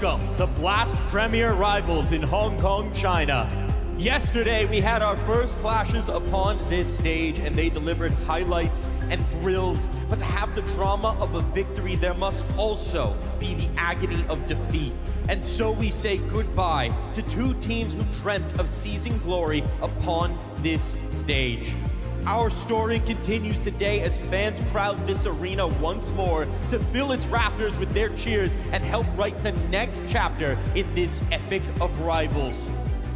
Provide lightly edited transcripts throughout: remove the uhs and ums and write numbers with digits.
Welcome to Blast Premier Rivals in Hong Kong, China. Yesterday, we had our first clashes upon this stage, and they delivered highlights and thrills. But to have the drama of a victory, there must also be the agony of defeat. And so we say goodbye to two teams who dreamt of seizing glory upon this stage. Our story continues today as fans crowd this arena once more to fill its rafters with their cheers and help write the next chapter in this epic of rivals.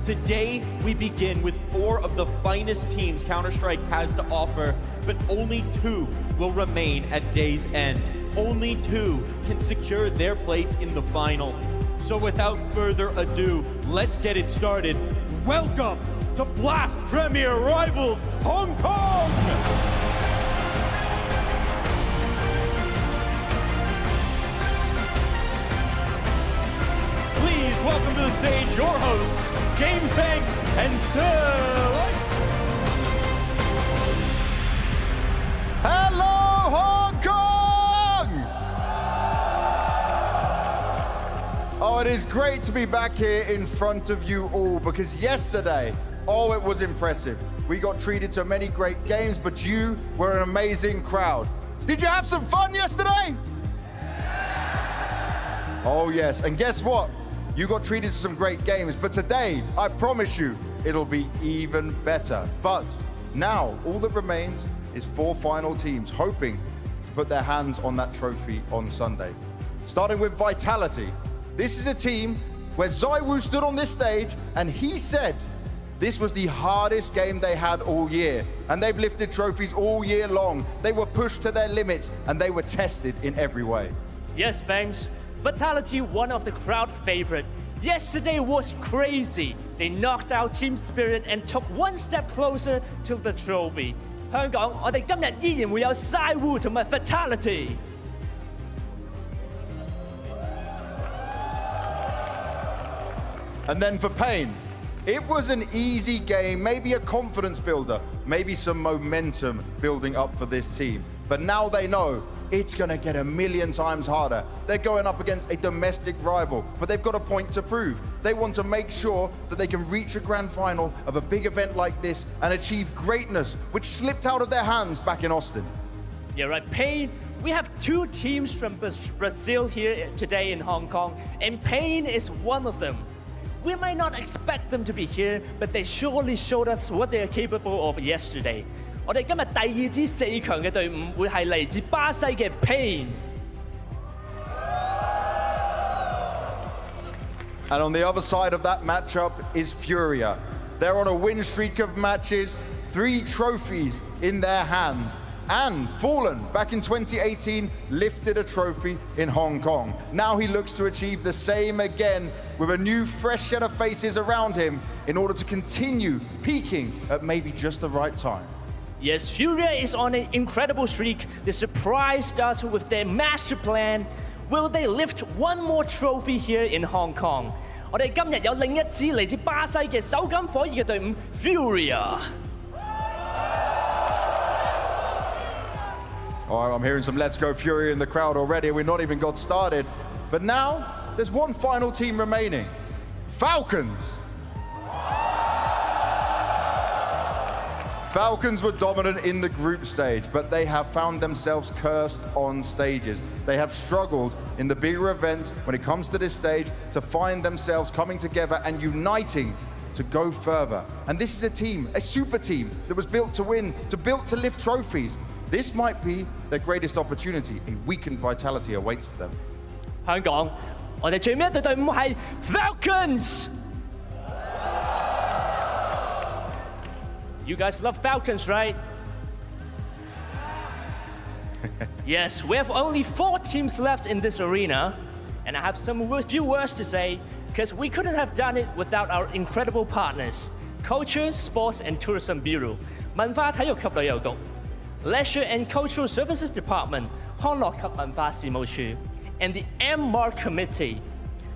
Today, we begin with 4 of the finest teams Counter-Strike has to offer, but only 2 will remain at day's end. Only 2 can secure their place in the final. So without further ado, let's get it started. Welcome to Blast Premier Rivals Hong Kong! Please welcome to the stage your hosts, James Banks and Sterling. Hello, Hong Kong! Oh, it is great to be back here in front of you all because yesterday, oh, it was impressive. We got treated to many great games, but you were an amazing crowd. Did you have some fun yesterday? Oh, yes. And guess what? You got treated to some great games, but today, I promise you, it'll be even better. But now, all that remains is 4 final teams hoping to put their hands on that trophy on Sunday. Starting with Vitality. This is a team where Zaiwu stood on this stage and he said, this was the hardest game they had all year, and they've lifted trophies all year long. They were pushed to their limits, and they were tested in every way. Yes, Banks. Vitality, one of the crowd favorite. Yesterday was crazy. They knocked out Team Spirit and took one step closer to the trophy. 香港，我哋今日依然會有 Zaiwu 同埋 Vitality。And then for paiN, it was an easy game, maybe a confidence builder, maybe some momentum building up for this team. But now they know it's going to get a million times harder. They're going up against a domestic rival, but they've got a point to prove. They want to make sure that they can reach a grand final of a big event like this and achieve greatness, which slipped out of their hands back in Austin. Yeah, right. paiN, we have 2 teams from Brazil here today in Hong Kong, and paiN is one of them. We might not expect them to be here, but they surely showed us what they are capable of yesterday. 我哋今日第2支4強嘅隊伍會係嚟自巴西嘅paiN。And on the other side of that matchup is FURIA. They're on a win streak of matches, 3 trophies in their hands. And Fallen, back in 2018, lifted a trophy in Hong Kong. Now he looks to achieve the same again with a new fresh set of faces around him in order to continue peaking at maybe just the right time. Yes, FURIA is on an incredible streak. They surprised us with their master plan. Will they lift one more trophy here in Hong Kong? 我哋今日有另一支嚟自巴西嘅手感火熱嘅隊伍 FURIA。Oh, I'm hearing some Let's Go FURIA in the crowd already. We've not even got started. But now, there's one final team remaining. Falcons. Falcons were dominant in the group stage, but they have found themselves cursed on stages. They have struggled in the bigger events when it comes to this stage to find themselves coming together and uniting to go further. And this is a team, a super team that was built to win, built to lift trophies. This might be their greatest opportunity. A weakened Vitality awaits for them. 香港，我哋最尾一隊隊伍係 Falcons。You guys love Falcons, right? Yes, we have only 4 teams left in this arena, and I have few words to say, because we couldn't have done it without our incredible partners, Culture, Sports and Tourism Bureau, 文化體育及旅遊局。Leisure and Cultural Services Department, 康樂及文化事務處, and the MMAR Committee.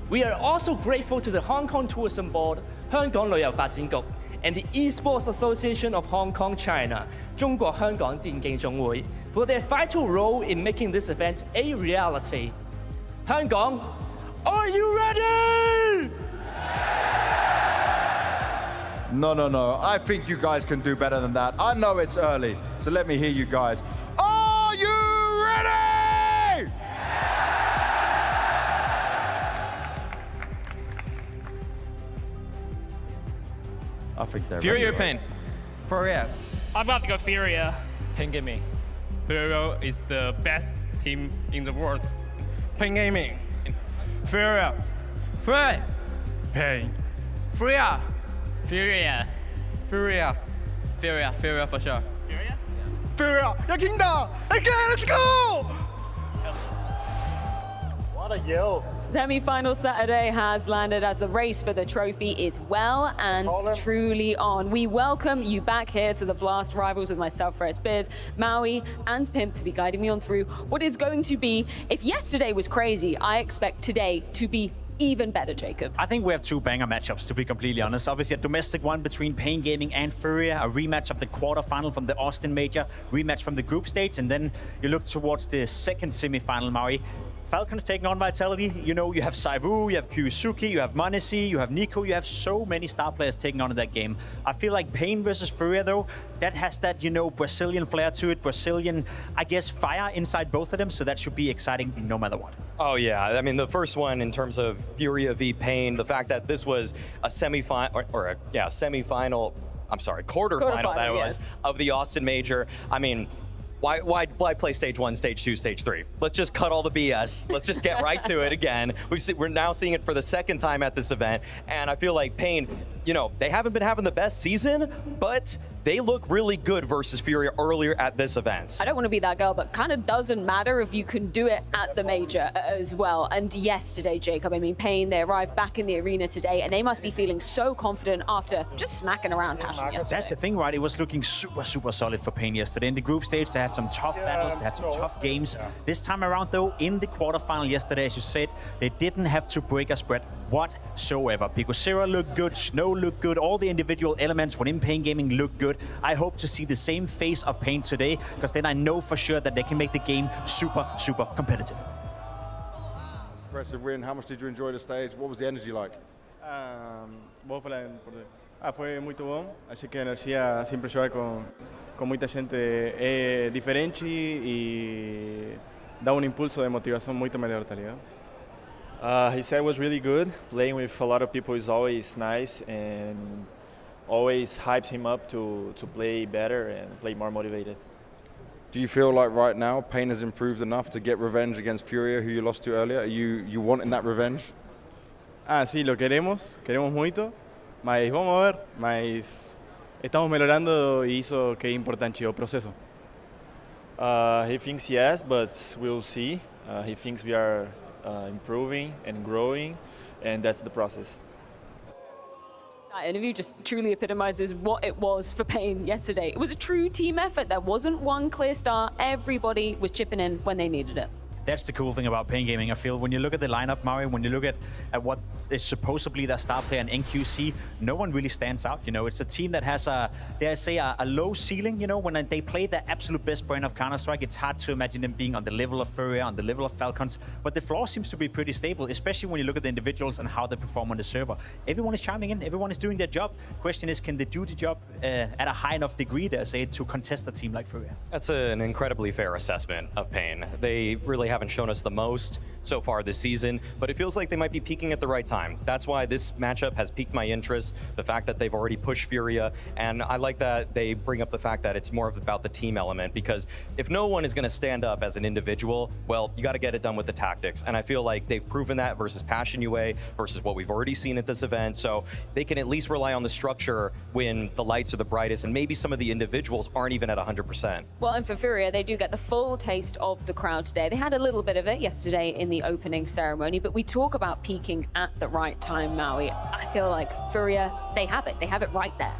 We are also grateful to the Hong Kong Tourism Board, 香港旅遊發展局, and the Esports Association of Hong Kong, China, 中國香港電競總會, for their vital role in making this event a reality. 香港 ，Oh Are you ready? No. I think you guys can do better than that. I know it's early, so let me hear you guys. Are you ready? I think they're FURIA or ready. paiN? FURIA. I'm about to go FURIA. paiN Gaming. FURIA is the best team in the world. paiN Gaming. FURIA. FURIA. paiN. FURIA. FURIA. FURIA. FURIA for sure. FURIA. Я кинда. Okay, let's go. Semi-final Saturday has landed as the race for the trophy is well and truly on. We welcome you back here to the Blast Rivals with myself, Freya Spears, Maui, and Pimp to be guiding me on through what is going to be, if yesterday was crazy, I expect today to be even better, Jacob. I think we have two banger matchups, to be completely honest. Obviously, a domestic one between paiN Gaming and FURIA, a rematch of the quarterfinal from the Austin Major, rematch from the group stage, and then you look towards the second semi-final, Maui. Falcons taking on Vitality. You know, you have Saivu, you have Kyusuke, you have Manesi, you have Nico, you have so many star players taking on in that game. I feel like paiN versus FURIA, though, that has that, you know, Brazilian flair to it, Brazilian, I guess, fire inside both of them, so that should be exciting no matter what. Oh yeah, I mean the first one in terms of FURIA v paiN, the fact that this was a semi-final, quarterfinal that was, of the Austin Major. I mean, why play stage 1, stage 2, stage 3? Let's just cut all the BS. Let's just get right to it again. We're now seeing it for the second time at this event, and I feel like paiN, you know, they haven't been having the best season, but they look really good versus FURIA earlier at this event. I don't want to be that girl, but kind of doesn't matter if you can do it at the major as well. And yesterday, Jacob, I mean, paiN, they arrived back in the arena today, and they must be feeling so confident after just smacking around Passion yesterday. That's the thing, right? It was looking super solid for paiN yesterday. In the group stage, they had some tough battles, they had some tough games. This time around, though, in the quarterfinal yesterday, as you said, they didn't have to break a spread whatsoever. Picosera looked good, Snow looked good, all the individual elements within paiN Gaming looked good. I hope to see the same face of paiN today, because then I know for sure that they can make the game super competitive. Impressive win. How much did you enjoy the stage? What was the energy like? Foi muito bom. Achei que a energia sempre jogar com muita gente é diferente e dá impulso de motivação muito melhor, tá ligado? He said it was really good. Playing with a lot of people is always nice and always hypes him up to play better and play more motivated. Do you feel like right now paiN has improved enough to get revenge against FURIA, who you lost to earlier? Are you wanting that revenge? Sí, lo queremos muito, mas vamos a ver, mas estamos melhorando e isso que é importante, o proceso. He thinks yes, but we'll see. He thinks we are improving and growing, and that's the process. That interview just truly epitomizes what it was for paiN yesterday. It was a true team effort. There wasn't one clear star. Everybody was chipping in when they needed it. That's the cool thing about paiN Gaming, I feel. When you look at the lineup, Mario, when you look at what is supposedly their star player in NQC, no one really stands out. You know, it's a team that has a low ceiling. You know, when they play their absolute best brand of Counter-Strike, it's hard to imagine them being on the level of FURIA, on the level of Falcons. But the floor seems to be pretty stable, especially when you look at the individuals and how they perform on the server. Everyone is chiming in, everyone is doing their job. Question is, can they do the job at a high enough degree, to contest a team like FURIA? That's an incredibly fair assessment of paiN. They really haven't shown us the most so far this season, but it feels like they might be peaking at the right time. That's why this matchup has piqued my interest, the fact that they've already pushed FURIA, and I like that they bring up the fact that it's more about the team element, because if no one is going to stand up as an individual, well, you got to get it done with the tactics, and I feel like they've proven that versus Passion UA, versus what we've already seen at this event, so they can at least rely on the structure when the lights are the brightest, and maybe some of the individuals aren't even at 100%. Well, and for FURIA, they do get the full taste of the crowd today. They had a little bit of it yesterday in the opening ceremony, but we talk about peaking at the right time, Maui. I feel like FURIA, they have it right there.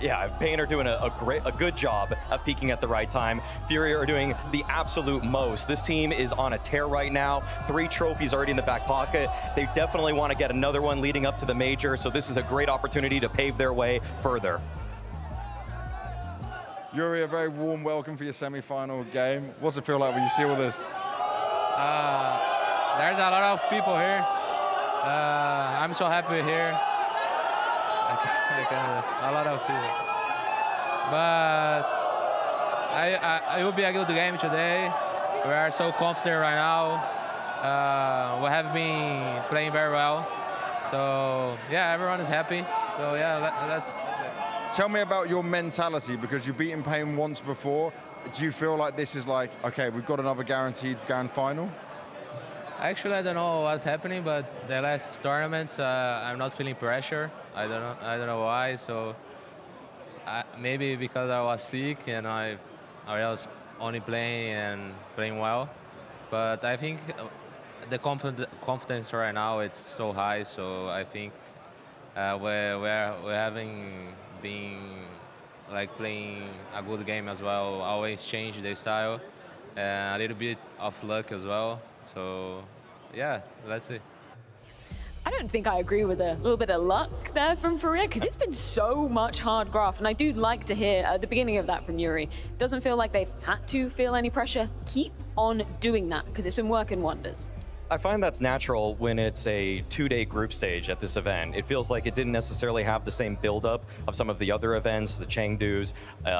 Yeah, paiN are doing a good job of peaking at the right time. FURIA are doing the absolute most. This team is on a tear right now. 3 trophies already in the back pocket. They definitely want to get another one leading up to the major, so this is a great opportunity to pave their way further. Yuri, a very warm welcome for your semi-final game. What's it feel like when you see all this? There's a lot of people here. I'm so happy here. A lot of people. But it will be a good game today. We are so confident right now. We have been playing very well. So yeah, everyone is happy. So yeah, that's it. Tell me about your mentality, because you've beaten paiN once before. Do you feel like this is like, okay, we've got another guaranteed grand final? Actually, I don't know what's happening, but the last tournaments, I'm not feeling pressure. I don't know why. So maybe because I was sick and I was only playing well. But I think the confidence right now it's so high. So I think we're having been like playing a good game as well. Always change the style, and a little bit of luck as well. So yeah, let's see. I don't think I agree with a little bit of luck there from FURIA, because it's been so much hard graft, and I do like to hear at the beginning of that from Yuri. Doesn't feel like they've had to feel any pressure. Keep on doing that, because it's been working wonders. I find that's natural when it's a 2-day group stage at this event. It feels like it didn't necessarily have the same buildup of some of the other events, the Chengdus,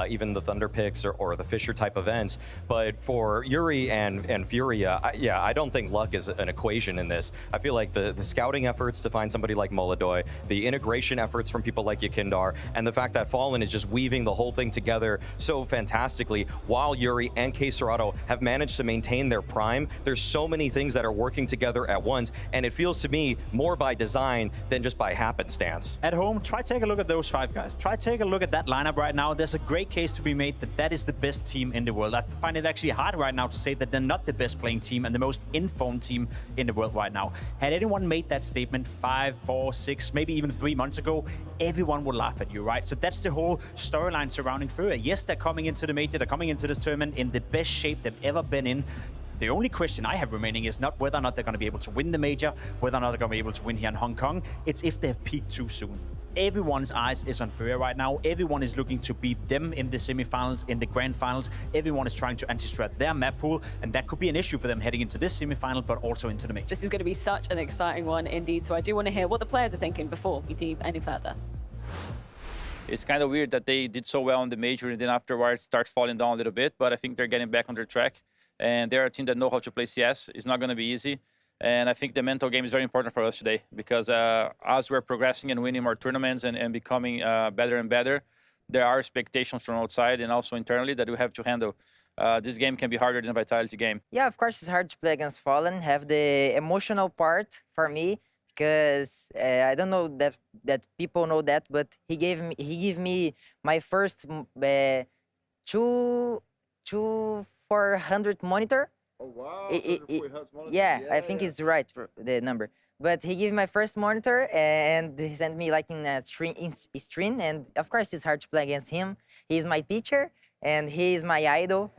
even the Thunder Picks or the Fisher type events. But for Yuri and FURIA, I don't think luck is an equation in this. I feel like the scouting efforts to find somebody like Moladoy, the integration efforts from people like Yakindar, and the fact that Fallen is just weaving the whole thing together so fantastically, while Yuri and csgo have managed to maintain their prime. There's so many things that are working together at once, and it feels to me more by design than just by happenstance. At home, try take a look at those 5 guys. Try take a look at that lineup right now. There's a great case to be made that that is the best team in the world. I find it actually hard right now to say that they're not the best playing team and the most informed team in the world right now. Had anyone made that statement 5, 4, 6, maybe even 3 months ago, everyone would laugh at you, right? So that's the whole storyline surrounding FURIA. Yes, they're coming into the major, they're coming into this tournament in the best shape they've ever been in. The only question I have remaining is not whether or not they're going to be able to win the major, whether or not they're going to be able to win here in Hong Kong. It's if they've peaked too soon. Everyone's eyes is on FURIA right now. Everyone is looking to beat them in the semifinals, in the grand finals. Everyone is trying to anti-strat their map pool, and that could be an issue for them heading into this semifinal, but also into the major. This is going to be such an exciting one indeed, so I do want to hear what the players are thinking before we deep any further. It's kind of weird that they did so well in the major and then afterwards start falling down a little bit, but I think they're getting back on their track. And they're a team that know how to play CS. It's not going to be easy. And I think the mental game is very important for us today, because as we're progressing and winning more tournaments and becoming better and better, there are expectations from outside and also internally that we have to handle. This game can be harder than a Vitality game. Yeah, of course, it's hard to play against Fallen. Have the emotional part for me, because I don't know that people know that, but he gave me my first 400 monitor. Oh wow! Yeah, I think it's right, the number. But he gave me my first monitor and he sent me like in a stream, and of course it's hard to play against him. He's my teacher and he is my idol.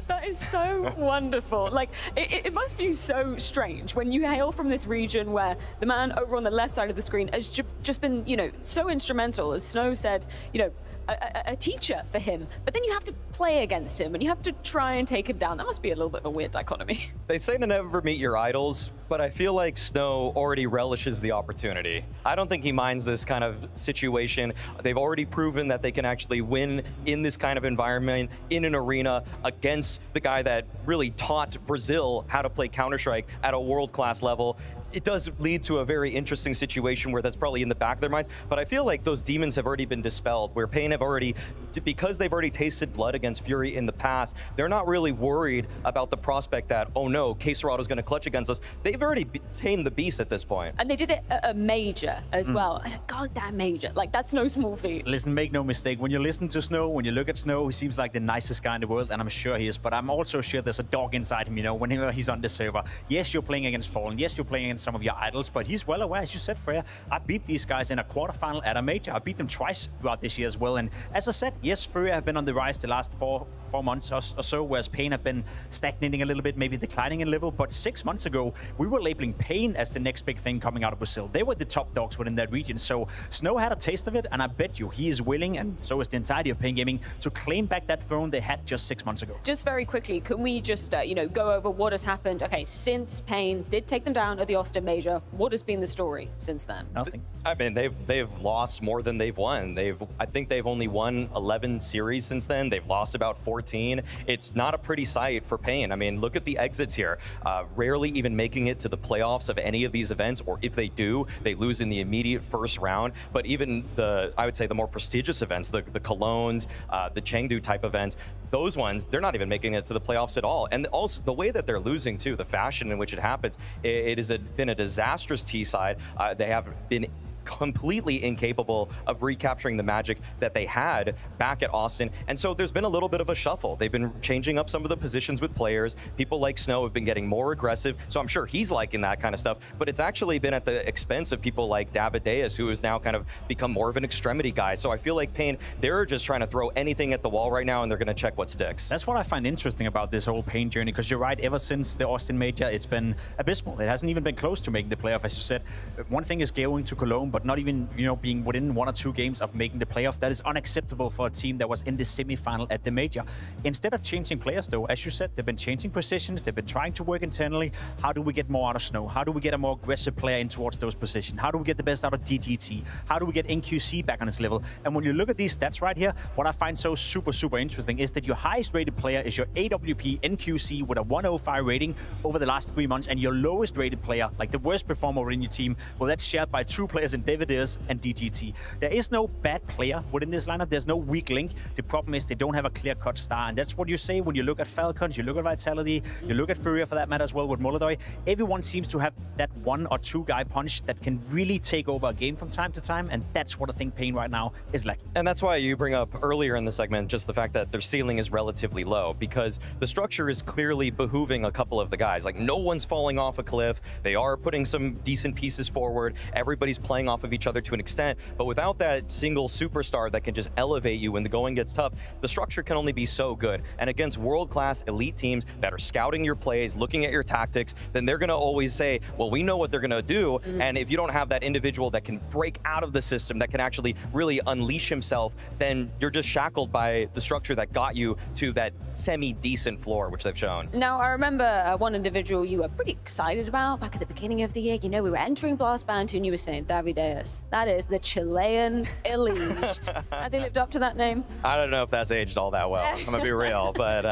That is so wonderful. Like, it must be so strange when you hail from this region where the man over on the left side of the screen has just been, you know, so instrumental, as Snow said, you know, a teacher for him, but then you have to play against him and you have to try and take him down. That must be a little bit of a weird dichotomy. They say to never meet your idols, but I feel like Snow already relishes the opportunity. I don't think he minds this kind of situation. They've already proven that they can actually win in this kind of environment, in an arena, against the guy that really taught Brazil how to play Counter-Strike at a world-class level. It does lead to a very interesting situation where that's probably in the back of their minds, but I feel like those demons have already been dispelled, where paiN have already, because they've already tasted blood against Fury in the past, they're not really worried about the prospect that, oh no, csgo is going to clutch against us. They've already tamed the beast at this point. And they did it at a major as well, and a goddamn major. Like, that's no small feat. Listen, make no mistake, when you listen to Snow, when you look at Snow, he seems like the nicest guy in the world, and I'm sure he is, but I'm also sure there's a dog inside him, you know, whenever he's on the server. Yes, you're playing against Fallen, yes, you're playing against some of your idols, but he's well aware, as you said, Freya, I beat these guys in a quarterfinal at a major. I beat them twice throughout this year as well, and as I said, yes, FURIA have been on the rise the last four months or so, whereas paiN have been stagnating a little bit, maybe declining in level, but 6 months ago, we were labeling paiN as the next big thing coming out of Brazil. They were the top dogs within that region, so Snow had a taste of it, and I bet you he is willing, and so is the entirety of paiN Gaming, to claim back that throne they had just 6 months ago. Just very quickly, can we just, you know, go over what has happened? Okay, since paiN did take them down at the lost a major. What has been the story since then? Nothing. I mean, they've lost more than they've won. I think they've only won 11 series since then. They've lost about 14. It's not a pretty sight for paiN. I mean, look at the exits here. Rarely even making it to the playoffs of any of these events, or if they do, they lose in the immediate first round. But even I would say the more prestigious events, the Colognes, the Chengdu type events, those ones, they're not even making it to the playoffs at all. And also the way that they're losing too, the fashion in which it happens, it has been a disastrous T side. They have been completely incapable of recapturing the magic that they had back at Austin. And so there's been a little bit of a shuffle. They've been changing up some of the positions with players. People like Snow have been getting more aggressive. So I'm sure he's liking that kind of stuff. But it's actually been at the expense of people like Davideus, who has now kind of become more of an extremity guy. So I feel like paiN, they're just trying to throw anything at the wall right now, and they're going to check what sticks. That's what I find interesting about this whole paiN journey, because you're right, ever since the Austin Major, it's been abysmal. It hasn't even been close to making the playoff, as you said. One thing is going to Cologne, but not even, being within 1 or 2 games of making the playoff. That is unacceptable for a team that was in the semi-final at the Major. Instead of changing players, though, as you said, they've been changing positions. They've been trying to work internally. How do we get more out of Snow? How do we get a more aggressive player in towards those positions? How do we get the best out of DGT? How do we get NQC back on his level? And when you look at these stats right here, what I find so super, super interesting is that your highest rated player is your AWP NQC with a 105 rating over the last 3 months, and your lowest rated player, like the worst performer within your team, well, that's shared by 2 players in Davideus and DGT. There is no bad player within this lineup. There's no weak link. The problem is they don't have a clear-cut star, and that's what you say when you look at Falcons, you look at Vitality, you look at FURIA for that matter as well with Molodoi. Everyone seems to have that 1 or 2 guy punch that can really take over a game from time to time, and that's what I think paiN right now is lacking. And that's why you bring up earlier in the segment just the fact that their ceiling is relatively low, because the structure is clearly behooving a couple of the guys. Like, no one's falling off a cliff. They are putting some decent pieces forward. Everybody's playing off of each other to an extent. But without that single superstar that can just elevate you when the going gets tough, the structure can only be so good. And against world-class elite teams that are scouting your plays, looking at your tactics, then they're going to always say, well, we know what they're going to do. And if you don't have that individual that can break out of the system, that can actually really unleash himself, then you're just shackled by the structure that got you to that semi-decent floor, which they've shown. Now, I remember one individual you were pretty excited about back at the beginning of the year. We were entering Blast Band 2 and you were saying Davideus. That is the Chilean Elige. Has he lived up to that name? I don't know if that's aged all that well. I'm going to be real. But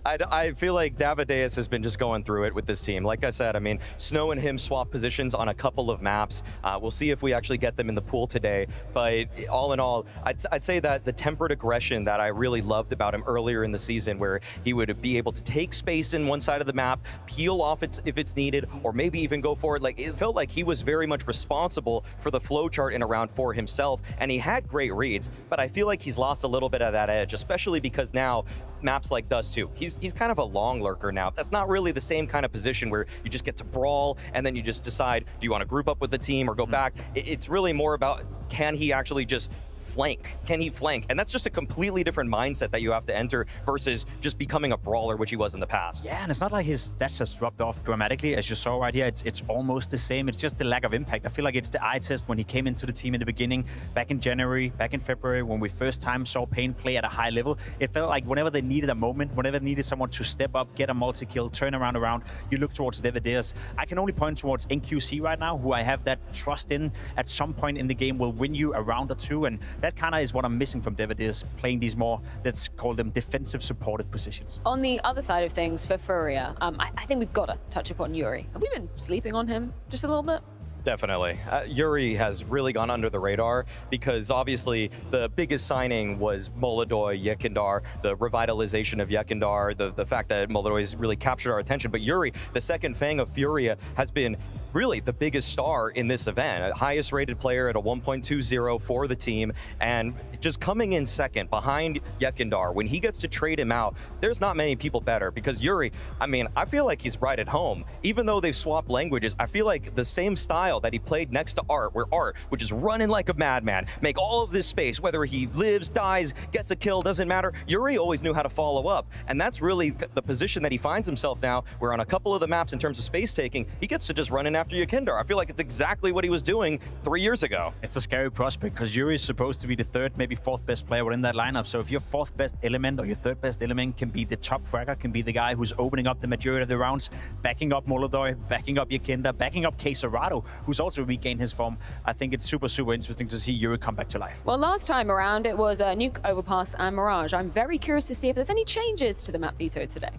I feel like Davideus has been just going through it with this team. Like I said, I mean, Snow and him swap positions on a couple of maps. We'll see if we actually get them in the pool today. But all in all, I'd say that the tempered aggression that I really loved about him earlier in the season, where he would be able to take space in one side of the map, peel off if it's needed, or maybe even go for it. Like, it felt like he was very much responsible for the flowchart in a round for himself, and he had great reads, but I feel like he's lost a little bit of that edge, especially because now maps like Dust 2, he's kind of a long lurker now. That's not really the same kind of position where you just get to brawl and then you just decide, do you want to group up with the team or go back? It's really more about, can he actually just flank? Can he flank? And that's just a completely different mindset that you have to enter versus just becoming a brawler, which he was in the past. Yeah, and it's not like his stats has dropped off dramatically, as you saw right here. It's almost the same. It's just the lack of impact. I feel like it's the eye test when he came into the team in the beginning, back in January, back in February, when we first time saw paiN play at a high level. It felt like whenever they needed a moment, whenever they needed someone to step up, get a multi-kill, turn around, you look towards Davideus. I can only point towards NQC right now, who I have that trust in at some point in the game will win you a round or two, and that kind of is what I'm missing from Davideus, playing these more, let's call them defensive supported positions. On the other side of things, for FURIA, I think we've got to touch upon Yuri. Have we been sleeping on him just a little bit? Definitely. Yuri has really gone under the radar because obviously the biggest signing was Molodoi, Yekindar, the revitalization of Yekindar, the fact that Molodoi has really captured our attention. But Yuri, the second Fang of FURIA, has been really the biggest star in this event, highest rated player at a 1.20 for the team, and just coming in second behind Yekindar. When he gets to trade him out, there's not many people better, because Yuri, I mean, I feel like he's right at home. Even though they've swapped languages, I feel like the same style style that he played next to Art, where Art would just run in like a madman, make all of this space, whether he lives, dies, gets a kill, doesn't matter. Yuri always knew how to follow up, and that's really the position that he finds himself now, where on a couple of the maps in terms of space taking, he gets to just run in after Yukindar. I feel like it's exactly what he was doing 3 years ago. It's a scary prospect because Yuri is supposed to be the third, maybe fourth best player within that lineup. So if your fourth best element or your third best element can be the top fragger, can be the guy who's opening up the majority of the rounds, backing up Molodoi, backing up Yukindar, backing up csgo, who's also regained his form, I think it's super, super interesting to see Yuri come back to life. Well, last time around, it was Nuke, Overpass, and Mirage. I'm very curious to see if there's any changes to the map veto today.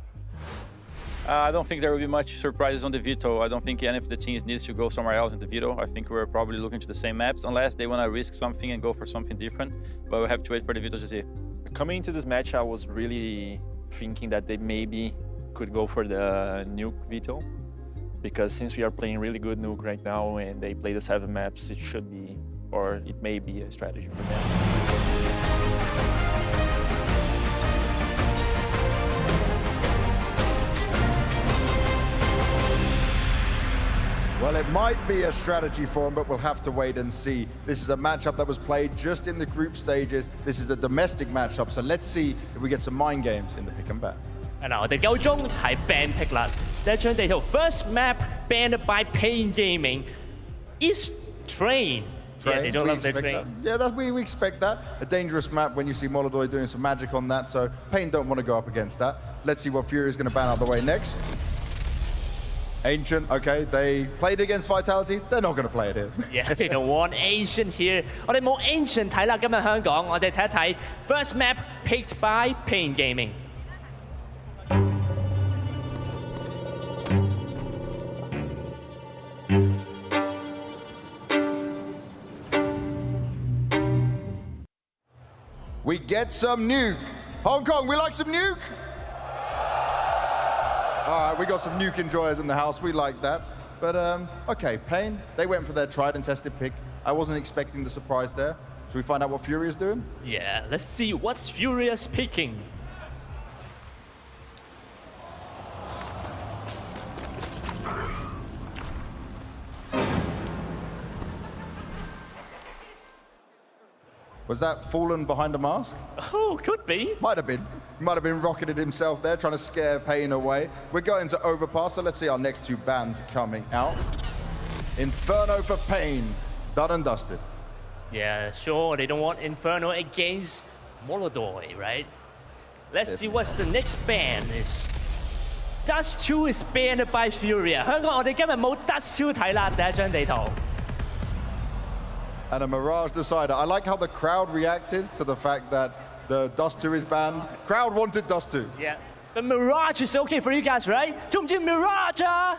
I don't think there will be much surprises on the veto. I don't think any of the teams needs to go somewhere else in the veto. I think we're probably looking to the same maps, unless they want to risk something and go for something different. But we'll have to wait for the veto to see. Coming into this match, I was really thinking that they maybe could go for the Nuke veto, because since we are playing really good Nuke right now and they play the 7 maps, it should be, or it may be a strategy for them. Well, it might be a strategy for him, but we'll have to wait and see. This is a matchup that was played just in the group stages. This is the domestic matchup, so let's see if we get some mind games in the pick and ban. 嗱，我哋夠鐘睇 ban pick 啦。第一張地圖 first map banned by paiN Gaming is Train. Yeah, they don't love their Train. Yeah, we expect that. A dangerous map when you see Molodoi doing some magic on that, so paiN don't want to go up against that. Let's see what FURIA is going to ban out of the way next. Ancient, okay, they played against Vitality, they're not going to play it here. Yeah, they don't want Ancient here. 我哋冇 Ancient 睇啦，今日香港，我哋睇一睇 first map picked by paiN Gaming. We get some Nuke. Hong Kong, we like some Nuke? All right, we got some Nuke enjoyers in the house. We like that. But, okay, paiN, they went for their tried and tested pick. I wasn't expecting the surprise there. Should we find out what FURIA's doing? Yeah, let's see what's FURIA's picking. Was that Fallen behind a mask? Oh, could be. Might have been. Might have been rocketed himself there, trying to scare paiN away. We're going to Overpass, so let's see our next 2 bans coming out. Inferno for paiN, done and dusted. Yeah, sure, they don't want Inferno against Molodoi, right? Let's see what's the next ban is. Dust 2 is banned by FURIA. 香港我哋今日冇 Dust 2睇啦，第一張地圖。And a Mirage decider. I like how the crowd reacted to the fact that the Dust 2 is banned. Crowd wanted Dust 2. Yeah. The Mirage is okay for you guys, right? 中唔中意 Mirage 啊？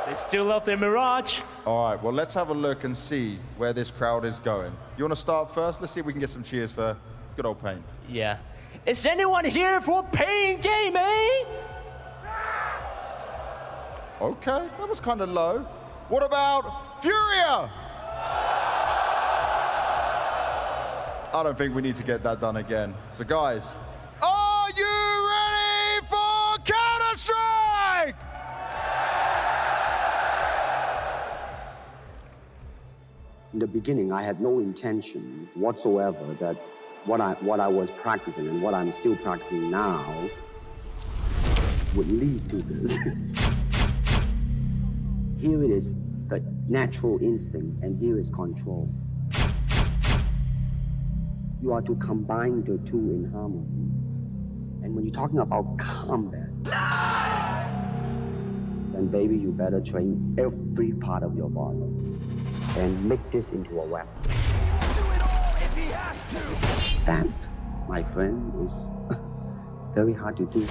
They still love their Mirage. All right, well, let's have a look and see where this crowd is going. You want to start first? Let's see if we can get some cheers for good old paiN. Yeah. Is anyone here for paiN Gaming? Okay, that was kind of low. What about FURIA? I don't think we need to get that done again. So guys, are you ready for Counter-Strike? In the beginning, I had no intention whatsoever that what I was practicing and what I'm still practicing now would lead to this. Here it is, the natural instinct, and here is control. You are to combine the 2 in harmony. And when you're talking about combat, then baby, you better train every part of your body and make this into a weapon. That, my friend, is very hard to do.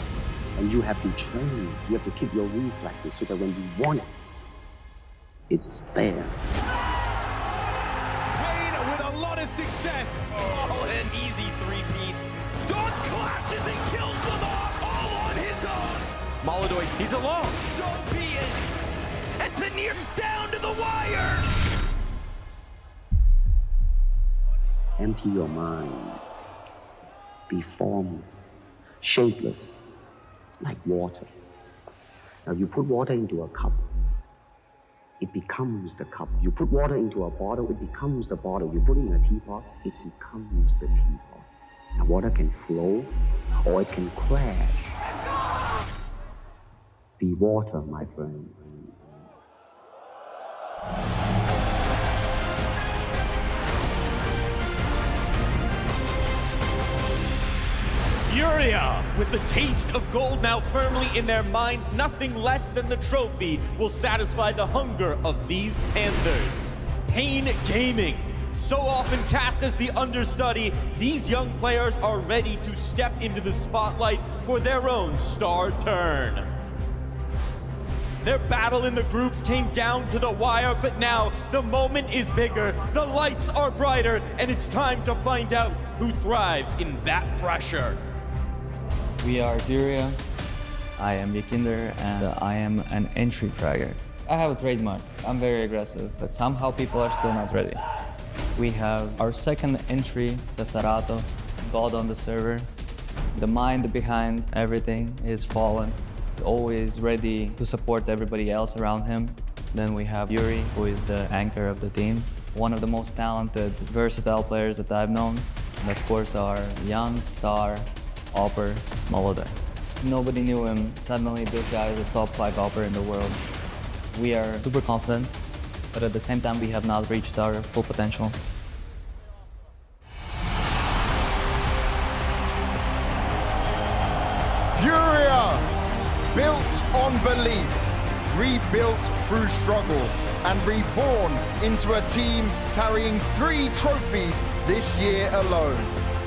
And you have to train. You have to keep your reflexes so that when you want it, it's there. paiN with a lot of success. Oh, an easy 3-piece. Dawn clashes and kills them all on his own. Molodoi, he's alone. So be it. And Tanir down to the wire. Empty your mind. Be formless, shapeless, like water. Now you put water into a cup, it becomes the cup. You put water into a bottle, it becomes the bottle. You put it in a teapot, it becomes the teapot. And water can flow or it can crash. Be water, my friend. FURIA, with the taste of gold now firmly in their minds, nothing less than the trophy will satisfy the hunger of these Panthers. paiN Gaming, so often cast as the understudy, these young players are ready to step into the spotlight for their own star turn. Their battle in the groups came down to the wire, but now the moment is bigger, the lights are brighter, and it's time to find out who thrives in that pressure. We are FURIA. I am Yakinder, and I am an entry fragger. I have a trademark. I'm very aggressive, but somehow people are still not ready. We have our second entry, the Sarato, God on the server. The mind behind everything is Fallen, always ready to support everybody else around him. Then we have Yuri, who is the anchor of the team, one of the most talented, versatile players that I've known. And of course, our young star, Opper Molodar. Nobody knew him. Suddenly, this guy is a top 5 Opper in the world. We are super confident, but at the same time, we have not reached our full potential. FURIA, built on belief, rebuilt through struggle, and reborn into a team carrying 3 trophies this year alone.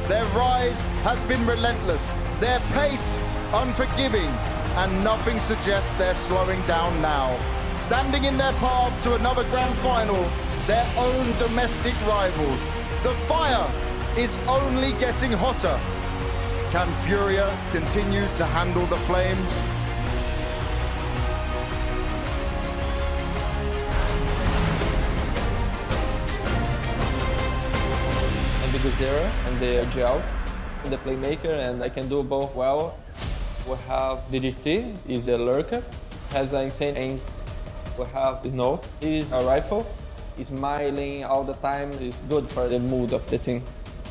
Their rise has been relentless, their pace unforgiving, and nothing suggests they're slowing down now. Standing in their path to another grand final, their own domestic rivals. The fire is only getting hotter. Can FURIA continue to handle the flames? The Zero and the agile, the playmaker, and I can do both well. We have DDT, is a lurker, has an insane aim. We have Snow, he's a rifle, he's smiling all the time, it's good for the mood of the team.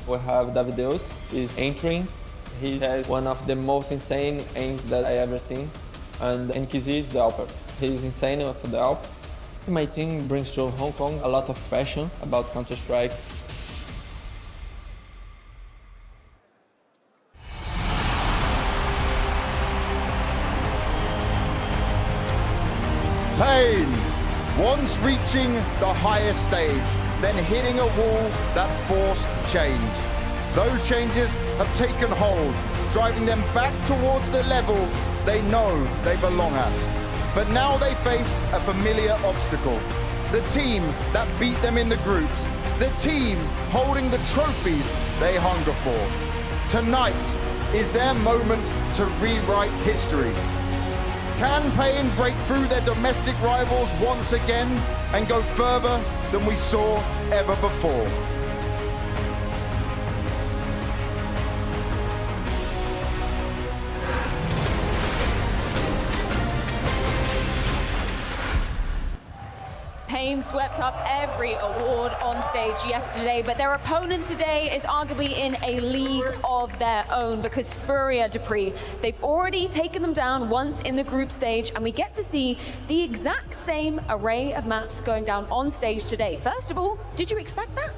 We have Davideus, he's entering, he has one of the most insane aims that I ever seen. And NKZ is the Alper, he's insane for the Alp. My team brings to Hong Kong a lot of passion about Counter-Strike. paiN, once reaching the highest stage, then hitting a wall that forced change. Those changes have taken hold, driving them back towards the level they know they belong at. But now they face a familiar obstacle. The team that beat them in the groups, the team holding the trophies they hunger for. Tonight is their moment to rewrite history. Can paiN break through their domestic rivals once again and go further than we saw ever before? paiN swept up every award on stage yesterday, but their opponent today is arguably in a league of their own because FURIA Dupree, they've already taken them down once in the group stage, and we get to see the exact same array of maps going down on stage today. First of all, did you expect that?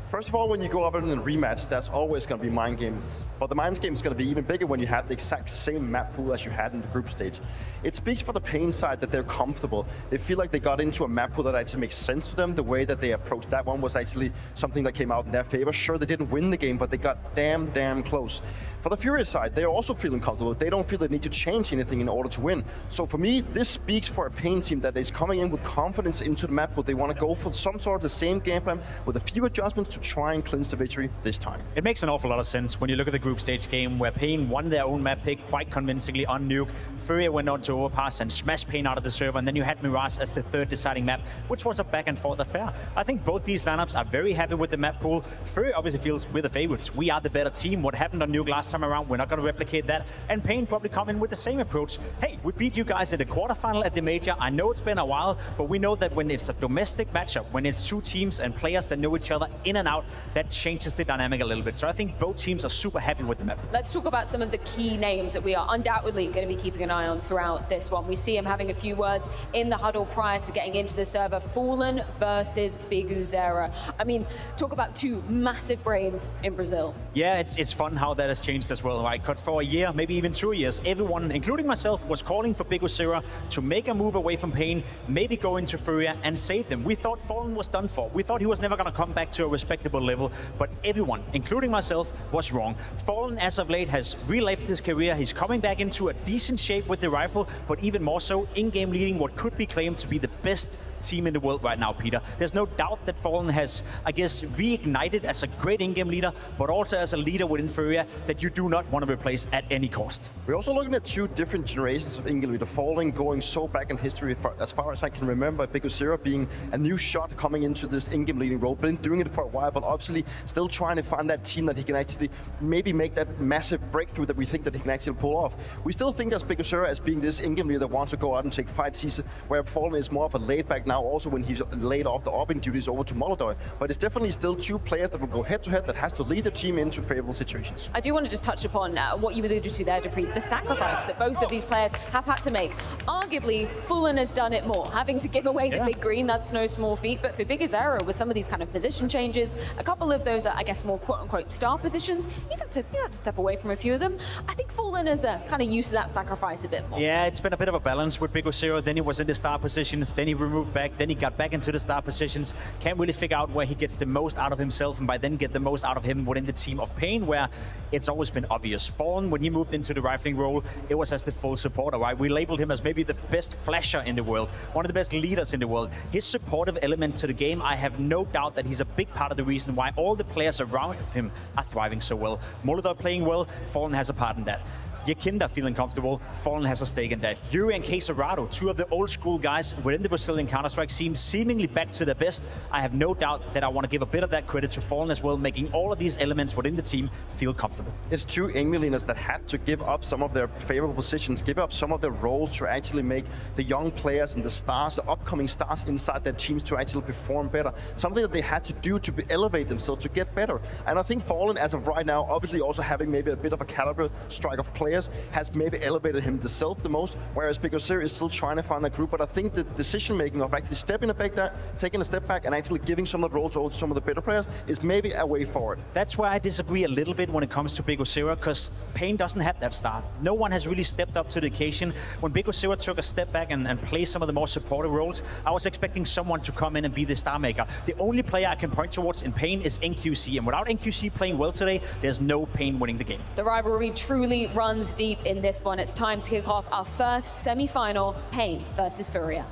First of all, when you go up in a rematch, that's always going to be mind games. But the mind game is going to be even bigger when you have the exact same map pool as you had in the group stage. It speaks for the paiN side that they're comfortable. They feel like they got into a map pool that actually makes sense to them. The way that they approached that one was actually something that came out in their favor. Sure, they didn't win the game, but they got damn close. For the FURIA side, they're also feeling comfortable. They don't feel they need to change anything in order to win. So for me, this speaks for a paiN team that is coming in with confidence into the map, but they want to go for some sort of the same game plan with a few adjustments to try and clinch the victory this time. It makes an awful lot of sense when you look at the group stage game where paiN won their own map pick quite convincingly on Nuke. FURIA went on to Overpass and smashed paiN out of the server, and then you had Mirage as the third deciding map, which was a back and forth affair. I think both these lineups are very happy with the map pool. FURIA obviously feels we're the favorites. We are the better team. What happened on Nuke last time time around. We're not going to replicate that. And paiN probably come in with the same approach. Hey, we beat you guys in the quarterfinal at the major. I know it's been a while, but we know that when it's a domestic matchup, when it's two teams and players that know each other in and out, that changes the dynamic a little bit. So I think both teams are super happy with the map. Let's talk about some of the key names that we are undoubtedly going to be keeping an eye on throughout this one. We see him having a few words in the huddle prior to getting into the server. Fallen versus biguzera. I mean, talk about two massive brains in Brazil. Yeah, it's fun how that has changed as well, right? Because for a year, maybe even 2 years, everyone, including myself, was calling for biguzera to make a move away from paiN, maybe go into FURIA and save them. We thought Fallen was done for. We thought he was never going to come back to a respectable level, but everyone, including myself, was wrong. Fallen, as of late, has relived his career. He's coming back into a decent shape with the rifle, but even more so, in-game leading what could be claimed to be the best team in the world right now, Peter. There's no doubt that Fallen has, I guess, reignited as a great in-game leader, but also as a leader within FURIA that you do not want to replace at any cost. We're also looking at two different generations of in-game leader. Fallen going so back in history, as far as I can remember, biguzera being a new shot coming into this in-game leading role, been doing it for a while, but obviously still trying to find that team that he can actually maybe make that massive breakthrough that we think that he can actually pull off. We still think as biguzera as being this in-game leader that wants to go out and take fights, where Fallen is more of a laid-back now, also when he's laid off the opening duties over to Molodoi. But it's definitely still two players that will go head-to-head that has to lead the team into favorable situations. I do want to just touch upon what you alluded to there, Dupree, the sacrifice that both of these players have had to make. Arguably, Fallen has done it more, having to give away the big green, that's no small feat, but for biguzera, with some of these kind of position changes, a couple of those are, I guess, more quote-unquote star positions, he's had to step away from a few of them. I think Fallen is kind of used to that sacrifice a bit more. Yeah, it's been a bit of a balance with biguzera. Then he was in the star positions, then he removed back, then he got back into the star positions. Can't really figure out where he gets the most out of himself and by then get the most out of him within the team of paiN, where it's always been obvious. Fallen, when he moved into the rifling role, it was as the full supporter, right? We labeled him as maybe the best flasher in the world, one of the best leaders in the world. His supportive element to the game, I have no doubt that he's a big part of the reason why all the players around him are thriving so well. Molodoi playing well, Fallen has a part in that. Yakinda feeling comfortable, Fallen has a stake in that. Yuri and csgo, two of the old school guys within the Brazilian Counter-Strike scene, seemingly back to their best. I have no doubt that I want to give a bit of that credit to Fallen as well, making all of these elements within the team feel comfortable. It's two in-game leaders that had to give up some of their favorable positions, give up some of their roles to actually make the young players and the stars, the upcoming stars inside their teams to actually perform better. Something that they had to do to elevate themselves, to get better. And I think Fallen, as of right now, obviously also having maybe a bit of a caliber strike of players, has maybe elevated himself the most, whereas biguzera is still trying to find that group. But I think the decision-making of actually stepping back there, taking a step back, and actually giving some of the roles over to some of the better players is maybe a way forward. That's why I disagree a little bit when it comes to biguzera, because paiN doesn't have that start. No one has really stepped up to the occasion. When biguzera took a step back and played some of the more supportive roles, I was expecting someone to come in and be the star maker. The only player I can point towards in paiN is NQC, and without NQC playing well today, there's no paiN winning the game. The rivalry truly runs deep in this one. It's time to kick off our first semi-final, paiN versus FURIA.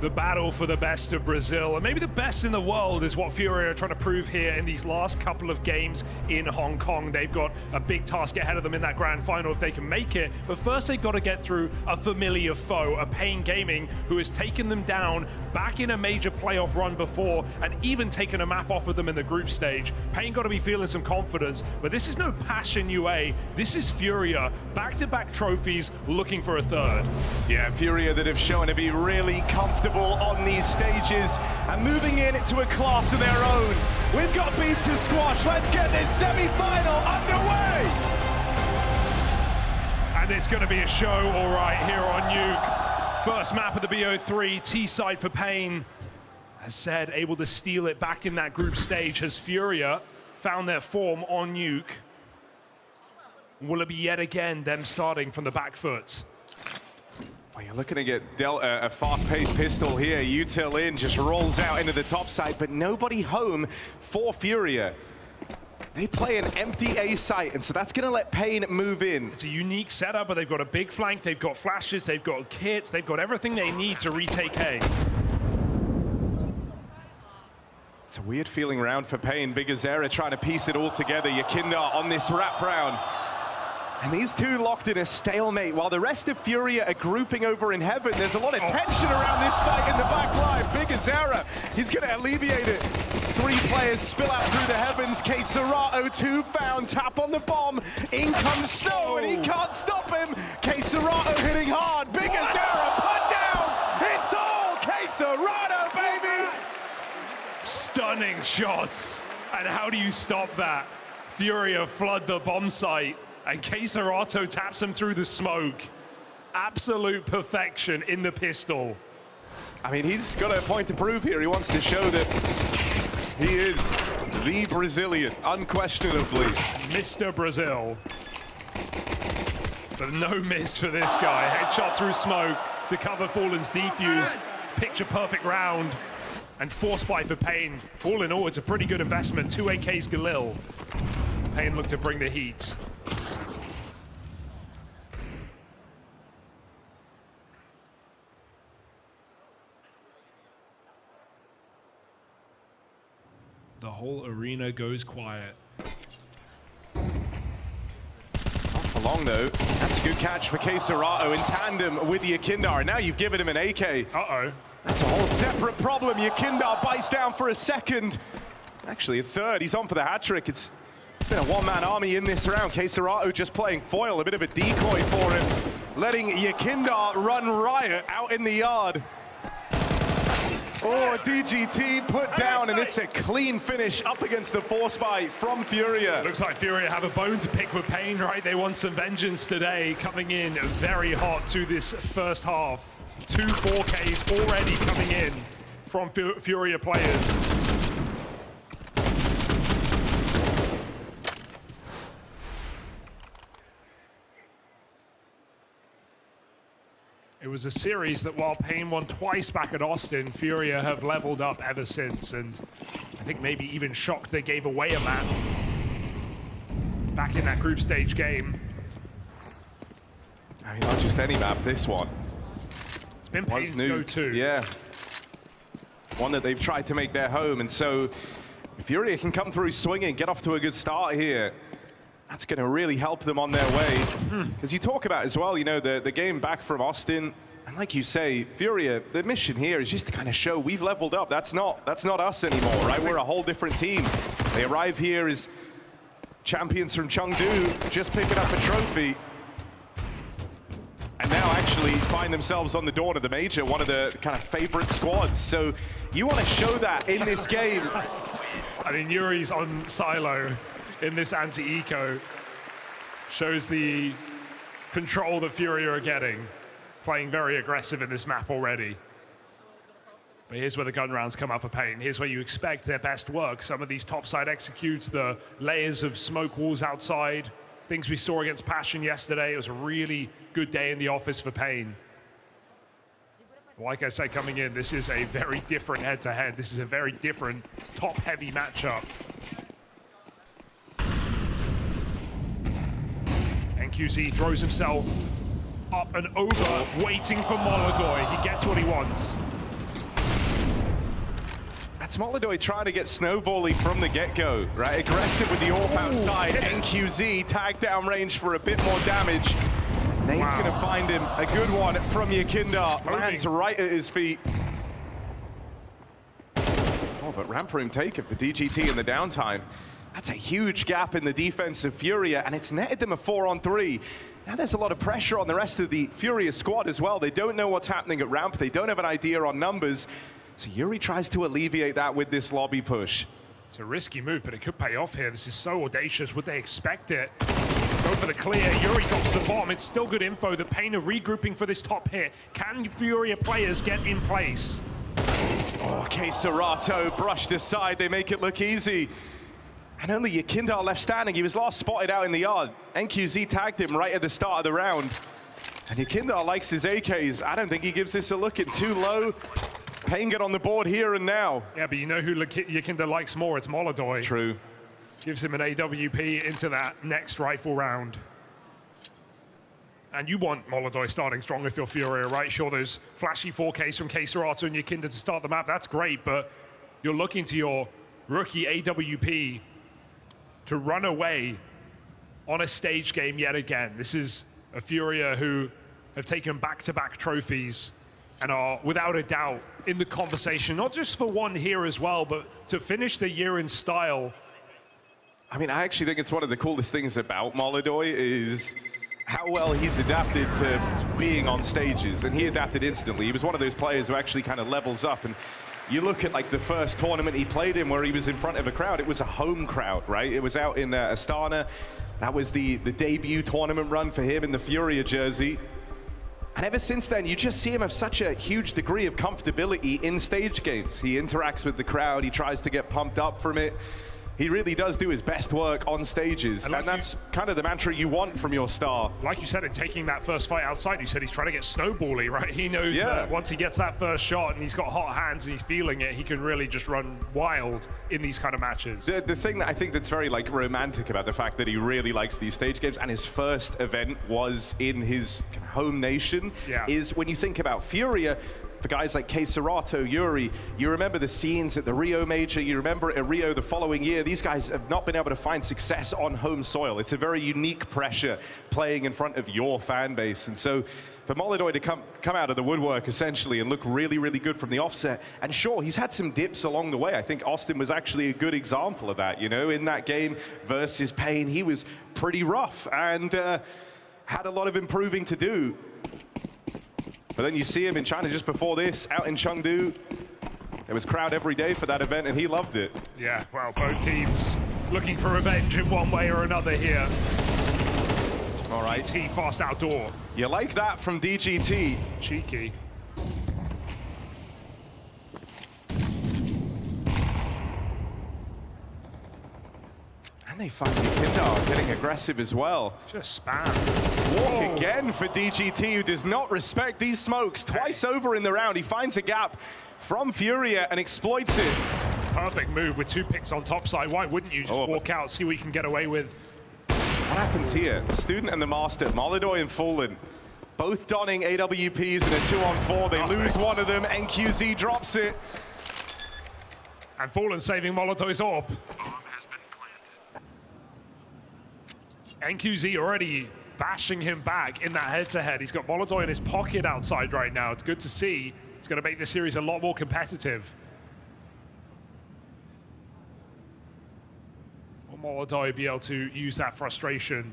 The battle for the best of Brazil, and maybe the best in the world, is what FURIA are trying to prove here in these last couple of games in Hong Kong. They've got a big task ahead of them in that grand final if they can make it, but first they've got to get through a familiar foe, a paiN Gaming, who has taken them down back in a major playoff run before and even taken a map off of them in the group stage. paiN got to be feeling some confidence, but this is no paiN UA, this is FURIA, back-to-back trophies, looking for a third. Yeah, FURIA that have shown to be really comfortable on these stages and moving in to a class of their own. We've got beef to squash. Let's get this semi-final underway. And it's going to be a show, all right, here on Nuke. First map of the BO3, T-side for paiN. As said, able to steal it back in that group stage as FURIA found their form on Nuke. Will it be yet again them starting from the back foot? Well, you're looking to get dealt a fast-paced pistol here. Util in just rolls out into the top side, but nobody home for FURIA. They play an empty A site, and so that's going to let paiN move in. It's a unique setup, but they've got a big flank, they've got flashes, they've got kits, they've got everything they need to retake A. It's a weird feeling round for paiN. biguzera trying to piece it all together. Yakinda on this wraparound. And these two locked in a stalemate while the rest of Furia are grouping over in heaven. There's a lot of tension around this fight in the back line. Big Azera, he's going to alleviate it. 3 players spill out through the heavens. Serato 2 found, tap on the bomb. In comes Snow and he can't stop him. Serato hitting hard. Big Azera put down. It's all Serato, baby. Stunning shots. And how do you stop that? Furia flood the bomb site. And Serato taps him through the smoke. Absolute perfection in the pistol. I mean, he's got a point to prove here. He wants to show that he is the Brazilian, unquestionably. Mr. Brazil. But no miss for this guy. Headshot through smoke to cover Fallen's defuse. Picture perfect round. And force buy for paiN. All in all, it's a pretty good investment. 2 AKs Galil. paiN look to bring the heat. The whole arena goes quiet. Not for long though. That's a good catch for Serato in tandem with Yakindar. Now you've given him an AK. Uh-oh. That's a whole separate problem. Yakindar bites down for a second. Actually a third. He's on for the hat trick. It's been a one-man army in this round. Serato just playing foil, a bit of a decoy for him. Letting Yakindar run riot out in the yard. Oh, DGT put down, and it's a clean finish up against the force buy from Furia. Looks like Furia have a bone to pick with paiN, right? They want some vengeance today, coming in very hot to this first half. 2 4Ks already coming in from Furia players. It was a series that while paiN won twice back at Austin, Furia have leveled up ever since, and I think maybe even shocked they gave away a map back in that group stage game. I mean, not just any map, this one. It's been paiN's go-to. Yeah. One that they've tried to make their home, and so if Furia can come through swinging, get off to a good start here, that's going to really help them on their way. Because you talk about as well, you know, the game back from Austin, and like you say, Furia, the mission here is just to kind of show we've leveled up. That's not us anymore, right? We're a whole different team. They arrive here as champions from Chengdu, just picking up a trophy. And now actually find themselves on the dawn of the major, one of the kind of favorite squads. So you want to show that in this game. I mean, Yuri's on silo in this anti-eco shows the control that Furia are getting, playing very aggressive in this map already. But here's where the gun rounds come up for paiN. Here's where you expect their best work. Some of these topside executes, the layers of smoke walls outside, things we saw against Passion yesterday. It was a really good day in the office for paiN. Like I say, coming in, this is a very different head-to-head. This is a very different top-heavy matchup. QZ throws himself up and over, waiting for Molodoy. He gets what he wants. That's Molodoy trying to get snowbally from the get-go, right? Aggressive with the AWP outside. NQZ tag down range for a bit more damage. Nade's going to find him. A good one from Yakindar. Lands right at his feet. Oh, but ramp room taken for DGT in the downtime. That's a huge gap in the defense of Furia, and it's netted them a 4-on-3. Now there's a lot of pressure on the rest of the Furia squad as well. They don't know what's happening at ramp. They don't have an idea on numbers. So Yuri tries to alleviate that with this lobby push. It's a risky move, but it could pay off here. This is so audacious. Would they expect it? Go for the clear. Yuri drops the bomb. It's still good info. The paiN are regrouping for this top hit. Can Furia players get in place? Oh, Serato brushed aside. They make it look easy. And only Yakindar left standing. He was last spotted out in the yard. NQZ tagged him right at the start of the round. And Yakindar likes his AKs. I don't think he gives this a look at too low. paiN get on the board here and now. Yeah, but you know who Yakindar likes more? It's Molodoy. True. Gives him an AWP into that next rifle round. And you want Molodoy starting strong if you're Furia, right? Sure, there's flashy 4Ks from Serato and Yakindar to start the map. That's great, but you're looking to your rookie AWP to run away on a stage game yet again. This is a FURIA who have taken back-to-back trophies and are, without a doubt, in the conversation, not just for one here as well, but to finish the year in style. I mean, I actually think it's one of the coolest things about Molodoi is how well he's adapted to being on stages, and he adapted instantly. He was one of those players who actually kind of levels up, and you look at like the first tournament he played in where he was in front of a crowd, it was a home crowd, right? It was out in Astana. That was the debut tournament run for him in the FURIA jersey. And ever since then, you just see him have such a huge degree of comfortability in stage games. He interacts with the crowd, he tries to get pumped up from it. He really does do his best work on stages, and that's kind of the mantra you want from your star. Like you said, in taking that first fight outside, you said he's trying to get snowbally, right? He knows that once he gets that first shot and he's got hot hands and he's feeling it, he can really just run wild in these kind of matches. The thing that I think that's very like romantic about the fact that he really likes these stage games, and his first event was in his home nation, is when you think about FURIA, for guys like Serato, Yuri, you remember the scenes at the Rio Major, you remember at Rio the following year, these guys have not been able to find success on home soil. It's a very unique pressure playing in front of your fan base. And so for Molodoi to come out of the woodwork essentially and look really, really good from the offset, and sure, he's had some dips along the way. I think Austin was actually a good example of that, you know, in that game versus paiN, he was pretty rough and had a lot of improving to do. But then you see him in China just before this, out in Chengdu. There was crowd every day for that event, and he loved it. Yeah, well, both teams looking for revenge in one way or another here. All right. T fast outdoor. You like that from DGT. Cheeky. And they find Kindar getting aggressive as well. Just spam. Walk again for DGT, who does not respect these smokes. Twice over in the round, he finds a gap from FURIA and exploits it. Perfect move with 2 picks on top side. Why wouldn't you just walk out, see what you can get away with? What happens here? Student and the Master, Molodoi and Fallen, both donning AWPs in a 2-on-4. They lose one of them, NQZ drops it. And Fallen saving Molodoi's orb. NQZ already bashing him back in that head-to-head. He's got Molodoi in his pocket outside right now. It's good to see. It's going to make this series a lot more competitive. Will Molodoi be able to use that frustration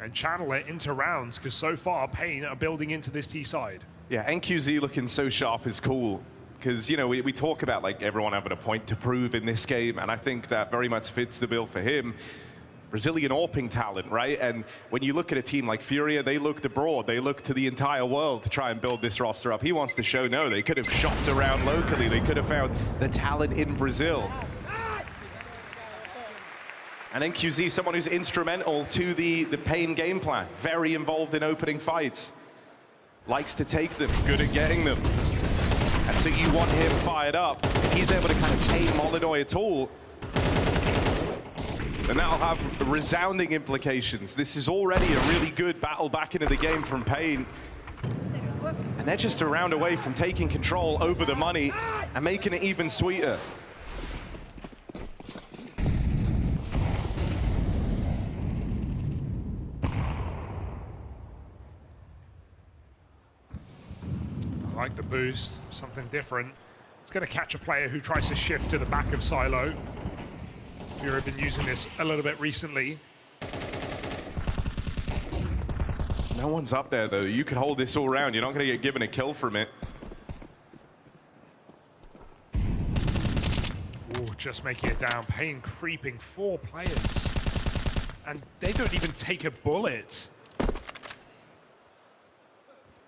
and channel it into rounds? Because so far, paiN are building into this T side. Yeah, NQZ looking so sharp is cool. Because, you know, we talk about like everyone having a point to prove in this game, and I think that very much fits the bill for him. Brazilian AWPing talent, right? And when you look at a team like FURIA, they looked abroad. They look to the entire world to try and build this roster up. He wants to show, no, they could have shopped around locally. They could have found the talent in Brazil. And NQZ, someone who's instrumental to the paiN game plan. Very involved in opening fights. Likes to take them, good at getting them. And so you want him fired up. If he's able to kind of tame Molodoi at all, and that'll have resounding implications. This is already a really good battle back into the game from paiN. And they're just a round away from taking control over the money and making it even sweeter. I like the boost, something different. It's going to catch a player who tries to shift to the back of Silo. FURIA have been using this a little bit recently. No one's up there, though. You could hold this all round. You're not going to get given a kill from it. Oh, just making it down. paiN creeping 4 players. And they don't even take a bullet.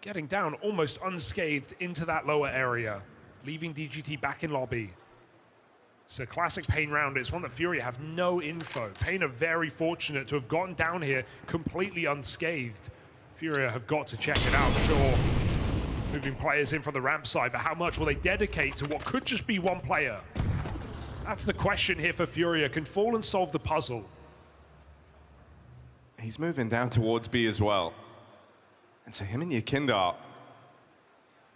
Getting down almost unscathed into that lower area, leaving DGT back in lobby. It's a classic paiN round. It's one that FURIA have no info. paiN are very fortunate to have gotten down here completely unscathed. FURIA have got to check it out, sure. Moving players in from the ramp side, but how much will they dedicate to what could just be one player? That's the question here for FURIA. Can Fallen solve the puzzle? He's moving down towards B as well. And so him and Yakindar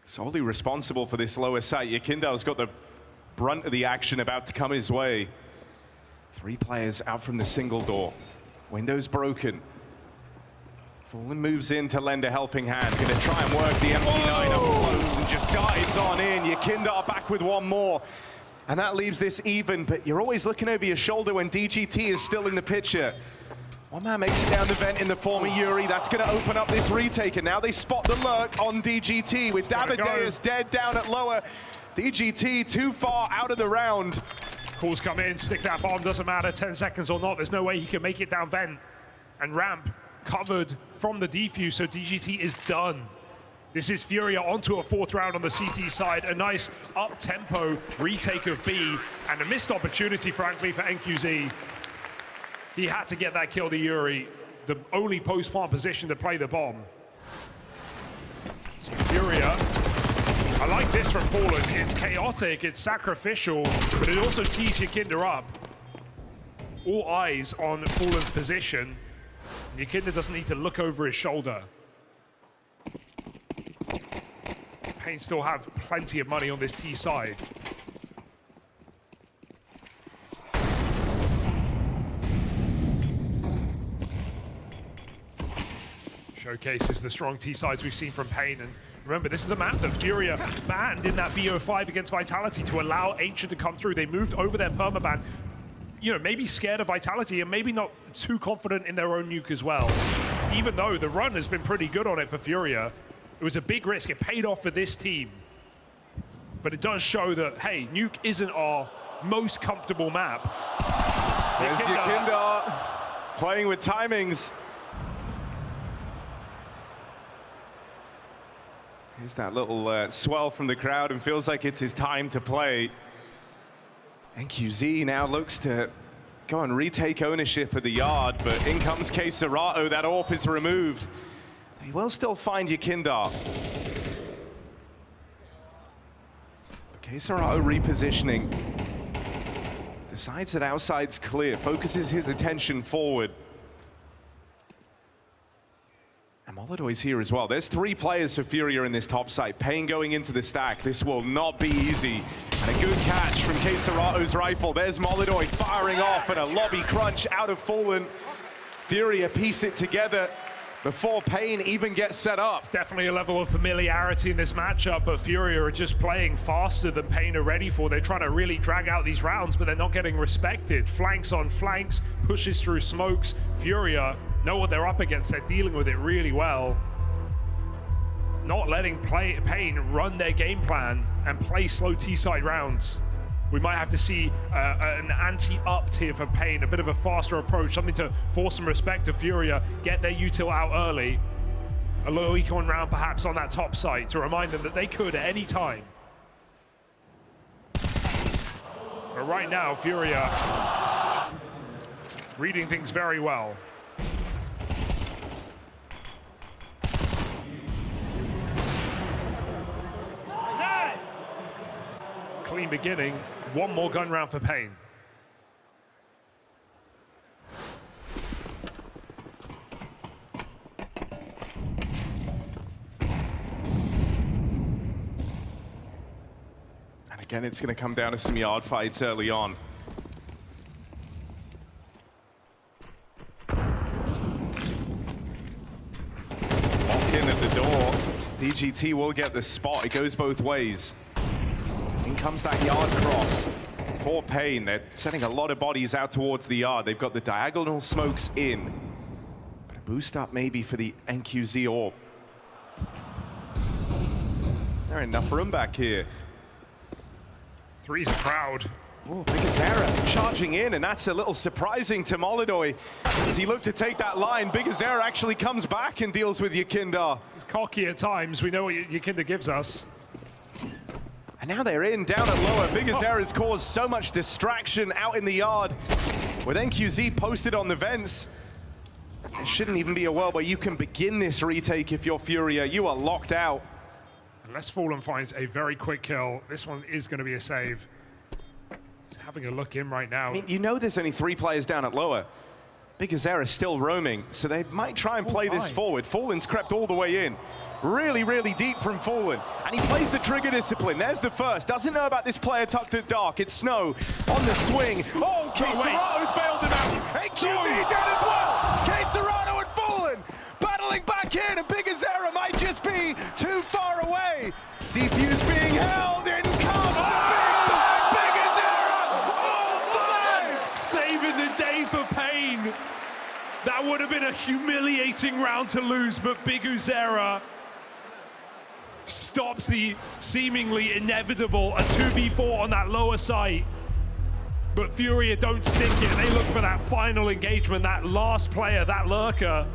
solely responsible for this lower site. Yakindar's got the brunt of the action about to come his way. 3 players out from the single door. Window's broken. Fallen moves in to lend a helping hand. Gonna try and work the MP9 up close and just dives on in. Yakindar back with one more. And that leaves this even, but you're always looking over your shoulder when DGT is still in the picture. One man makes it down the vent in the form of Yuri. That's going to open up this retake, and now they spot the lurk on DGT with Davideus dead down at lower. DGT too far out of the round. Calls come in, stick that bomb, doesn't matter, 10 seconds or not, there's no way he can make it down vent. And ramp covered from the defuse, so DGT is done. This is FURIA onto a 4th round on the CT side, a nice up-tempo retake of B, and a missed opportunity, frankly, for NQZ. He had to get that kill to Yuri, the only post-plant position to play the bomb. So FURIA, I like this from Fallen. It's chaotic, it's sacrificial, but it also tees Yakindar up. All eyes on Fallen's position. Yakindar doesn't need to look over his shoulder. paiN still have plenty of money on this T side. Showcases the strong T sides we've seen from paiN, and remember, this is the map that FURIA banned in that BO5 against Vitality to allow Ancient to come through. They moved over their permaban, you know, maybe scared of Vitality and maybe not too confident in their own nuke as well. Even though the run has been pretty good on it for FURIA, it was a big risk. It paid off for this team. But it does show that, hey, nuke isn't our most comfortable map. There's Yakindar playing with timings. Here's that little swell from the crowd and feels like it's his time to play. NQZ now looks to go and retake ownership of the yard, but in comes csgo. That AWP is removed. He will still find Yakindar. csgo repositioning. Decides that outside's clear, focuses his attention forward. And Molodoy's here as well. There's 3 players for FURIA in this top site. paiN going into the stack. This will not be easy. And a good catch from csgo's rifle. There's Molodoy firing off, and a lobby crunch out of Fallen. FURIA piece it together before paiN even gets set up. It's definitely a level of familiarity in this matchup, but FURIA are just playing faster than paiN are ready for. They're trying to really drag out these rounds, but they're not getting respected. Flanks on flanks, pushes through smokes. FURIA know what they're up against. They're dealing with it really well. Not letting paiN run their game plan and play slow T-side rounds. We might have to see an anti-up here for paiN, a bit of a faster approach, something to force some respect to FURIA, get their util out early. A low econ round perhaps on that top site to remind them that they could at any time. But right now, FURIA reading things very well. Clean beginning. One more gun round for paiN. And again, it's going to come down to some yard fights early on. Walk in at the door. DGT will get the spot. It goes both ways. In comes that yard cross for paiN. They're sending a lot of bodies out towards the yard. They've got the diagonal smokes in. But a boost up maybe for the NQZ AWP. There's enough room back here. Three's a crowd. Oh, bigazera charging in, and that's a little surprising to Molodoy. As he looked to take that line, bigazera actually comes back and deals with Yakindar. He's cocky at times. We know what Yakindar gives us. And now they're in, down at lower. bigazera's caused so much distraction out in the yard. With NQZ posted on the vents, there shouldn't even be a world where you can begin this retake if you're FURIA. You are locked out. Unless Fallen finds a very quick kill, this one is going to be a save. He's having a look in right now. I mean, you know there's only 3 players down at lower. bigazera's still roaming, so they might try and play this forward. Fallen's crept all the way in. Really, really deep from Fallen. And he plays the trigger discipline. There's the first. Doesn't know about this player tucked at dark. It's Snow on the swing. Oh, csgo's bailed him out. NQZ dead as well. Serrano and Fallen battling back in, and bigazera might just be too far away. Defuse being held, in comes the big bang, bigazera, all five! Saving the day for paiN. That would have been a humiliating round to lose, but bigazera stops the seemingly inevitable, a 2v4 on that lower site. But FURIA don't stick it. They look for that final engagement, that last player, that lurker.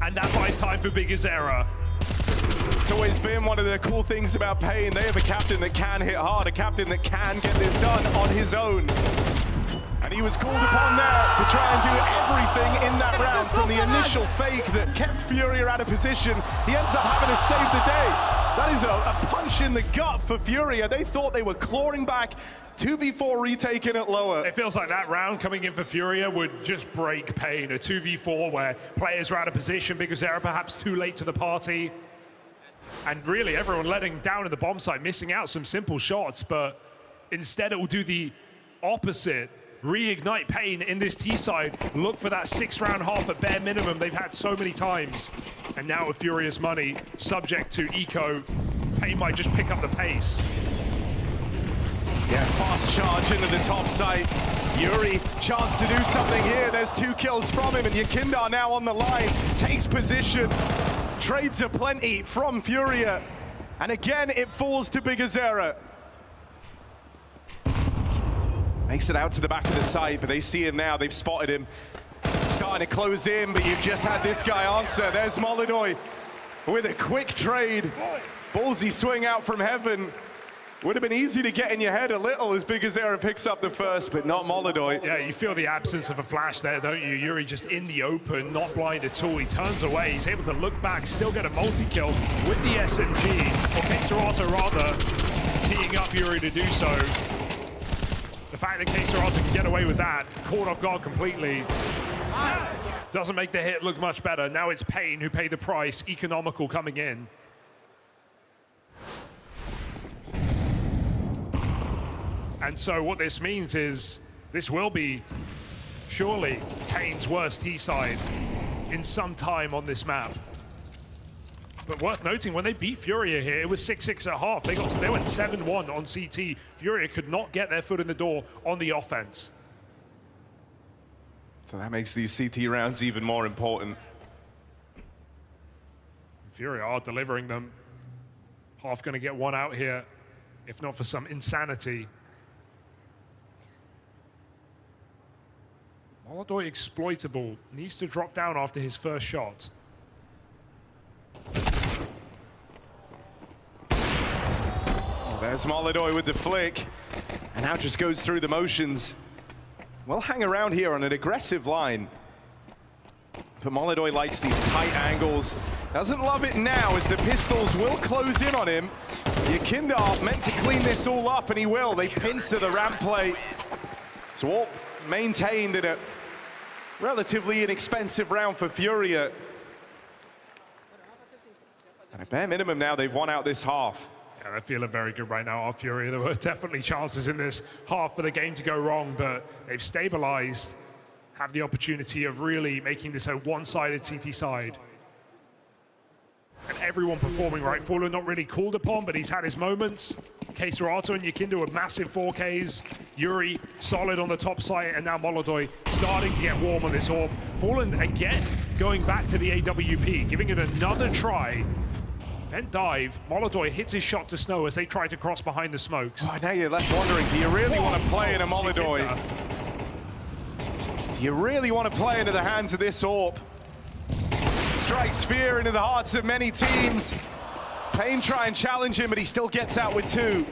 And that buys time for bigazera. It's always been one of the cool things about paiN. They have a captain that can hit hard, a captain that can get this done on his own. And he was called upon there to try and do everything in that round, from the initial fake that kept FURIA out of position. He ends up having to save the day. That is a punch in the gut for FURIA. They thought they were clawing back. 2v4 retaken at lower. It feels like that round coming in for FURIA would just break paiN. A 2v4 where players are out of position because they're perhaps too late to the party. And really everyone letting down in the bomb site, missing out some simple shots, but instead it will do the opposite. Reignite paiN in this T side. Look for that 6-round half at bare minimum they've had so many times. And now with Furious money, subject to eco, paiN might just pick up the pace. Yeah, fast charge into the top site. Yuri, chance to do something here. There's 2 kills from him, and Yakindar now on the line. Takes position. Trades aplenty from FURIA. And again, it falls to bigazera. Makes it out to the back of the site, but they see him now. They've spotted him. Starting to close in, but you've just had this guy answer. There's Molodoy with a quick trade. Ballsy swing out from heaven. Would have been easy to get in your head a little as bigazera picks up the first, but not Molodoy. Yeah, you feel the absence of a flash there, don't you? Yuri just in the open, not blind at all. He turns away, he's able to look back, still get a multi-kill with the SMG. Or K-Serata rather, teeing up Yuri to do so. The fact that K-Serata can get away with that, caught off guard completely, doesn't make the hit look much better. Now it's paiN who paid the price, economical coming in. And so what this means is this will be surely paiN's worst T-side in some time on this map. But worth noting, when they beat FURIA here, it was 6-6 at half. They went 7-1 on CT. FURIA could not get their foot in the door on the offense. So that makes these CT rounds even more important. FURIA are delivering them. Half going to get one out here, if not for some insanity. Molodoy exploitable, needs to drop down after his first shot. There's Molodoy with the flick, and now just goes through the motions. We'll hang around here on an aggressive line. But Molodoy likes these tight angles. Doesn't love it now as the pistols will close in on him. Yakindar meant to clean this all up, and he will. They pincer the ramp play. So all maintained in a relatively inexpensive round for FURIA. And at bare minimum now, they've won out this half. Yeah, they're feeling very good right now, off FURIA. There were definitely chances in this half for the game to go wrong, but they've stabilized, have the opportunity of really making this a one-sided CT side. And everyone performing right. Fallen not really called upon, but he's had his moments. K-Serata and Yakinda with massive 4Ks. Yuri solid on the top side, and now Molodoy starting to get warm on this orb. Fallen again going back to the AWP, giving it another try. Then dive. Molodoy hits his shot to Snow as they try to cross behind the smokes. Oh, now you're left wondering, do you really want to play in a Molodoy? Do you really want to play into the hands of this orb? Strikes fear into the hearts of many teams. paiN try and challenge him, but he still gets out with 2.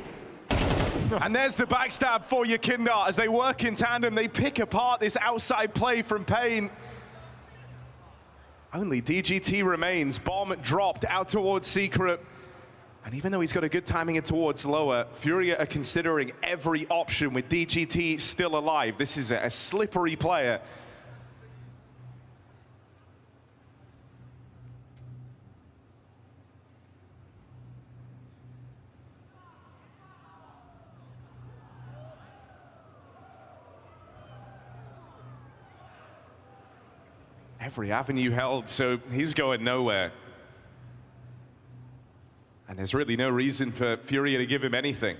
And there's the backstab for Yakindar. As they work in tandem, they pick apart this outside play from paiN. Only DGT remains. Bomb dropped out towards Secret. And even though he's got a good timing in towards lower, FURIA are considering every option with DGT still alive. This is a slippery player. Every avenue held, so he's going nowhere. And there's really no reason for FURIA to give him anything.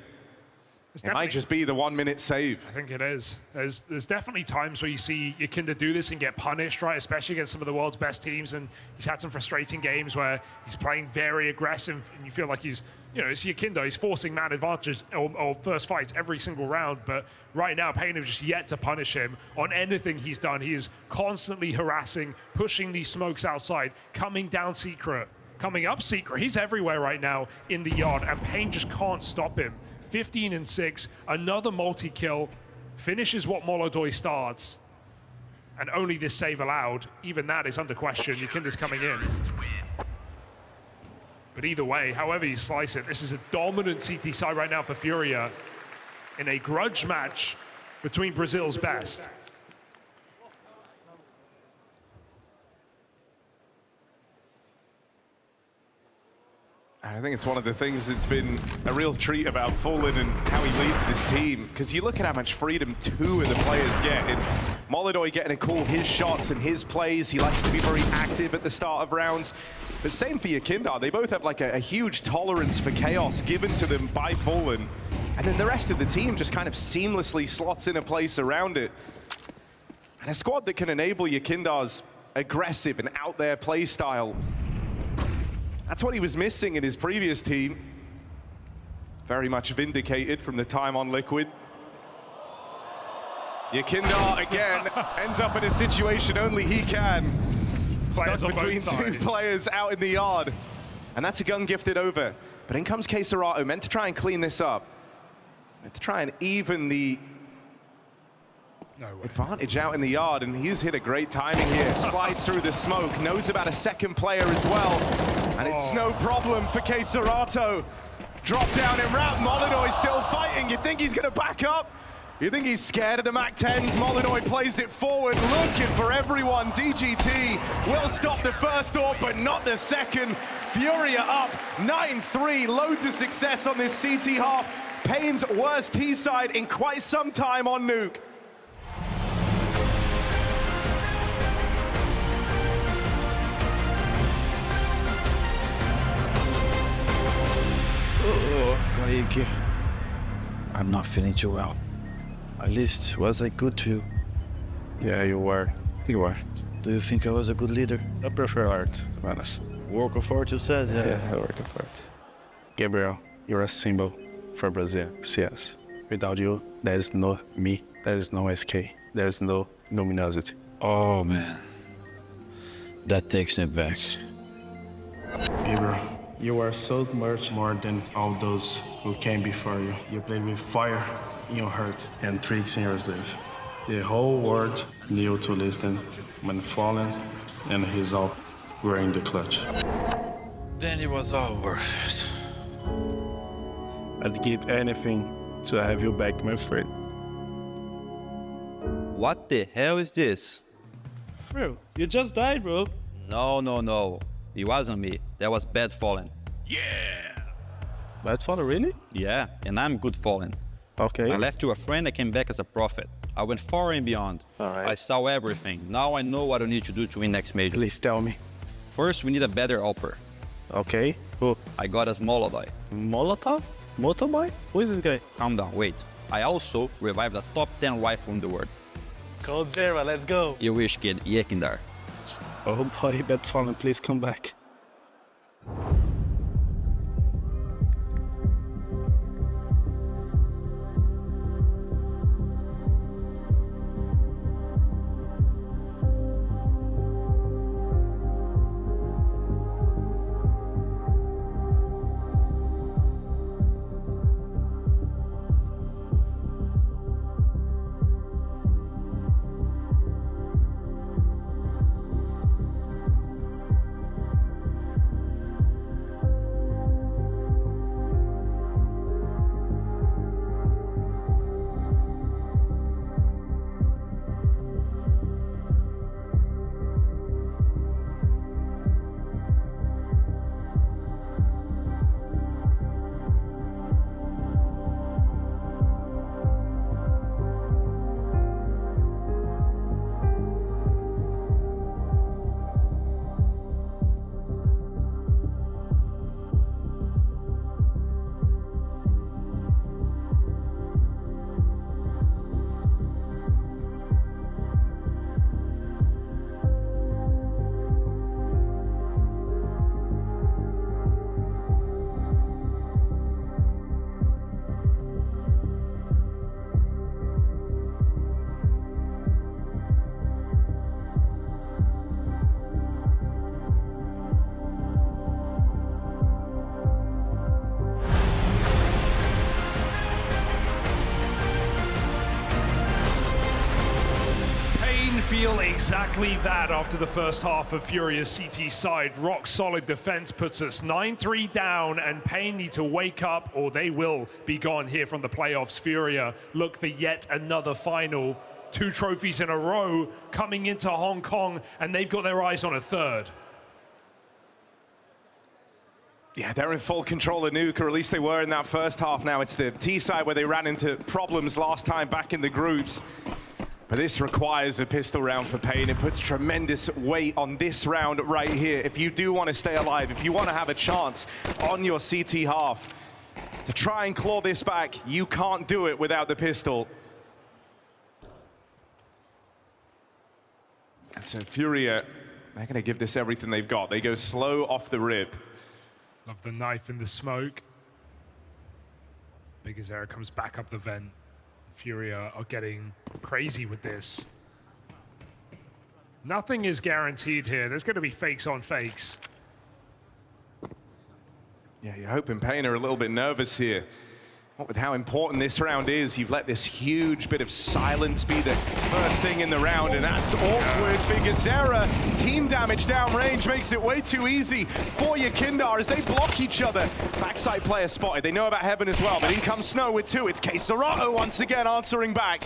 It might just be the 1 minute save. I think it is. There's definitely times where you see Yakinda do this and get punished, right? Especially against some of the world's best teams. And he's had some frustrating games where he's playing very aggressive and you feel like he's, it's Yakinda. He's forcing man advantages or first fights every single round. But right now, paiN have just yet to punish him on anything he's done. He is constantly harassing, pushing these smokes outside, coming down secret, coming up secret. He's everywhere right now in the yard and paiN just can't stop him. 15-6, another multi-kill, finishes what Molodoi starts, and only this save allowed. Even that is under question. Yakinda's coming in. But either way, however you slice it, this is a dominant CT side right now for FURIA in a grudge match between Brazil's best. I think it's one of the things that's been a real treat about Fallen and how he leads this team. Because you look at how much freedom two of the players get. And Molodoi getting to call his shots and his plays. He likes to be very active at the start of rounds. But same for Yakinda. They both have like a huge tolerance for chaos given to them by Fallen. And then the rest of the team just kind of seamlessly slots in a place around it. And a squad that can enable Yakinda's aggressive and out there play style. That's what he was missing in his previous team. Very much vindicated from the time on Liquid. Yakinda again ends up in a situation only he can. Players Stuck between two sides. players out in the yard. And that's a gun gifted over. But in comes csgo, meant to try and clean this up. Meant to try and even the advantage out in the yard, and he's hit a great timing here. Slides through the smoke, knows about a second player as well. And it's no problem for csgo. Drop down in route, Molodoi still fighting. You think he's gonna back up? You think he's scared of the MAC-10s? Molodoi plays it forward, looking for everyone. DGT will stop the first AWP, but not the second. FURIA up 9-3, loads of success on this CT half. paiN's worst T-side in quite some time on Nuke. Oh, Kaique, I'm not feeling too well. At least, was I good to you? Yeah, you were. You were. Do you think I was a good leader? I prefer art, to be honest. Work of art, you said? Yeah, I work of art. Gabriel, you're a symbol for Brazil, CS. Without you, there is no me, there is no SK, there is no luminosity. Oh, man. That takes me back. Gabriel, you are so much more than all those who came before you. You played with fire in your heart and tricks in your sleeve. The whole world knew to listen when Fallen and his all were in the clutch. Then it was all worth it. I'd give anything to have you back, my friend. What the hell is this? Bro, you just died, bro. No. It wasn't me. That was bad Fallen. Yeah! Bad Fallen, really? Yeah, and I'm good Fallen. Okay. I left to a friend, I came back as a prophet. I went far and beyond. All right. I saw everything. Now I know what I need to do to win next major. Please tell me. First, we need a better AWPer. Okay. Who? I got us Molodoi. Molotov? Motoboy? Who is this guy? Calm down, wait. I also revived the top 10 rifle in the world. Cold Zero, let's go. You wish, kid. Yakindar. Oh boy, Bad Fallen, please come back. feel exactly that after the first half of Furia's CT side. Rock solid defense puts us 9-3 down, and paiN need to wake up or they will be gone here from the playoffs. Furia look for yet another final. 2 trophies in a row coming into Hong Kong, and they've got their eyes on a third. Yeah, they're in full control of Nuke, or at least they were in that first half. Now it's the T side where they ran into problems last time back in the groups. But this requires a pistol round for paiN. It puts tremendous weight on this round right here. If you do want to stay alive, if you want to have a chance on your CT half to try and claw this back, you can't do it without the pistol. And so Furia, they're going to give this everything they've got. They go slow off the rip. Love the knife in the smoke. Big Azera comes back up the vent. Furia are getting crazy with this. Nothing is guaranteed here. There's going to be fakes on fakes. Yeah, you're hoping paiN are a little bit nervous here. What with how important this round is, you've let this huge bit of silence be the first thing in the round, and that's awkward. Big Azera, team damage downrange makes it way too easy for Yakindar as they block each other. Backside player spotted. They know about Heaven as well, but in comes Snow with 2. It's csgo once again answering back.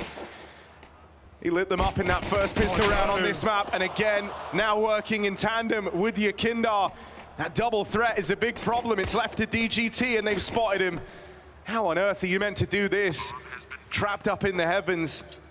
He lit them up in that first pistol round on this map, and again, now working in tandem with Yakindar. That double threat is a big problem. It's left to DGT, and they've spotted him. How on earth are you meant to do this? Trapped up in the heavens.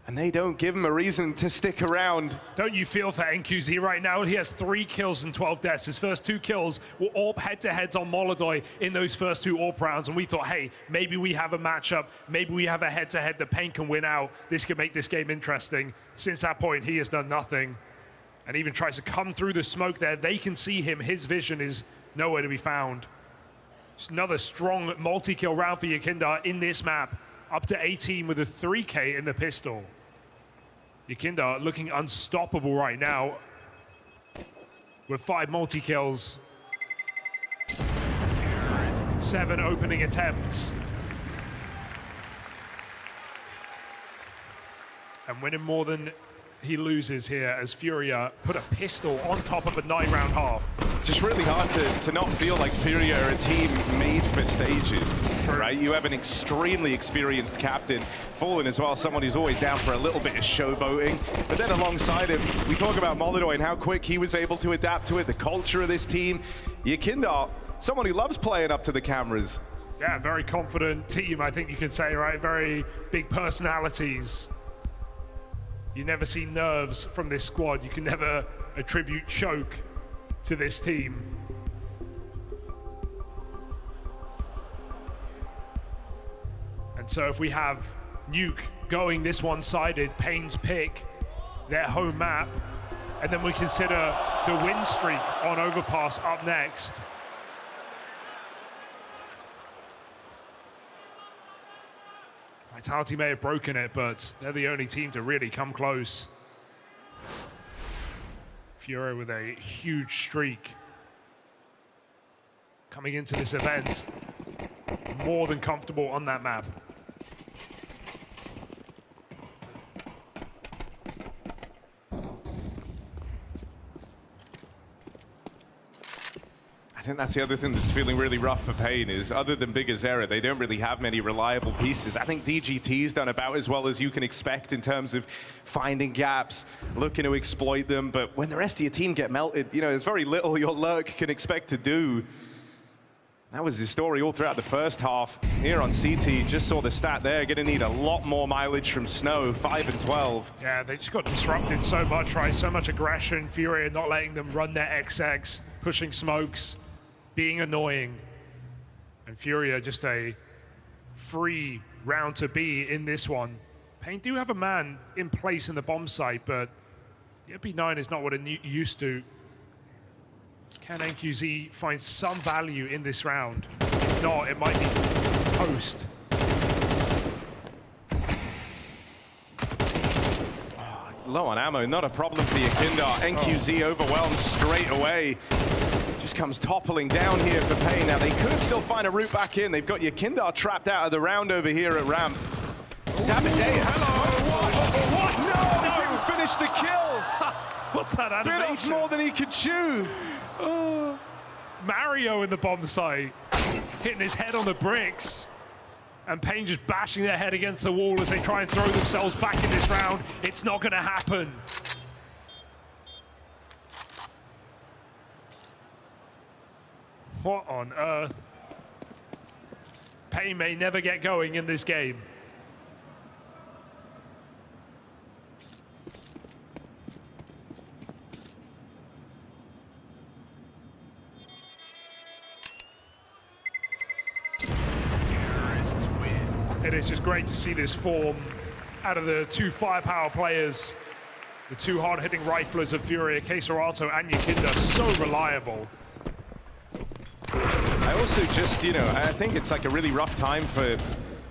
And they don't give him a reason to stick around. Don't you feel for NQZ right now? He has 3 kills and 12 deaths. His first 2 kills were AWP head-to-heads on Molodoi in those first 2 AWP rounds. And we thought, hey, maybe we have a matchup. Maybe we have a head-to-head that paiN can win out. This could make this game interesting. Since that point, he has done nothing. And even tries to come through the smoke there. They can see him. His vision is nowhere to be found. It's another strong multi-kill round for Yakindar in this map. Up to 18 with a 3K in the pistol. Yakindar looking unstoppable right now with 5 multi-kills. 7 opening attempts. And winning more than he loses here as Furia put a pistol on top of a 9-round half. Just really hard to not feel like Furia are a team made for stages, right? You have an extremely experienced captain, Fallen as well, someone who's always down for a little bit of showboating. But then alongside him, we talk about Molodoi and how quick he was able to adapt to it, the culture of this team. Yakindar, someone who loves playing up to the cameras. Yeah, very confident team, I think you could say, right? Very big personalities. You never see nerves from this squad. You can never attribute choke to this team. And so if we have Nuke going this one-sided, paiN's pick, their home map, and then we consider the win streak on Overpass up next. Vitality may have broken it, but they're the only team to really come close. Furia with a huge streak coming into this event, more than comfortable on that map. I think that's the other thing that's feeling really rough for paiN is, other than Big Azera, they don't really have many reliable pieces. I think DGT's done about as well as you can expect in terms of finding gaps, looking to exploit them, but when the rest of your team get melted, you know, there's very little your lurk can expect to do. That was his story all throughout the first half. Here on CT, just saw the stat there, gonna need a lot more mileage from Snow, 5 and 12. Yeah, they just got disrupted so much, right? So much aggression, Furia not letting them run their XX, pushing smokes, being annoying. And Furia just a free round to be in this one. paiN do have a man in place in the bomb site, but the MP9 is not what it used to. Can NQZ find some value in this round? If not, it might be post. Low on ammo, not a problem for Yakindar. NQZ overwhelmed straight away. Just comes toppling down here for paiN. Now they could still find a route back in. They've got Yakindar trapped out of the round over here at ramp. Damn it, Deus. What? No, they didn't finish finish the kill. What's that animation? Bit off more than he could chew. Oh. Mario in the bomb site, hitting his head on the bricks. And paiN just bashing their head against the wall as they try and throw themselves back in this round. It's not going to happen. What on earth? paiN may never get going in this game. It is just great to see this form out of the two firepower players, the two hard-hitting riflers of FURIA, csgo and Yakinda, so reliable. I also just, I think it's like a really rough time for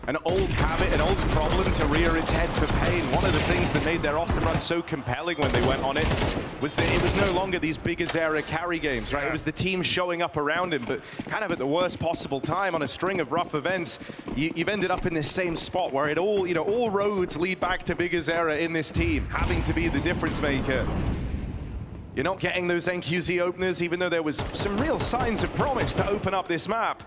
an old habit, an old problem to rear its head for paiN. One of the things that made their Austin run so compelling when they went on it was that it was no longer these big Azera carry games, right? It was the team showing up around him, but kind of at the worst possible time on a string of rough events. You've ended up in this same spot where it all, all roads lead back to big Azera in this team, having to be the difference maker. You're not getting those NQZ openers, even though there was some real signs of promise to open up this map.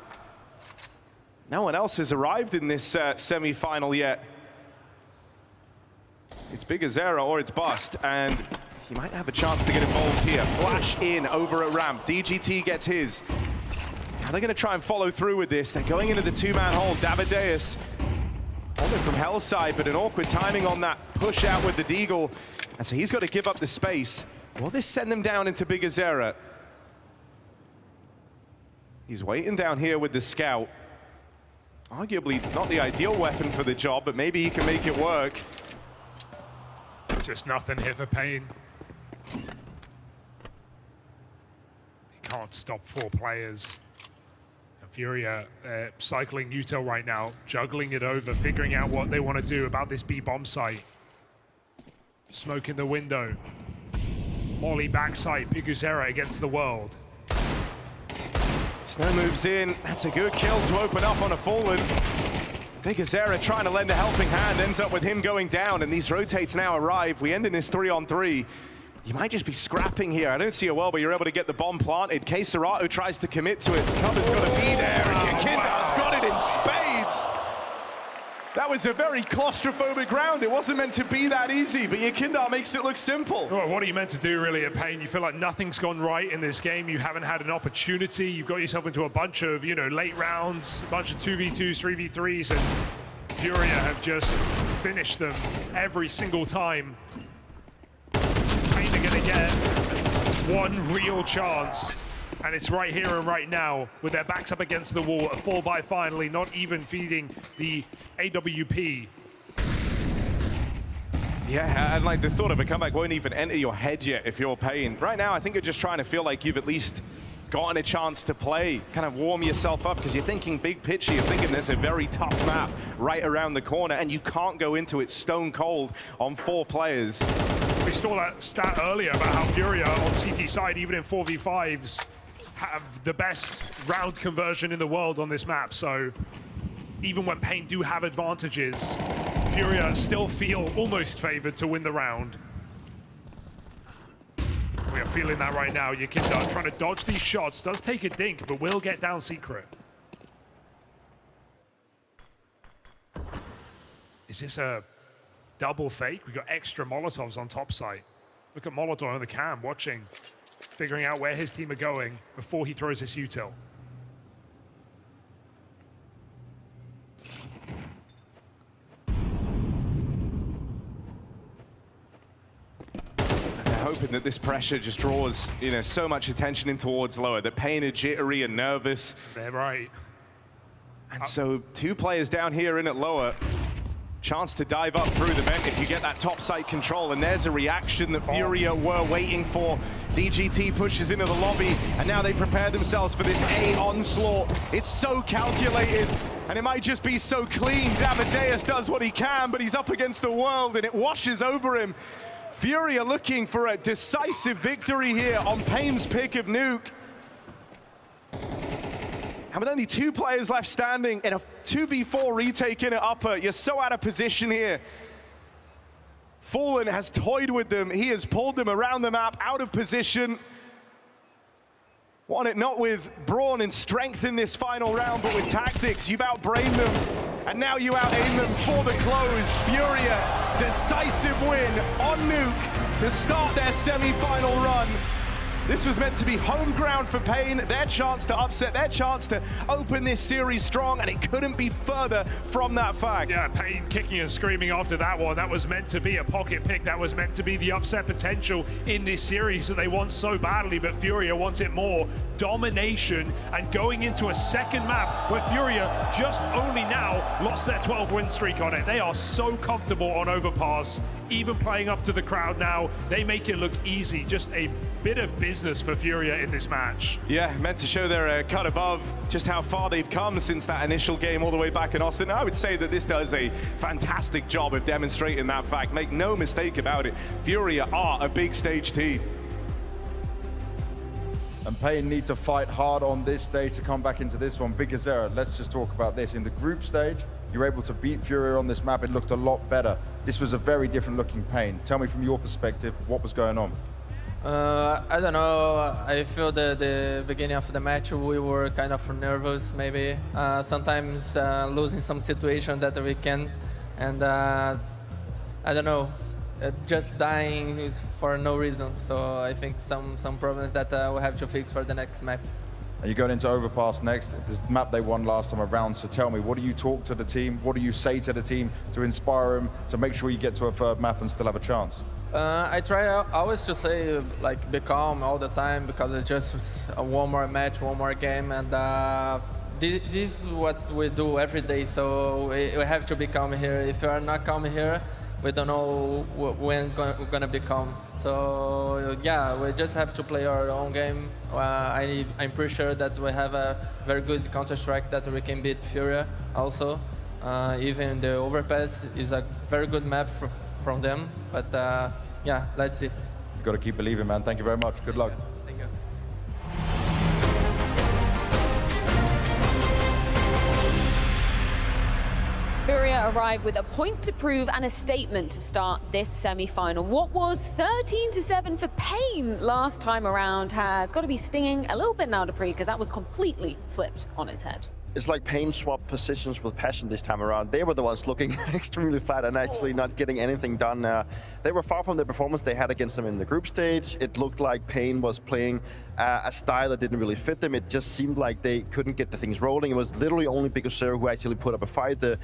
No one else has arrived in this semi-final yet. It's big Azera or it's bust, and he might have a chance to get involved here. Flash in over at ramp. DGT gets his. Now they're going to try and follow through with this. They're going into the two-man hold. Davideus holding from Hell's side, but an awkward timing on that push out with the Deagle. And so he's got to give up the space. Will this send them down into big Azera? He's waiting down here with the scout. Arguably not the ideal weapon for the job, but maybe he can make it work. Just nothing here for paiN. He can't stop 4 players. And FURIA cycling util right now, juggling it over, figuring out what they want to do about this B bomb site. Smoke in the window. Molly backside, big Azera against the world. Snow moves in. That's a good kill to open up on a Fallen. Big Azera trying to lend a helping hand, ends up with him going down, and these rotates now arrive. We end in this 3-on-3. You might just be scrapping here. I don't see a world where you're able to get the bomb planted. csgo tries to commit to it. The cover's got to be there, and Yakinda's got it in spades. That was a very claustrophobic round. It wasn't meant to be that easy, but Yakinda makes it look simple. Well, what are you meant to do really at paiN? You feel like nothing's gone right in this game. You haven't had an opportunity. You've got yourself into a bunch of, late rounds, a bunch of 2v2s, 3v3s, and FURIA have just finished them every single time. paiN are gonna get one real chance. And it's right here and right now, with their backs up against the wall, a 4x finally, not even feeding the AWP. Yeah, and like the thought of a comeback won't even enter your head yet if you're paiN. Right now, I think you're just trying to feel like you've at least gotten a chance to play, kind of warm yourself up, because you're thinking big picture, you're thinking there's a very tough map right around the corner, and you can't go into it stone cold on 4 players. We saw that stat earlier about how FURIA on CT side, even in 4v5s, have the best round conversion in the world on this map. So even when paiN do have advantages, FURIA still feel almost favored to win the round. We are feeling that right now. Yakinda trying to dodge these shots, does take a dink, but will get down secret. Is this a double fake? We got extra Molotovs on top site. Look at Molotov on the cam, watching, figuring out where his team are going before he throws his util. They're hoping that this pressure just draws, so much attention in towards lower, that paiN are jittery and nervous. They're right. And so 2 players down here in at lower. Chance to dive up through the vent if you get that top site control, and there's a reaction that FURIA were waiting for. DGT pushes into the lobby, and now they prepare themselves for this A onslaught. It's so calculated, and it might just be so clean. Davideus does what he can, but he's up against the world, and it washes over him. FURIA looking for a decisive victory here on paiN's pick of Nuke. And with only 2 players left standing in a 2v4 retake in at upper, you're so out of position here. Fallen has toyed with them. He has pulled them around the map, out of position. Won it not with brawn and strength in this final round, but with tactics. You've outbrained them, and now you out-aim them for the close. FURIA, decisive win on Nuke to start their semi-final run. This was meant to be home ground for paiN, their chance to upset, their chance to open this series strong, and it couldn't be further from that fact. Yeah, paiN kicking and screaming after that one. That was meant to be a pocket pick. That was meant to be the upset potential in this series that they want so badly, but FURIA wants it more. Domination, and going into a second map where FURIA just only now lost their 12-win streak on it. They are so comfortable on Overpass, even playing up to the crowd now. They make it look easy, just a bit of business for FURIA in this match. Yeah, meant to show their cut above just how far they've come since that initial game all the way back in Austin. I would say that this does a fantastic job of demonstrating that fact. Make no mistake about it, FURIA are a big stage team. And paiN need to fight hard on this stage to come back into this one. Big Azera, let's just talk about this. In the group stage, you were able to beat FURIA on this map. It looked a lot better. This was a very different looking paiN. Tell me from your perspective, what was going on? I don't know. I feel the beginning of the match we were kind of nervous, maybe. Sometimes losing some situation that we can, and I don't know, just dying for no reason. So I think some problems that we have to fix for the next map. And you're going into Overpass next. This map they won last time around. So tell me, what do you talk to the team? What do you say to the team to inspire them to make sure you get to a third map and still have a chance? I try always to say, like, be calm all the time, because it's just one more match, one more game, and this is what we do every day, so we have to be calm here. If we are not calm here, we don't know when we're gonna be calm. So yeah, we just have to play our own game. I'm pretty sure that we have a very good Counter-Strike that we can beat FURIA also. Even the Overpass is a very good map from them, but yeah, let's see. You've got to keep believing, man. Thank you very much. Good luck. Thank you. FURIA arrived with a point to prove and a statement to start this semi-final. What was 13-7 for paiN last time around has got to be stinging a little bit now, Dupree, because that was completely flipped on its head. It's like paiN swapped positions with Passion this time around. They were the ones looking extremely flat and actually not getting anything done. They were far from the performance they had against them in the group stage. It looked like paiN was playing a style that didn't really fit them. It just seemed like they couldn't get the things rolling. It was literally only Big Azera who actually put up a fight. The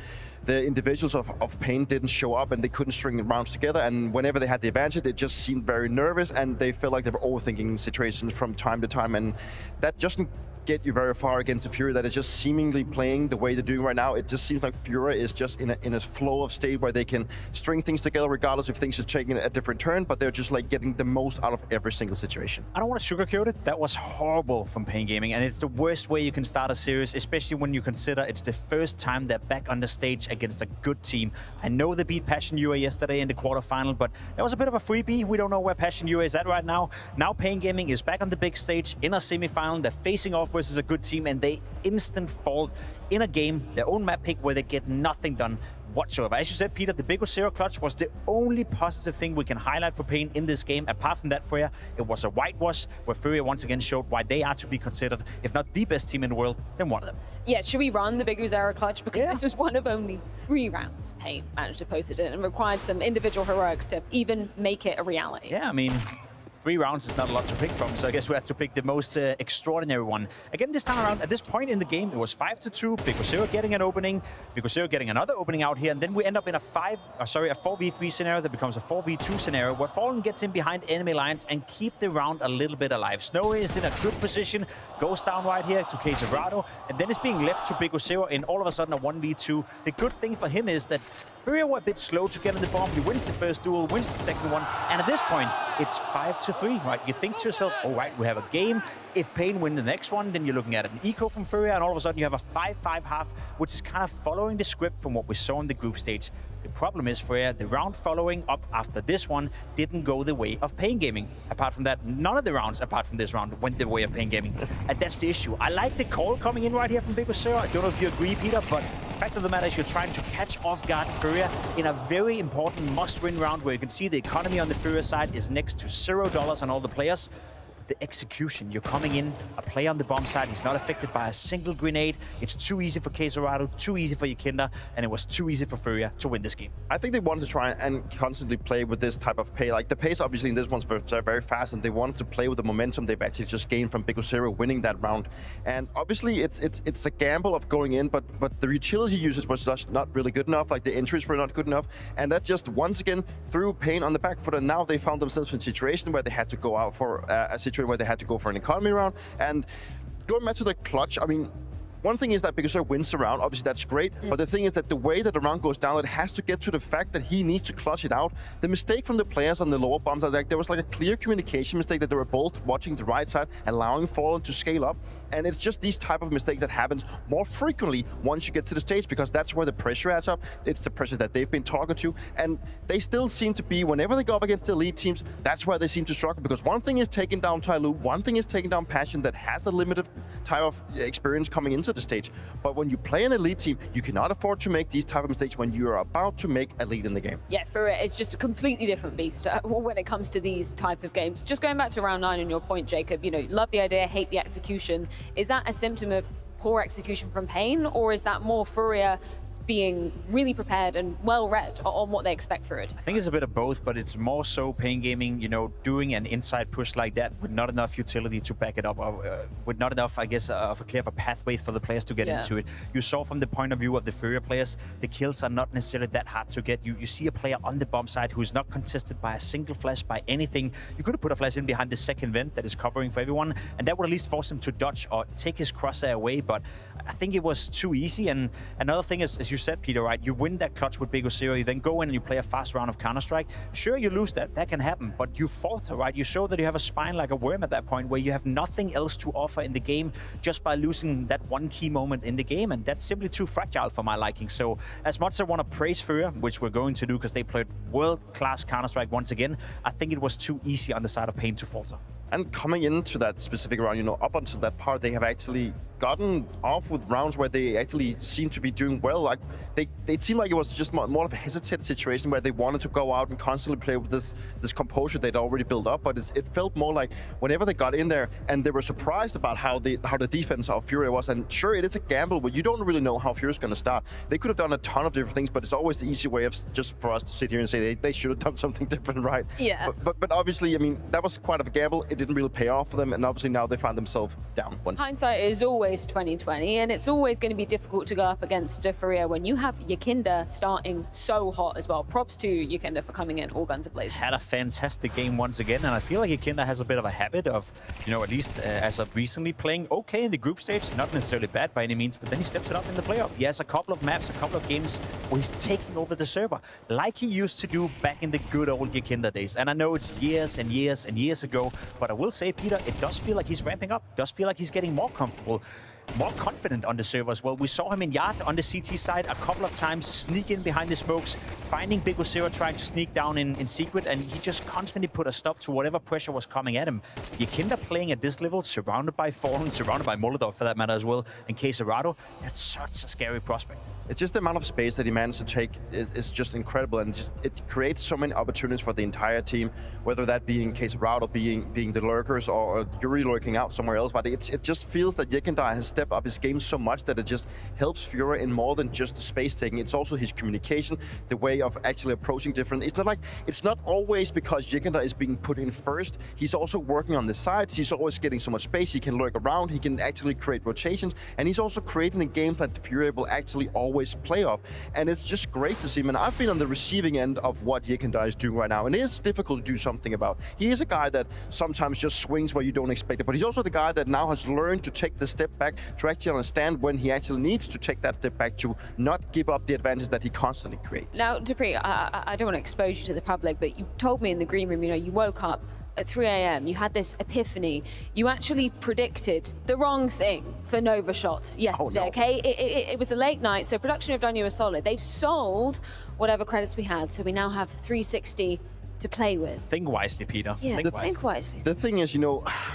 individuals of paiN didn't show up, and they couldn't string rounds together, and whenever they had the advantage, it just seemed very nervous, and they felt like they were overthinking situations from time to time, and that doesn't get you very far against a FURIA that is just seemingly playing the way they're doing right now. It just seems like FURIA is just in a flow of state where they can string things together regardless if things are taking a different turn, but they're just like getting the most out of every single situation. I don't want to sugarcoat it. That was horrible from paiN Gaming, and it's the worst way you can start a series, especially when you consider it's the first time they're back on the stage against a good team. I know they beat paiN UA yesterday in the quarterfinal, but that was a bit of a freebie. We don't know where paiN UA is at right now. Now paiN Gaming is back on the big stage in a semi-final. They're facing off versus a good team, and they instant fall in a game, their own map pick, where they get nothing done whatsoever. As you said, Peter, the Big Azera clutch was the only positive thing we can highlight for paiN in this game. Apart from that, FURIA, it was a whitewash where FURIA once again showed why they are to be considered, if not the best team in the world, then one of them. Yeah, should we run the Big Azera clutch? Because this was one of only 3 rounds paiN managed to post it in, and required some individual heroics to even make it a reality. Yeah, I mean, 3 rounds is not a lot to pick from, so I guess we had to pick the most extraordinary one. Again, this time around, at this point in the game, it was 5-2, Big Azera getting an opening, Big Azera getting another opening out here, and then we end up in a 4v3 scenario that becomes a 4v2 scenario, where Fallen gets in behind enemy lines and keep the round a little bit alive. Snowy is in a good position, goes down right here to csgo, and then it's being left to Big Azera in all of a sudden a 1v2. The good thing for him is that FURIA were a bit slow to get in the bomb. He wins the first duel, wins the second one, and at this point, it's 5-3, right? You think to yourself, all right, we have a game. If paiN win the next one, then you're looking at an eco from FURIA, and all of a sudden you have a 5-5 half, which is kind of following the script from what we saw in the group stage. The problem is, FURIA, the round following up after this one didn't go the way of paiN Gaming. Apart from that, none of the rounds apart from this round went the way of paiN Gaming. And that's the issue. I like the call coming in right here from Big Azera. I don't know if you agree, Peter, but Fact of the matter is you're trying to catch off guard FURIA in a very important must-win round where you can see the economy on the FURIA side is next to $0 on all the players. The execution, you're coming in, a player on the bomb side, he's not affected by a single grenade. It's too easy for csgo, too easy for Yakinda, and it was too easy for FURIA to win this game. I think they wanted to try and constantly play with this type of pay. Like the pace obviously in this one's very fast, and they wanted to play with the momentum they've actually just gained from Big Zero winning that round. And obviously it's a gamble of going in, but the utility usage was just not really good enough, like the entries were not good enough, and that just once again threw paiN on the back foot, and now they found themselves in a situation where they had to go out for a situation where they had to go for an economy round. And going back to the clutch, I mean, one thing is that Big Zero wins the round, obviously that's great, but the thing is that the way that the round goes down, it has to get to the fact that he needs to clutch it out. The mistake from the players on the lower bombs, like there was like a clear communication mistake that they were both watching the right side, allowing Fallen to scale up, and it's just these type of mistakes that happens more frequently once you get to the stage, because that's where the pressure adds up. It's the pressure that they've been talking to, and they still seem to be, whenever they go up against the elite teams, that's where they seem to struggle, because one thing is taking down Tyloo, one thing is taking down paiN that has a limited type of experience coming into the stage. But when you play an elite team, you cannot afford to make these type of mistakes when you are about to make a lead in the game. Yeah, FURIA is just a completely different beast when it comes to these type of games. Just going back to round 9 and your point, Jacob, you know, love the idea, hate the execution. Is that a symptom of poor execution from paiN, or is that more FURIA being really prepared and well read on what they expect for it? I think it's a bit of both, but it's more so paiN Gaming, you know, doing an inside push like that with not enough utility to back it up, or with not enough, I guess, of a clear pathway for the players to get into it. You saw from the point of view of the FURIA players, the kills are not necessarily that hard to get. You see a player on the bomb side who is not contested by a single flash, by anything. You could have put a flash in behind the second vent that is covering for everyone, and that would at least force him to dodge or take his crosshair away, but I think it was too easy. And another thing is, as you said, Peter, right, you win that clutch with Big Zero, you then go in and you play a fast round of Counter-Strike. Sure, you lose that can happen, but you falter, right? You show that you have a spine like a worm at that point, where you have nothing else to offer in the game just by losing that one key moment in the game, and that's simply too fragile for my liking. So as much as I want to praise FURIA, which we're going to do because they played world-class Counter-Strike once again, I think it was too easy on the side of paiN to falter. And coming into that specific round, you know, up until that part, they have actually gotten off with rounds where they actually seem to be doing well. Like it seemed like it was just more of a hesitant situation where they wanted to go out and constantly play with this composure they'd already built up. But it felt more like whenever they got in there and they were surprised about how the defense of FURIA was. And sure, it is a gamble, but you don't really know how FURIA's going to start. They could have done a ton of different things, but it's always the easy way of just for us to sit here and say they should have done something different, right? Yeah. But obviously, I mean, that was quite of a gamble. It didn't really pay off for them, and obviously now they find themselves down once. Hindsight is always 2020, and it's always going to be difficult to go up against FURIA when you have Yakinda starting so hot as well. Props to Yakinda for coming in all guns ablaze. Had a fantastic game once again, and I feel like Yakinda has a bit of a habit of, you know, at least as of recently, playing okay in the group stage, not necessarily bad by any means, but then he steps it up in the playoff. He has a couple of maps, a couple of games where he's taking over the server, like he used to do back in the good old Yakinda days. And I know it's years and years and years ago, but I will say, Peter, it does feel like he's ramping up, does feel like he's getting more comfortable, more confident on the server as well. We saw him in Yard on the CT side a couple of times, sneak in behind the smokes, finding Big Zero, trying to sneak down in secret, and he just constantly put a stop to whatever pressure was coming at him. Yakinda playing at this level, surrounded by Fallen, surrounded by Molotov for that matter as well, and csgo, that's such a scary prospect. It's just the amount of space that he managed to take is just incredible, and it creates so many opportunities for the entire team, whether that being csgo or being the lurkers or Yuri lurking out somewhere else. But it just feels that Yakinda has stepped up his game so much that it just helps FURIA in more than just the space taking. It's also his communication, the way of actually approaching different. It's not always because Yakinda is being put in first. He's also working on the sides. He's always getting so much space. He can lurk around. He can actually create rotations, and he's also creating a game that the FURIA will actually always play off. And it's just great to see him. And I've been on the receiving end of what Yakinda is doing right now, and it is difficult to do something about. He is a guy that sometimes just swings where you don't expect it, but he's also the guy that now has learned to take the step back, to actually understand when he actually needs to take that step back, to not give up the advantage that he constantly creates. Now, Dupree, I don't want to expose you to the public, but you told me in the green room, you know, you woke up at 3 a.m. You had this epiphany. You actually predicted the wrong thing for Nova shots yesterday, okay? It was a late night, so production have done you a solid. They've sold whatever credits we had, so we now have 360 to play with. Think wisely, Peter. Yeah, think wisely. The thing is,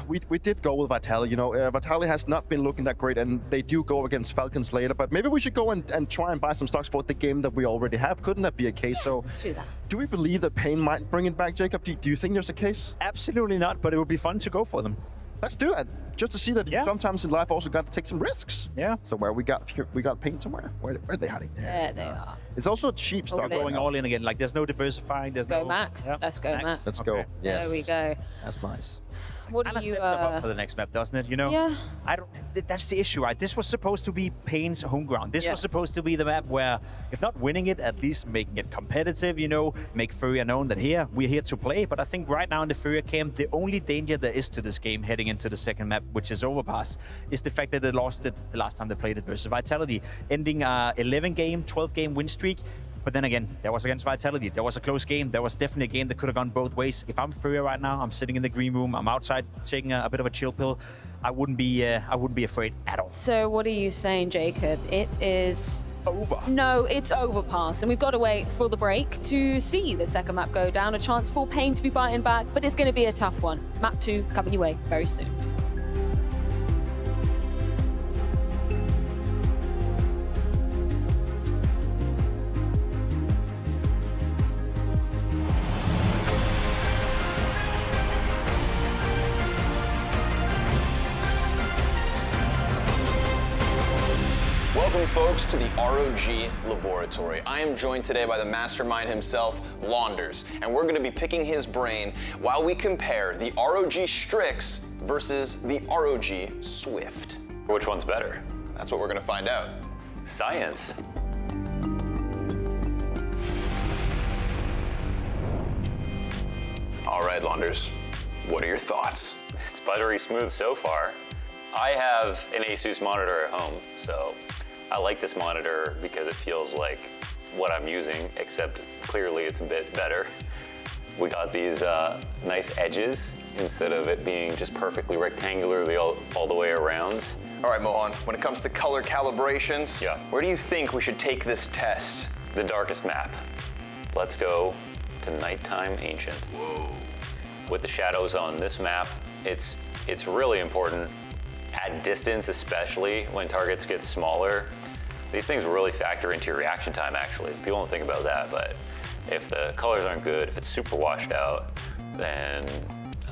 we did go with Vitality. Vitality has not been looking that great, and they do go against Falcons later. But maybe we should go and try and buy some stocks for the game that we already have. Couldn't that be a case? So let's do that. Do we believe that paiN might bring it back, Jacob? Do you think there's a case? Absolutely not, but it would be fun to go for them. Let's do it. Just to see that sometimes in life also got to take some risks. Yeah. So where we got paiN somewhere. Where are they hiding? There they are. It's also a cheap stock. Going all in again. Like there's no diversifying. There's Go Max. Yeah. Let's go Max. Let's go. Yes. There we go. That's nice. What Kinda do you? sets them up for the next map, doesn't it? Yeah. I don't. That's the issue, right? This was supposed to be paiN's home ground. This was supposed to be the map where, if not winning it, at least making it competitive. Make FURIA known that we're here to play. But I think right now in the FURIA camp, the only danger there is to this game heading into the second map, which is Overpass, is the fact that they lost it the last time they played it versus Vitality, ending a 11-game, 12-game win streak. But then again, that was against Vitality. That was a close game. That was definitely a game that could have gone both ways. If I'm FURIA right now, I'm sitting in the green room, I'm outside taking a bit of a chill pill, I wouldn't be afraid at all. So what are you saying, Jacob? It is over. No, it's Overpass, and we've got to wait for the break to see the second map go down. A chance for paiN to be biting back, but it's going to be a tough one. Map 2 coming your way very soon. Welcome, folks, to the ROG Laboratory. I am joined today by the mastermind himself, Launders, and we're going to be picking his brain while we compare the ROG Strix versus the ROG Swift. Which one's better? That's what we're going to find out. Science. All right, Launders, what are your thoughts? It's buttery smooth so far. I have an Asus monitor at home, so I like this monitor because it feels like what I'm using, except clearly it's a bit better. We got these nice edges instead of it being just perfectly rectangularly all the way around. All right, Mohan, when it comes to color calibrations, where do you think we should take this test? The darkest map. Let's go to Nighttime Ancient. Whoa. With the shadows on this map, it's really important at distance, especially when targets get smaller. These things really factor into your reaction time, actually. People don't think about that, but if the colors aren't good, if it's super washed out, then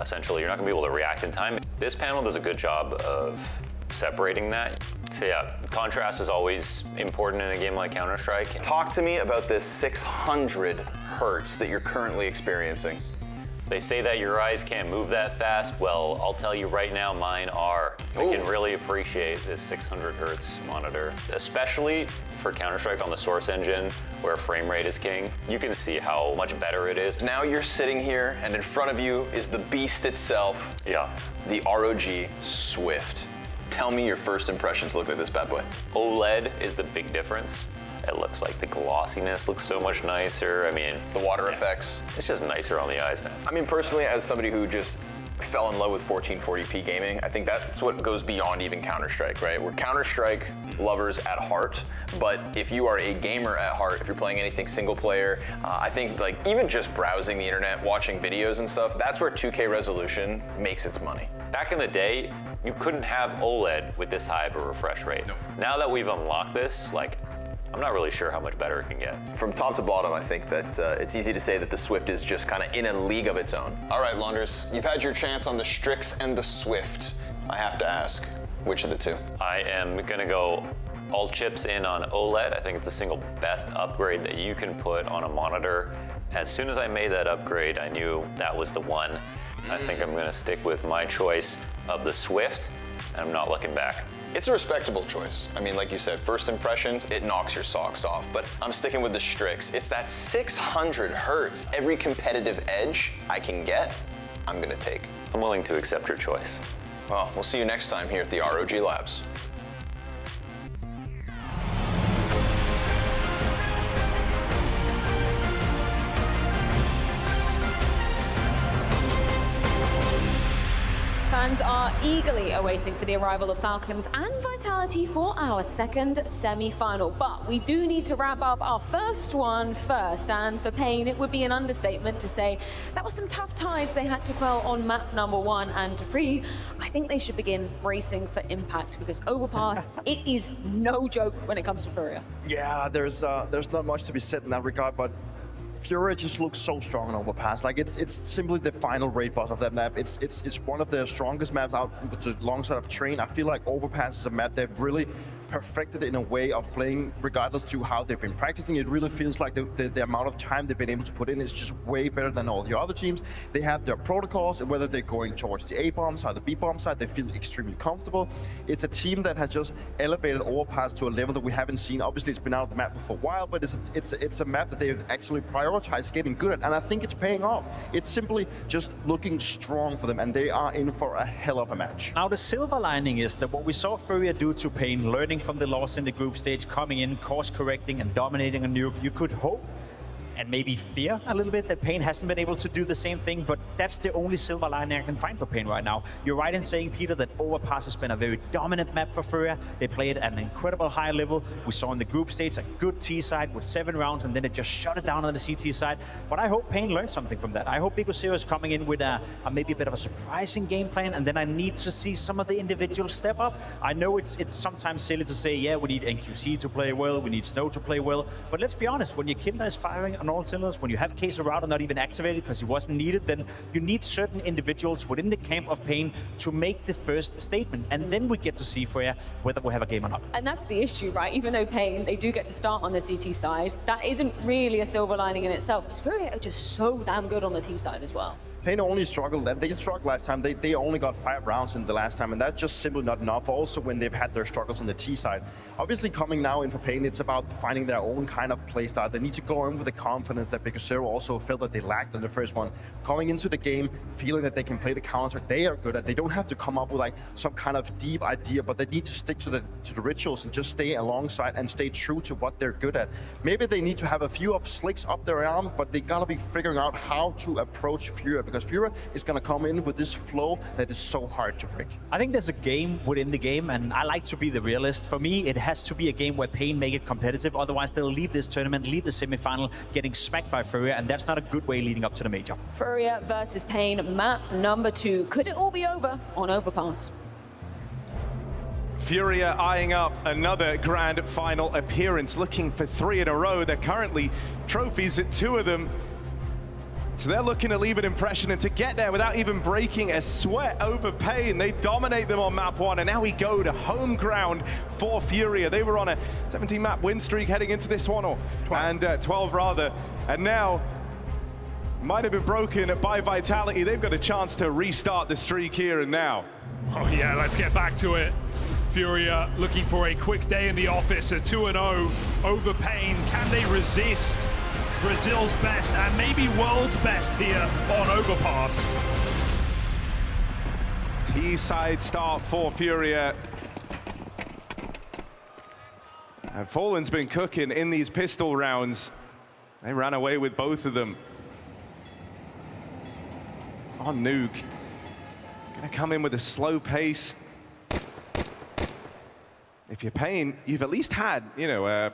essentially you're not gonna be able to react in time. This panel does a good job of separating that. So yeah, contrast is always important in a game like Counter-Strike. Talk to me about this 600 hertz that you're currently experiencing. They say that your eyes can't move that fast. Well, I'll tell you right now, mine are. I can really appreciate this 600 hertz monitor, especially for Counter-Strike on the Source engine, where frame rate is king. You can see how much better it is. Now you're sitting here, and in front of you is the beast itself. Yeah. The ROG Swift. Tell me your first impressions looking at this bad boy. OLED is the big difference. It looks like the glossiness looks so much nicer. I mean, the water effects. It's just nicer on the eyes, man. I mean, personally, as somebody who just fell in love with 1440p gaming, I think that's what goes beyond even Counter-Strike, right? We're Counter-Strike lovers at heart, but if you are a gamer at heart, if you're playing anything single player, I think like even just browsing the internet, watching videos and stuff, that's where 2K resolution makes its money. Back in the day, you couldn't have OLED with this high of a refresh rate. No. Now that we've unlocked this, like, I'm not really sure how much better it can get. From top to bottom, I think that it's easy to say that the Swift is just kind of in a league of its own. All right, Launders, you've had your chance on the Strix and the Swift. I have to ask, which of the two? I am gonna go all chips in on OLED. I think it's the single best upgrade that you can put on a monitor. As soon as I made that upgrade, I knew that was the one. I think I'm gonna stick with my choice of the Swift, and I'm not looking back. It's a respectable choice. I mean, like you said, first impressions, it knocks your socks off, but I'm sticking with the Strix. It's that 600 hertz. Every competitive edge I can get, I'm gonna take. I'm willing to accept your choice. Well, we'll see you next time here at the ROG Labs. Fans are eagerly awaiting for the arrival of Falcons and Vitality for our second semi-final. But we do need to wrap up our first one first. And for paiN, it would be an understatement to say that was some tough tides they had to quell on map number 1. And Dupree, I think they should begin bracing for impact, because Overpass, it is no joke when it comes to FURIA. Yeah, there's not much to be said in that regard, but FURIA just looks so strong on Overpass. Like it's simply the final raid boss of that map. It's one of the strongest maps out alongside of Train. I feel like Overpass is a map that really perfected in a way of playing regardless to how they've been practicing. It really feels like the amount of time they've been able to put in is just way better than all the other teams. They have their protocols, and whether they're going towards the A-bomb side, the B-bomb side, they feel extremely comfortable. It's a team that has just elevated Overpass to a level that we haven't seen. Obviously, it's been out of the map for a while, but it's a map that they've actually prioritized getting good at, and I think it's paying off. It's simply just looking strong for them, and they are in for a hell of a match. Now, the silver lining is that what we saw FURIA do to paiN, learning from the loss in the group stage, coming in, course correcting and dominating a nuke, you could hope and maybe fear a little bit that paiN hasn't been able to do the same thing, but that's the only silver lining I can find for paiN right now. You're right in saying, Peter, that Overpass has been a very dominant map for FURIA. They played at an incredible high level. We saw in the group stage a good T side with 7 rounds, and then it just shut it down on the CT side. But I hope paiN learned something from that. I hope Bigozero is coming in with a maybe a bit of a surprising game plan, and then I need to see some of the individuals step up. I know it's sometimes silly to say, yeah, we need NQC to play well, we need Snow to play well, but let's be honest, when your Kinder is firing on all cylinders, when you have Router not even activated because he wasn't needed, then you need certain individuals within the camp of paiN to make the first statement, and then we get to see for you whether we have a game or not. And that's the issue, right? Even though paiN, they do get to start on the CT side, that isn't really a silver lining in itself, because FURIA are just so damn good on the T side as well. paiN only struggled, and they struggled last time. They only got 5 rounds in the last time, and that's just simply not enough. Also, when they've had their struggles on the T side. Obviously, coming now in for paiN, it's about finding their own kind of play style. They need to go in with the confidence that Bigozero also felt that they lacked in the first one. Coming into the game, feeling that they can play the counter, they are good at. They don't have to come up with like some kind of deep idea, but they need to stick to the rituals and just stay alongside and stay true to what they're good at. Maybe they need to have a few of slicks up their arm, but they gotta be figuring out how to approach FURIA, because FURIA is gonna come in with this flow that is so hard to break. I think there's a game within the game, and I like to be the realist. For me, it has to be a game where paiN make it competitive, otherwise they'll leave this tournament, leave the semi-final, getting smacked by FURIA, and that's not a good way leading up to the major. FURIA versus paiN, map number 2. Could it all be over on Overpass? FURIA eyeing up another grand final appearance, looking for 3 in a row. They're currently trophies at 2 of them. So they're looking to leave an impression, and to get there without even breaking a sweat over paiN. They dominate them on map 1, and now we go to home ground for FURIA. They were on a 17-map win streak heading into this one, or 12 rather, and now might have been broken by Vitality. They've got a chance to restart the streak here and now. Oh yeah, let's get back to it. FURIA looking for a quick day in the office, a 2-0 over paiN. Can they resist Brazil's best and maybe world's best here on Overpass? T-side start for FURIA. And Fallen's been cooking in these pistol rounds. They ran away with both of them. On Nuke. Gonna come in with a slow pace. If you're paiN, you've at least had, you know,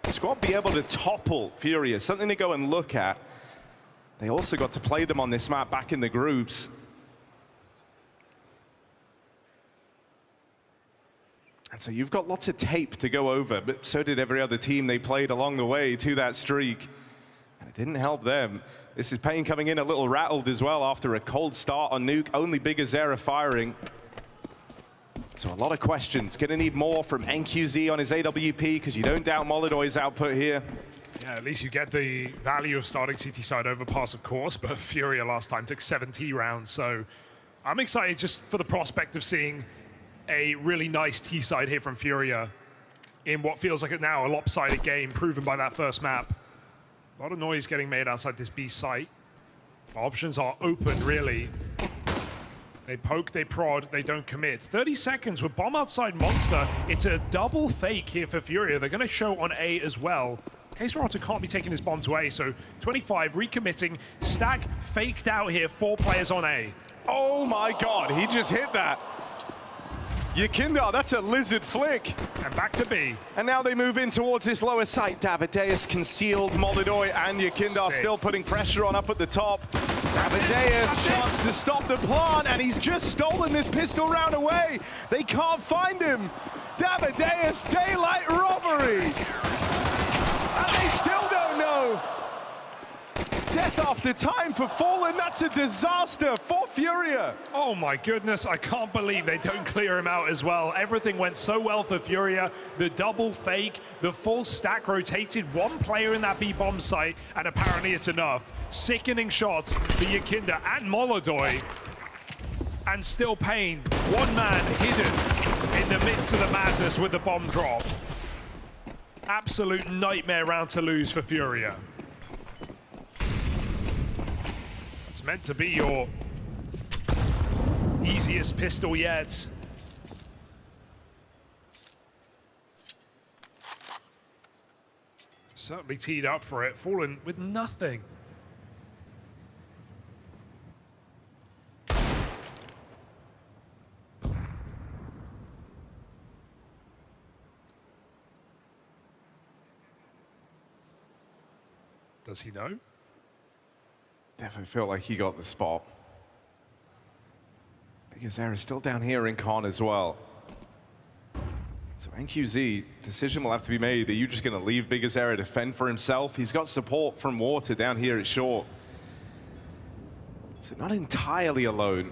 squad be able to topple FURIA, something to go and look at. They also got to play them on this map back in the groups. And so you've got lots of tape to go over, but so did every other team they played along the way to that streak. And it didn't help them. This is paiN coming in a little rattled as well after a cold start on Nuke, only Bigozero firing. So a lot of questions. Gonna need more from NQZ on his AWP, because you don't doubt Molidoy's output here. Yeah, at least you get the value of starting CT side Overpass, of course, but FURIA last time took 70 rounds, so I'm excited just for the prospect of seeing a really nice T side here from FURIA in what feels like now a lopsided game, proven by that first map. A lot of noise getting made outside this B site. Options are open, really. They poke, they prod, they don't commit. 30 seconds with bomb outside Monster. It's a double fake here for FURIA. They're going to show on A as well. csgo can't be taking his bomb to A, so 25 recommitting. Stack faked out here, 4 players on A. Oh my God, he just hit that. Yakinda, that's a lizard flick. And back to B. And now they move in towards this lower site. Davideus concealed, Molidoy and Yakinda still putting pressure on up at the top. Davideus chance to stop the plant, and he's just stolen this pistol round away. They can't find him. Davideus, daylight robbery. And they still don't know. Death after time for Fallen. That's a disaster for FURIA. Oh my goodness, I can't believe they don't clear him out as well. Everything went so well for FURIA. The double fake, the full stack rotated one player in that B-bomb site, and apparently it's enough. Sickening shots for Yakinda and Molidoy. And still paiN, one man hidden in the midst of the madness with the bomb drop. Absolute nightmare round to lose for FURIA. It's meant to be your easiest pistol yet. Certainly teed up for it, Fallen with nothing. Does he know? Definitely feel like he got the spot. Bigazera is still down here in con as well. So NQZ, decision will have to be made. Are you just going to leave Bigazera defend for himself? He's got support from Water down here at short. So not entirely alone.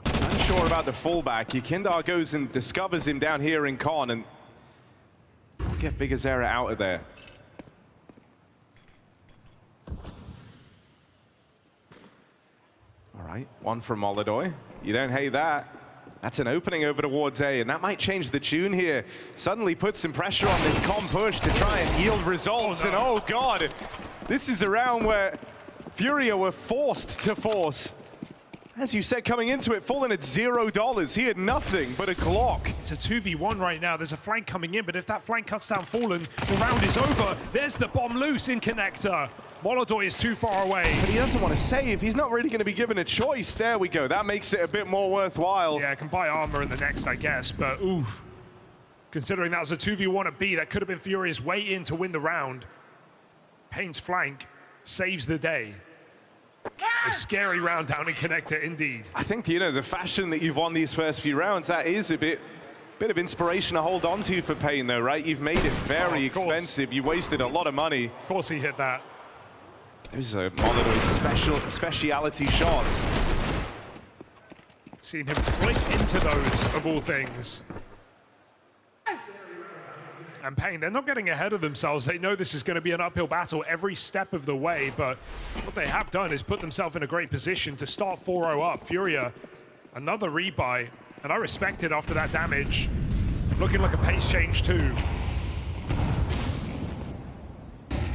Unsure about the fallback. Yakinda goes and discovers him down here in con and get Bigazera out of there. All right, one from Molidoy. You don't hate that. That's an opening over towards A, and that might change the tune here. Suddenly put some pressure on this com push to try and yield results. And oh God, this is a round where FURIA were forced to force. As you said, coming into it, Fallen at $0. He had nothing but a Glock. It's a 2v1 right now. There's a flank coming in, but if that flank cuts down Fallen, the round is over. There's the bomb loose in connector. Molidoy is too far away. But he doesn't want to save. He's not really going to be given a choice. There we go. That makes it a bit more worthwhile. Yeah, can buy armor in the next, I guess, but oof. Considering that was a 2v1 at B, that could have been FURIA's way in to win the round. paiN's flank saves the day. A scary round down in connector, indeed. I think, you know, the fashion that you've won these first few rounds, that is a bit of inspiration to hold on to for paiN, though, right? You've made it very expensive. You wasted a lot of money. Of course he hit that. Those are Molidoy's speciality shots. Seen him flick into those, of all things. And paiN, they're not getting ahead of themselves. They know this is going to be an uphill battle every step of the way, but what they have done is put themselves in a great position to start 4-0 up. FURIA, another rebuy, and I respect it after that damage. Looking like a pace change too.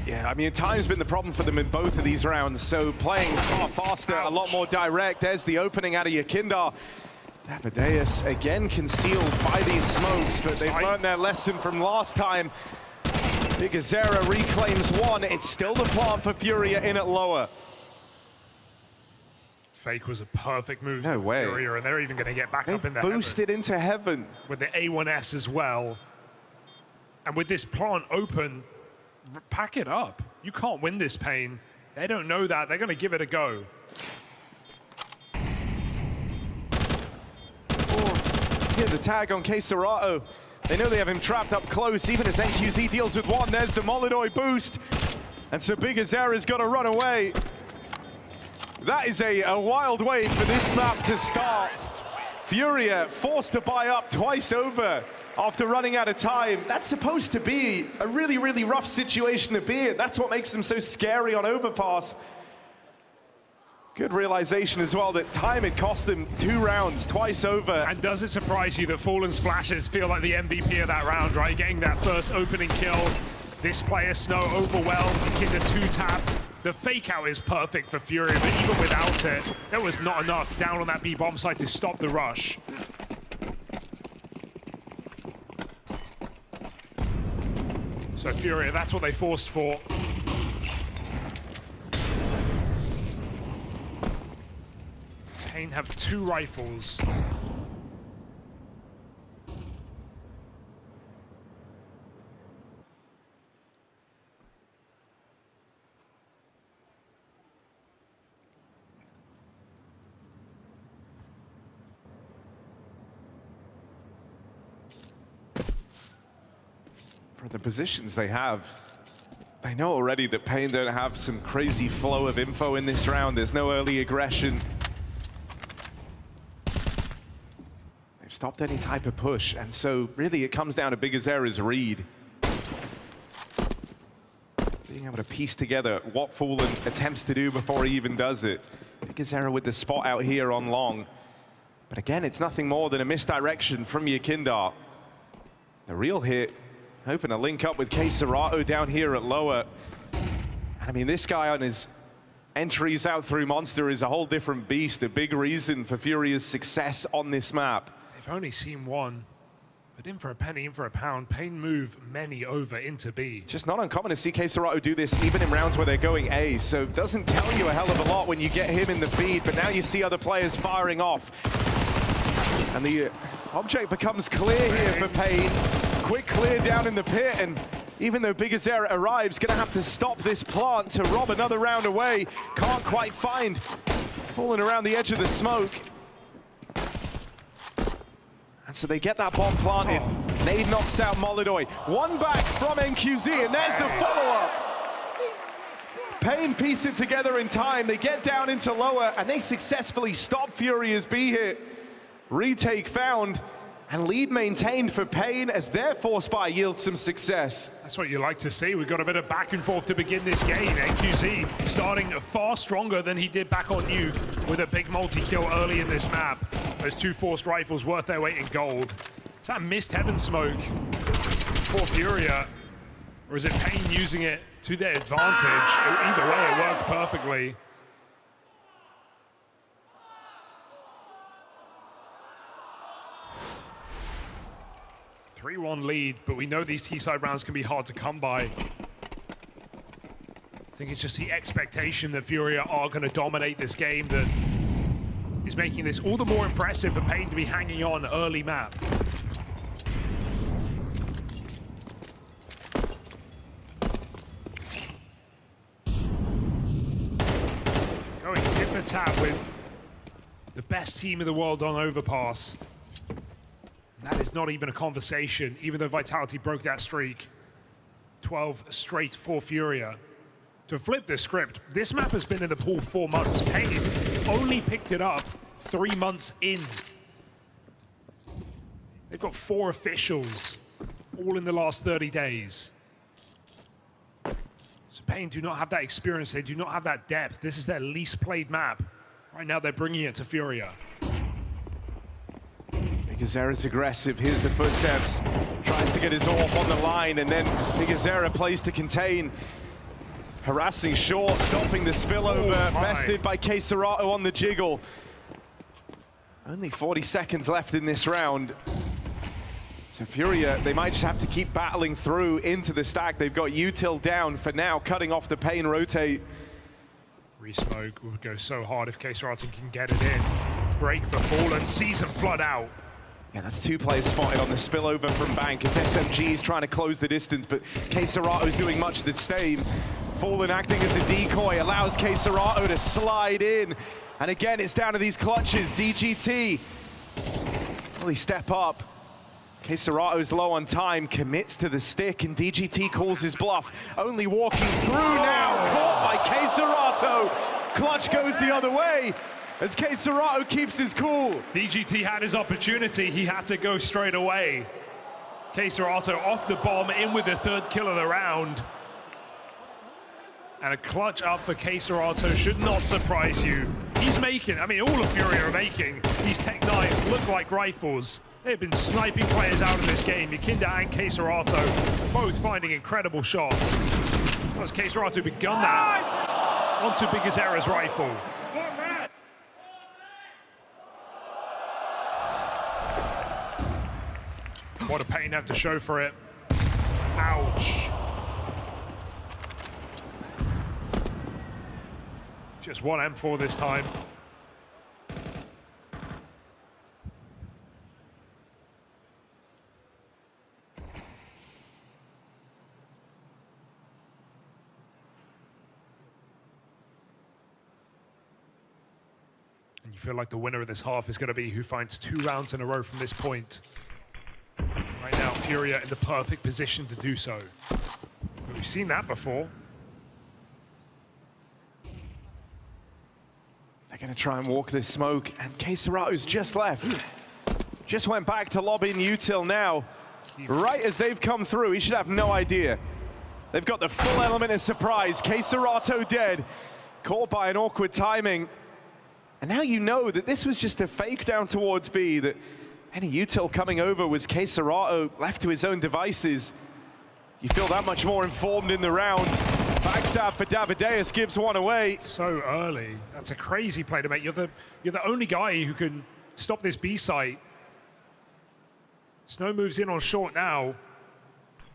Yeah, I mean, time's been the problem for them in both of these rounds, so playing far faster, a lot more direct. There's the opening out of Yakinda. Davideus again concealed by these smokes, but they've learned their lesson from last time. Bigazera reclaims one. It's still the plant for FURIA in at lower. Fake was a perfect move. No way. FURIA, and they're even going to get back up in the boosted into heaven. With the A1S as well. And with this plant open, pack it up. You can't win this, paiN. They don't know that. They're going to give it a go. Hit the tag on Keserato. They know they have him trapped up close, even as NQZ deals with one. There's the Molidoy boost. And so Bigazera's got to run away. That is a wild way for this map to start. FURIA forced to buy up twice over after running out of time. That's supposed to be a really, really rough situation to be in. That's what makes them so scary on overpass. Good realization as well that time had cost them 2 rounds, twice over. And does it surprise you that Fallen's flashes feel like the MVP of that round, right? Getting that first opening kill. This player, Snow, overwhelmed, Yakinda 2-tap. The fake out is perfect for FURIA, but even without it, there was not enough down on that B-bomb site to stop the rush. So FURIA, that's what they forced for. paiN have 2 rifles. For the positions they have, they know already that paiN don't have some crazy flow of info in this round. There's no early aggression. They've stopped any type of push, and so really it comes down to bigazera's read. Being able to piece together what Fallen attempts to do before he even does it. bigazera with the spot out here on long. But again, it's nothing more than a misdirection from Yakinder. The real hit, hoping to link up with csgo down here at lower. And I mean, this guy on his entries out through Monster is a whole different beast, a big reason for FURIA's success on this map. They've only seen one, but in for a penny, in for a pound, paiN move many over into B. Just not uncommon to see csgo do this even in rounds where they're going A, so it doesn't tell you a hell of a lot when you get him in the feed, but now you see other players firing off. And the object becomes clear here for paiN. Quick clear down in the pit, and even though bigazera arrives, gonna have to stop this plant to rob another round away. Can't quite find, falling around the edge of the smoke. And so they get that bomb planted. Nade knocks out Molidoy. One back from NQZ, and there's the follow-up. paiN piece it together in time. They get down into lower, and they successfully stop FURIA's B hit. Retake found, and lead maintained for paiN as their force buy yields some success. That's what you like to see. We've got a bit of back and forth to begin this game. NQZ starting far stronger than he did back on Nuke with a big multi-kill early in this map. Those 2 forced rifles worth their weight in gold. Is that missed heaven smoke for FURIA? Or is it paiN using it to their advantage? Either way, it worked perfectly. A 3-1 lead, but we know these T-side rounds can be hard to come by. I think it's just the expectation that FURIA are going to dominate this game that is making this all the more impressive for paiN to be hanging on early map. Going tip for tap with the best team in the world on Overpass. That is not even a conversation, even though Vitality broke that streak. 12 straight for FURIA. To flip the script, this map has been in the pool 4 months. paiN only picked it up 3 months in. They've got 4 officials, all in the last 30 days. So paiN do not have that experience, they do not have that depth. This is their least played map. Right now they're bringing it to FURIA. bigazera's aggressive, here's the footsteps. Tries to get his AWP on the line, and then bigazera plays to contain. Harassing short, stopping the spillover, bested by csgo on the jiggle. Only 40 seconds left in this round. So FURIA, they might just have to keep battling through into the stack. They've got util down for now, cutting off the paiN rotate. Resmoke would go so hard if csgo can get it in. Break for Fallen, sees him flood out. Yeah, that's 2 players spotted on the spillover from Bank. It's SMG's trying to close the distance, but csgo is doing much the same. Fallen acting as a decoy, allows csgo to slide in. And again, it's down to these clutches. DGT, really step up. csgo's low on time, commits to the stick, and DGT calls his bluff. Only walking through now, caught by csgo. Clutch goes the other way as csgo keeps his cool. DGT had his opportunity, he had to go straight away. csgo off the bomb, in with the 3rd kill of the round. And a clutch up for csgo should not surprise you. He's making, I mean, all of FURIA are making these Tech 9s look like rifles. They've been sniping players out of this game. Yakinder and csgo both finding incredible shots. As csgo begun that onto bigazera's rifle. What a paiN have to show for it. Ouch. Just 1 M4 this time. You feel like the winner of this half is going to be who finds 2 rounds in a row from this point. Right now, FURIA in the perfect position to do so. But we've seen that before. They're going to try and walk this smoke, and csgo's just left. Just went back to lobbing Util now. Right as they've come through, he should have no idea. They've got the full element of surprise. csgo dead, caught by an awkward timing. And now you know that this was just a fake down towards B, that any Util coming over was csgo left to his own devices. You feel that much more informed in the round. Backstab for Davideus gives one away. So early. That's a crazy play to make. You're the only guy who can stop this B site. Snow moves in on short now,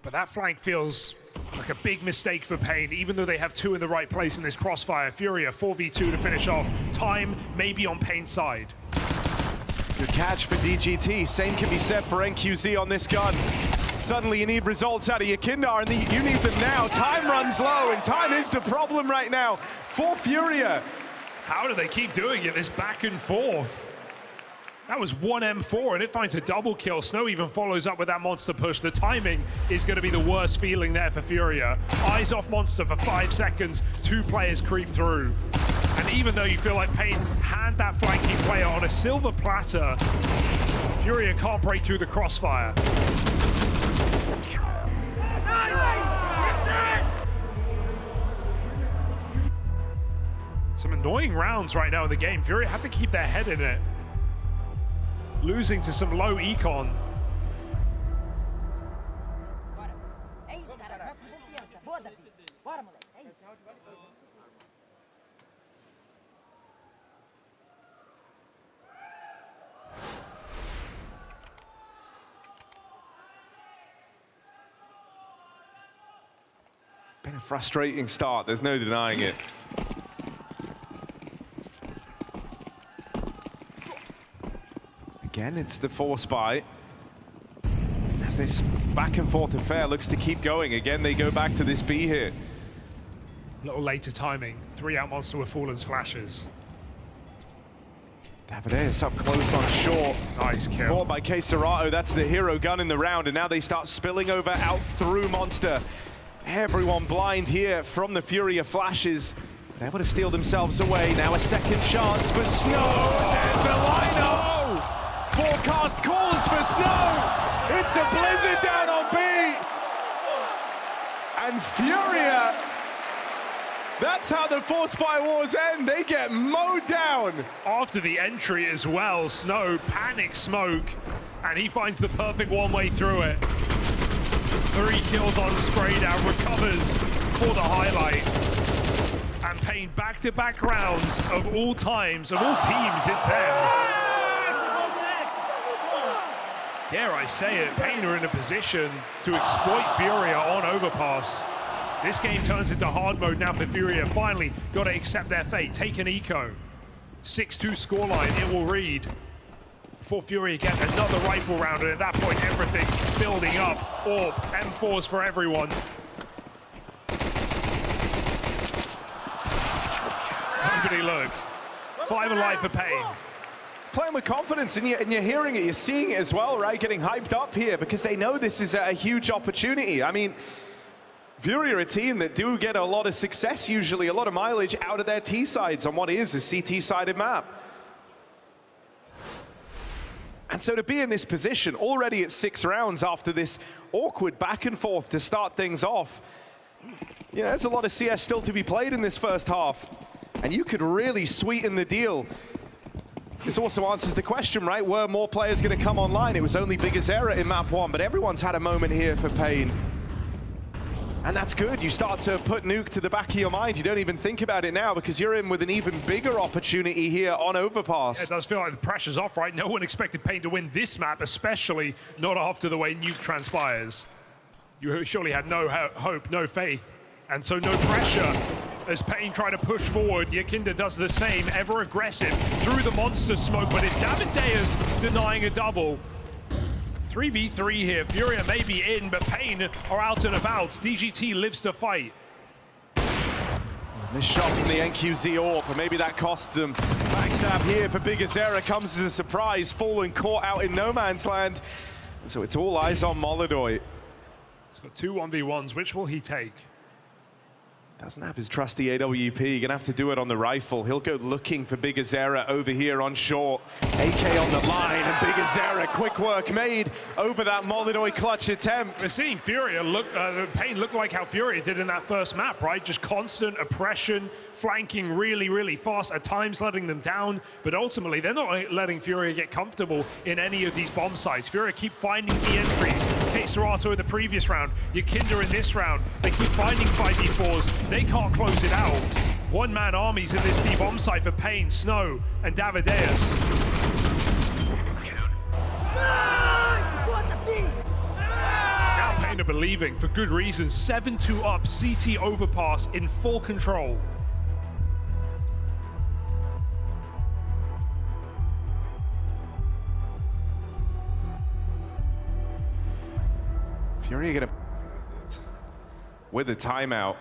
but that flank feels like a big mistake for paiN, even though they have 2 in the right place in this crossfire. FURIA 4v2 to finish off. Time maybe on paiN's side. Good catch for DGT. Same can be said for NQZ on this gun. Suddenly you need results out of your Kindar, and you need them now. Time runs low, and time is the problem right now for FURIA. How do they keep doing it, this back and forth? That was 1 M4, and it finds a double kill. Snow even follows up with that monster push. The timing is going to be the worst feeling there for FURIA. Eyes off monster for 5 seconds. 2 players creep through. And even though you feel like paiN hand that flanking player on a silver platter, FURIA can't break through the crossfire. Some annoying rounds right now in the game. FURIA have to keep their head in it. Losing to some low econ. Been a frustrating start, there's no denying it. Again, it's the force buy. As this back and forth affair looks to keep going. Again, they go back to this B here. A little later timing. 3 out monster with Fallen's flashes. Davideus up close on short. Nice kill. Caught by csgo. That's the hero gun in the round, and now they start spilling over out through monster. Everyone blind here from the FURIA flashes. They're able to steal themselves away. Now a second chance for Snow. There's the lineup. Forecast calls for Snow. It's a blizzard down on B. And FURIA, that's how the Force by Wars end. They get mowed down. After the entry as well, Snow panic smoke, and he finds the perfect one-way through it. 3 kills on spray down, recovers for the highlight. And paiN back-to-back rounds of all times, of all teams, it's them. Dare I say it, paiN are in a position to exploit FURIA on overpass. This game turns into hard mode now for FURIA. Finally, got to accept their fate. Take an eco. 6-2 scoreline, it will read. Before FURIA get another rifle round, and at that point, everything building up. Orb, M4s for everyone. Everybody look. 5 alive for paiN. Playing with confidence, and you're hearing it, you're seeing it as well, right? Getting hyped up here because they know this is a huge opportunity. I mean, FURIA are a team that do get a lot of success usually, a lot of mileage out of their T-sides on what is a CT-sided map. And so to be in this position, already at 6 rounds after this awkward back and forth to start things off, you know, there's a lot of CS still to be played in this first half. And you could really sweeten the deal. This also answers the question, right? Were more players going to come online? It was only Bigazera in map 1, but everyone's had a moment here for paiN. And that's good. You start to put Nuke to the back of your mind. You don't even think about it now because you're in with an even bigger opportunity here on overpass. Yeah, it does feel like the pressure's off, right? No one expected paiN to win this map, especially not after the way Nuke transpires. You surely had no hope, no faith, and so no pressure. As paiN try to push forward, Yakinda does the same, ever aggressive through the monster smoke, but it's Davideus denying a double. 3v3 here, FURIA may be in, but paiN are out and about. DGT lives to fight. This shot from the NQZ AWP, and maybe that costs them. Backstab here for bigazera comes as a surprise. Fallen caught out in no man's land. So it's all eyes on Molodoi. He's got 2 1v1s. Which will he take? Doesn't have his trusty AWP, gonna have to do it on the rifle. He'll go looking for bigazera over here on short. AK on the line, and bigazera, quick work made over that Molodoi clutch attempt. We're seeing Furia paiN look like how Furia did in that first map, right? Just constant oppression, flanking really, really fast, at times letting them down, but ultimately they're not letting Furia get comfortable in any of these bomb sites. Furia keep finding the entries. K-Serato in the previous round, Yakinder in this round. They keep finding 5v4s. They can't close it out. One-man armies in this B-bomb site for paiN, Snow, and Davideus. Now paiN are believing, for good reason. 7-2 up, CT overpass in full control. Furia gonna with a timeout.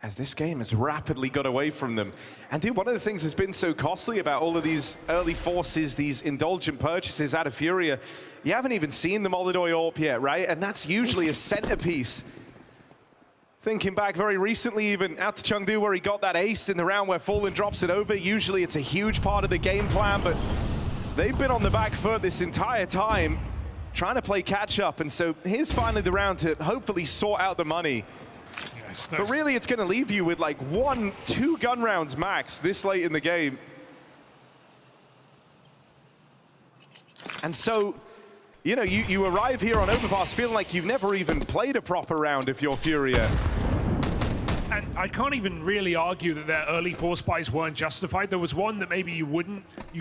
As this game has rapidly got away from them. And dude, one of the things that's been so costly about all of these early forces, these indulgent purchases out of Furia, you haven't even seen the Molodoi AWP yet, right? And that's usually a centerpiece. Thinking back very recently, even out to Chengdu, where he got that ace in the round where Fallen drops it over. Usually it's a huge part of the game plan, but they've been on the back foot this entire time, trying to play catch up. And so here's finally the round to hopefully sort out the money. But really, it's going to leave you with like 1-2 gun rounds max this late in the game. And so, you know, you arrive here on Overpass feeling like you've never even played a proper round if you're Furia. And I can't even really argue that their early force buys weren't justified. There was one that maybe you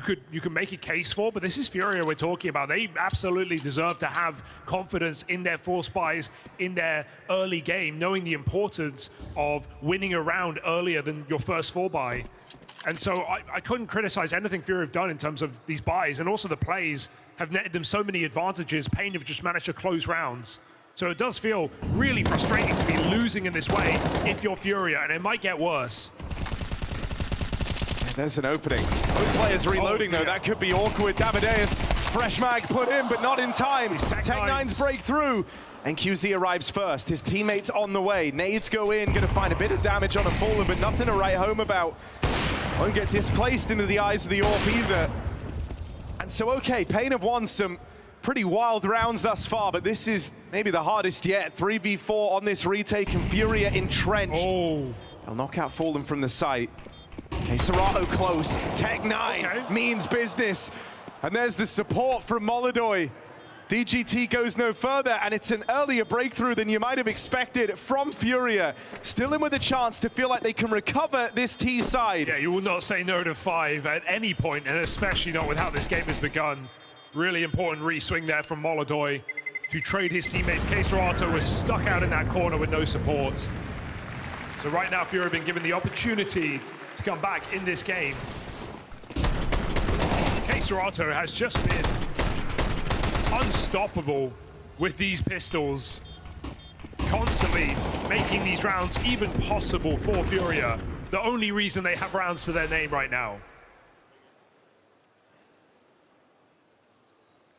could make a case for, but this is Furia we're talking about. They absolutely deserve to have confidence in their force buys in their early game, knowing the importance of winning a round earlier than your first 4-buy. And so I couldn't criticize anything Furia have done in terms of these buys, and also the plays have netted them so many advantages. paiN have just managed to close rounds. So it does feel really frustrating to be losing in this way if you're Furia, and it might get worse. Yeah, there's an opening. Both players reloading though, that could be awkward. Davideus, fresh mag put in, but not in time. Tech9's break through, and QZ arrives first. His teammates on the way. Nades go in, gonna find a bit of damage on a Fallen, but nothing to write home about. Won't get displaced into the eyes of the AWP either. And so, okay, paiN have won some pretty wild rounds thus far, but this is maybe the hardest yet. 3v4 on this retake, and Furia entrenched. Oh. They'll knock out Fallen from the site. Okay, Serato close. Tech9 means business. And there's the support from Molodoi. DGT goes no further, and it's an earlier breakthrough than you might have expected from Furia. Still in with a chance to feel like they can recover this T side. Yeah, you will not say no to 5 at any point, and especially not with how this game has begun. Really important re-swing there from Molodoi to trade his teammates. K-Serato was stuck out in that corner with no support. So right now, Furia have been given the opportunity to come back in this game. K-Serato has just been unstoppable with these pistols, constantly making these rounds even possible for Furia. The only reason they have rounds to their name right now.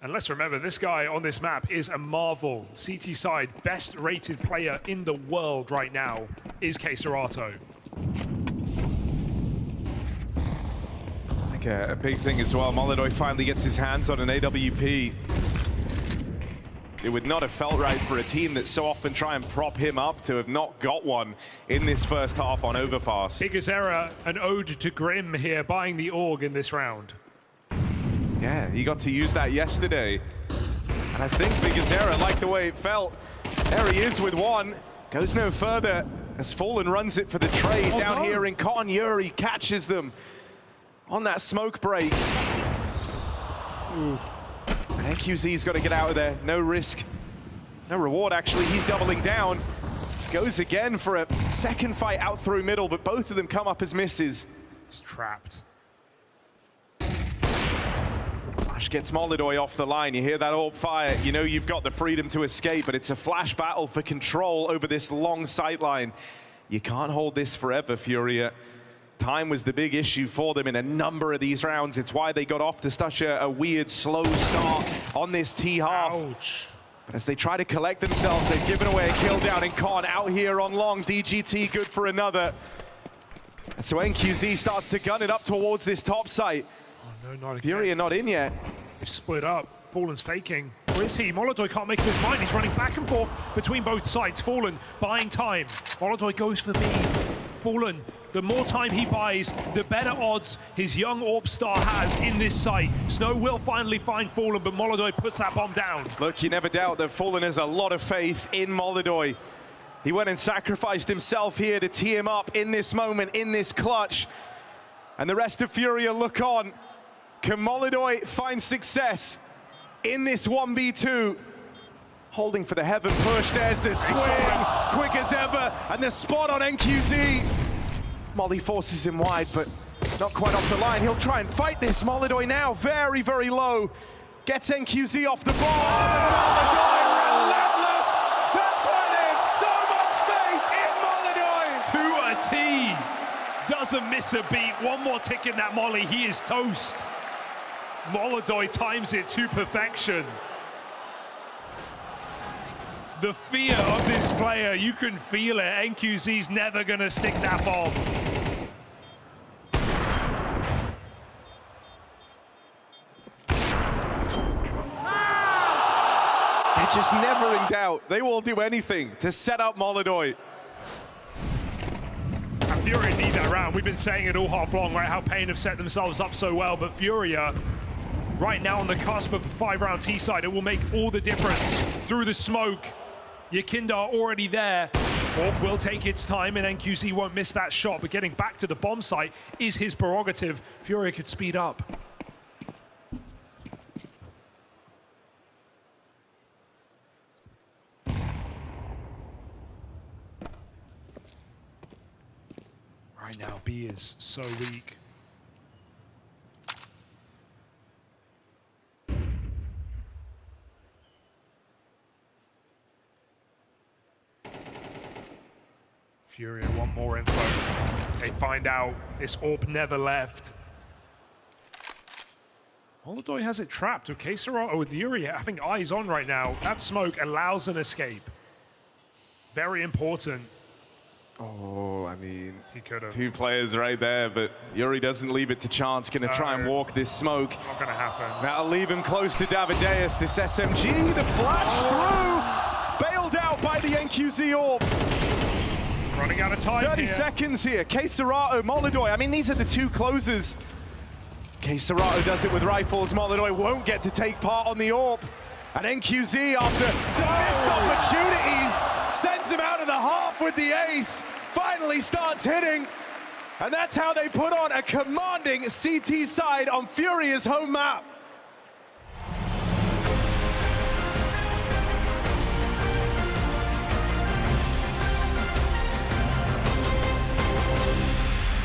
And let's remember, this guy on this map is a marvel. CT side, best rated player in the world right now is K-Serato. I think a big thing as well, Molodoi finally gets his hands on an AWP. It would not have felt right for a team that so often try and prop him up to have not got one in this first half on Overpass. bigazera, an ode to Grim here, buying the AUG in this round. Yeah, he got to use that yesterday. And I think bigazera liked the way it felt. There he is with one. Goes no further as Fallen runs it for the trade down here in Con. Yuri catches them on that smoke break. Oof. And NQZ's got to get out of there. No risk, no reward actually. He's doubling down. Goes again for a second fight out through middle, but both of them come up as misses. He's trapped. Flash gets Molidoy off the line. You hear that orb fire, you know you've got the freedom to escape, but it's a Flash battle for control over this long sightline. You can't hold this forever, Furia. Time was the big issue for them in a number of these rounds. It's why they got off to such a weird, slow start on this T-half. Ouch. But as they try to collect themselves, they've given away a kill down, and Con out here on long. DGT good for another. And so NQZ starts to gun it up towards this top site. Oh, no, not again. Furia not in yet. They've split up. Fallen's faking. Where is he? Molidoy can't make up his mind. He's running back and forth between both sides. Fallen buying time. Molidoy goes for B. Fallen, the more time he buys, the better odds his young Orb star has in this site. Snow will finally find Fallen, but Molidoy puts that bomb down. Look, you never doubt that Fallen has a lot of faith in Molidoy. He went and sacrificed himself here to tee him up in this moment, in this clutch. And the rest of Furia look on. Can Molidoy find success in this 1v2? Holding for the heaven push, there's the swing, quick as ever, and the spot on NQZ. Molly forces him wide, but not quite off the line. He'll try and fight this. Molidoy now very, very low. Gets NQZ off the ball. Molidoy relentless. That's why they have so much faith in Molidoy. To a T. Doesn't miss a beat. One more tick in that Molly. He is toast. Molidoy times it to perfection. The fear of this player, you can feel it. NQZ's never gonna stick that bomb. They're just never in doubt. They will do anything to set up Molidoy. And Furia need that round. We've been saying it all half long, right? How paiN have set themselves up so well, but Furia, right now on the cusp of a 5-round T-side, it will make all the difference. Through the smoke, Yakindar already there. Orb will take its time, and NQZ won't miss that shot, but getting back to the bomb site is his prerogative. Furia could speed up. Right now, B is so weak. Furia want more info. They find out this Orb never left. Molidoy has it trapped with Kesara with Yuri having eyes on right now. That smoke allows an escape. Very important. Oh, I mean, He could have. two players right there, but Yuri doesn't leave it to chance. Gonna try and walk this smoke. Not gonna happen. That'll leave him close to Davideus. This SMG, the flash through, bailed out by the NQZ Orb. Running out of time 30 here. seconds here. Kesarato, Molidoy. I mean, these are the two closers. Kesarato does it with rifles. Molidoy won't get to take part on the Orb. And NQZ, after some missed opportunities, sends him out of the half with the ace. Finally starts hitting. And that's how they put on a commanding CT side on Furia's home map.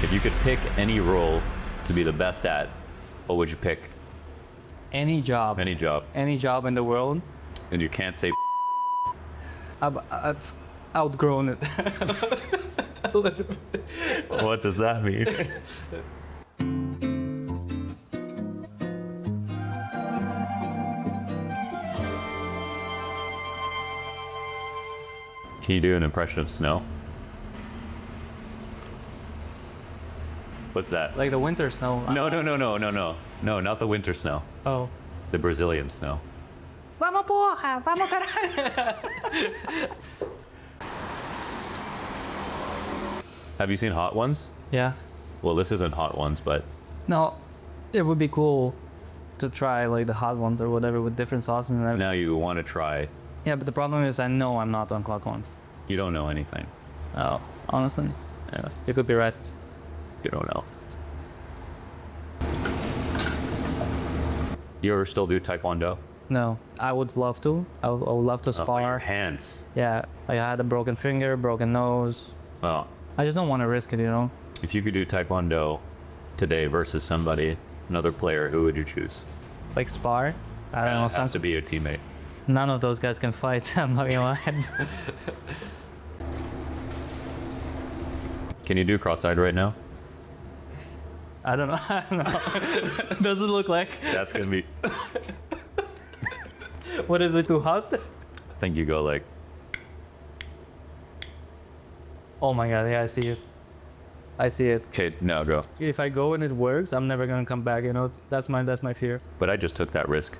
If you could pick any role to be the best at, what would you pick? Any job. Any job. Any job in the world. And you can't say I've outgrown it. A little bit. What does that mean? Can you do an impression of Snow? What's that? Like the winter snow. No, not the winter snow. Oh. The Brazilian snow. Vamos porra, vamos caralho. Have you seen Hot Ones? Yeah. Well, this isn't Hot Ones, but No, it would be cool to try like the hot ones or whatever with different sauces and everything. now you want to try. Yeah, but the problem is I know I'm not on clock ones. You don't know anything. Oh, honestly, yeah, you could be right. You don't know. You ever still do Taekwondo? No, I would love to. I would love to Oh, your spar. hands. Yeah, like I had a broken finger, broken nose. Well, I just don't want to risk it, you know? if you could do Taekwondo today versus somebody, another player, who would you choose? like spar. I don't know. It has to be your teammate. None of those guys can fight. I'm not gonna lie. Can you do cross-eyed right now? I don't know. I don't know. Does it look like? That's gonna be. What is it, too hot? I think you go like. Oh my god, yeah, I see it. I see it. Okay, now go. If I go and it works, I'm never gonna come back, you know? That's my fear. But I just took that risk.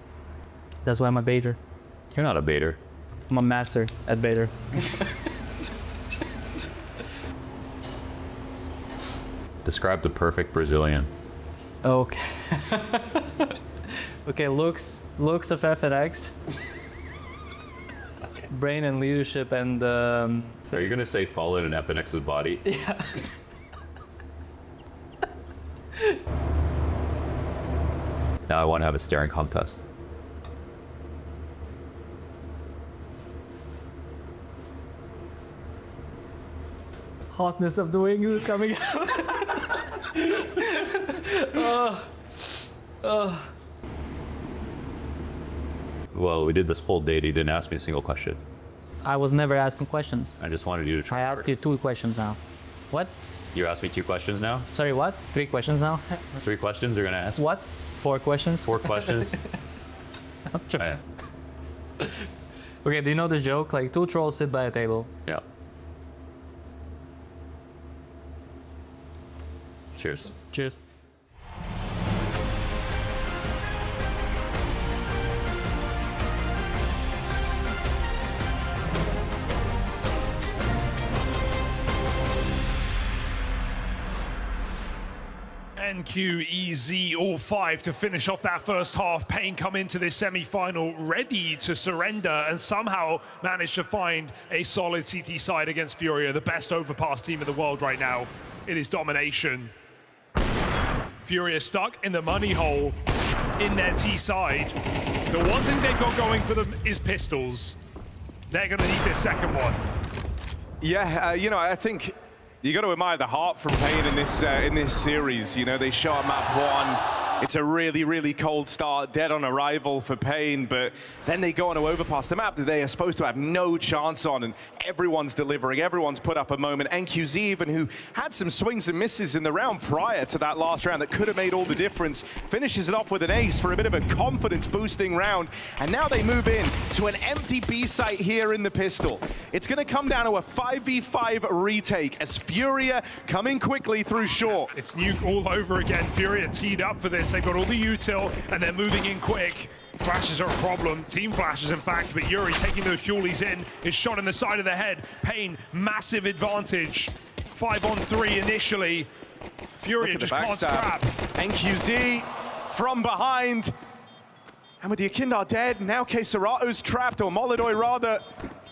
That's why I'm a baiter. You're not a baiter. I'm a master at baiter. Describe the perfect Brazilian. Okay. Okay, looks of FNX. Brain and leadership and... Are you gonna say Fallen in FNX's body? Yeah. Now I want to have a staring contest. Hotness of the wings is coming out. Well, we did this whole date. He didn't ask me a single question. I was never asking questions. I just wanted you to try. I asked you 2 questions now. What? You asked me 2 questions now? Sorry, what? 3 questions now? 3 questions you're gonna ask? What? 4 questions? 4 questions? I'm trying. Okay, do you know this joke? Like 2 trolls sit by a table. Yeah. Cheers. Cheers. NQEZ all 5 to finish off that first half. paiN come into this semi-final ready to surrender and somehow manage to find a solid CT side against FURIA, the best overpass team in the world right now. It is domination. FURIA stuck in the money hole in their T side. The one thing they've got going for them is pistols. They're going to need their second one. Yeah, you know, I think you got to admire the heart from paiN in this series. You know, they shot map 1. It's a really, really cold start, dead on arrival for paiN, but then they go on to overpass the map that they are supposed to have no chance on, and everyone's delivering, everyone's put up a moment. NQZ even, who had some swings and misses in the round prior to that last round that could have made all the difference, finishes it off with an ace for a bit of a confidence-boosting round, and now they move in to an empty B site here in the pistol. It's going to come down to a 5v5 retake as FURIA coming quickly through short. It's nuke all over again. FURIA teed up for this. They've got all the util, and they're moving in quick. Flashes are a problem. Team flashes, in fact, but Yuri taking those Julies in is shot in the side of the head. paiN, massive advantage. 5-on-3 initially. FURIA just can't scrap. NQZ from behind. And with the Akindar dead, now Keserato's trapped, or Molodoi rather.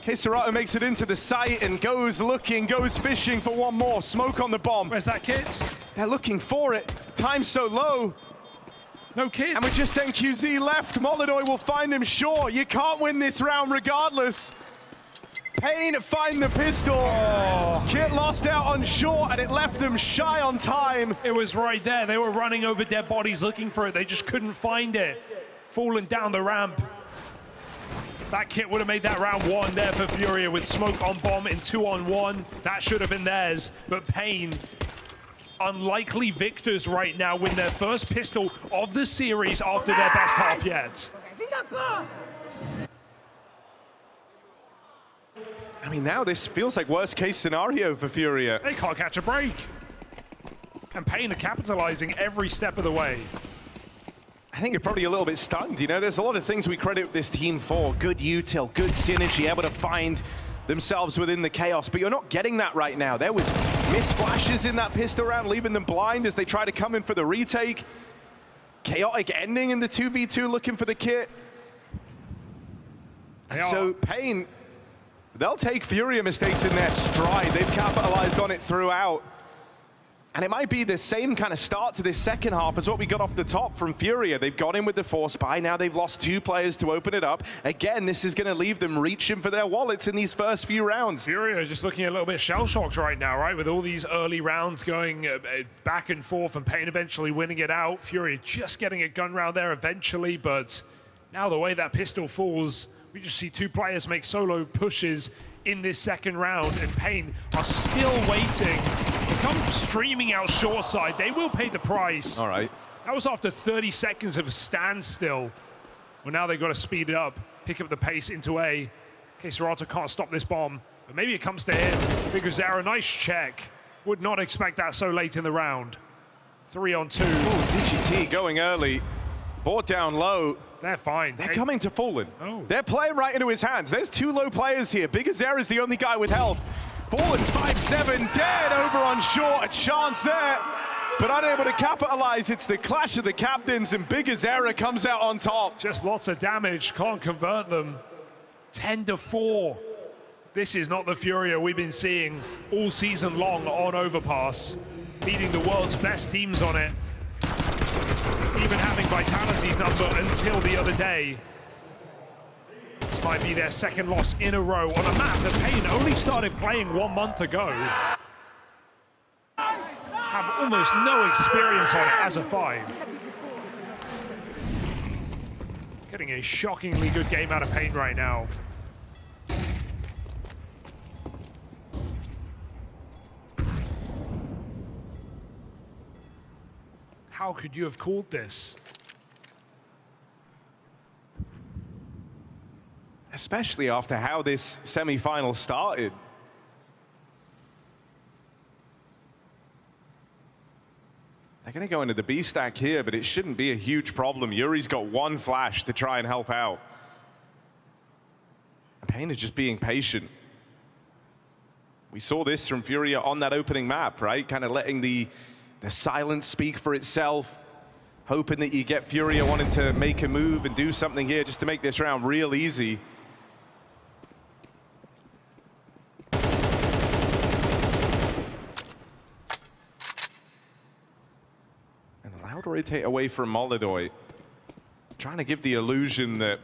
Keserato makes it into the site and goes looking, goes fishing for one more. Smoke on the bomb. Where's that kit? They're looking for it. Time's so low. No kit. And with just NQZ left, Molodoi will find him sure. You can't win this round regardless. paiN find the pistol. Oh. Kit lost out on short and it left them shy on time. It was right there. They were running over dead bodies looking for it. They just couldn't find it. Falling down the ramp. That kit would have made that round 1 there for FURIA with smoke on bomb in 2-on-1. That should have been theirs, but paiN, unlikely victors right now, win their first pistol of the series after their best half yet. I mean, now this feels like worst case scenario for FURIA. They can't catch a break. And paiN are capitalizing every step of the way. I think you're probably a little bit stunned, you know? There's a lot of things we credit this team for. Good util, good synergy, able to find themselves within the chaos, but you're not getting that right now. There was missed flashes in that pistol round, leaving them blind as they try to come in for the retake. Chaotic ending in the 2v2, looking for the kit. And so paiN, they'll take FURIA mistakes in their stride. They've capitalized on it throughout. And it might be the same kind of start to this second half as what we got off the top from FURIA. They've gone in with the force buy. Now they've lost 2 players to open it up. Again, this is going to leave them reaching for their wallets in these first few rounds. FURIA just looking a little bit shell-shocked right now, right? With all these early rounds going back and forth and paiN eventually winning it out. FURIA just getting a gun round there eventually, but now the way that pistol falls, we just see 2 players make solo pushes in this second round, and paiN are still waiting. They come streaming out short side. They will pay the price. All right. That was after 30 seconds of a standstill. Well, now they've got to speed it up, pick up the pace into A. In case Serato can't stop this bomb, but maybe it comes to him. Bigazera, nice check. Would not expect that so late in the round. 3 on 2. Ooh, DGT going early. Board down low. They're fine. They're coming to Fallen. Oh. They're playing right into his hands. There's 2 low players here. Bigazera's the only guy with health. Fallen's 5-7, dead over on short. A chance there, but unable to capitalize. It's the clash of the captains, and Bigazera comes out on top. Just lots of damage, can't convert them. 10-4. This is not the FURIA we've been seeing all season long on Overpass, beating the world's best teams on it. Even having Vitality's number until the other day. This might be their second loss in a row on a map that paiN only started playing 1 month ago. Have almost no experience on it as a 5. Getting a shockingly good game out of paiN right now. How could you have called this? Especially after how this semi-final started. They're going to go into the B stack here, but it shouldn't be a huge problem. Yuri's got 1 flash to try and help out. And paiN is just being patient. We saw this from FURIA on that opening map, right? Kind of letting the silence speak for itself, hoping that you get FURIA wanting to make a move and do something here just to make this round real easy. And a loud rotate away from Molidoy, trying to give the illusion that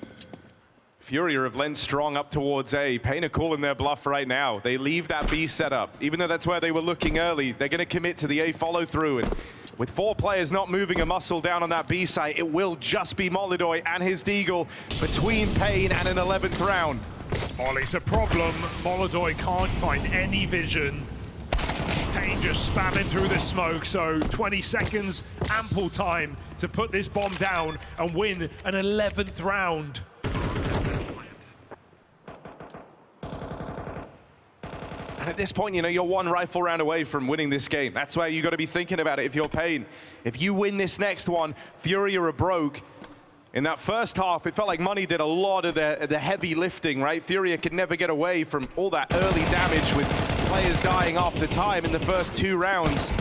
FURIA have lent strong up towards A. paiN are calling their bluff right now. They leave that B setup. Even though that's where they were looking early, they're going to commit to the A follow through. And with 4 players not moving a muscle down on that B site, it will just be Molidoy and his Deagle between paiN and an 11th round. Molly's a problem. Molidoy can't find any vision. paiN just spamming through the smoke, so 20 seconds, ample time to put this bomb down and win an 11th round. And at this point, you know, you're 1 rifle round away from winning this game. That's why you got to be thinking about it if you're paiN. If you win this next one, FURIA are broke. In that first half, it felt like Money did a lot of the heavy lifting, right? FURIA could never get away from all that early damage with players dying off the time in the first 2 rounds.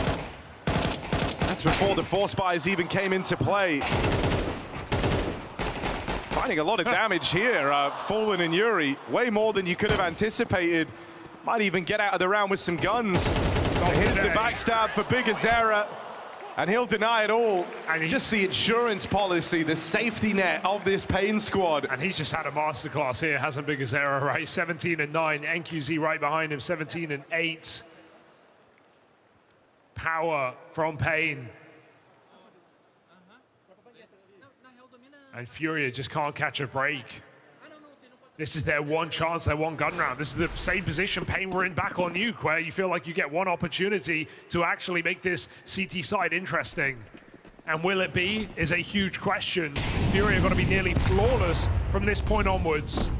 That's before the force buys even came into play. Finding a lot of damage here, Fallen and Yuri, way more than you could have anticipated. Might even get out of the round with some guns. Here's the backstab for Bigazera, and he'll deny it all. And just the insurance policy, the safety net of this paiN squad. And he's just had a masterclass here, hasn't Bigazera, right? 17 and 9, NQZ right behind him, 17 and 8. Power from paiN. And FURIA just can't catch a break. This is their 1 chance, their 1 gun round. This is the same position paiN were in back on Nuke, where you feel like you get 1 opportunity to actually make this CT side interesting. And will it be, is a huge question. FURIA are going to be nearly flawless from this point onwards.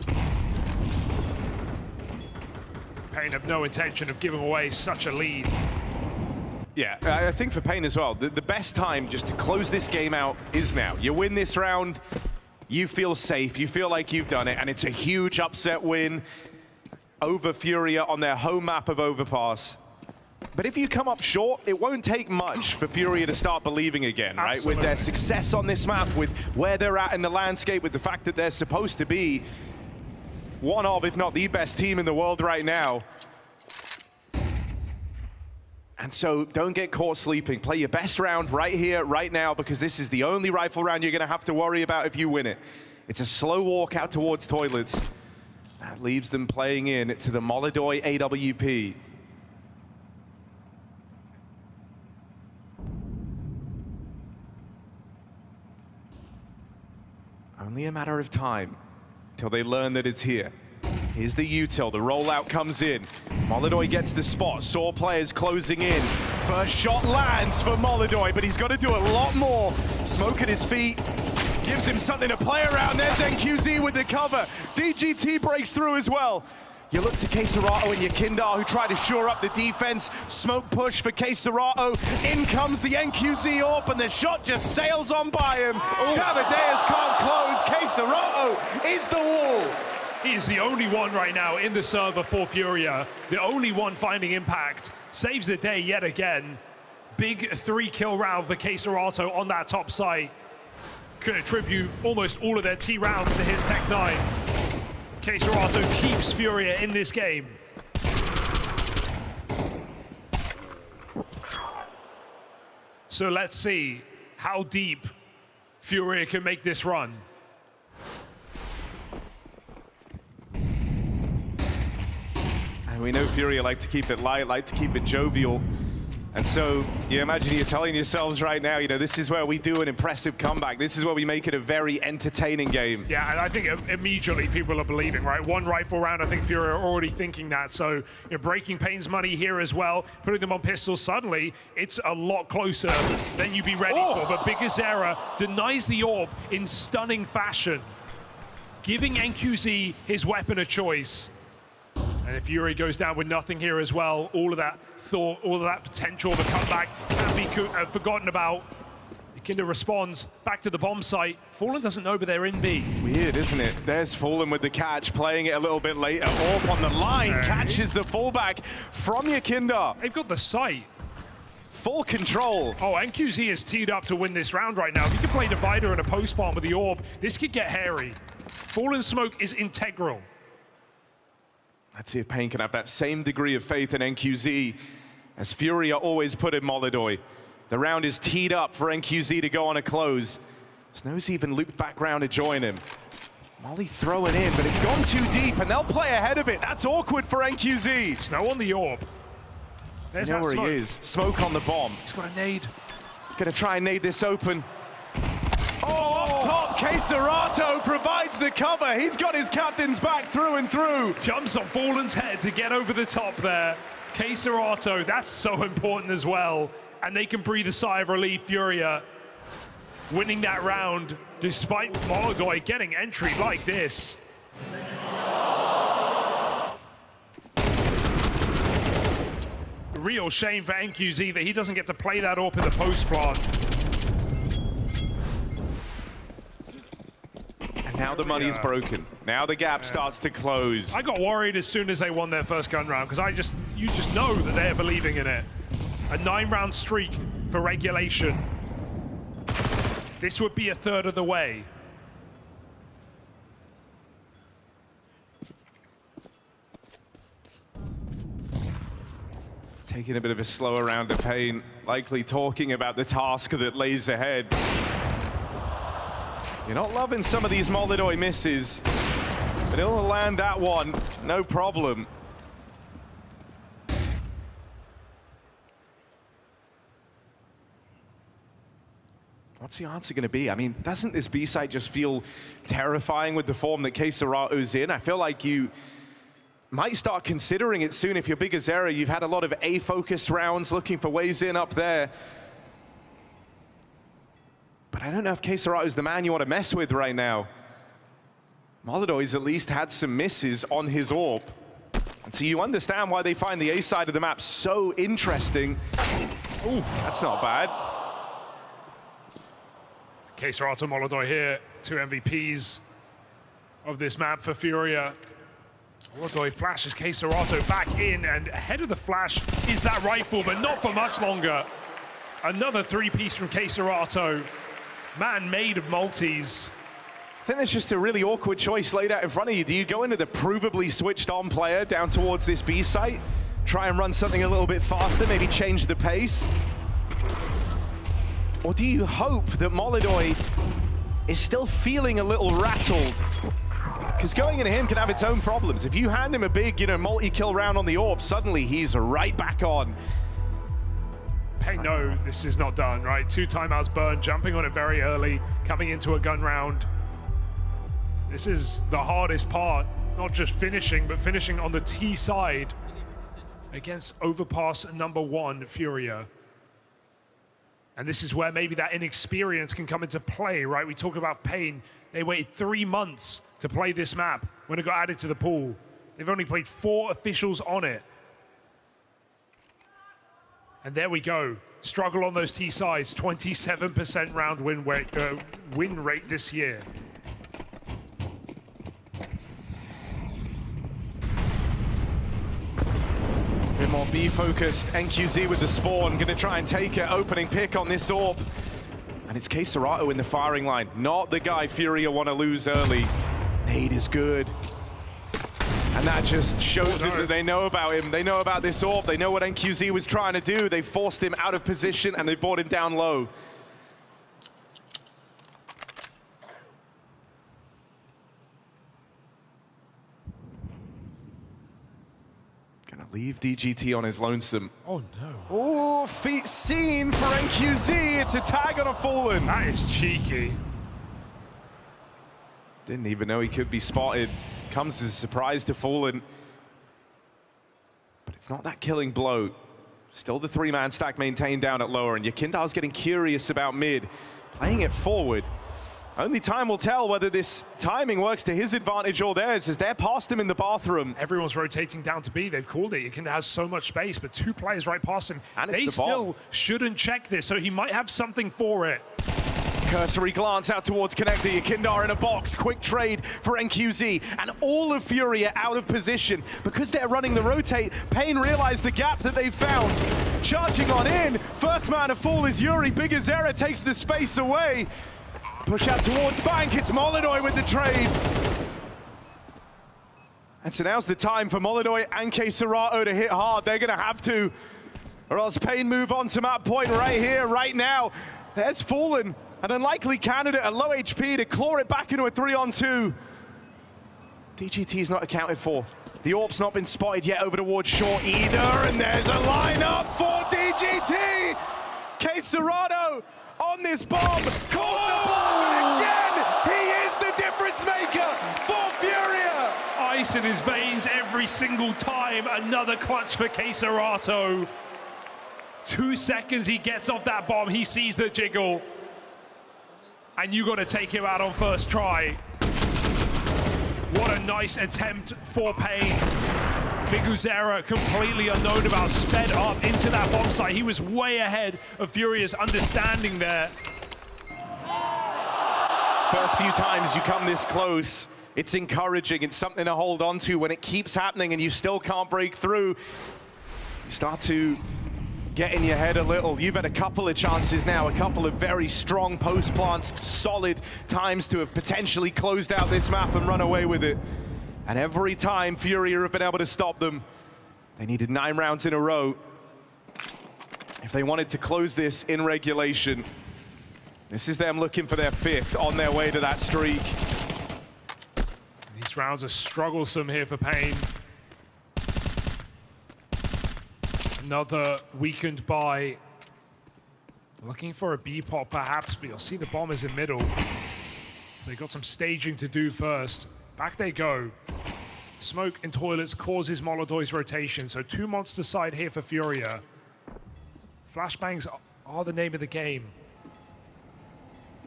paiN have no intention of giving away such a lead. Yeah, I think for paiN as well, the best time just to close this game out is now. You win this round, you feel safe, you feel like you've done it, and it's a huge upset win over FURIA on their home map of Overpass. But if you come up short, it won't take much for FURIA to start believing again, right? Absolutely. With their success on this map, with where they're at in the landscape, with the fact that they're supposed to be one of, if not the best team in the world right now. And so don't get caught sleeping. Play your best round right here, right now, because this is the only rifle round you're going to have to worry about if you win it. It's a slow walk out towards toilets. That leaves them playing in to the Molodoi AWP. Only a matter of time till they learn that it's here. Here's the util, the rollout comes in. Molodoi gets the spot, Saw players closing in. First shot lands for Molodoi, but he's got to do a lot more. Smoke at his feet, gives him something to play around. There's NQZ with the cover. DGT breaks through as well. You look to K-Serato and Yakindar, who try to shore up the defense. Smoke push for K-Serato. In comes the NQZ AWP, and the shot just sails on by him. Cavadeas can't close. K-Serato is the wall. He is the only one right now in the server for FURIA. The only one finding impact. Saves the day yet again. Big 3-kill round for K-Serato on that top site. Could attribute almost all of their T rounds to his Tech 9. K-Serato keeps FURIA in this game. So let's see how deep FURIA can make this run. And we know FURIA like to keep it light, like to keep it jovial. And so you imagine you're telling yourselves right now, you know, this is where we do an impressive comeback. This is where we make it a very entertaining game. Yeah, and I think immediately people are believing, right? One rifle round, I think FURIA are already thinking that. So you're breaking paiN's money here as well, putting them on pistols. Suddenly, it's a lot closer than you'd be ready for. But Bigazera denies the AWP in stunning fashion, giving NQZ his weapon of choice. And if FURIA goes down with nothing here as well, all of that thought, all of that potential of a comeback can be forgotten about. Yakinda responds back to the bomb site. Fallen doesn't know, but they're in B. Weird, isn't it? There's Fallen with the catch, playing it a little bit later. AWP on the line, catches the fullback from Yakinda. They've got the site. Full control. Oh, NQZ is teed up to win this round right now. If you can play Divider and a post bomb with the AWP, this could get hairy. Fallen smoke is integral. Let's see if paiN can have that same degree of faith in NQZ as FURIA always put in Molodoi. The round is teed up for NQZ to go on a close. Snow's even looped back round to join him. Molly throwing in, but it's gone too deep, and they'll play ahead of it. That's awkward for NQZ. Snow on the AWP. There's I know that where smoke. he is. Smoke on the bomb. He's got a nade. Gonna try and nade this open. Oh, up top, K-Serato provides the cover. He's got his captain's back through and through. Jumps on Fallen's head to get over the top there. K-Serato, that's so important as well. And they can breathe a sigh of relief, FURIA winning that round despite Molodoi getting entry like this. Real shame for NQZ that he doesn't get to play that AWP in the post plant. And now the money's broken. Now the gap starts to close. I got worried as soon as they won their first gun round because you just know that they're believing in it. A 9-round streak for regulation. This would be a third of the way. Taking a bit of a slower round of paiN, likely talking about the task that lays ahead. You're not loving some of these Molodoi misses, but he'll land that one, no problem. What's the answer going to be? I mean, doesn't this B-side just feel terrifying with the form that K-Serato's in? I feel like you might start considering it soon if you're Bigazera. You've had a lot of A-focused rounds looking for ways in up there. But I don't know if K-Serato's the man you want to mess with right now. Molodoi's at least had some misses on his AWP. And so you understand why they find the A side of the map so interesting. Oof, that's not bad. K-Serato, Molodoi here, 2 MVPs of this map for FURIA. Molodoi flashes K-Serato back in, and ahead of the flash is that rifle, but not for much longer. Another 3-piece from K-Serato. Man made of multis. I think there's just a really awkward choice laid out in front of you. Do you go into the provably switched on player down towards this B site? try and run something a little bit faster, maybe change the pace? Or do you hope that Molidoy is still feeling a little rattled? Because going into him can have its own problems. If you hand him a big, multi-kill round on the AWP, suddenly he's right back on. paiN, no, this is not done, right? 2 timeouts burned, jumping on it very early, coming into a gun round. This is the hardest part, not just finishing, but finishing on the T side against overpass #1, FURIA. And this is where maybe that inexperience can come into play, right? We talk about paiN. They waited 3 months to play this map when it got added to the pool. They've only played 4 officials on it. And there we go. Struggle on those T sides. 27% round win rate this year. A bit more B-focused. NQZ with the spawn. Going to try and take an opening pick on this AWP. And it's csgo in the firing line. Not the guy FURIA want to lose early. Nade is good. And that just shows that they know about him. They know about this AWP. They know what NQZ was trying to do. They forced him out of position and they brought him down low. Gonna leave DGT on his lonesome. Oh no. Oh, feet seen for NQZ. It's a tag on a Fallen. That is cheeky. Didn't even know he could be spotted. Comes as a surprise to Fallen. But it's not that killing blow. Still the 3-man stack maintained down at lower, and Yakindar's getting curious about mid. Playing it forward. Only time will tell whether this timing works to his advantage or theirs, as they're past him in the bathroom. Everyone's rotating down to B. They've called it. Yakindar has so much space, but 2 players right past him. And it's they the bomb. still shouldn't check this, so he might have something for it. Cursory glance out towards Connector. Yakindar in a box. Quick trade for NQZ. And all of FURIA out of position. Because they're running the rotate, paiN realized the gap that they found. Charging on in. First man to fall is Yuri. Big Azera takes the space away. Push out towards Bank. It's Molidoy with the trade. And so now's the time for Molidoy and csgo to hit hard. They're going to have to. Or else paiN move on to map point right here, right now. There's Fallen. An unlikely candidate at low HP to claw it back into a 3-on-2. DGT's not accounted for. The AWP's not been spotted yet over towards short either. And there's a lineup for DGT. csgo on this bomb. Calls the bomb, and again, he is the difference maker for FURIA. Ice in his veins every single time. Another clutch for csgo. 2 seconds he gets off that bomb. He sees the jiggle. And you got to take him out on first try. What a nice attempt for paiN. Big Uzera, completely unknown about, sped up into that bomb site. He was way ahead of FURIA's understanding there. First few times you come this close, it's encouraging. It's something to hold on to. When it keeps happening and you still can't break through, you start to get in your head a little. You've had a couple of chances now, a couple of very strong post plants, solid times to have potentially closed out this map and run away with it. And every time FURIA have been able to stop them, they needed 9 rounds in a row if they wanted to close this in regulation. This is them looking for their 5th on their way to that streak. These rounds are strugglesome here for paiN. Another weakened by. Looking for a B pop perhaps, but you'll see the bomb is in middle. So they got some staging to do first. Back they go. Smoke in toilets causes Molidoy's rotation, so 2 monster side here for FURIA. Flashbangs are the name of the game.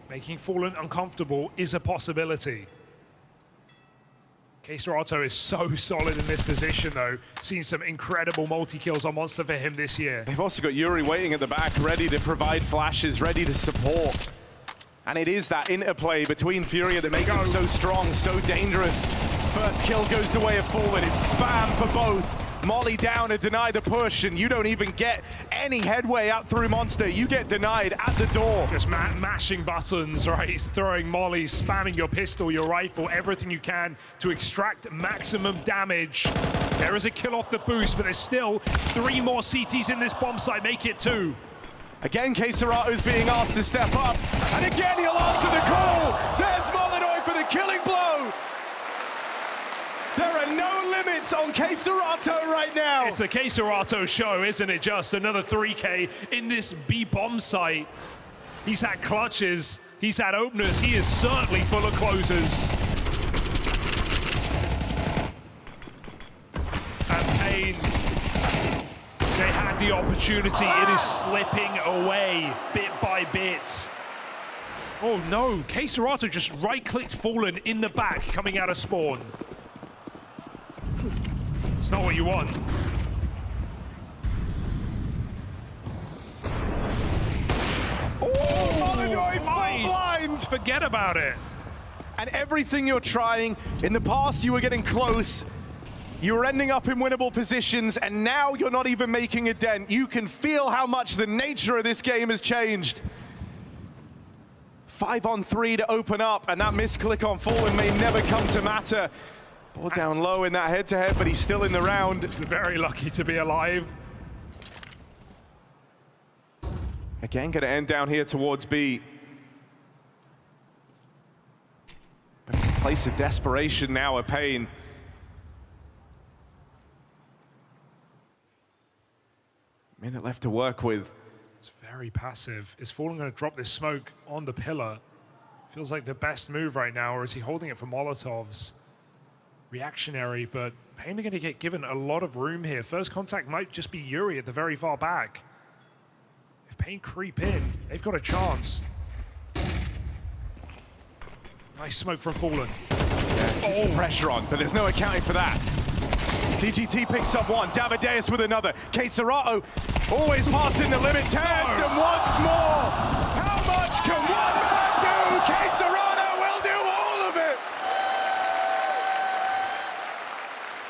Making Fallen uncomfortable is a possibility. csgo is so solid in this position, though. Seen some incredible multi-kills on Monster for him this year. They've also got Yuri waiting at the back, ready to provide flashes, ready to support. And it is that interplay between FURIA that makes them so strong, so dangerous. First kill goes the way of Fallen. It's spam for both. Molly down to deny the push, and you don't even get any headway out through Monster. You get denied at the door. Just mashing buttons, right? He's throwing mollies, spamming your pistol, your rifle, everything you can to extract maximum damage. There is a kill off the boost, but there's still 3 more CTs in this bomb site. Make it 2. Again, csgo's being asked to step up. And again, he'll answer the call. There's Molyneux for the killing blow. There are no limits on csgo right now. It's a csgo show, isn't it? Just another 3K in this B bomb site. He's had clutches, he's had openers, he is certainly full of closers. And paiN, they had the opportunity, it is slipping away bit by bit. Oh no, csgo just right-clicked Fallen in the back coming out of spawn. It's not what you want. Oh, Molyneux full blind! Forget about it. And everything you're trying, in the past you were getting close, you were ending up in winnable positions, and now you're not even making a dent. You can feel how much the nature of this game has changed. 5-on-3 to open up, and that misclick on Fallen may never come to matter. Ball down low in that head-to-head, but he's still in the round. He's very lucky to be alive. Again, gonna end down here towards B. But in a place of desperation now, a paiN. Minute left to work with. It's very passive. Is Fallen going to drop this smoke on the pillar? Feels like the best move right now, or is he holding it for Molotovs? Reactionary, but paiN are going to get given a lot of room here. First contact might just be Yuri at the very far back. If paiN creep in, they've got a chance. Nice smoke from Fallen. Yeah, pressure on, but there's no accounting for that. DGT picks up one, Davideus with another. csgo always passing the limit test, and once more. How much can one man do? csgo will do all of it.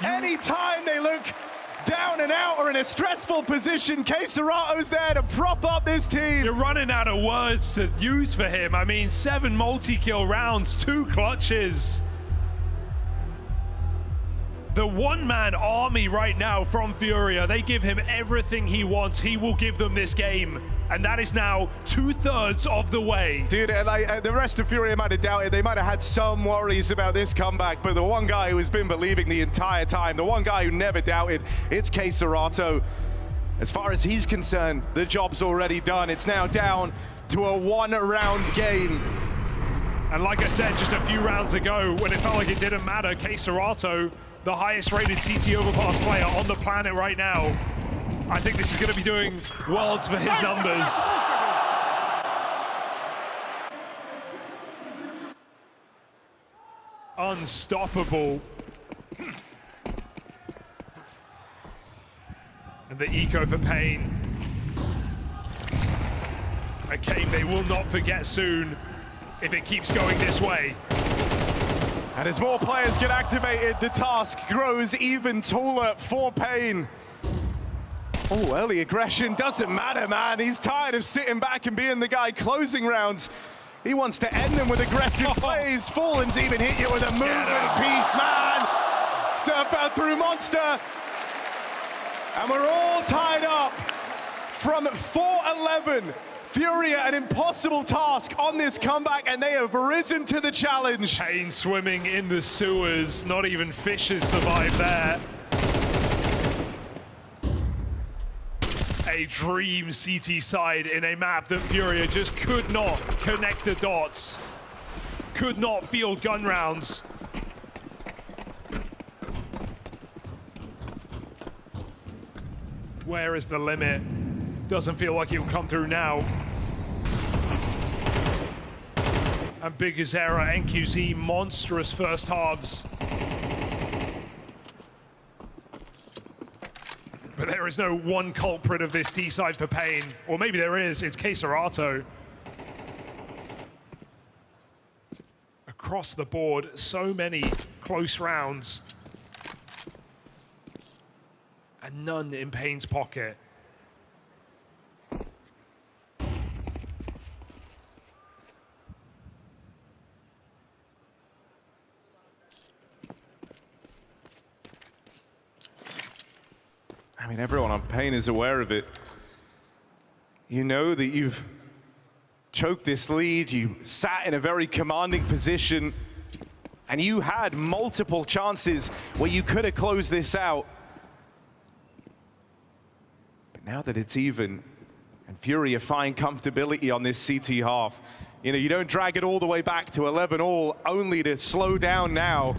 Anytime they look down and out or in a stressful position, csgo's there to prop up this team. You're running out of words to use for him. I mean, 7 multi-kill rounds, 2 clutches. The one-man army right now from FURIA, they give him everything he wants. He will give them this game. And that is now 2/3 of the way. Dude, the rest of FURIA might have doubted. They might have had some worries about this comeback, but the one guy who has been believing the entire time, the one guy who never doubted, it's csgo. As far as he's concerned, the job's already done. It's now down to a 1-round game. And like I said just a few rounds ago, when it felt like it didn't matter, csgo, the highest rated CT overpass player on the planet right now. I think this is going to be doing worlds for his numbers. Unstoppable. And the eco for paiN. A game they will not forget soon if it keeps going this way. And as more players get activated, the task grows even taller for paiN. Oh, early aggression doesn't matter, man. He's tired of sitting back and being the guy closing rounds. He wants to end them with aggressive plays. Fallen's even hit you with a movement piece, man. Surf out through Monster. And we're all tied up from 4-11. FURIA, an impossible task on this comeback, and they have risen to the challenge. paiN swimming in the sewers, not even fishes survive there. A dream CT side in a map that FURIA just could not connect the dots, could not field gun rounds. Where is the limit? Doesn't feel like it will come through now. And Big Azera, NQZ, monstrous first halves. But there is no one culprit of this T side for paiN. Or maybe there is, it's csgo. Across the board, so many close rounds. And none in paiN's pocket. everyone on paiN is aware of it. You know that you've choked this lead, you sat in a very commanding position, and you had multiple chances where you could have closed this out. But now that it's even, and FURIA find comfortability on this CT half, you know, you don't drag it all the way back to 11-all, only to slow down now.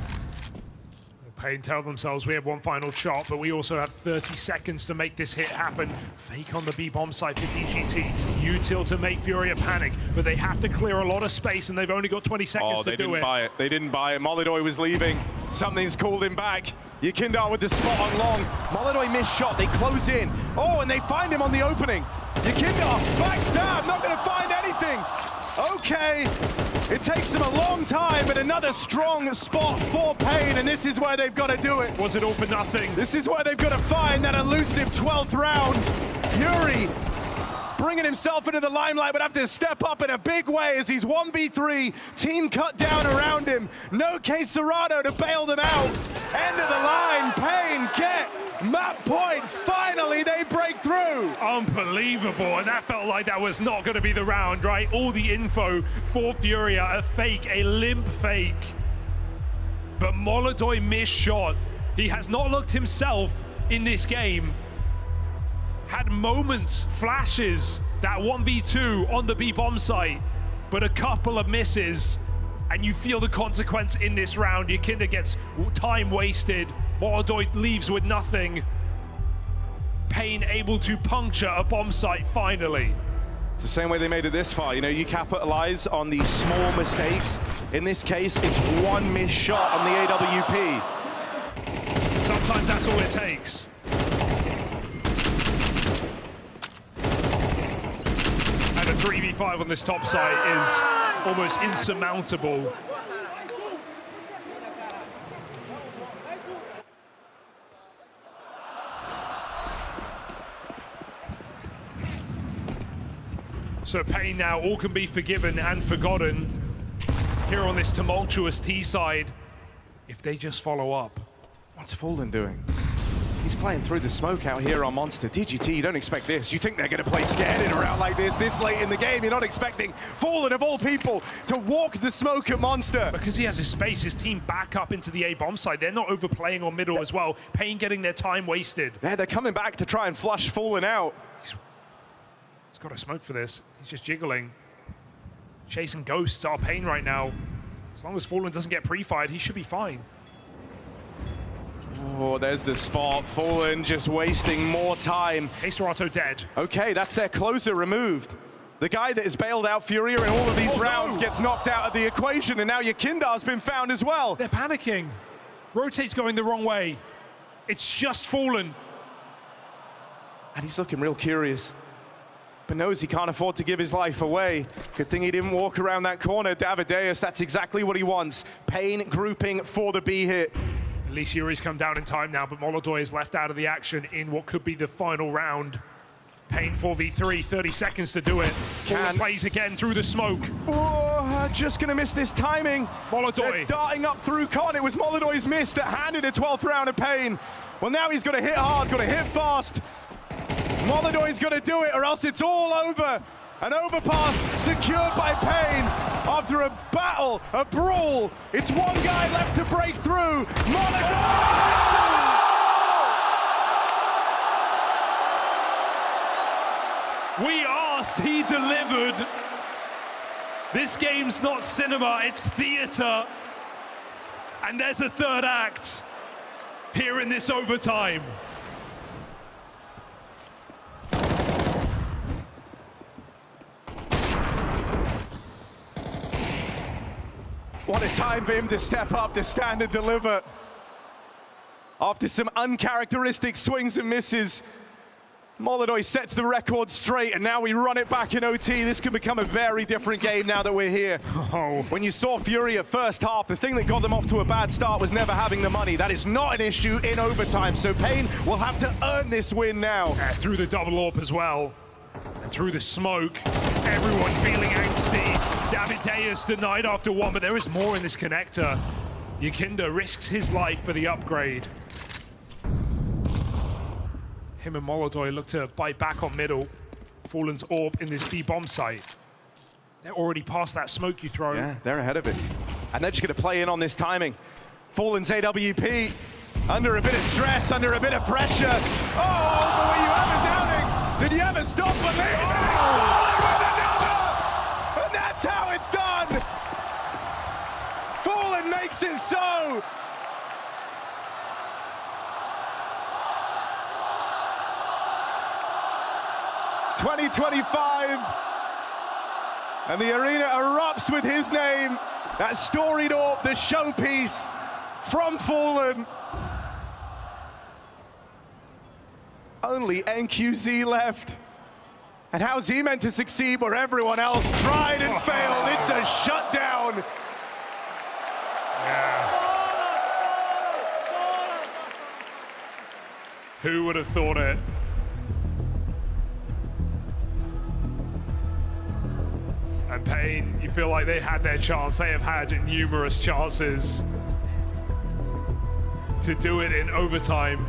paiN tell themselves we have one final shot, but we also have 30 seconds to make this hit happen. Fake on the B bomb side for DGT. Util to make FURIA panic, but they have to clear a lot of space, and they've only got 20 seconds to do it. They didn't buy it. They didn't buy it. Molidoy was leaving. Something's called him back. Yakindar with the spot on long. Molidoy missed shot. They close in. Oh, and they find him on the opening. Yakindar, backstab, not going to find anything. Okay, it takes them a long time, but another strong spot for paiN, and this is where they've got to do it. Was it all for nothing? This is where they've got to find that elusive 12th round. Yuri bringing himself into the limelight, but have to step up in a big way as he's 1v3, team cut down around him. No Cerrado to bail them out. End of the line, paiN get map point. Finally, they break through. Unbelievable, and that felt like that was not going to be the round, right? All the info for FURIA, a fake, a limp fake. But Molidoy missed shot. He has not looked himself in this game. Had moments, flashes, that 1v2 on the B bomb site, but a couple of misses, and you feel the consequence in this round. Yakindar gets time wasted. Molidoy leaves with nothing. paiN able to puncture a bomb site finally. It's the same way they made it this far. You know, you capitalize on these small mistakes. In this case, it's one missed shot on the AWP. Sometimes that's all it takes. And a 3v5 on this top side is almost insurmountable. So paiN now, all can be forgiven and forgotten here on this tumultuous T side if they just follow up. What's Fallen doing? He's playing through the smoke out here on Monster. DGT, you don't expect this. You think they're going to play scared in a round like this late in the game. You're not expecting Fallen, of all people, to walk the smoke at Monster. Because he has his space, his team back up into the A bomb side. They're not overplaying on middle as well. paiN getting their time wasted. Yeah, they're coming back to try and flush Fallen out. He's got a smoke for this. He's just jiggling. Chasing ghosts are paiN right now. As long as Fallen doesn't get pre-fired, he should be fine. Oh, there's the spot. Fallen just wasting more time. Cerrado dead. Okay, that's their closer removed. The guy that has bailed out FURIA in all of these rounds gets knocked out of the equation, and now Yakindar's been found as well. They're panicking. Rotate's going the wrong way. It's just Fallen. And he's looking real curious, but knows he can't afford to give his life away. Good thing he didn't walk around that corner. Davideus, that's exactly what he wants. paiN grouping for the B hit. At least Yuri's come down in time now, but Molidoy is left out of the action in what could be the final round. paiN 4v3, 30 seconds to do it. Fallen plays again through the smoke. Oh, just gonna miss this timing. Molidoy. They're darting up through Con. It was Molidoy's miss that handed a 12th round of paiN. Well, now he's got to hit hard, got to hit fast. Molidoy's got to do it or else it's all over. An overpass secured by paiN after a battle, a brawl. It's one guy left to break through. We asked, he delivered. This game's not cinema, it's theater. And there's a third act here in this overtime. What a time for him to step up, to stand and deliver. After some uncharacteristic swings and misses, Molidoy sets the record straight, and now we run it back in OT. This can become a very different game now that we're here. When you saw FURIA first half, the thing that got them off to a bad start was never having the money. That is not an issue in overtime, so paiN will have to earn this win now. Through the double AWP as well, and through the smoke, everyone feeling angsty. Davideus denied after one, but there is more in this connector. Yakindar risks his life for the upgrade. Him and Molodoi look to bite back on middle. Fallen's AWP in this B-bomb site. They're already past that smoke you throw. Yeah, they're ahead of it. And they're just going to play in on this timing. Fallen's AWP under a bit of stress, under a bit of pressure. Oh, but were you ever doubting? Did you ever stop believing? Fallen with another! And that's how it's done! Fallen makes it so! '25, and the arena erupts with his name. That storied AWP, the showpiece from Fallen. Only NQZ left. And how's he meant to succeed where everyone else tried and failed? It's a shutdown. Who would have thought it? And paiN, you feel like they had their chance. They have had numerous chances to do it in overtime.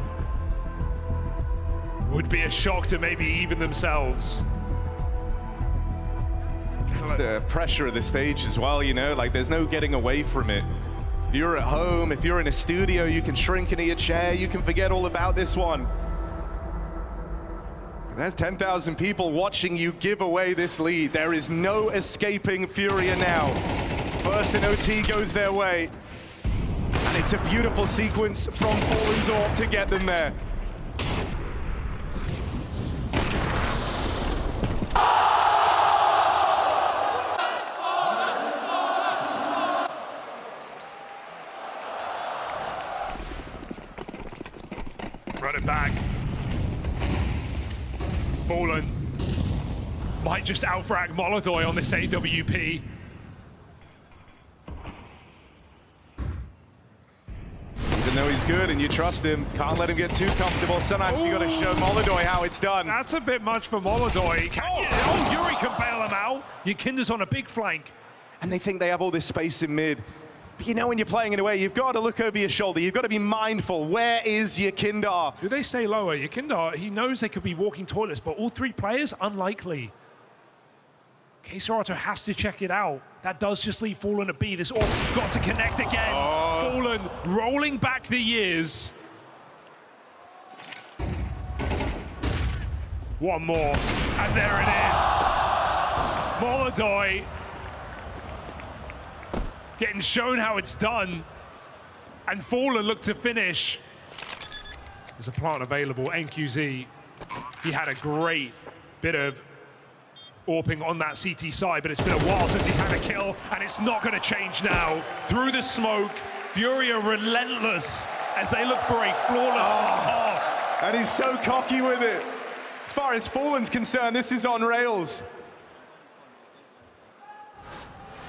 Would be a shock to maybe even themselves. It's the pressure of the stage as well, you know, like there's no getting away from it. If you're at home, if you're in a studio, you can shrink into your chair, you can forget all about this one. There's 10,000 people watching you give away this lead. There is no escaping FURIA now. First in OT goes their way. And it's a beautiful sequence from Fallen's AWP to get them there. Run it back. Fallen might just outfrag Molodoi on this AWP. Even though he's good and you trust him, can't let him get too comfortable. Sometimes you got to show Molodoi how it's done. That's a bit much for Molodoi. Yuri can bail him out. Yakinder's on a big flank. And they think they have all this space in mid. But you know when you're playing in a way, you've got to look over your shoulder. You've got to be mindful. Where is Yakinder? Do they stay lower? Yakinder, he knows they could be walking toilets, but all three players, unlikely. csgo has to check it out. That does just leave Fallen at B. This all got to connect again. Fallen rolling back the years. One more, and there it is. Molodoi getting shown how it's done, and Fallen look to finish. There's a plant available, NQZ. He had a great bit of AWPing on that CT side, but it's been a while since he's had a kill, and it's not going to change now. Through the smoke, FURIA relentless as they look for a flawless half. And he's so cocky with it. As far as Fallen's concerned, this is on rails.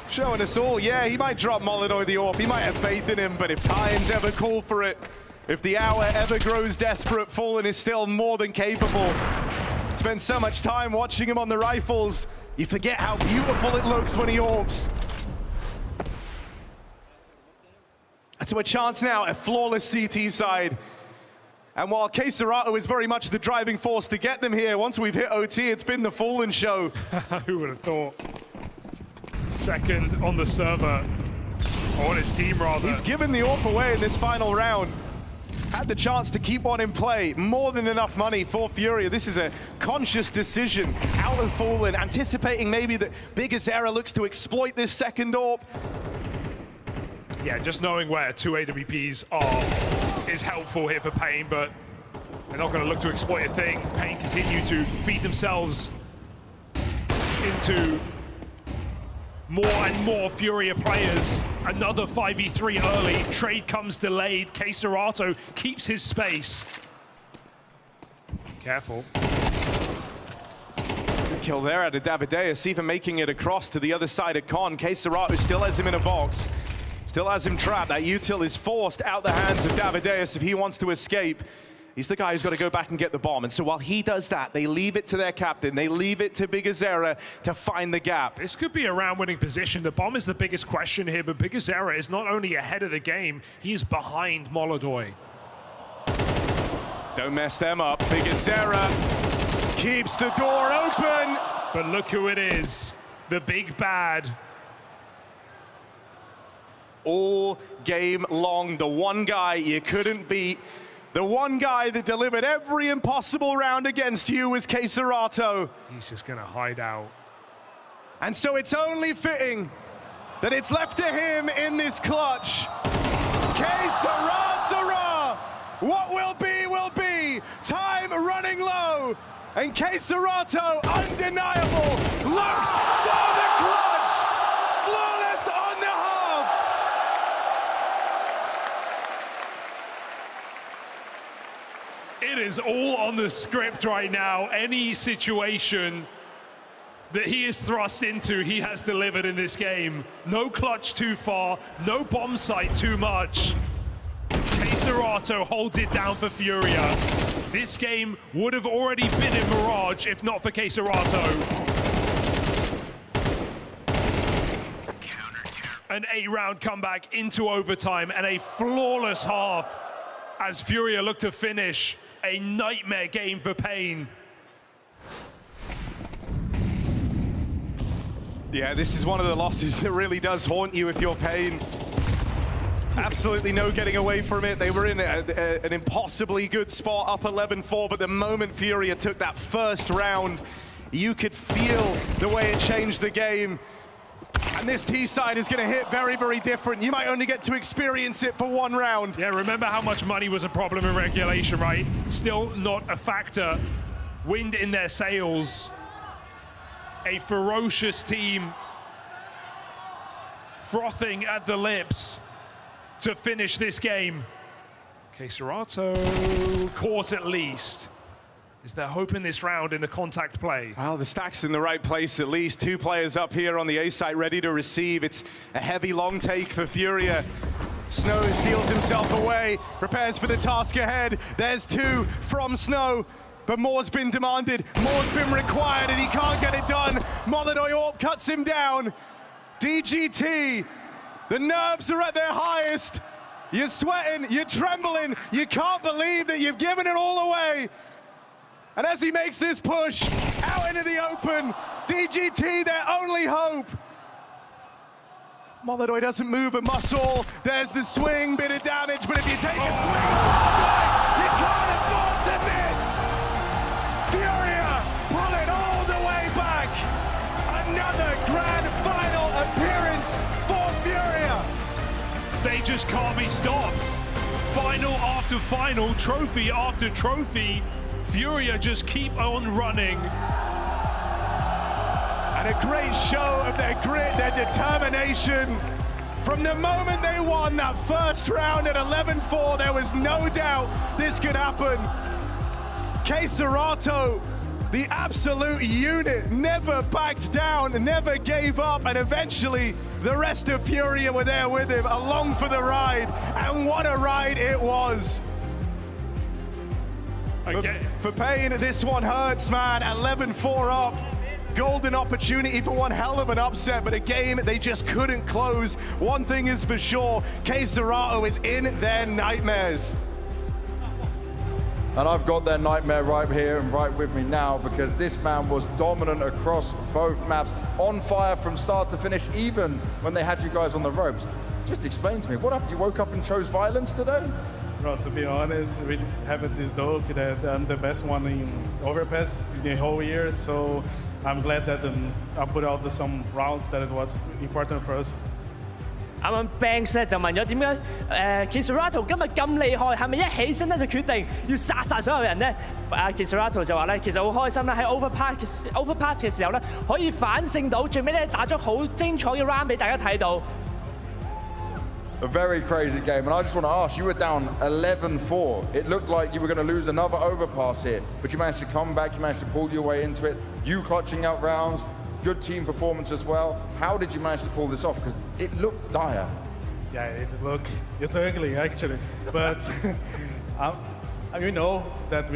Showing us all, yeah, he might drop Molodoi the AWP, he might have faith in him, but if times ever call for it, if the hour ever grows desperate, Fallen is still more than capable. Spend so much time watching him on the rifles, you forget how beautiful it looks when he AWPs. And so a chance now, a flawless CT side. And while csgo is very much the driving force to get them here, once we've hit OT, it's been the Fallen show. Who would have thought? Second on the server, or on his team rather. He's given the AWP away in this final round. Had the chance to keep one in play. More than enough money for FURIA. This is a conscious decision out of Fallen, anticipating maybe that biggezera looks to exploit this second AWP. Yeah, just knowing where two AWPs are is helpful here for paiN, but they're not going to look to exploit a thing. paiN continue to feed themselves into more and more FURIA players. Another 5v3 early. Trade comes delayed. csgo keeps his space. Careful. Good kill there out of Davideus, even making it across to the other side of Con. csgo still has him in a box. Still has him trapped. That util is forced out the hands of Davideus if he wants to escape. He's the guy who's got to go back and get the bomb. And so while he does that, they leave it to their captain. They leave it to biggezera to find the gap. This could be a round-winning position. The bomb is the biggest question here, but biggezera is not only ahead of the game, he is behind Molodoi. Don't mess them up. Bigazera keeps the door open. But look who it is, the big bad. All game long, the one guy you couldn't beat, the one guy that delivered every impossible round against you was csgo. He's just gonna hide out. And so it's only fitting that it's left to him in this clutch. csgo, what will be, will be. Time running low, and csgo, undeniable, looks for the clutch. Flawless on the half. It is all on the script right now. Any situation that he is thrust into, he has delivered in this game. No clutch too far, no bomb site too much. csgo holds it down for FURIA. This game would have already been in Mirage if not for csgo. An 8-round comeback into overtime and a flawless half as FURIA look to finish a nightmare game for paiN. Yeah, this is one of the losses that really does haunt you if you're paiN. Absolutely no getting away from it. They were in an impossibly good spot, up 11-4, but the moment FURIA took that first round, you could feel the way it changed the game. And this T-side is going to hit very, very different. You might only get to experience it for one round. Yeah, remember how much money was a problem in regulation, right? Still not a factor. Wind in their sails. A ferocious team frothing at the lips to finish this game. csgo caught at least. Is there hope in this round in the contact play? Well, the stack's in the right place at least. 2 players up here on the A site ready to receive. It's a heavy long take for FURIA. Snow steals himself away, prepares for the task ahead. There's 2 from Snow. But more's been demanded, more's been required, and he can't get it done. Molodoy cuts him down. DGT, the nerves are at their highest. You're sweating, you're trembling, you can't believe that you've given it all away. And as he makes this push out into the open, DGT, their only hope. Molodoy doesn't move a muscle. There's the swing, bit of damage, but if you take a swing, you can't afford to miss. FURIA pull it all the way back. Another grand final appearance for FURIA. They just can't be stopped. Final after final, trophy after trophy. FURIA just keep on running. And a great show of their grit, their determination. From the moment they won that first round at 11-4, there was no doubt this could happen. csgo, the absolute unit, never backed down, never gave up, and eventually the rest of FURIA were there with him, along for the ride, and what a ride it was. For paiN, this one hurts, man. 11-4 up. Golden opportunity for one hell of an upset, but a game they just couldn't close. One thing is for sure, csgo is in their nightmares. And I've got their nightmare right here and right with me now, because this man was dominant across both maps, on fire from start to finish, even when they had you guys on the ropes. Just explain to me, what happened? You woke up and chose violence today? Bro, to be honest, we have this dog that I'm the best one in overpass the whole year, so I'm glad that I put out some rounds that it was important for us. 啱啱 Banks 咧就問咗點解csgo 今日咁厲害，係咪一起身咧就決定要殺晒所有人咧？csgo 就話咧，其實好開心啦，喺 overpass 嘅時候咧，可以反勝到，最尾咧打咗好精彩嘅 round 俾大家睇到。A very crazy game, and I just want to ask, you were down 11-4. It looked like you were going to lose another overpass here, but you managed to come back, you managed to pull your way into it, you clutching out rounds, good team performance as well. How did you manage to pull this off? Because it looked dire. Yeah, it looked ugly actually, but we know that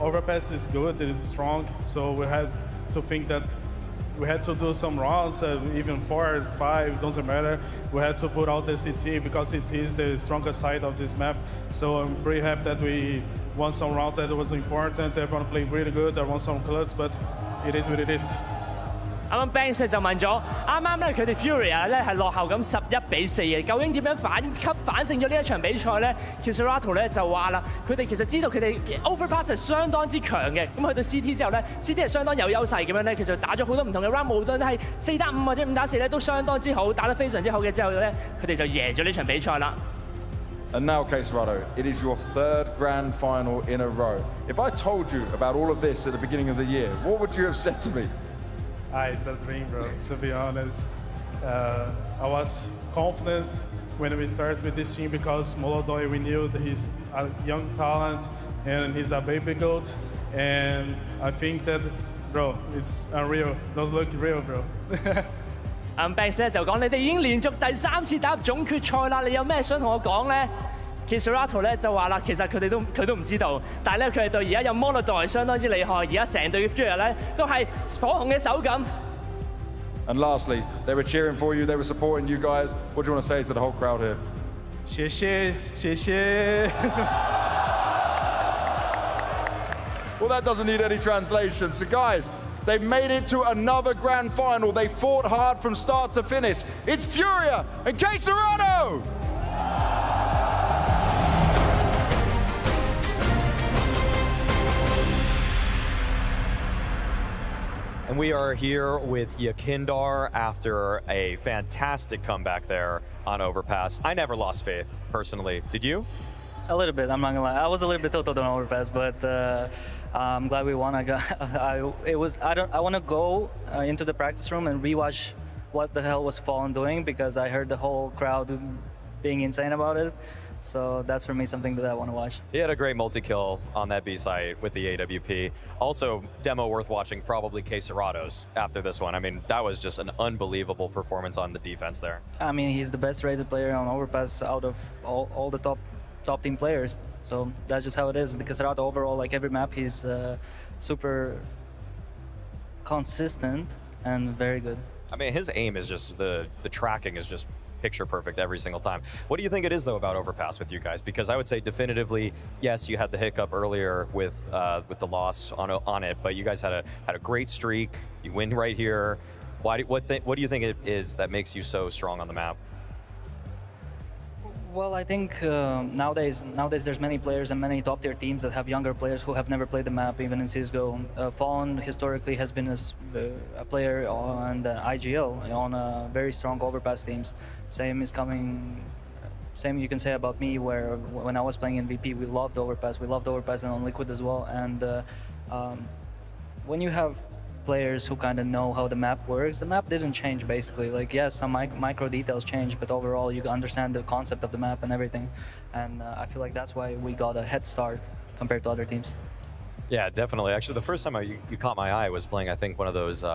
overpass is good, it is strong, so we had to think that we had to do some rounds, even 4 or 5, doesn't matter. We had to put out the CT because CT is the strongest side of this map. So I'm pretty happy that we won some rounds that was important. Everyone played really good. I won some clubs, but it is what it is. 啱啱 Banks 就問咗，啱啱咧佢哋 FURIA 咧係落後咁11-4嘅，究竟點樣反勝咗呢一場比賽咧 ？Kisarato 咧就話啦，佢哋其實知道佢哋 overpass 係相當之強嘅，咁去到 CT 之後咧 ，CT 係相當有優勢咁樣咧，佢就打咗好多唔同嘅 round， 無論係4-5或者5-4咧，都相當之好，打得非常之好嘅之後咧，佢哋就贏咗呢場比賽啦。And now, csgo, it is your third grand final in a row. If I told you about all of this at the beginning of the year, what would you have said to me? It's a dream, bro, to be honest. I was confident when we started with this team because Molodoi, we knew that he's a young talent and he's a baby goat. And I think that, bro, it's unreal. Those look real, bro. Banks 咧就講：你哋已經連續第3次打入總決賽啦，你有咩想同我講咧 ？Kisarato 咧就話啦，其實佢都唔知道，但係咧佢係對而家有 Molodoi 相當之厲害，而家成隊嘅 FURIA 咧都係火紅嘅手感。And lastly, they were cheering for you, they were supporting you guys. What do you want to say to the whole crowd here? 謝謝，謝謝。Well, that doesn't need any translation. So guys, they've made it to another grand final. They fought hard from start to finish. It's FURIA and csgo! And we are here with Yakindar after a fantastic comeback there on Overpass. I never lost faith, personally. Did you? A little bit, I'm not gonna lie. I was a little bit tilted on Overpass, but I'm glad we won. I want to go into the practice room and rewatch what the hell was Fallen doing because I heard the whole crowd being insane about it. So that's for me something that I want to watch. He had a great multi-kill on that B site with the AWP. Also, demo worth watching, probably csgo's after this one. I mean, that was just an unbelievable performance on the defense there. I mean, he's the best rated player on Overpass out of all the top team players. So that's just how it is. Because overall, like every map, he's super consistent and very good. I mean, his aim is just, the tracking is just picture perfect every single time. What do you think it is though about Overpass with you guys? Because I would say definitively, yes, you had the hiccup earlier with the loss on it, but you guys had a great streak. You win right here. What do you think it is that makes you so strong on the map? Well, I think nowadays there's many players and many top tier teams that have younger players who have never played the map, even in CSGO. Fallen historically has been a player on the IGL, on very strong Overpass teams. Same you can say about me, where when I was playing in VP, we loved Overpass and on Liquid as well. And when you have players who kind of know how the map works, the map didn't change basically. Like, yes, some micro details changed, but overall you understand the concept of the map and everything. And I feel like that's why we got a head start compared to other teams. Yeah, definitely. Actually, the first time you caught my eye was playing, I think, one of those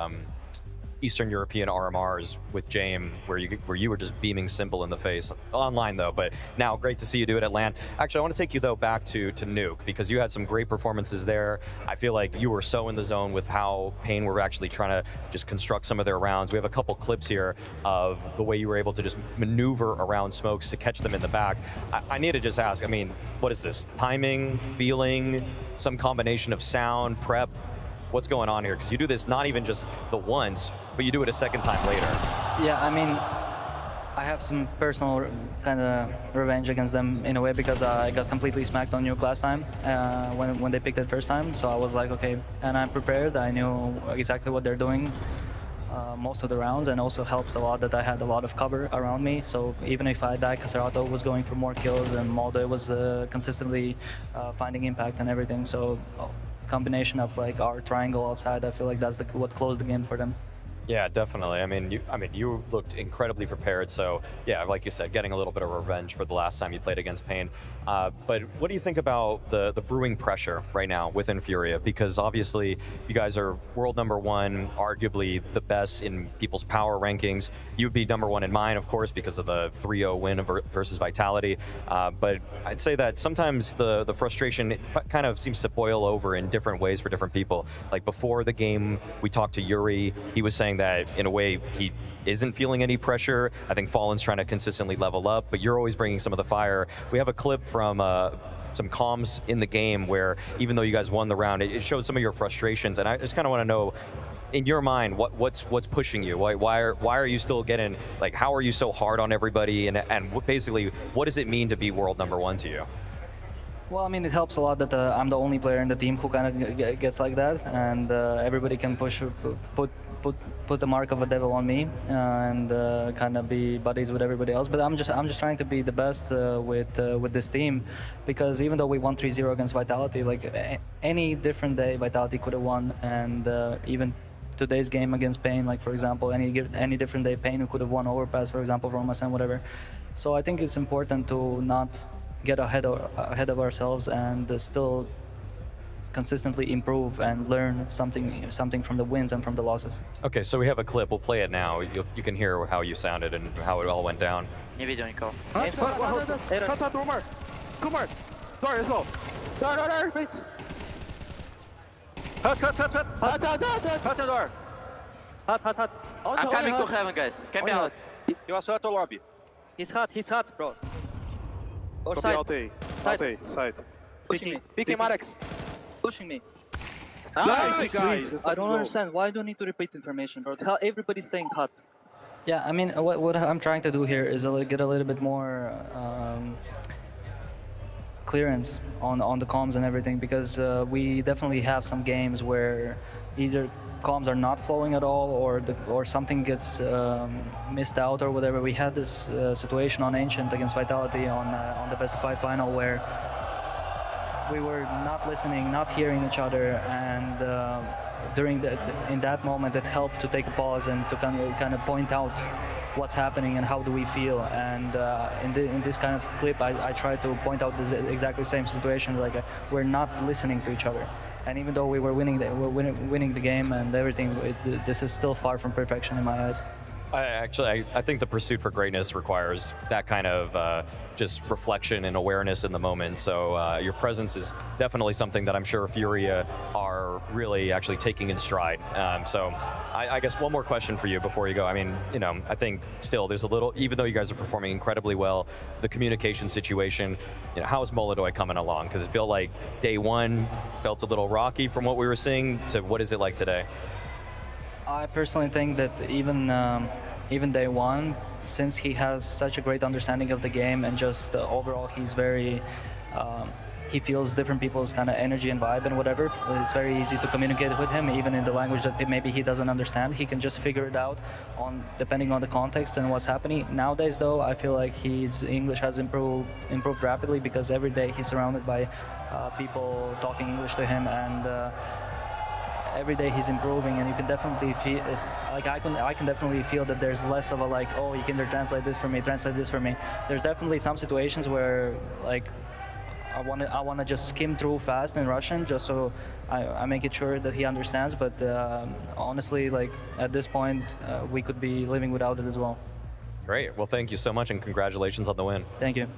Eastern European RMRs with Jame, where you were just beaming Simple in the face. Online though, but now great to see you do it at LAN. Actually, I want to take you though back to Nuke, because you had some great performances there. I feel like you were so in the zone with how paiN were actually trying to just construct some of their rounds. We have a couple clips here of the way you were able to just maneuver around smokes to catch them in the back. I need to just ask, I mean, what is this? Timing, feeling, some combination of sound, prep? What's going on here? Because you do this not even just the once, but you do it a second time later. Yeah, I mean, I have some personal kind of revenge against them in a way, because I got completely smacked on Nuke last time when they picked it first time. So I was like, okay, and I'm prepared. I knew exactly what they're doing most of the rounds, and also helps a lot that I had a lot of cover around me. So even if I died, Caserato was going for more kills, and Molde was consistently finding impact and everything. So combination of like our triangle outside, I feel like that's what closed the game for them. Yeah, definitely. I mean, you looked incredibly prepared. So yeah, like you said, getting a little bit of revenge for the last time you played against paiN. But what do you think about the brewing pressure right now within FURIA? Because obviously you guys are world #1, arguably the best in people's power rankings. You would be #1 in mine, of course, because of the 3-0 win versus Vitality. But I'd say that sometimes the frustration kind of seems to boil over in different ways for different people. Like before the game, we talked to Yuri. He was saying that in a way he isn't feeling any pressure. I think Fallen's trying to consistently level up, but you're always bringing some of the fire. We have a clip from some comms in the game where even though you guys won the round, it showed some of your frustrations, and I just kind of want to know, in your mind, what's pushing you? Why are you still getting, like, how are you so hard on everybody, and basically, what does it mean to be world #1 to you? Well, I mean, it helps a lot that I'm the only player in the team who kind of gets like that, and everybody can put the mark of a devil on me and kind of be buddies with everybody else. But I'm just trying to be the best with this team, because even though we won 3-0 against Vitality, like any different day, Vitality could have won, and even today's game against paiN, like for example, any different day, paiN could have won Overpass, for example, from us and whatever. So I think it's important to not get ahead of ourselves and still consistently improve and learn something from the wins and from the losses. Okay, so we have a clip. We'll play it now. You can hear how you sounded and how it all went down. Nie widzą nikogo. Cut, two more. Door as well. Door, wait. Cut. Cut the door. Hot. I'm coming to heaven, guys. Can be out. He was hot or lobby? He's hot, bro. Or Copy, side. Picking Marex. Pushing me. Nice, guys. I don't understand. Why do you need to repeat information, bro? Everybody's saying hot. Yeah, I mean, what I'm trying to do here is get a little bit more clearance on the comms and everything, because we definitely have some games where either comms are not flowing at all, or something gets missed out or whatever. We had this situation on Ancient against Vitality on the best of 5 final where we were not listening, not hearing each other, and in that moment it helped to take a pause and to kind of point out what's happening and how do we feel. And in this kind of clip, I try to point out this exactly same situation, like we're not listening to each other. And even though we were winning the game and everything, this is still far from perfection in my eyes. I think the pursuit for greatness requires that kind of just reflection and awareness in the moment. So your presence is definitely something that I'm sure FURIA are really actually taking in stride. So I guess one more question for you before you go. I mean, I think still there's a little, even though you guys are performing incredibly well, the communication situation, how is Molodoy coming along? Because it felt like day one felt a little rocky from what we were seeing to what is it like today? I personally think that even day one, since he has such a great understanding of the game and just overall he's very, he feels different people's kind of energy and vibe and whatever. It's very easy to communicate with him, even in the language that maybe he doesn't understand. He can just figure it out depending on the context and what's happening. Nowadays, though, I feel like his English has improved rapidly, because every day he's surrounded by people talking English to him, and every day he's improving, and you can definitely feel, like I can definitely feel that there's less of a like, oh, you can translate this for me. There's definitely some situations where like I want to just skim through fast in Russian just so I make it sure that he understands. But honestly, like at this point, we could be living without it as well. Great. Well, thank you so much, and congratulations on the win. Thank you.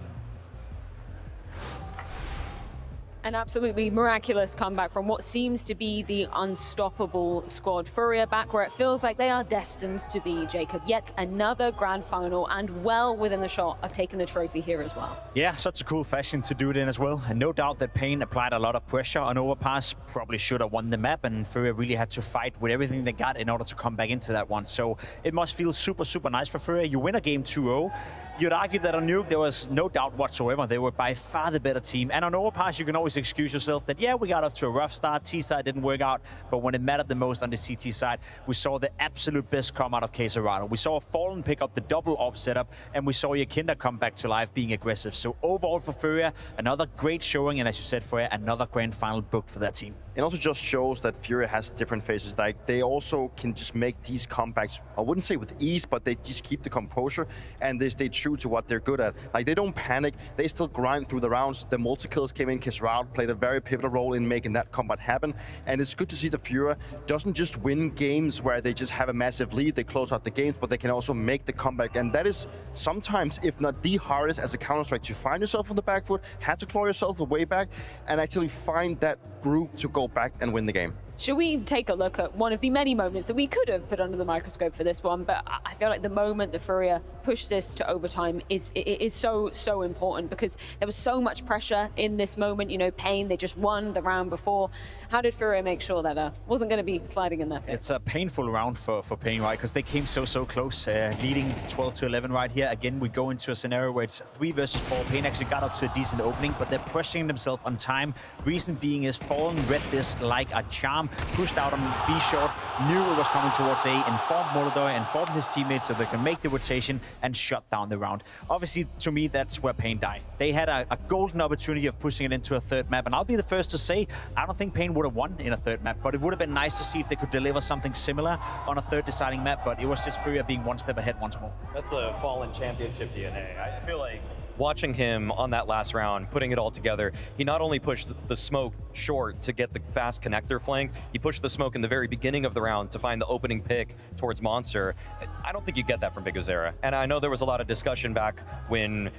An absolutely miraculous comeback from what seems to be the unstoppable squad. FURIA back where it feels like they are destined to be, Jacob. Yet another grand final, and well within the shot of taking the trophy here as well. Yeah, such a cool fashion to do it in as well. And no doubt that paiN applied a lot of pressure on Overpass. Probably should have won the map, and FURIA really had to fight with everything they got in order to come back into that one. So it must feel super, super nice for FURIA. You win a game 2-0. You'd argue that on Nuke, there was no doubt whatsoever. They were by far the better team. And on Overpass, you can always excuse yourself that, yeah, we got off to a rough start. T-side didn't work out. But when it mattered the most on the CT side, we saw the absolute best come out of csgo. We saw Fallen pick up the double op setup, and we saw Yakinda come back to life being aggressive. So overall for FURIA, another great showing. And as you said, FURIA, another grand final booked for that team. It also just shows that FURIA has different phases. Like, they also can just make these comebacks, I wouldn't say with ease, but they just keep the composure and they stay true to what they're good at. Like, they don't panic, they still grind through the rounds. The multi-kills came in, csgo played a very pivotal role in making that combat happen. And it's good to see that FURIA doesn't just win games where they just have a massive lead, they close out the games, but they can also make the comeback. And that is sometimes, if not the hardest as a Counter-Strike, to find yourself on the back foot, have to claw yourself the way back, and actually find that groove to go back and win the game. Should we take a look at one of the many moments that we could have put under the microscope for this one? But I feel like the moment that FURIA push this to overtime is so important, because there was so much pressure in this moment. You know, paiN, they just won the round before. How did FURIA make sure that wasn't going to be sliding in their face? It's a painful round for paiN, right? Because they came so close, leading 12-11 right here. Again, we go into a scenario where it's 3 versus 4. paiN actually got up to a decent opening, but they're pressuring themselves on time. Reason being is Fallen read this like a charm, pushed out on B short, knew it was coming towards A, informed Molodoi, informed his teammates so they can make the rotation and shut down the round. Obviously, to me, that's where paiN died. They had a golden opportunity of pushing it into a third map, and I'll be the first to say, I don't think paiN would have won in a third map, but it would have been nice to see if they could deliver something similar on a third deciding map, but it was just FURIA being one step ahead once more. That's the Fallen championship DNA. I feel like watching him on that last round, putting it all together, he not only pushed the smoke short to get the fast connector flank, he pushed the smoke in the very beginning of the round to find the opening pick towards Monster. I don't think you get that from bigozera. And I know there was a lot of discussion back when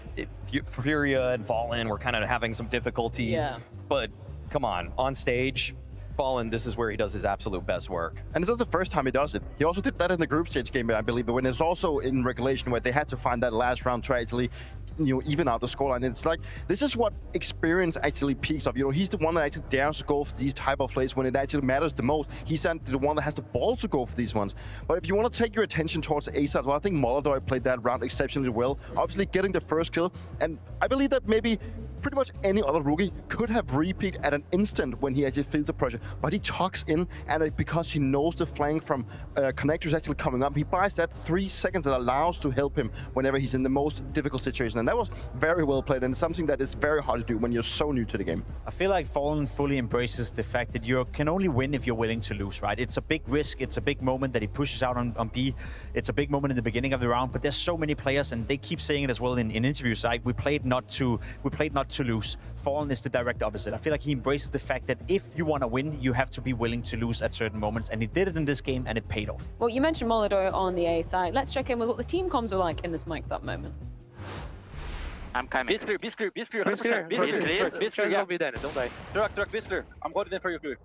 FURIA and Fallen were kind of having some difficulties, but come on stage, Fallen, this is where he does his absolute best work. And it's not the first time he does it. He also did that in the group stage game, I believe, but when it's also in regulation where they had to find that last round to actually, you know, even out the scoreline. It's like, this is what experience actually peaks of. You know, he's the one that actually dares to go for these type of plays when it actually matters the most. He's the one that has the balls to go for these ones. But if you want to take your attention towards the A side, well, I think Molodoi played that round exceptionally well. Obviously getting the first kill, and I believe that maybe pretty much any other rookie could have repeated at an instant when he actually feels the pressure, but he tucks in, and because he knows the flank from connectors actually coming up, he buys that 3 seconds that allows to help him whenever he's in the most difficult situation, and that was very well played, and something that is very hard to do when you're so new to the game. I feel like Fallen fully embraces the fact that you can only win if you're willing to lose, right? It's a big risk, it's a big moment that he pushes out on B, it's a big moment in the beginning of the round, but there's so many players, and they keep saying it as well in interviews, like, we played not to lose. Fallen is the direct opposite. I feel like he embraces the fact that if you want to win, you have to be willing to lose at certain moments, and he did it in this game, and it paid off. Well, you mentioned Molodoi on the A side. Let's check in with what the team comms were like in this mic'd up moment. I'm coming. Be clear, 100%. Be clear, yeah. Be there, don't die. Truck, be clear. I'm holding in for you, clear.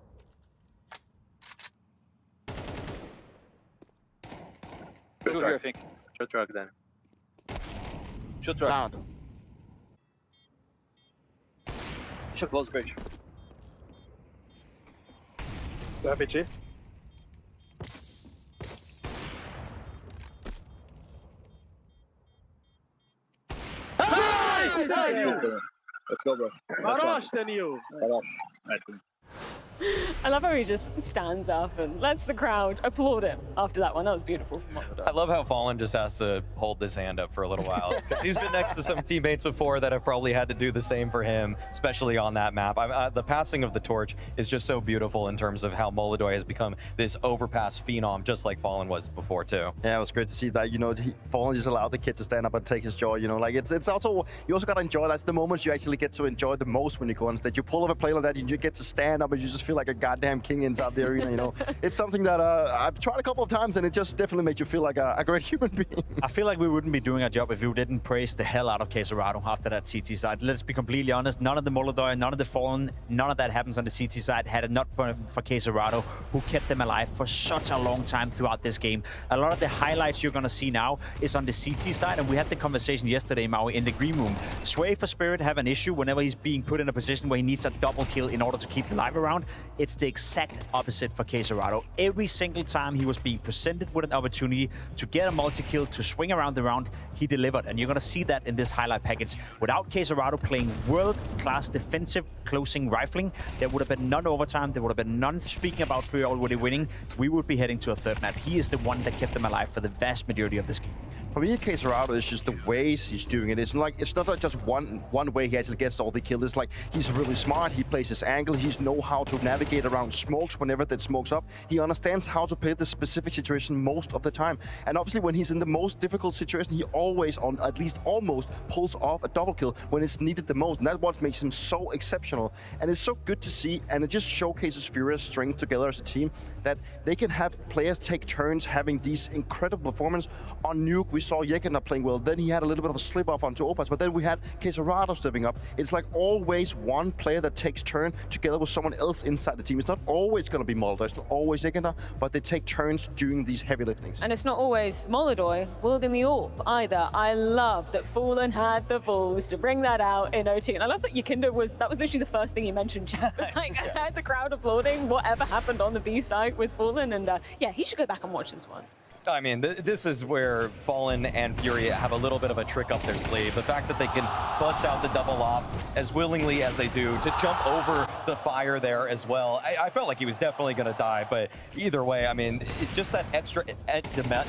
Shoot here, I think. Shoot truck then. Shoot truck. Sound. Shoot close bridge. RPG. Let's go, bro. Marosh, Daniel. Nice. I love how he just stands up and lets the crowd applaud him after that one. That was beautiful from Molodoi. I love how Fallen just has to hold this hand up for a little while. He's been next to some teammates before that have probably had to do the same for him, especially on that map. The passing of the torch is just so beautiful in terms of how Molodoi has become this overpass phenom, just like Fallen was before too. Yeah, it was great to see that. You know, Fallen just allowed the kid to stand up and take his joy. You know, like it's also, you also gotta enjoy. That's the moments you actually get to enjoy the most when you go on stage. You pull off a play like that, you get to stand up and you just feel like a goddamn king inside the arena. You know, it's something that I've tried a couple of times, and it just definitely makes you feel like a great human being. I feel like we wouldn't be doing our job if we didn't praise the hell out of csgo after that CT side. Let's be completely honest, none of the Molodoi, none of the Fallen, none of that happens on the CT side had it not been for csgo, who kept them alive for such a long time throughout this game. A lot of the highlights you're gonna see now is on the CT side, and we had the conversation yesterday, Maui, in the green room. Sway for Spirit have an issue whenever he's being put in a position where he needs a double kill in order to keep the live around. It's the exact opposite for csgo. Every single time he was being presented with an opportunity to get a multi-kill, to swing around the round, he delivered. And you're going to see that in this highlight package. Without csgo playing world-class defensive closing rifling, there would have been none overtime, there would have been none speaking about FURIA already winning. We would be heading to a third map. He is the one that kept them alive for the vast majority of this game. For me, csgo is just the ways he's doing it. It's not like just one way he actually gets all the kills. It's like he's really smart. He plays his angle. He knows how to navigate around smokes whenever that smokes up. He understands how to play the specific situation most of the time. And obviously, when he's in the most difficult situation, he always, at least almost, pulls off a double kill when it's needed the most. And that's what makes him so exceptional. And it's so good to see. And it just showcases FURIA's strength together as a team, that they can have players take turns having these incredible performances on Nuke. We we saw Yekina playing well. Then he had a little bit of a slip off onto Opus, but then we had csgo stepping up. It's like always one player that takes turn together with someone else inside the team. It's not always going to be Moldoy, it's not always Yekina, but they take turns doing these heavy liftings. And it's not always Moldoy wielding the AWP either. I love that Fallen had the balls to bring that out in OT. And I love that Yakinder that was literally the first thing he mentioned. It was like, I had the crowd applauding whatever happened on the B site with Fallen. And yeah, he should go back and watch this one. I mean, this is where Fallen and FURIA have a little bit of a trick up their sleeve. The fact that they can bust out the double op as willingly as they do, to jump over the fire there as well. I felt like he was definitely going to die, but either way, I mean, it's just that extra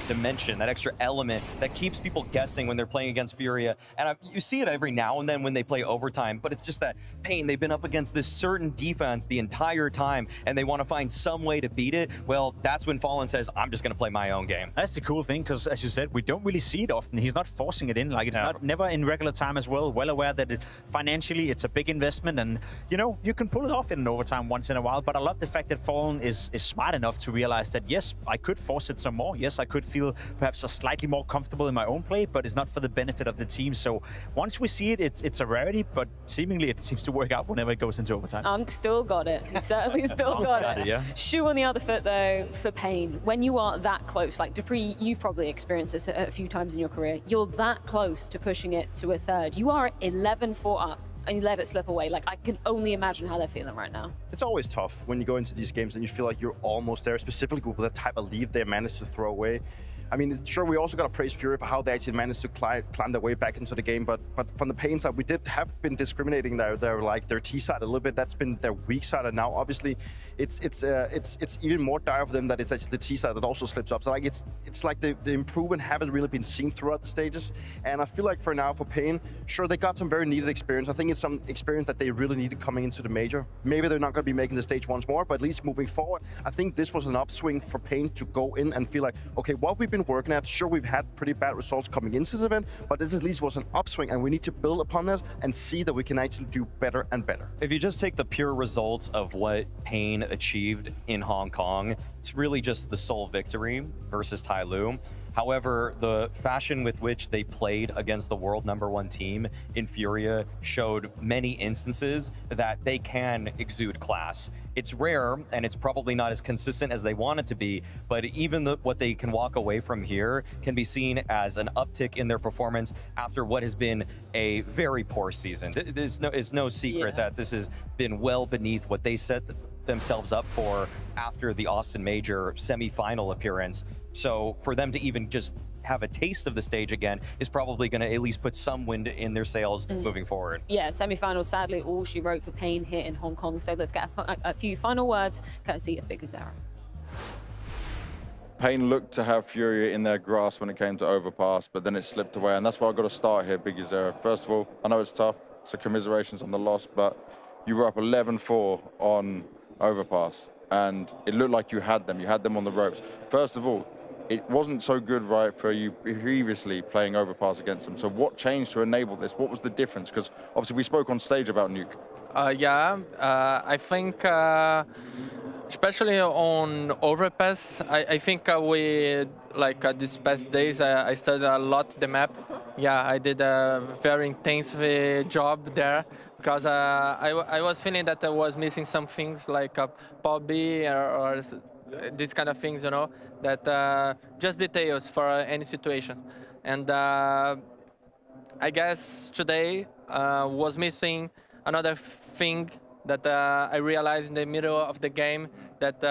dimension, that extra element that keeps people guessing when they're playing against FURIA. And you see it every now and then when they play overtime, but it's just that paiN, they've been up against this certain defense the entire time, and they want to find some way to beat it. Well, that's when Fallen says, I'm just going to play my own game. That's the cool thing, because as you said, we don't really see it often. He's not forcing it in, like it's never in regular time as well. Well aware that financially it's a big investment, and you know, you can pull it off in an overtime once in a while. But I love the fact that Fallen is smart enough to realize that yes, I could force it some more. Yes, I could feel perhaps slightly more comfortable in my own play, but it's not for the benefit of the team. So once we see it, it's a rarity, but seemingly it seems to work out whenever it goes into overtime. Unk still got it. He certainly still got it. Yeah. Shoe on the other foot though for paiN. When you are that close, like Dupree, you've probably experienced this a few times in your career. You're that close to pushing it to a third. You are 11-4 up and you let it slip away. Like, I can only imagine how they're feeling right now. It's always tough when you go into these games and you feel like you're almost there, specifically with the type of lead they managed to throw away. I mean, sure, we also got to praise FURIA for how they actually managed to climb their way back into the game, but from the paiN side, we have been discriminating their T side a little bit. That's been their weak side, and now obviously it's even more dire for them that it's actually the T side that also slips up. So like it's like the improvement haven't really been seen throughout the stages, and I feel like for now for paiN, sure, they got some very needed experience. I think it's some experience that they really needed coming into the major. Maybe they're not going to be making the stage once more, but at least moving forward, I think this was an upswing for paiN to go in and feel like, okay, what we've been working at, sure, we've had pretty bad results coming into the event, but this at least was an upswing, and we need to build upon this and see that we can actually do better and better. If you just take the pure results of what paiN achieved in Hong Kong, it's really just the sole victory versus Tai Lu. However, the fashion with which they played against the world #1 team in FURIA showed many instances that they can exude class. It's rare, and it's probably not as consistent as they want it to be, but even what they can walk away from here can be seen as an uptick in their performance after what has been a very poor season. It's no secret that this has been well beneath what they set themselves up for after the Austin Major semi-final appearance. So for them to even just have a taste of the stage again is probably going to at least put some wind in their sails moving forward. Yeah, semi-finals, sadly, all she wrote for paiN here in Hong Kong. So let's get a few final words, courtesy of Big Uzera. paiN looked to have FURIA in their grasp when it came to overpass, but then it slipped away, and that's why I've got to start here, Big Uzera. First of all, I know it's tough, so commiserations on the loss, but you were up 11-4 on overpass, and it looked like you had them on the ropes. First of all, it wasn't so good, right, for you previously playing overpass against them. So what changed to enable this? What was the difference? Because obviously we spoke on stage about Nuke. I think especially on overpass, I think we, these past days, I studied a lot the map. Yeah, I did a very intensive job there because I was feeling that I was missing some things like a pop B or these kind of things, you know, that just details for any situation. And I guess today was missing another thing that I realized in the middle of the game that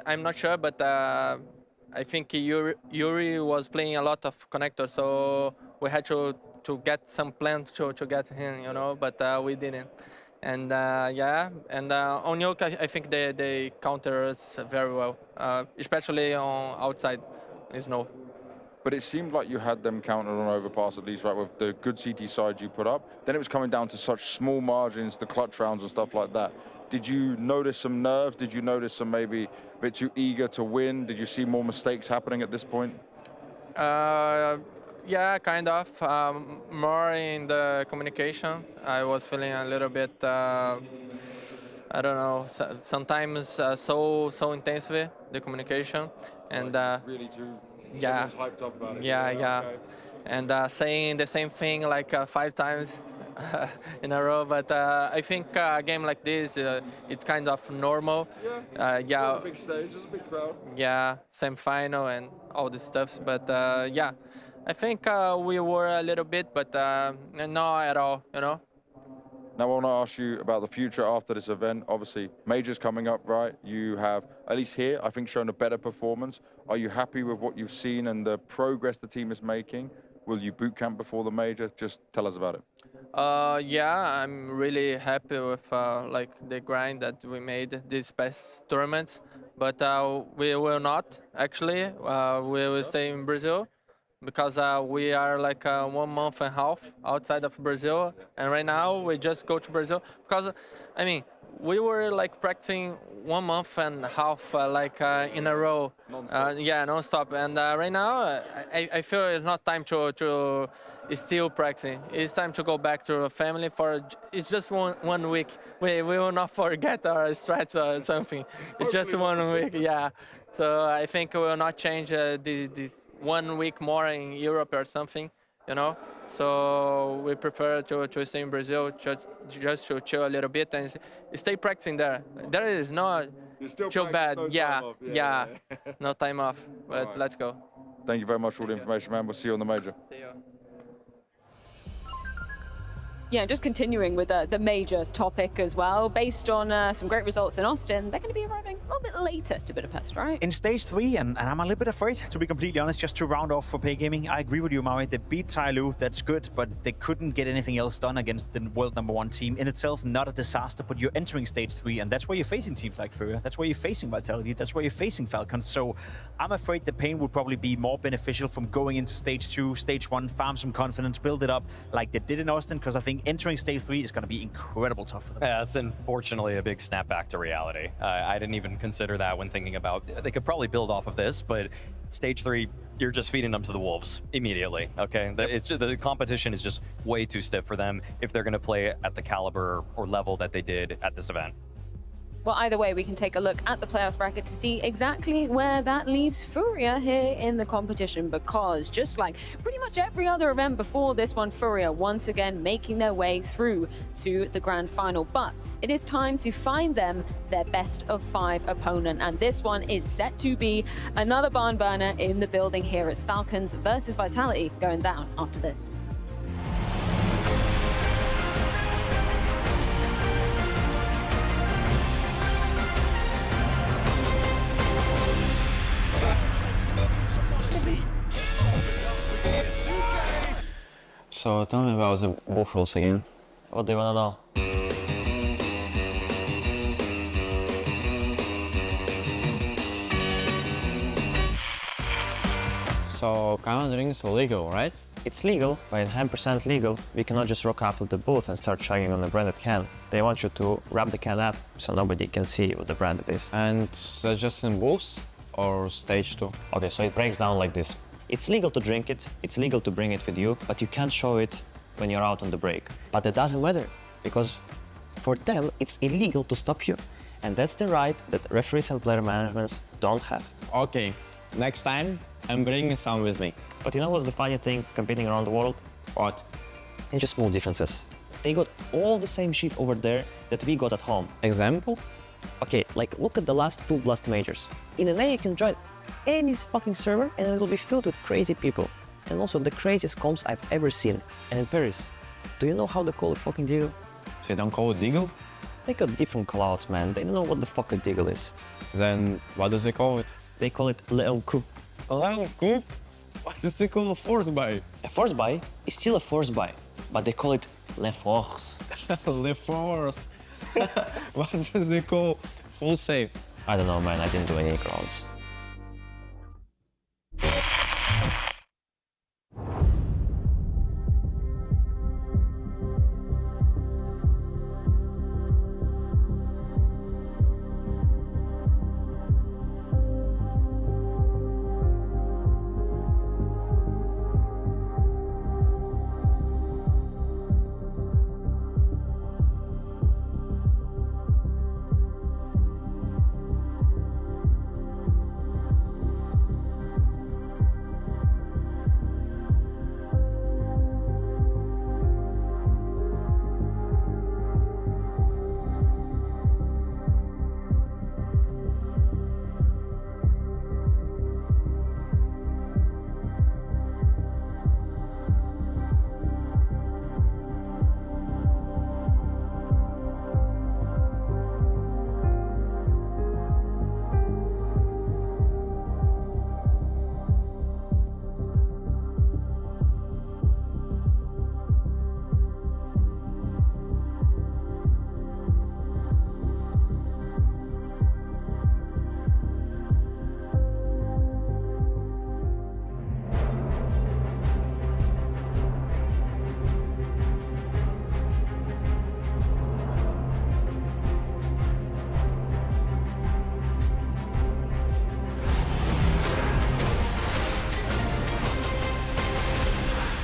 I'm not sure, but I think Yuri was playing a lot of connectors, so we had to get some plan to get him, you know, but we didn't. And on Yoke, I think they counter us very well, especially on outside, snow. But it seemed like you had them counted on overpass, at least, right, with the good CT side you put up. Then it was coming down to such small margins, the clutch rounds and stuff like that. Did you notice some nerves? Did you notice some maybe a bit too eager to win? Did you see more mistakes happening at this point? Yeah, kind of. More in the communication. I was feeling a little bit, I don't know, sometimes so intensely, the communication. And really too Yeah. Everyone's hyped up about it. Yeah. Okay. And saying the same thing like 5 times in a row. But I think a game like this, it's kind of normal. Yeah. On a big stage, there's a big crowd. Yeah, semi-final and all this stuff. But yeah, I think we were a little bit, but not at all, you know. Now, I want to ask you about the future after this event. Obviously, majors coming up, right? You have, at least here, I think, shown a better performance. Are you happy with what you've seen and the progress the team is making? Will you boot camp before the major? Just tell us about it. Yeah, I'm really happy with like the grind that we made these past tournaments. But we will not actually. We will stay in Brazil because we are like 1 month and a half outside of Brazil, and right now we just go to Brazil because I mean we were like practicing 1 month and a half in a row, yeah, non-stop. And right now I feel it's not time to still practicing. It's time to go back to a family for. It's just one week. We will not forget our strats or something. It's just 1 week, yeah. So I think we will not change this 1 week more in Europe or something, you know. So we prefer to stay in Brazil just to chill a little bit and stay practicing there. There is not too bad. No Yeah, time off. yeah, no time off. But Right. let's go. Thank you very much for all the information, man. We'll see you on the major. See you. Yeah, just continuing with the major topic as well. Based on some great results in Austin, they're going to be arriving a little bit later to Budapest, right? In stage 3, and I'm a little bit afraid, to be completely honest, just to round off for paiN Gaming. I agree with you, Maui. They beat Tyloo, that's good, but they couldn't get anything else done against the world #1 team. In itself, not a disaster, but you're entering stage 3, and that's where you're facing teams like FURIA. That's where you're facing Vitality. That's where you're facing Falcons. So I'm afraid the paiN would probably be more beneficial from going into stage 2, stage 1, farm some confidence, build it up like they did in Austin, because I think entering stage 3 is going to be incredible tough for them. Yeah, that's unfortunately a big snapback to reality. I didn't even consider that when thinking about, they could probably build off of this, but stage 3, you're just feeding them to the wolves immediately, okay? The competition is just way too stiff for them if they're going to play at the caliber or level that they did at this event. Well, either way, we can take a look at the playoffs bracket to see exactly where that leaves FURIA here in the competition, because just like pretty much every other event before this one, FURIA once again making their way through to the grand final. But it is time to find them their best of 5 opponent, and this one is set to be another barn burner in the building here. It's Falcons versus Vitality going down after this. So tell me about the buff rules again. What do you wanna know? So countering is illegal, right? It's legal, but it's 100% legal. We cannot just rock up to the booth and start chugging on a branded can. They want you to wrap the can up so nobody can see what the brand it is. And that's just in booths or stage 2? Okay, so it breaks down like this. It's legal to drink it, it's legal to bring it with you, but you can't show it when you're out on the break. But it doesn't matter, because for them, it's illegal to stop you. And that's the right that referees and player managements don't have. Okay, next time, I'm bringing some with me. But you know what's the funny thing competing around the world? What? It's just small differences. They got all the same shit over there that we got at home. Example? Okay, like look at the last 2 Blast majors. In NA you can join any fucking server and it will be filled with crazy people. And also the craziest comps I've ever seen. And in Paris, do you know how they call it fucking Deagle? They don't call it Deagle? They got different callouts, man. They don't know what the fuck a Deagle is. Then what do they call it? They call it Leon Coup. Leon Coup? What does they call a force buy? A force buy is still a force buy, but they call it Le Force. Le Force. What do they call full save? I don't know, man. I didn't do any crowns.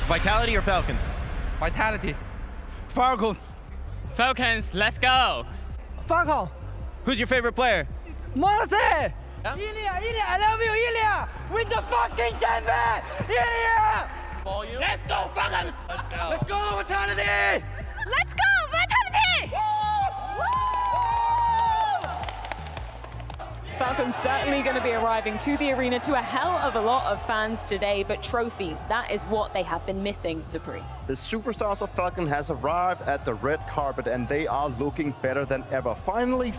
Vitality or Falcons? Vitality. Falcons. Falcons, let's go. Falcon. Who's your favorite player? Morse. Ilya, I love you, Ilya. With the fucking Denver. Ilya. Let's go, Falcons. Let's go, Vitality. Let's go, Vitality. Falcons certainly going to be arriving to the arena to a hell of a lot of fans today, but trophies, that is what they have been missing, Dupree. The superstars of Falcon has arrived at the red carpet and they are looking better than ever. Finally,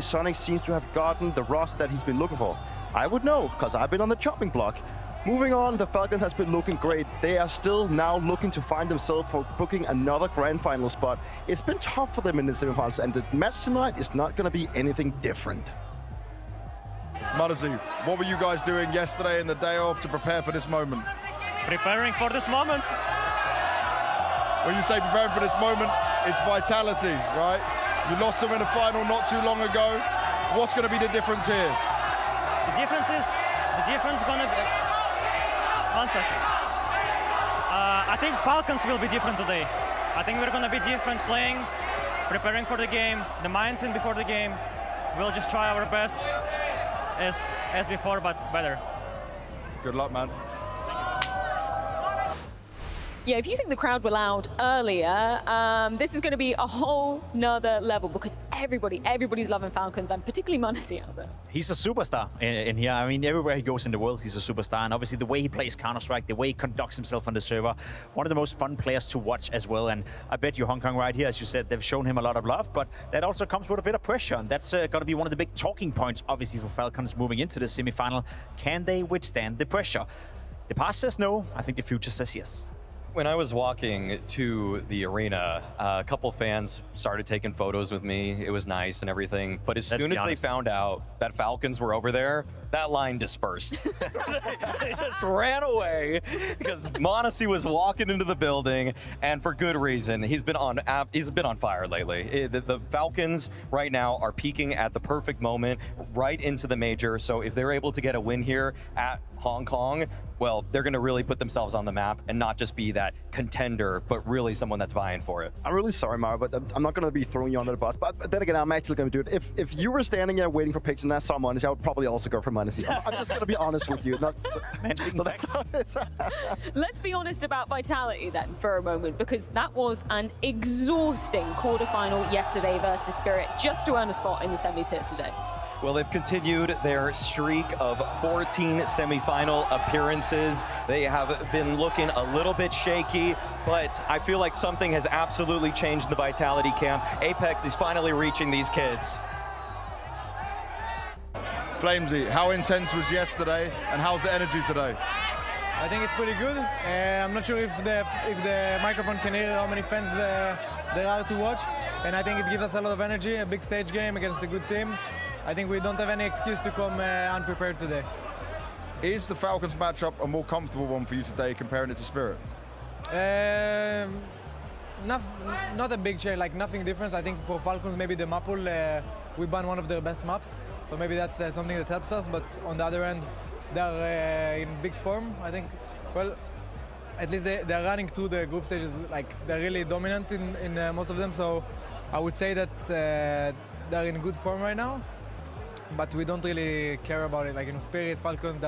Sonic seems to have gotten the roster that he's been looking for. I would know, because I've been on the chopping block. Moving on, the Falcons has been looking great. They are still now looking to find themselves for booking another grand final spot. It's been tough for them in the semifinals, and the match tonight is not going to be anything different. Madazi, what were you guys doing yesterday and the day off to prepare for this moment? Preparing for this moment. When you say preparing for this moment, it's Vitality, right? You lost them in a final not too long ago. What's going to be the difference here? The difference gonna be... One second. I think Falcons will be different today. I think we're gonna be different playing, preparing for the game, the mindset before the game. We'll just try our best as before, but better. Good luck, man. Yeah, if you think the crowd were loud earlier, this is going to be a whole nother level because everybody's loving Falcons, and particularly Manasi out there. He's a superstar in here. I mean, everywhere he goes in the world, he's a superstar. And obviously the way he plays Counter-Strike, the way he conducts himself on the server, one of the most fun players to watch as well. And I bet you Hong Kong right here, as you said, they've shown him a lot of love, but that also comes with a bit of pressure. And that's going to be one of the big talking points, obviously, for Falcons moving into the semifinal. Can they withstand the pressure? The past says no. I think the future says yes. When I was walking to the arena, a couple fans started taking photos with me. It was nice and everything. But as soon as they found out that Falcons were over there, that line dispersed. They just ran away because Monesi was walking into the building, and for good reason. He's been on fire lately. The Falcons right now are peaking at the perfect moment, right into the major. So if they're able to get a win here at Hong Kong, well, they're going to really put themselves on the map and not just be that contender, but really someone that's vying for it. I'm really sorry, Mario, but I'm not going to be throwing you under the bus. But then again, I'm actually going to do it. If you were standing there waiting for picks and I saw Monesi, I would probably also go for Monesi. I'm just going to be honest with you. Let's be honest about Vitality then for a moment, because that was an exhausting quarterfinal yesterday versus Spirit just to earn a spot in the semis here today. Well, they've continued their streak of 14 semifinal appearances. They have been looking a little bit shaky, but I feel like something has absolutely changed the Vitality camp. Apex is finally reaching these kids. Flamesy, how intense was yesterday and how's the energy today? I think it's pretty good. I'm not sure if the microphone can hear how many fans there are to watch, and I think it gives us a lot of energy, a big stage game against a good team. I think we don't have any excuse to come unprepared today. Is the Falcons matchup a more comfortable one for you today comparing it to Spirit? Not a big change, like nothing different. I think for Falcons, maybe the map pool, we ban one of their best maps. So maybe that's something that helps us, but on the other end, they're in big form. I think, well, at least they're running through the group stages, like they're really dominant in most of them. So I would say that they're in good form right now. But we don't really care about it. Like in Spirit, Falcons,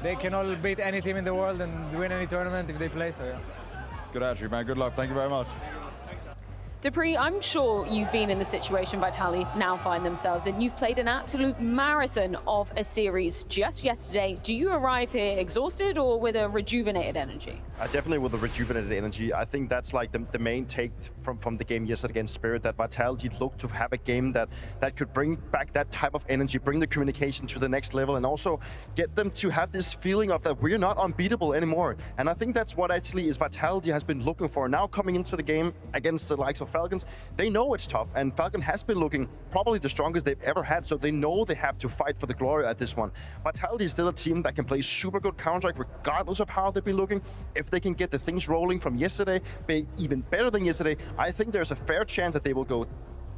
they can all beat any team in the world and win any tournament if they play. So yeah. Good attitude, man. Good luck. Thank you very much. Dupree, I'm sure you've been in the situation Vitality now find themselves in. You've played an absolute marathon of a series just yesterday. Do you arrive here exhausted or with a rejuvenated energy? Definitely with a rejuvenated energy. I think that's like the main take from the game yesterday against Spirit, that Vitality looked to have a game that could bring back that type of energy, bring the communication to the next level, and also get them to have this feeling of that we're not unbeatable anymore. And I think that's what actually is Vitality has been looking for. Now coming into the game against the likes of Falcons, they know it's tough, and Falcon has been looking probably the strongest they've ever had, so they know they have to fight for the glory at this one. Vitality is still a team that can play super good Counter-Strike regardless of how they've been looking. If they can get the things rolling from yesterday, be even better than yesterday, I think there's a fair chance that they will go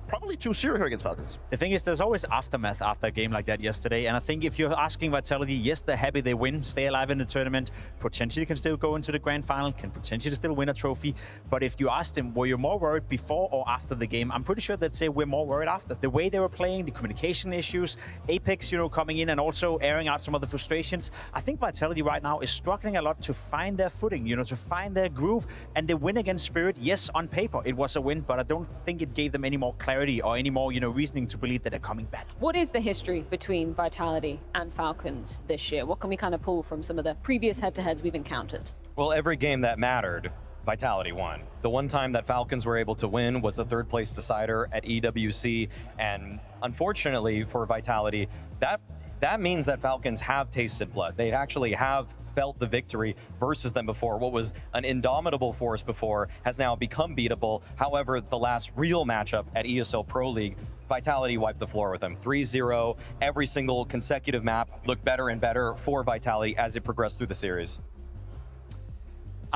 probably 2-0 here against Falcons. The thing is, there's always aftermath after a game like that yesterday, and I think if you're asking Vitality, yes, they're happy they win, stay alive in the tournament, potentially can still go into the grand final, can potentially still win a trophy, but if you asked them, were you more worried before or after the game, I'm pretty sure they'd say we're more worried after. The way they were playing, the communication issues, Apex, coming in and also airing out some of the frustrations. I think Vitality right now is struggling a lot to find their footing, to find their groove, and the win against Spirit, yes, on paper, it was a win, but I don't think it gave them any more clarity or any more, reasoning to believe that they're coming back. What is the history between Vitality and Falcons this year? What can we kind of pull from some of the previous head-to-heads we've encountered? Well, every game that mattered, Vitality won. The one time that Falcons were able to win was the third place decider at EWC, and unfortunately for Vitality, that means that Falcons have tasted blood. They actually have felt the victory versus them before. What was an indomitable force before has now become beatable. However, the last real matchup at ESL Pro League, Vitality wiped the floor with them. 3-0, every single consecutive map looked better and better for Vitality as it progressed through the series.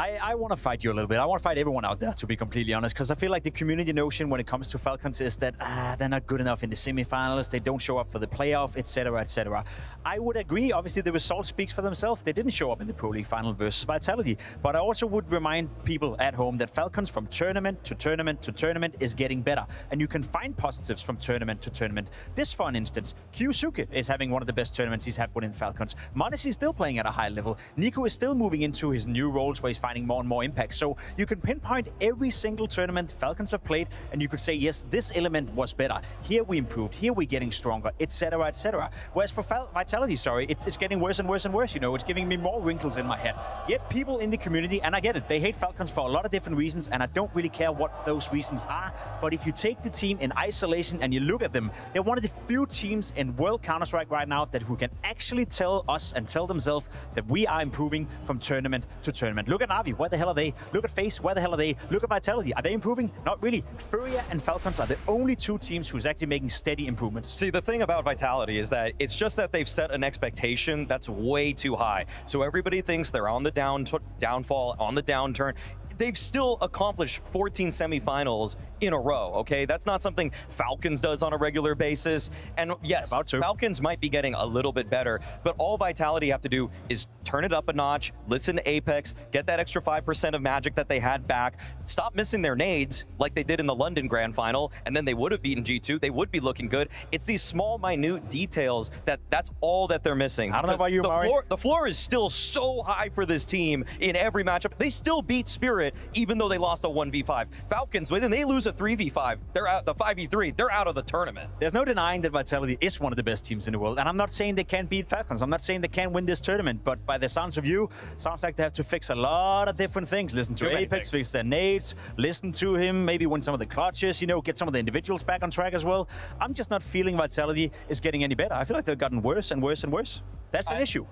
I want to fight you a little bit. I want to fight everyone out there, to be completely honest, because I feel like the community notion when it comes to Falcons is that they're not good enough in the semifinals, they don't show up for the playoff, etc., etc. I would agree, obviously the result speaks for themselves. They didn't show up in the Pro League final versus Vitality, but I also would remind people at home that Falcons from tournament to tournament to tournament is getting better, and you can find positives from tournament to tournament. This, for an instance, Kyusuke is having one of the best tournaments he's had within Falcons. m0NESY is still playing at a high level. Nico is still moving into his new roles where he's finding more and more impact. So you can pinpoint every single tournament Falcons have played, and you could say, yes, this element was better. Here we improved. Here we're getting stronger, etc., etc. Whereas for Vitality, it's getting worse and worse and worse. It's giving me more wrinkles in my head. Yet people in the community, and I get it, they hate Falcons for a lot of different reasons, and I don't really care what those reasons are. But if you take the team in isolation and you look at them, they're one of the few teams in World Counter-Strike right now who can actually tell us and tell themselves that we are improving from tournament to tournament. Look at Navi, where the hell are they? Look at FaZe, where the hell are they? Look at Vitality, are they improving? Not really. FURIA and Falcons are the only two teams who's actually making steady improvements. See, the thing about Vitality is that it's just that they've set an expectation that's way too high. So everybody thinks they're on the downfall, on the downturn. They've still accomplished 14 semifinals in a row, okay? That's not something Falcons does on a regular basis. And yes, Falcons might be getting a little bit better, but all Vitality have to do is turn it up a notch, listen to Apex, get that extra 5% of magic that they had back, stop missing their nades like they did in the London Grand Final, and then they would have beaten G2. They would be looking good. It's these small, minute details that's all that they're missing. I don't know about you, Mari. The floor is still so high for this team in every matchup. They still beat Spirit, even though they lost a 1v5. Falcons, when they lose a 3v5, they're out, the 5v3, they're out of the tournament. There's no denying that Vitality is one of the best teams in the world, and I'm not saying they can't beat Falcons. I'm not saying they can't win this tournament, but by the sounds of you, sounds like they have to fix a lot of different things. Listen to Apex, fix their nades, listen to him, maybe win some of the clutches, get some of the individuals back on track as well. I'm just not feeling Vitality is getting any better. I feel like they've gotten worse and worse and worse. That's an issue.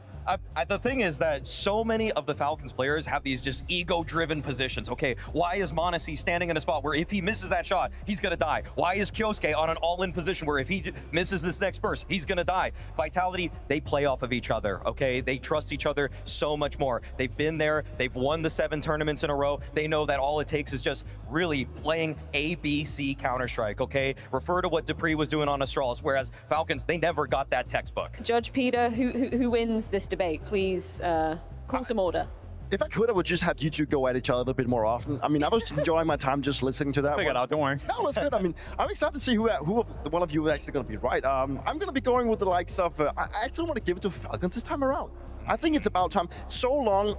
The thing is that so many of the Falcons players have these just ego-driven positions. Okay, why is m0NESY standing in a spot where if he misses that shot, he's gonna die? Why is kyoSke on an all-in position where if he misses this next burst, he's gonna die? Vitality, they play off of each other, okay? They trust each other so much more. They've been there, they've won the 7 tournaments in a row. They know that all it takes is just really playing ABC Counter-Strike, okay? Refer to what Dupree was doing on Astralis, whereas Falcons, they never got that textbook. Judge Peter, who wins this debate? Please call some order. If I could, I would just have you two go at each other a bit more often. I mean, I was enjoying my time just listening to that. Figure it out, don't worry. No, it's good. I mean, I'm excited to see who one of you is actually going to be right. I'm going to be going with the likes of, I actually want to give it to Falcons this time around. I think it's about time. So long,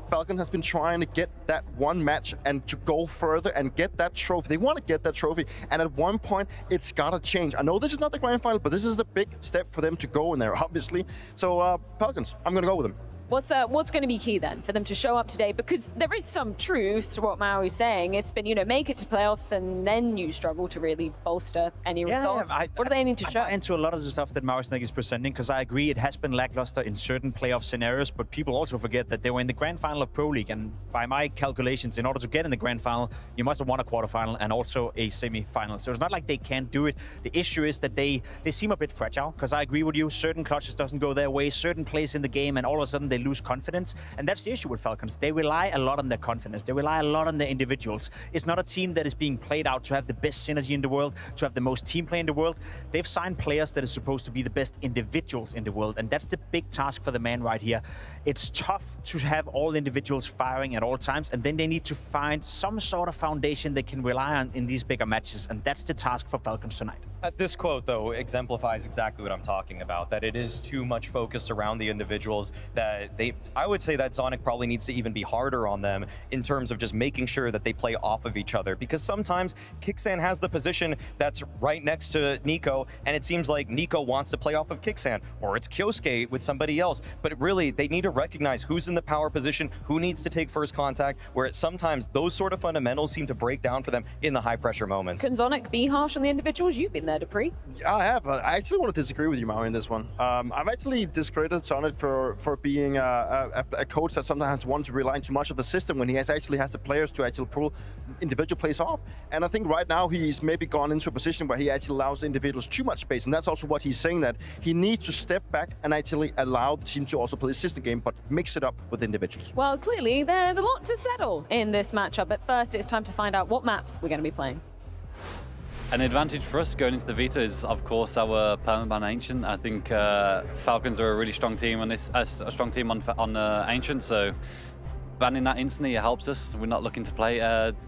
Falcons has been trying to get that one match and to go further and get that trophy. They want to get that trophy, and at one point, it's got to change. I know this is not the grand final, but this is a big step for them to go in there, obviously. So, Falcons, I'm going to go with them. What's going to be key then for them to show up today? Because there is some truth to what Maoi's saying. It's been, make it to playoffs and then you struggle to really bolster any results. What do they need to show? I'm into a lot of the stuff that Maois is presenting, because I agree it has been lackluster in certain playoff scenarios, but people also forget that they were in the grand final of Pro League, and by my calculations, in order to get in the grand final, you must have won a quarterfinal and also a semi-final. So it's not like they can't do it. The issue is that they seem a bit fragile, because I agree with you, certain clutches doesn't go their way, certain plays in the game, and all of a sudden they lose confidence. And that's the issue with Falcons. They rely a lot on their confidence. They rely a lot on their individuals. It's not a team that is being played out to have the best synergy in the world, to have the most team play in the world. They've signed players that are supposed to be the best individuals in the world. And that's the big task for the man right here. It's tough to have all individuals firing at all times. And then they need to find some sort of foundation they can rely on in these bigger matches. And that's the task for Falcons tonight. This quote, though, exemplifies exactly what I'm talking about, that it is too much focused around the individuals, that I would say that Zonic probably needs to even be harder on them in terms of just making sure that they play off of each other, because sometimes Kixan has the position that's right next to Nico, and it seems like Nico wants to play off of Kixan, or it's Kyosuke with somebody else, but really, they need to recognize who's in the power position, who needs to take first contact, where sometimes those sort of fundamentals seem to break down for them in the high-pressure moments. Can Zonic be harsh on the individuals? You've been there, Dupree. I have. I actually want to disagree with you, Maui, in this one. I've actually discredited Sonic for being a coach that sometimes wants to rely on too much of the system when he actually has the players to actually pull individual plays off. And I think right now he's maybe gone into a position where he actually allows individuals too much space. And that's also what he's saying, that he needs to step back and actually allow the team to also play the system game, but mix it up with individuals. Well, clearly there's a lot to settle in this matchup. But first, it's time to find out what maps we're going to be playing. An advantage for us going into the Veto is, of course, our permanent ban Ancient. I think Falcons are a really strong team on this, a strong team on Ancient, so banning that instantly helps us. We're not looking to play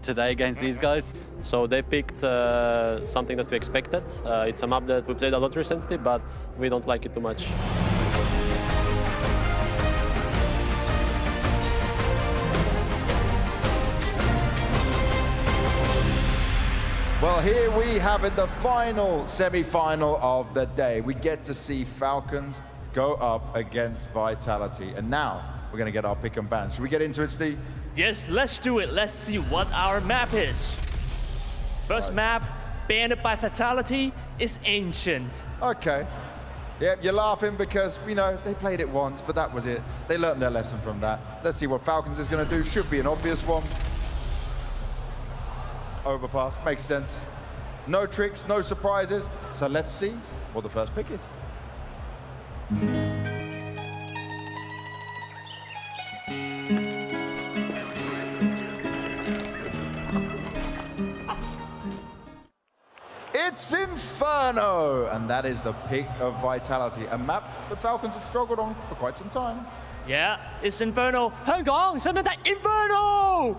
today against these guys. So they picked something that we expected. It's a map that we played a lot recently, but we don't like it too much. Well, here we have it, the final semi-final of the day. We get to see Falcons go up against Vitality. And now we're going to get our pick and ban. Should we get into it, Steve? Yes, let's do it. Let's see what our map is. First map, banned by Vitality, is Ancient. Okay. Yep, you're laughing because, you know, they played it once, but that was it. They learned their lesson from that. Let's see what Falcons is going to do. Should be an obvious one. Overpass, makes sense. No tricks, no surprises. So let's see what the first pick is. It's Inferno, and that is the pick of Vitality, a map the Falcons have struggled on for quite some time. Yeah, it's Inferno. 香港，使唔使睇 Inferno?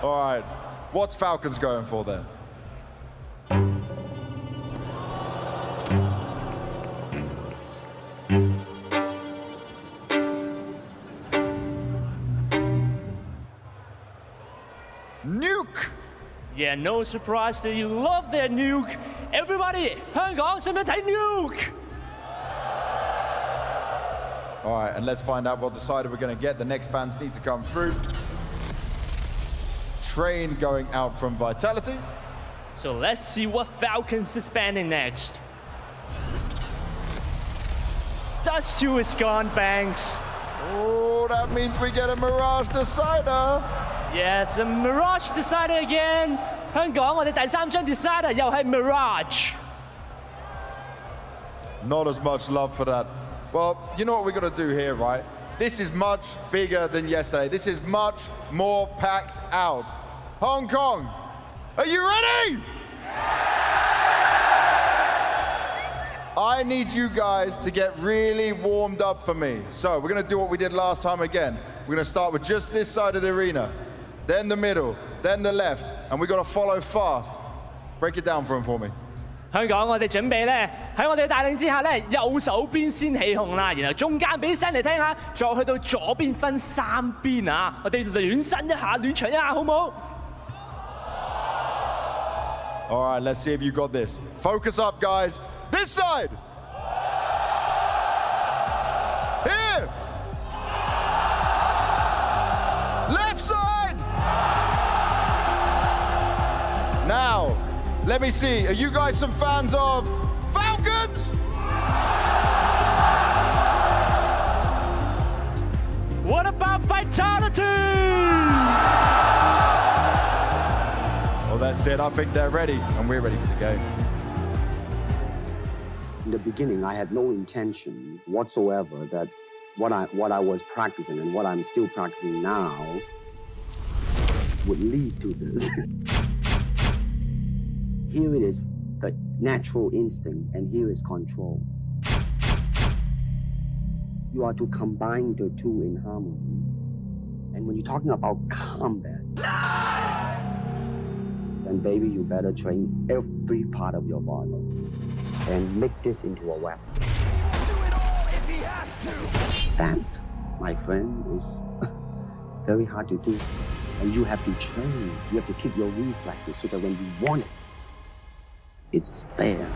All right, what's Falcons going for then? Nuke! Yeah, no surprise that you love their nuke. Everybody, 香港，使唔使睇 nuke? All right, and let's find out what the side we're going to get. The next bans need to come through. Train going out from Vitality. So let's see what Falcons is banning next. Dust 2 is gone, Banks. Oh, that means we get a Mirage Decider. Yes, a Mirage Decider again. 香港，我哋第三張 Decider 又係 Mirage. Not as much love for that. Well, you know what we're going to do here, right? This is much bigger than yesterday. This is much more packed out. Hong Kong, are you ready? I need you guys to get really warmed up for me. So we're going to do what we did last time again. We're going to start with just this side of the arena, then the middle, then the left, and we've got to follow fast. Break it down for me. 香港，我哋準備咧喺我哋嘅帶領之下咧，右手邊先起哄啦，然後中間俾啲聲嚟聽下，再去到左邊分三邊啊！我哋暖身一下，暖場一下，好唔好？ All right, let's see if you got this. Focus up, guys. This side. Here. Left side. Now, let me see. Are you guys some fans of Falcons? What about Vitality? Well, that's it. I think they're ready, and we're ready for the game. In the beginning, I had no intention whatsoever that what I was practicing and what I'm still practicing now would lead to this. Here it is, the natural instinct, and here is control. You are to combine the two in harmony. And when you're talking about combat, then baby, you better train every part of your body and make this into a weapon. That, my friend, is very hard to do. And you have to train. You have to keep your reflexes so that when you want it, it's there.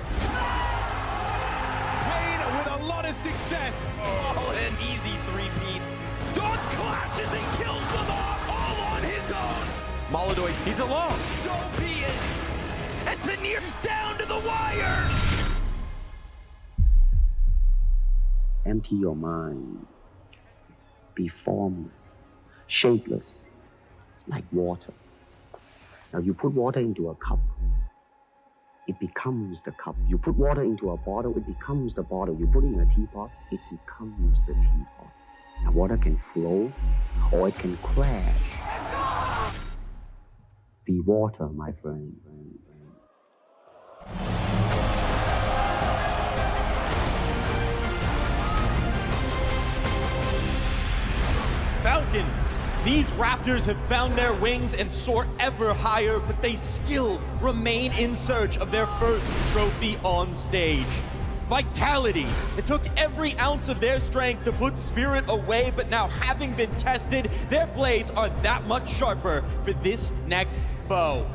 paiN with a lot of success. Oh, an easy three-piece. Don clashes and kills them all on his own. Molodoid, he's alone. So be it. And Tanir down to the wire. Empty your mind. Be formless, shapeless, like water. Now you put water into a cup, it becomes the cup. You put water into a bottle, it becomes the bottle. You put it in a teapot, it becomes the teapot. Now water can flow or it can crash. Be water, my friend. Falcons! These Raptors have found their wings and soar ever higher, but they still remain in search of their first trophy on stage. Vitality. It took every ounce of their strength to put Spirit away, but now having been tested, their blades are that much sharper for this next foe.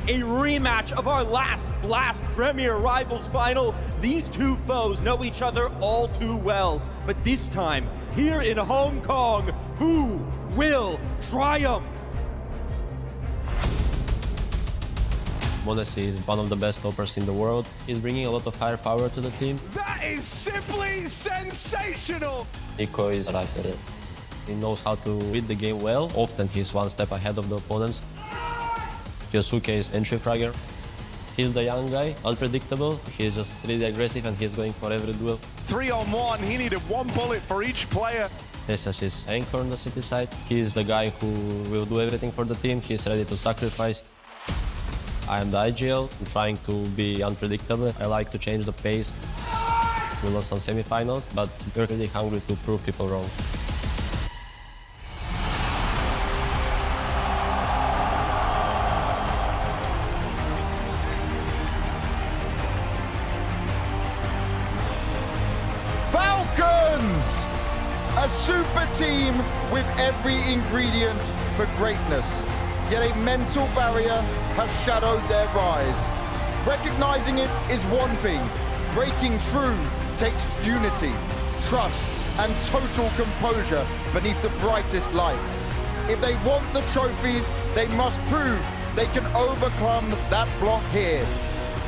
A rematch of our last Blast Premier Rivals final. These two foes know each other all too well, but this time, here in Hong Kong, who will triumph? Modesty is one of the best toppers in the world. He's bringing a lot of firepower to the team. That is simply sensational. Nico is right at it. He knows how to read the game well. Often he's one step ahead of the opponents. Yosuke is entry fragger. He's the young guy, unpredictable. He's just really aggressive and he's going for every duel. 3-on-1, he needed one bullet for each player. This is anchor on the city side. He's the guy who will do everything for the team. He's ready to sacrifice. I am the IGL. I'm trying to be unpredictable. I like to change the pace. We lost some semifinals, but we're really hungry to prove people wrong. Falcons! A super team with every ingredient for greatness. Yet a mental barrier has shadowed their rise. Recognizing it is one thing. Breaking through takes unity, trust, and total composure beneath the brightest lights. If they want the trophies, they must prove they can overcome that block here.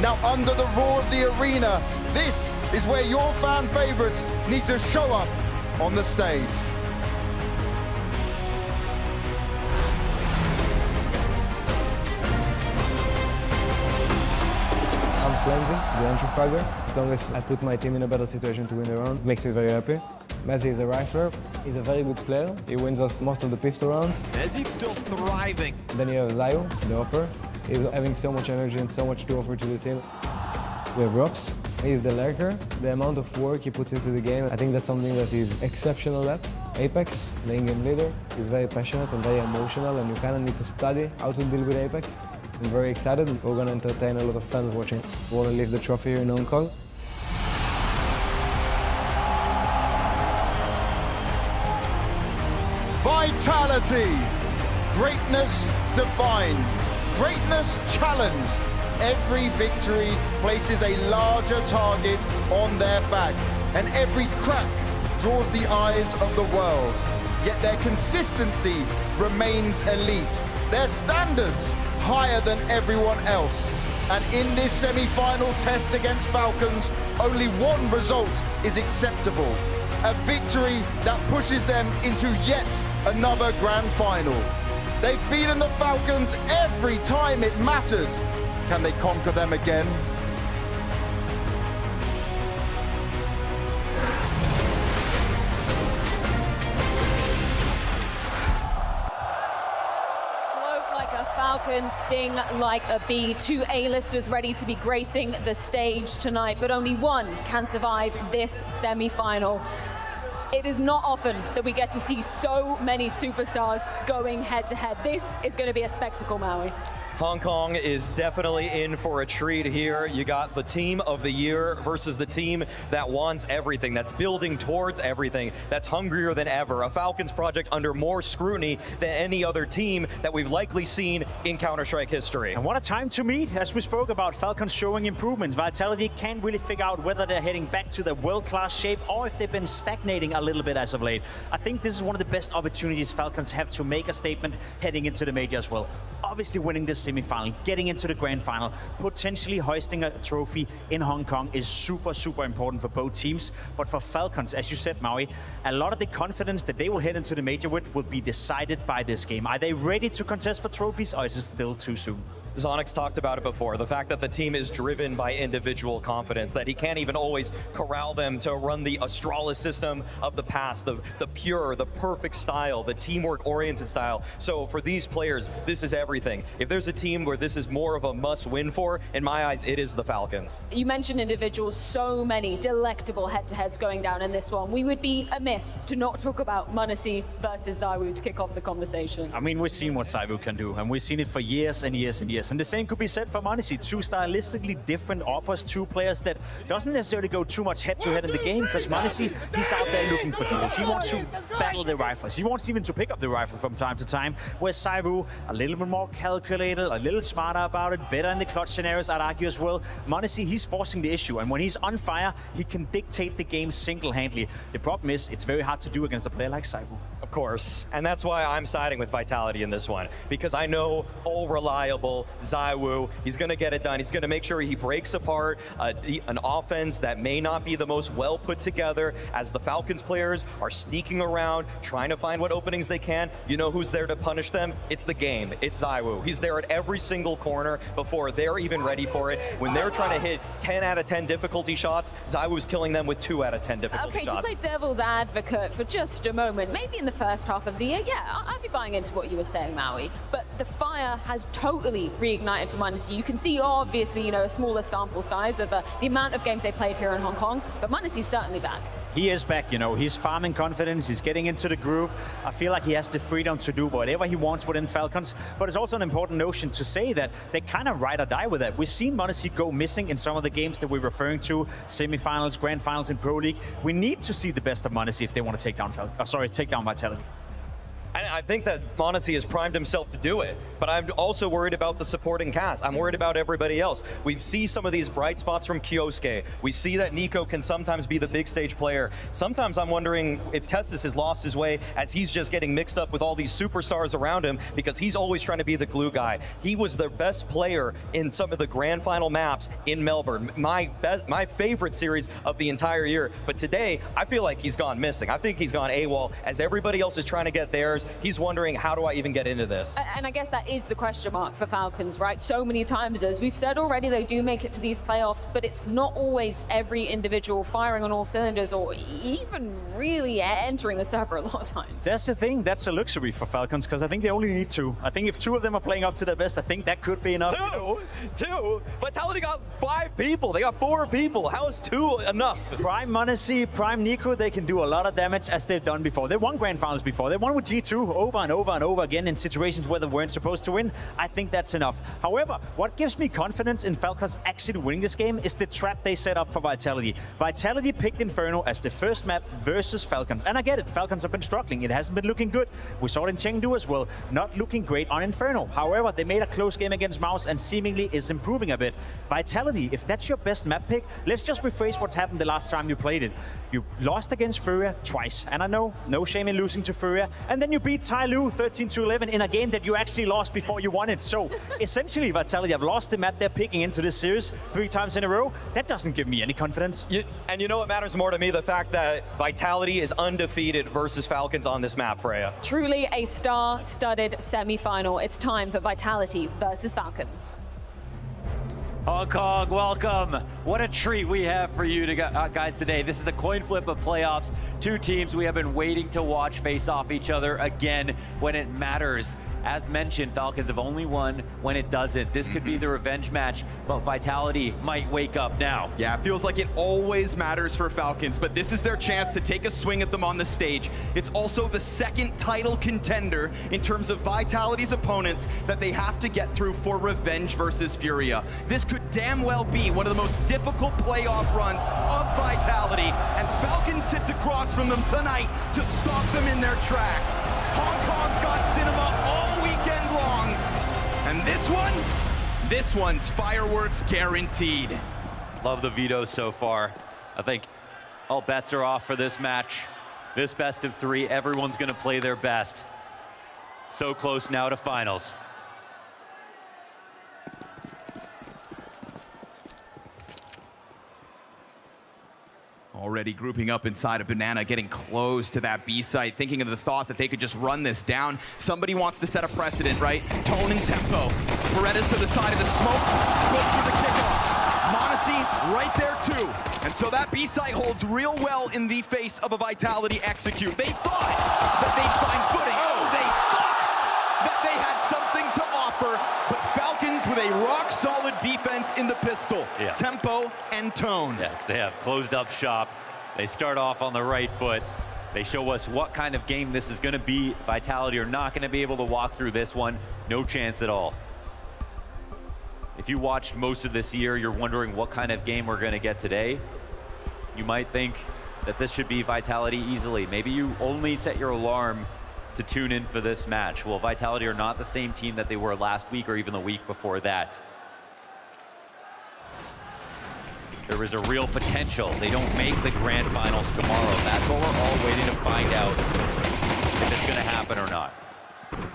Now under the roar of the arena, this is where your fan favorites need to show up on the stage. I'm Flenzy, the entry fragger. As long as I put my team in a better situation to win the round, it makes me very happy. Messi is a rifler. He's a very good player. He wins us most of the pistol rounds. Messi's still thriving. Then you have Zayo, the upper. He's having so much energy and so much to offer to the team. We have Rops. He's the lurker. The amount of work he puts into the game, I think that's something that he's exceptional at. Apex, the in-game leader, is very passionate and very emotional, and you kind of need to study how to deal with Apex. I'm very excited. We're going to entertain a lot of fans watching. We want to leave the trophy here in Hong Kong. Vitality. Greatness defined. Greatness challenged. Every victory places a larger target on their back, and every crack draws the eyes of the world. Yet their consistency remains elite. Their standards higher than everyone else. And in this semi-final test against Falcons, only one result is acceptable. A victory that pushes them into yet another grand final. They've beaten the Falcons every time it mattered. Can they conquer them again? Falcons sting like a bee. 2 A-listers ready to be gracing the stage tonight, but only one can survive this semi-final. It is not often that we get to see so many superstars going head-to-head. This is going to be a spectacle, Maui. Hong Kong is definitely in for a treat here. You got the team of the year versus the team that wants everything, that's building towards everything, that's hungrier than ever. A Falcons project under more scrutiny than any other team that we've likely seen in Counter-Strike history. And what a time to meet. As we spoke about, Falcons showing improvement. Vitality can't really figure out whether they're heading back to their world-class shape or if they've been stagnating a little bit as of late. I think this is one of the best opportunities Falcons have to make a statement heading into the major as well. Obviously winning this semi-final, getting into the grand final, potentially hoisting a trophy in Hong Kong is super, super important for both teams. But for Falcons, as you said, Maui, a lot of the confidence that they will head into the major with will be decided by this game. Are they ready to contest for trophies, or is it still too soon? Zonix talked about it before, the fact that the team is driven by individual confidence, that he can't even always corral them to run the Astralis system of the past, the pure, the perfect style, the teamwork-oriented style. So for these players, this is everything. If there's a team where this is more of a must-win for, in my eyes, it is the Falcons. You mentioned individuals, so many delectable head-to-heads going down in this one. We would be amiss to not talk about m0NESY versus ZywOo to kick off the conversation. I mean, we've seen what ZywOo can do, and we've seen it for years and years and years. And the same could be said for m0NESY. 2 stylistically different oppas, 2 players that doesn't necessarily go too much head-to-head in the game, because m0NESY, he's out there looking for duels. He wants to battle the rifles. He wants even to pick up the rifle from time to time, whereas ZywOo, a little bit more calculated, a little smarter about it, better in the clutch scenarios, I'd argue as well. m0NESY, he's forcing the issue, and when he's on fire, he can dictate the game single-handedly. The problem is, it's very hard to do against a player like ZywOo. Of course, and that's why I'm siding with Vitality in this one, because I know all reliable ZywOo, he's going to get it done. He's going to make sure he breaks apart an offense that may not be the most well put together. As the Falcons players are sneaking around, trying to find what openings they can, you know who's there to punish them? It's the game. It's ZywOo. He's there at every single corner before they're even ready for it. When they're trying to hit 10 out of 10 difficulty shots, ZywOo's killing them with 2 out of 10 difficulty shots. Okay, to play devil's advocate for just a moment, maybe in the first half of the year, yeah, I'd be buying into what you were saying, Maui, but the fire has totally reignited for m0NESY. You can see, obviously, a smaller sample size of the amount of games they played here in Hong Kong, but m0NESY's certainly back. He is back, he's farming confidence, he's getting into the groove. I feel like he has the freedom to do whatever he wants within Falcons, but it's also an important notion to say that they kind of ride or die with that. We've seen m0NESY go missing in some of the games that we're referring to, semifinals, grand finals in Pro League. We need to see the best of m0NESY if they want to take down Vitality. And I think that m0NESY has primed himself to do it, but I'm also worried about the supporting cast. I'm worried about everybody else. We see some of these bright spots from Kyosuke. We see that Nico can sometimes be the big stage player. Sometimes I'm wondering if Testis has lost his way as he's just getting mixed up with all these superstars around him because he's always trying to be the glue guy. He was the best player in some of the grand final maps in Melbourne, my favorite series of the entire year. But today, I feel like he's gone missing. I think he's gone AWOL as everybody else is trying to get theirs. He's wondering, how do I even get into this? And I guess that is the question mark for Falcons, right? So many times, as we've said already, they do make it to these playoffs, but it's not always every individual firing on all cylinders or even really entering the server a lot of times. That's the thing. That's a luxury for Falcons, because I think they only need 2. I think if 2 of them are playing up to their best, I think that could be enough. Two? Vitality got 5 people. They got 4 people. How is 2 enough? Prime m0NESY, Prime Nico, they can do a lot of damage as they've done before. They won grand finals before. They won with G2 over and over and over again in situations where they weren't supposed to win. I think that's enough. However, what gives me confidence in Falcons actually winning this game is the trap they set up for Vitality. Vitality picked Inferno as the first map versus Falcons. And I get it, Falcons have been struggling. It hasn't been looking good. We saw it in Chengdu as well, not looking great on Inferno. However, they made a close game against Mouse and seemingly is improving a bit. Vitality, if that's your best map pick, let's just rephrase what's happened the last time you played it. You lost against FURIA twice. And I know, no shame in losing to FURIA. And then you beat Tyloo 13-11 in a game that you actually lost before you won it. So essentially, Vitality have lost the map they're picking into this series 3 times in a row. That doesn't give me any confidence. And you know what matters more to me? The fact that Vitality is undefeated versus Falcons on this map, Freya. Truly a star-studded semi-final. It's time for Vitality versus Falcons. Hong Kong, welcome. What a treat we have for you guys today. This is the coin flip of playoffs. 2 teams we have been waiting to watch face off each other again when it matters. As mentioned, Falcons have only won when it doesn't. This could be the revenge match, but Vitality might wake up now. Yeah, it feels like it always matters for Falcons, but this is their chance to take a swing at them on the stage. It's also the second title contender in terms of Vitality's opponents that they have to get through for revenge versus FURIA. This could damn well be one of the most difficult playoff runs of Vitality, and Falcons sits across from them tonight to stop them in their tracks. Hong Kong's got cinema all weekend long, and this one's fireworks guaranteed. Love the vetoes so far. I think all bets are off for this match. This best of 3, everyone's gonna play their best. So close now to finals. Already grouping up inside of Banana, getting close to that B site, thinking of the thought that they could just run this down. Somebody wants to set a precedent, right? Tone and tempo. Beretta's to the side of the smoke, good for the kickoff. Monacy right there too. And so that B site holds real well in the face of a Vitality execute. They thought that they'd find footing. Oh, they thought that they had something to offer, but Falcons with a rock-solid defense in the pistol. Yeah. Tempo and tone. Yes, they have closed up shop. They start off on the right foot. They show us what kind of game this is going to be. Vitality are not going to be able to walk through this one. No chance at all. If you watched most of this year, you're wondering what kind of game we're going to get today. You might think that this should be Vitality easily. Maybe you only set your alarm to tune in for this match. Well, Vitality are not the same team that they were last week or even the week before that. There is a real potential. They don't make the grand finals tomorrow. That's what we're all waiting to find out if it's going to happen or not.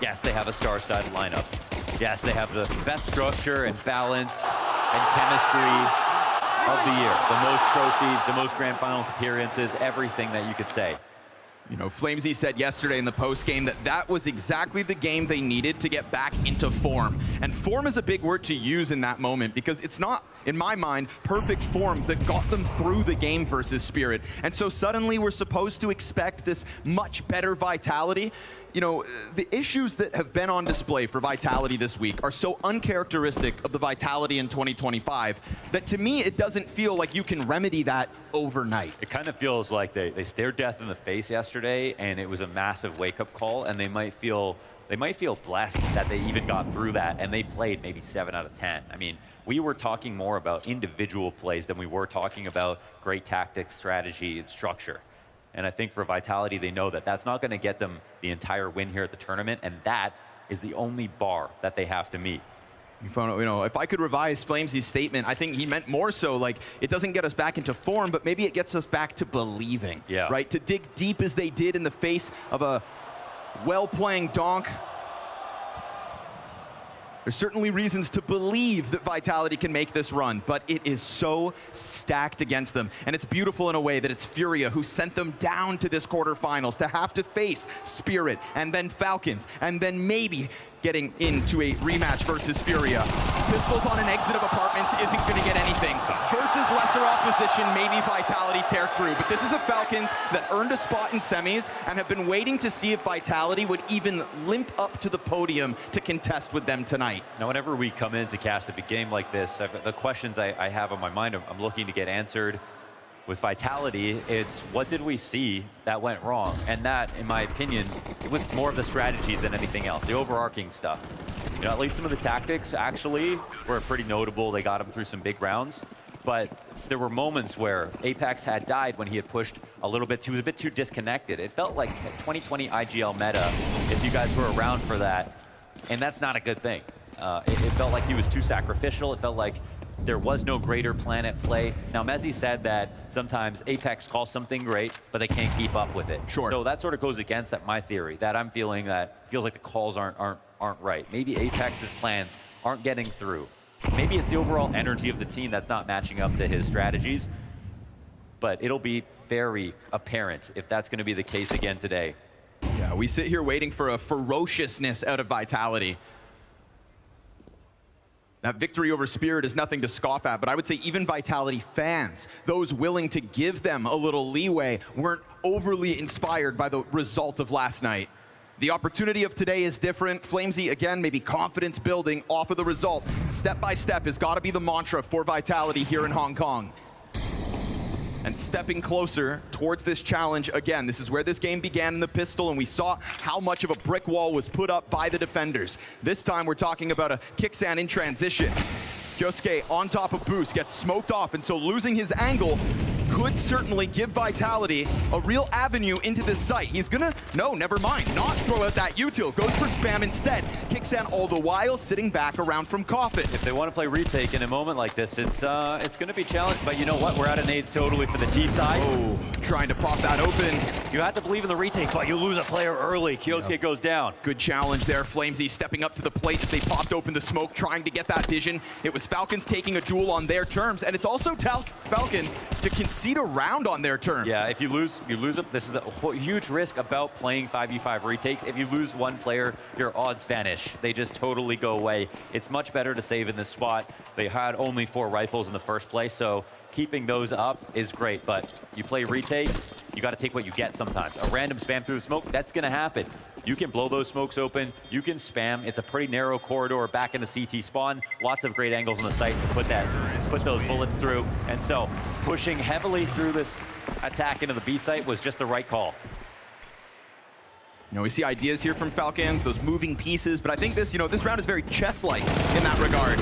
Yes, they have a star-studded lineup. Yes, they have the best structure and balance and chemistry of the year. The most trophies, the most grand finals appearances, everything that you could say. You know, Flamesy said yesterday in the postgame that that was exactly the game they needed to get back into form. And form is a big word to use in that moment because it's not, in my mind, perfect form that got them through the game versus Spirit. And so suddenly we're supposed to expect this much better Vitality. You know, the issues that have been on display for Vitality this week are so uncharacteristic of the Vitality in 2025 that to me it doesn't feel like you can remedy that overnight. It kind of feels like they stared death in the face yesterday and it was a massive wake-up call, and they might feel blessed that they even got through that and they played maybe 7 out of 10. I mean, we were talking more about individual plays than we were talking about great tactics, strategy, and structure. And I think for Vitality, they know that that's not going to get them the entire win here at the tournament, and that is the only bar that they have to meet. You know, if I could revise Flamesy's statement, I think he meant more so like it doesn't get us back into form, but maybe it gets us back to believing, right? To dig deep as they did in the face of a well-playing Donk. There's certainly reasons to believe that Vitality can make this run, but it is so stacked against them. And it's beautiful in a way that it's FURIA who sent them down to this quarterfinals to have to face Spirit and then Falcons and then maybe getting into a rematch versus FURIA. Pistols on an exit of apartments isn't going to get anything. Versus lesser opposition, maybe Vitality tear through. But this is a Falcons that earned a spot in semis and have been waiting to see if Vitality would even limp up to the podium to contest with them tonight. Now, whenever we come in to cast a big game like this, the questions I have on my mind, I'm looking to get answered. With Vitality, it's what did we see that went wrong? And that, in my opinion, it was more of the strategies than anything else, the overarching stuff. You know, at least some of the tactics actually were pretty notable. They got him through some big rounds. But there were moments where Apex had died when he had pushed a little bit. He was a bit too disconnected. It felt like 2020 IGL meta, if you guys were around for that. And that's not a good thing. It felt like he was too sacrificial. It felt like there was no greater plan at play. Now, Mezzy said that sometimes Apex calls something great, but they can't keep up with it. Sure. So that sort of goes against my theory, that I'm feeling that feels like the calls aren't right. Maybe Apex's plans aren't getting through. Maybe it's the overall energy of the team that's not matching up to his strategies. But it'll be very apparent if that's going to be the case again today. Yeah, we sit here waiting for a ferociousness out of Vitality. That victory over Spirit is nothing to scoff at, but I would say even Vitality fans, those willing to give them a little leeway, weren't overly inspired by the result of last night. The opportunity of today is different. Flamesy, again, maybe confidence building off of the result. Step by step has got to be the mantra for Vitality here in Hong Kong. And stepping closer towards this challenge again. This is where this game began in the pistol, and we saw how much of a brick wall was put up by the defenders. This time we're talking about a Kixan in transition. Kyosuke on top of Boost gets smoked off, and so losing his angle could certainly give Vitality a real avenue into this site. He's gonna, no, never mind, not throw out that util, goes for spam instead. Kixan all the while sitting back around from Coffin. If they want to play retake in a moment like this, it's gonna be challenged, but you know what? We're out of nades totally for the T side. Oh, trying to pop that open. You have to believe in the retake, but you lose a player early. Kyosuke goes down. Good challenge there. Flamesy stepping up to the plate as they popped open the smoke, trying to get that vision. It was Falcons taking a duel on their terms, and it's also Falcons to concede a round on their terms. Yeah, if you lose it. This is a huge risk about playing 5v5 retakes. If you lose one player, your odds vanish. They just totally go away. It's much better to save in this spot. They had only 4 rifles in the first place, so keeping those up is great, but you play retake, you got to take what you get sometimes. A random spam through the smoke, that's going to happen. You can blow those smokes open, you can spam. It's a pretty narrow corridor back in the CT spawn. Lots of great angles on the site to put those bullets through. And so pushing heavily through this attack into the B site was just the right call. You know, we see ideas here from Falcons, those moving pieces, but I think this, this round is very chess-like in that regard.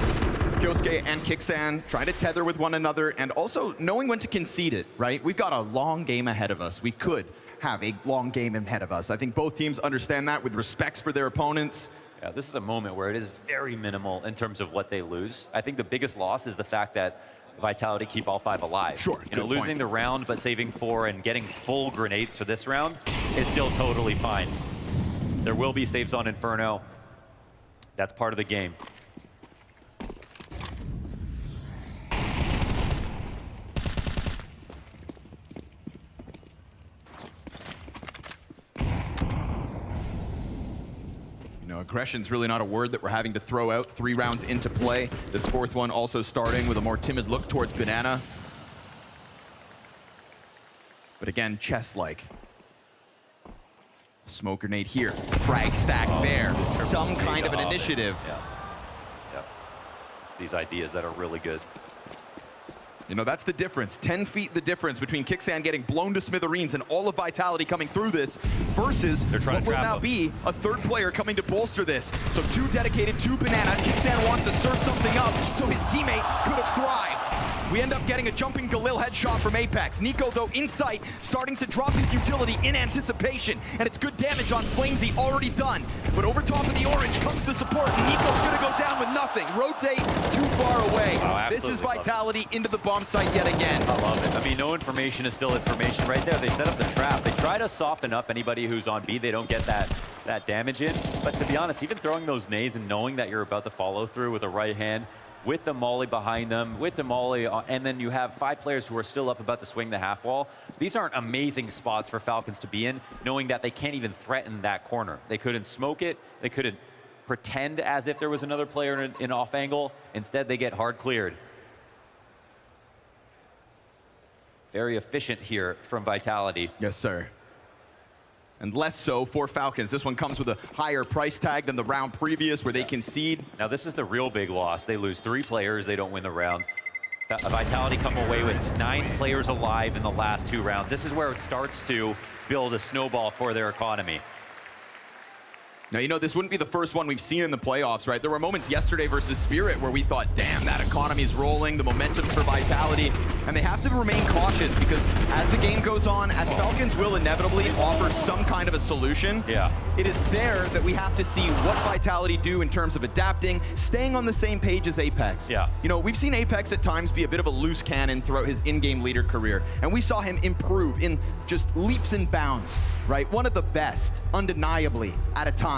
Kyosuke and Kixan trying to tether with one another and also knowing when to concede it, right? We've got a long game ahead of us. We could have a long game ahead of us. I think both teams understand that with respects for their opponents. Yeah, this is a moment where it is very minimal in terms of what they lose. I think the biggest loss is the fact that Vitality keep all 5 alive. Sure, losing the round but saving 4 and getting full grenades for this round is still totally fine. There will be saves on Inferno. That's part of the game. Aggression's really not a word that we're having to throw out 3 rounds into play. This 4th one also starting with a more timid look towards Banana. But again, chess-like. Smoke grenade here, frag stack there. Some kind of an initiative. Yeah. It's these ideas that are really good. That's the difference. 10 feet the difference between Kixan getting blown to smithereens and all of Vitality coming through this versus what will now be a 3rd player coming to bolster this. So 2 dedicated to Banana. Kixan wants to serve something up so his teammate could have thrived. We end up getting a jumping Galil headshot from Apex. Nico, though, in sight, starting to drop his utility in anticipation. And it's good damage on Flamesy already done. But over top of the orange comes the support. Nico's going to go down with nothing. Rotate too far away. Oh, this is Vitality into the bomb site yet again. I love it. I mean, no information is still information right there. They set up the trap. They try to soften up anybody who's on B. They don't get that damage in. But to be honest, even throwing those nades and knowing that you're about to follow through with a right hand, with the molly behind them, with the molly, and then you have 5 players who are still up about to swing the half wall. These aren't amazing spots for Falcons to be in, knowing that they can't even threaten that corner. They couldn't smoke it. They couldn't pretend as if there was another player in off angle. Instead, they get hard cleared. Very efficient here from Vitality. Yes, sir. And less so for Falcons. This one comes with a higher price tag than the round previous where they concede. Now this is the real big loss. They lose 3 players, they don't win the round. Vitality come away with 9 players alive in the last 2 rounds. This is where it starts to build a snowball for their economy. Now, this wouldn't be the first one we've seen in the playoffs, right? There were moments yesterday versus Spirit where we thought, damn, that economy's rolling, the momentum's for Vitality, and they have to remain cautious because as the game goes on, as Falcons will inevitably offer some kind of a solution, it is there that we have to see what Vitality do in terms of adapting, staying on the same page as Apex. We've seen Apex at times be a bit of a loose cannon throughout his in-game leader career, and we saw him improve in just leaps and bounds, right? One of the best, undeniably, at a time.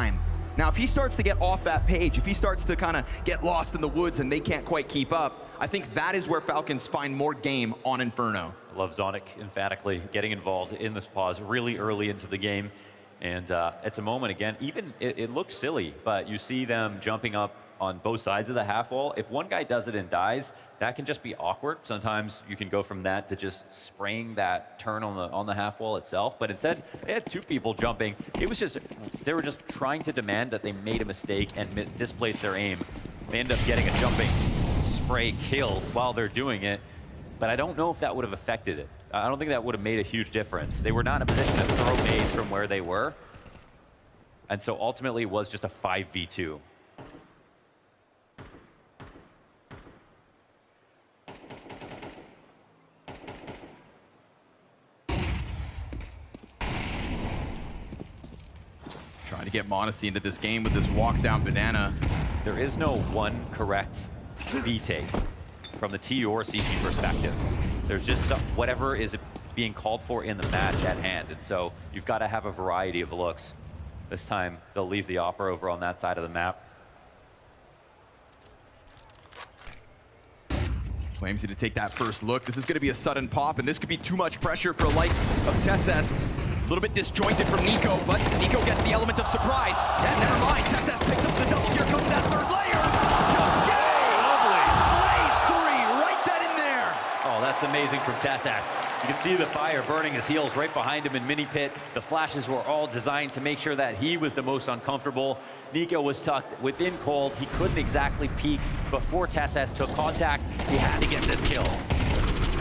Now, if he starts to get off that page, if he starts to kind of get lost in the woods and they can't quite keep up, I think that is where Falcons find more game on Inferno. I love Zonic emphatically getting involved in this pause really early into the game. And it's a moment, again, even it looks silly, but you see them jumping up on both sides of the half wall. If one guy does it and dies, that can just be awkward. Sometimes you can go from that to just spraying that turn on the half wall itself. But instead, they had two people jumping. It was just, they were just trying to demand that they made a mistake and displaced their aim. They end up getting a jumping spray kill while they're doing it. But I don't know if that would have affected it. I don't think that would have made a huge difference. They were not in a position to throw nades from where they were. And so ultimately it was just a 5v2. Trying to get m0NESY into this game with this walk down banana. There is no one correct B take from the T or CT perspective. There's just whatever is being called for in the match at hand. And so you've got to have a variety of looks. This time they'll leave the Opera over on that side of the map. flamesy to take that first look. This is going to be a sudden pop, and this could be too much pressure for the likes of TeSeS. A little bit disjointed from NiKo, but NiKo gets the element of surprise. Never mind, TeSeS picks up the double. Here comes that third layer. Slays three, right then and there. Oh, that's amazing from TeSeS. You can see the fire burning his heels right behind him in mini pit. The flashes were all designed to make sure that he was the most uncomfortable. NiKo was tucked within cold. He couldn't exactly peek before TeSeS took contact. He had to get this kill.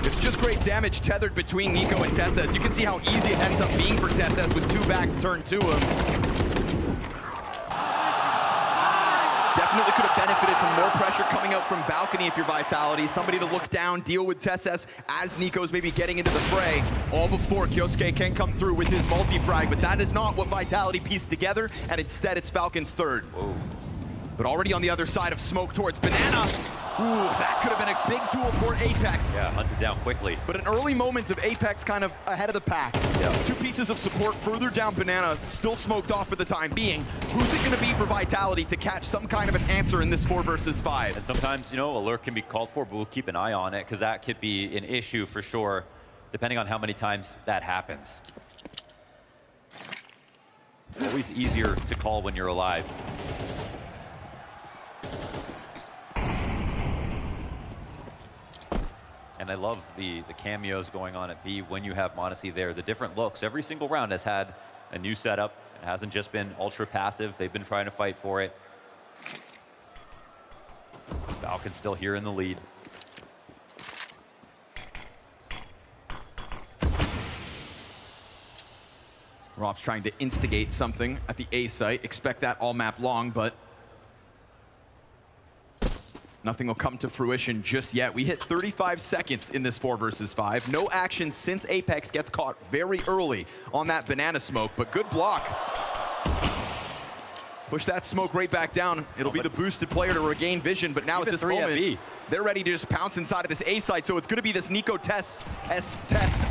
It's just great damage tethered between NiKo and TeSeS. You can see how easy it ends up being for TeSeS with two backs turned to him. Definitely could have benefited from more pressure coming out from balcony if you're Vitality. Somebody to look down, deal with TeSeS as NiKo's maybe getting into the fray. All before Kyosuke can come through with his multi-frag, but that is not what Vitality pieced together, and instead it's Falcons third. Whoa. But already on the other side of smoke towards Banana. Ooh, that could have been a big duel for Apex. Yeah, hunted down quickly. But an early moment of Apex kind of ahead of the pack. Yeah. Two pieces of support further down Banana, still smoked off for the time being. Who's it going to be for Vitality to catch some kind of an answer in this 4 versus 5? And sometimes, you know, alert can be called for, but we'll keep an eye on it because that could be an issue for sure, depending on how many times that happens. Always easier to call when you're alive. And I love the cameos going on at B when you have m0NESY there. The different looks. Every single round has had a new setup. It hasn't just been ultra passive. They've been trying to fight for it. Falcons still here in the lead. Rob's trying to instigate something at the A site. Expect that all map long, but nothing will come to fruition just yet. We hit 35 seconds in this 4 versus 5. No action since Apex gets caught very early on that banana smoke, but good block. Push that smoke right back down. It'll be the boosted player to regain vision, but now at this moment, they're ready to just pounce inside of this A site, so it's going to be this NiKo test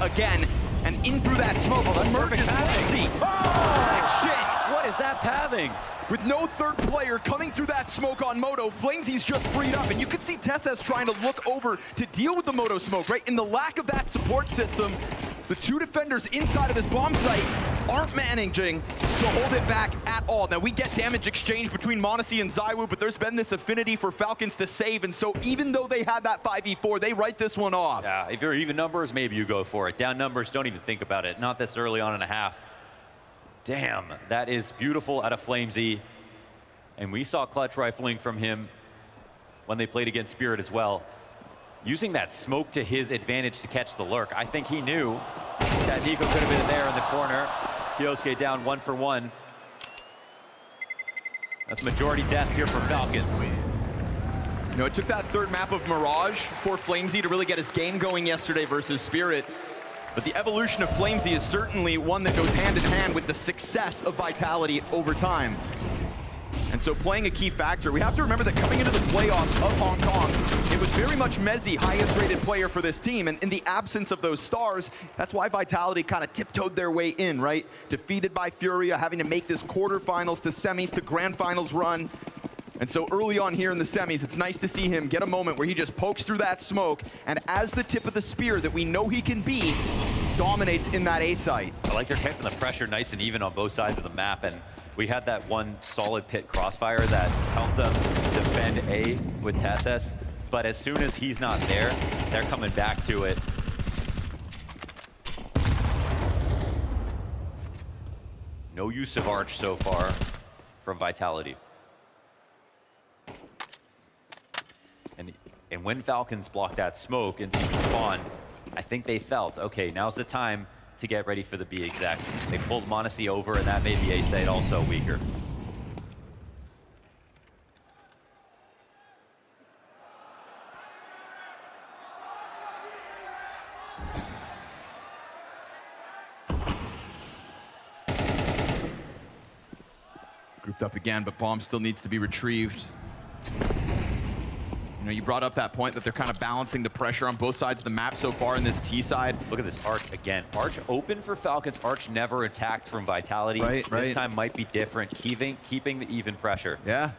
again, and in through that smoke emerges flamesy. Oh! What is that pathing? With no third player coming through that smoke on Moto, flamesy's just freed up, and you can see TeSeS trying to look over to deal with the Moto smoke, right? In the lack of that support system, the two defenders inside of this bomb site aren't managing to hold it back at all. Now, we get damage exchange between m0NESY and ZywOo, but there's been this affinity for Falcons to save, and so even though they had that 5v4, they write this one off. Yeah, if you're even numbers, maybe you go for it. Down numbers, don't even think about it. Not this early on in a half. Damn, that is beautiful out of flamesy. And we saw clutch rifling from him when they played against Spirit as well. Using that smoke to his advantage to catch the lurk. I think he knew that NiKo could have been there in the corner. Kyosuke down 1 for 1. That's majority deaths here for Falcons. You know, it took that third map of Mirage for flamesy to really get his game going yesterday versus Spirit. But the evolution of flamesy is certainly one that goes hand in hand with the success of Vitality over time. And so playing a key factor, we have to remember that coming into the playoffs of Hong Kong, it was very much mezii, highest rated player for this team. And in the absence of those stars, that's why Vitality kind of tiptoed their way in, right? Defeated by FURIA, having to make this quarterfinals to semis to grand finals run. And so early on here in the semis, it's nice to see him get a moment where he just pokes through that smoke. And as the tip of the spear that we know he can be, dominates in that A site. I like they're keeping the pressure nice and even on both sides of the map, and we had that one solid pit crossfire that helped them defend A with TSS, but as soon as he's not there, they're coming back to it. No use of Arch so far from Vitality. And when Falcons blocked that smoke into spawn, I think they felt, okay, now's the time to get ready for the B exec. They pulled m0NESY over, and that made the A site also weaker. Grouped up again, but bomb still needs to be retrieved. You know, you brought up that point that they're kind of balancing the pressure on both sides of the map so far in this T side. Look at this Arch again. Arch open for Falcons. Arch never attacked from Vitality. Right. This time might be different, keeping the even pressure. Yeah.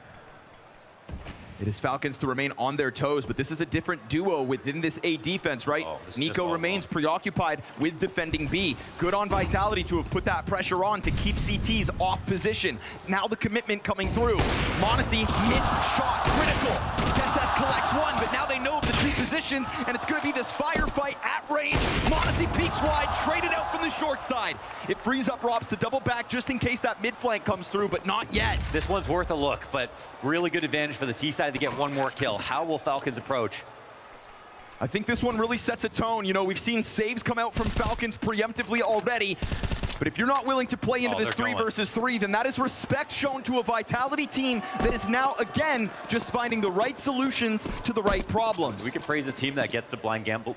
It is Falcons to remain on their toes, but this is a different duo within this A defense, right? Oh, Nico remains preoccupied with defending B. Good on Vitality to have put that pressure on to keep CTs off position. Now the commitment coming through. m0NESY missed shot, critical. TSS collects one, but now they know of the two positions, and it's going to be this firefight at range. m0NESY peeks wide, traded out from the short side. It frees up Robs to double back just in case that mid flank comes through, but not yet. This one's worth a look, but really good advantage for the T side to get one more kill. How will Falcons approach? I think this one really sets a tone. You know, we've seen saves come out from Falcons preemptively already. But if you're not willing to play into this 3 versus 3, then that is respect shown to a Vitality team that is now, again, just finding the right solutions to the right problems. We can praise a team that gets the blind gamble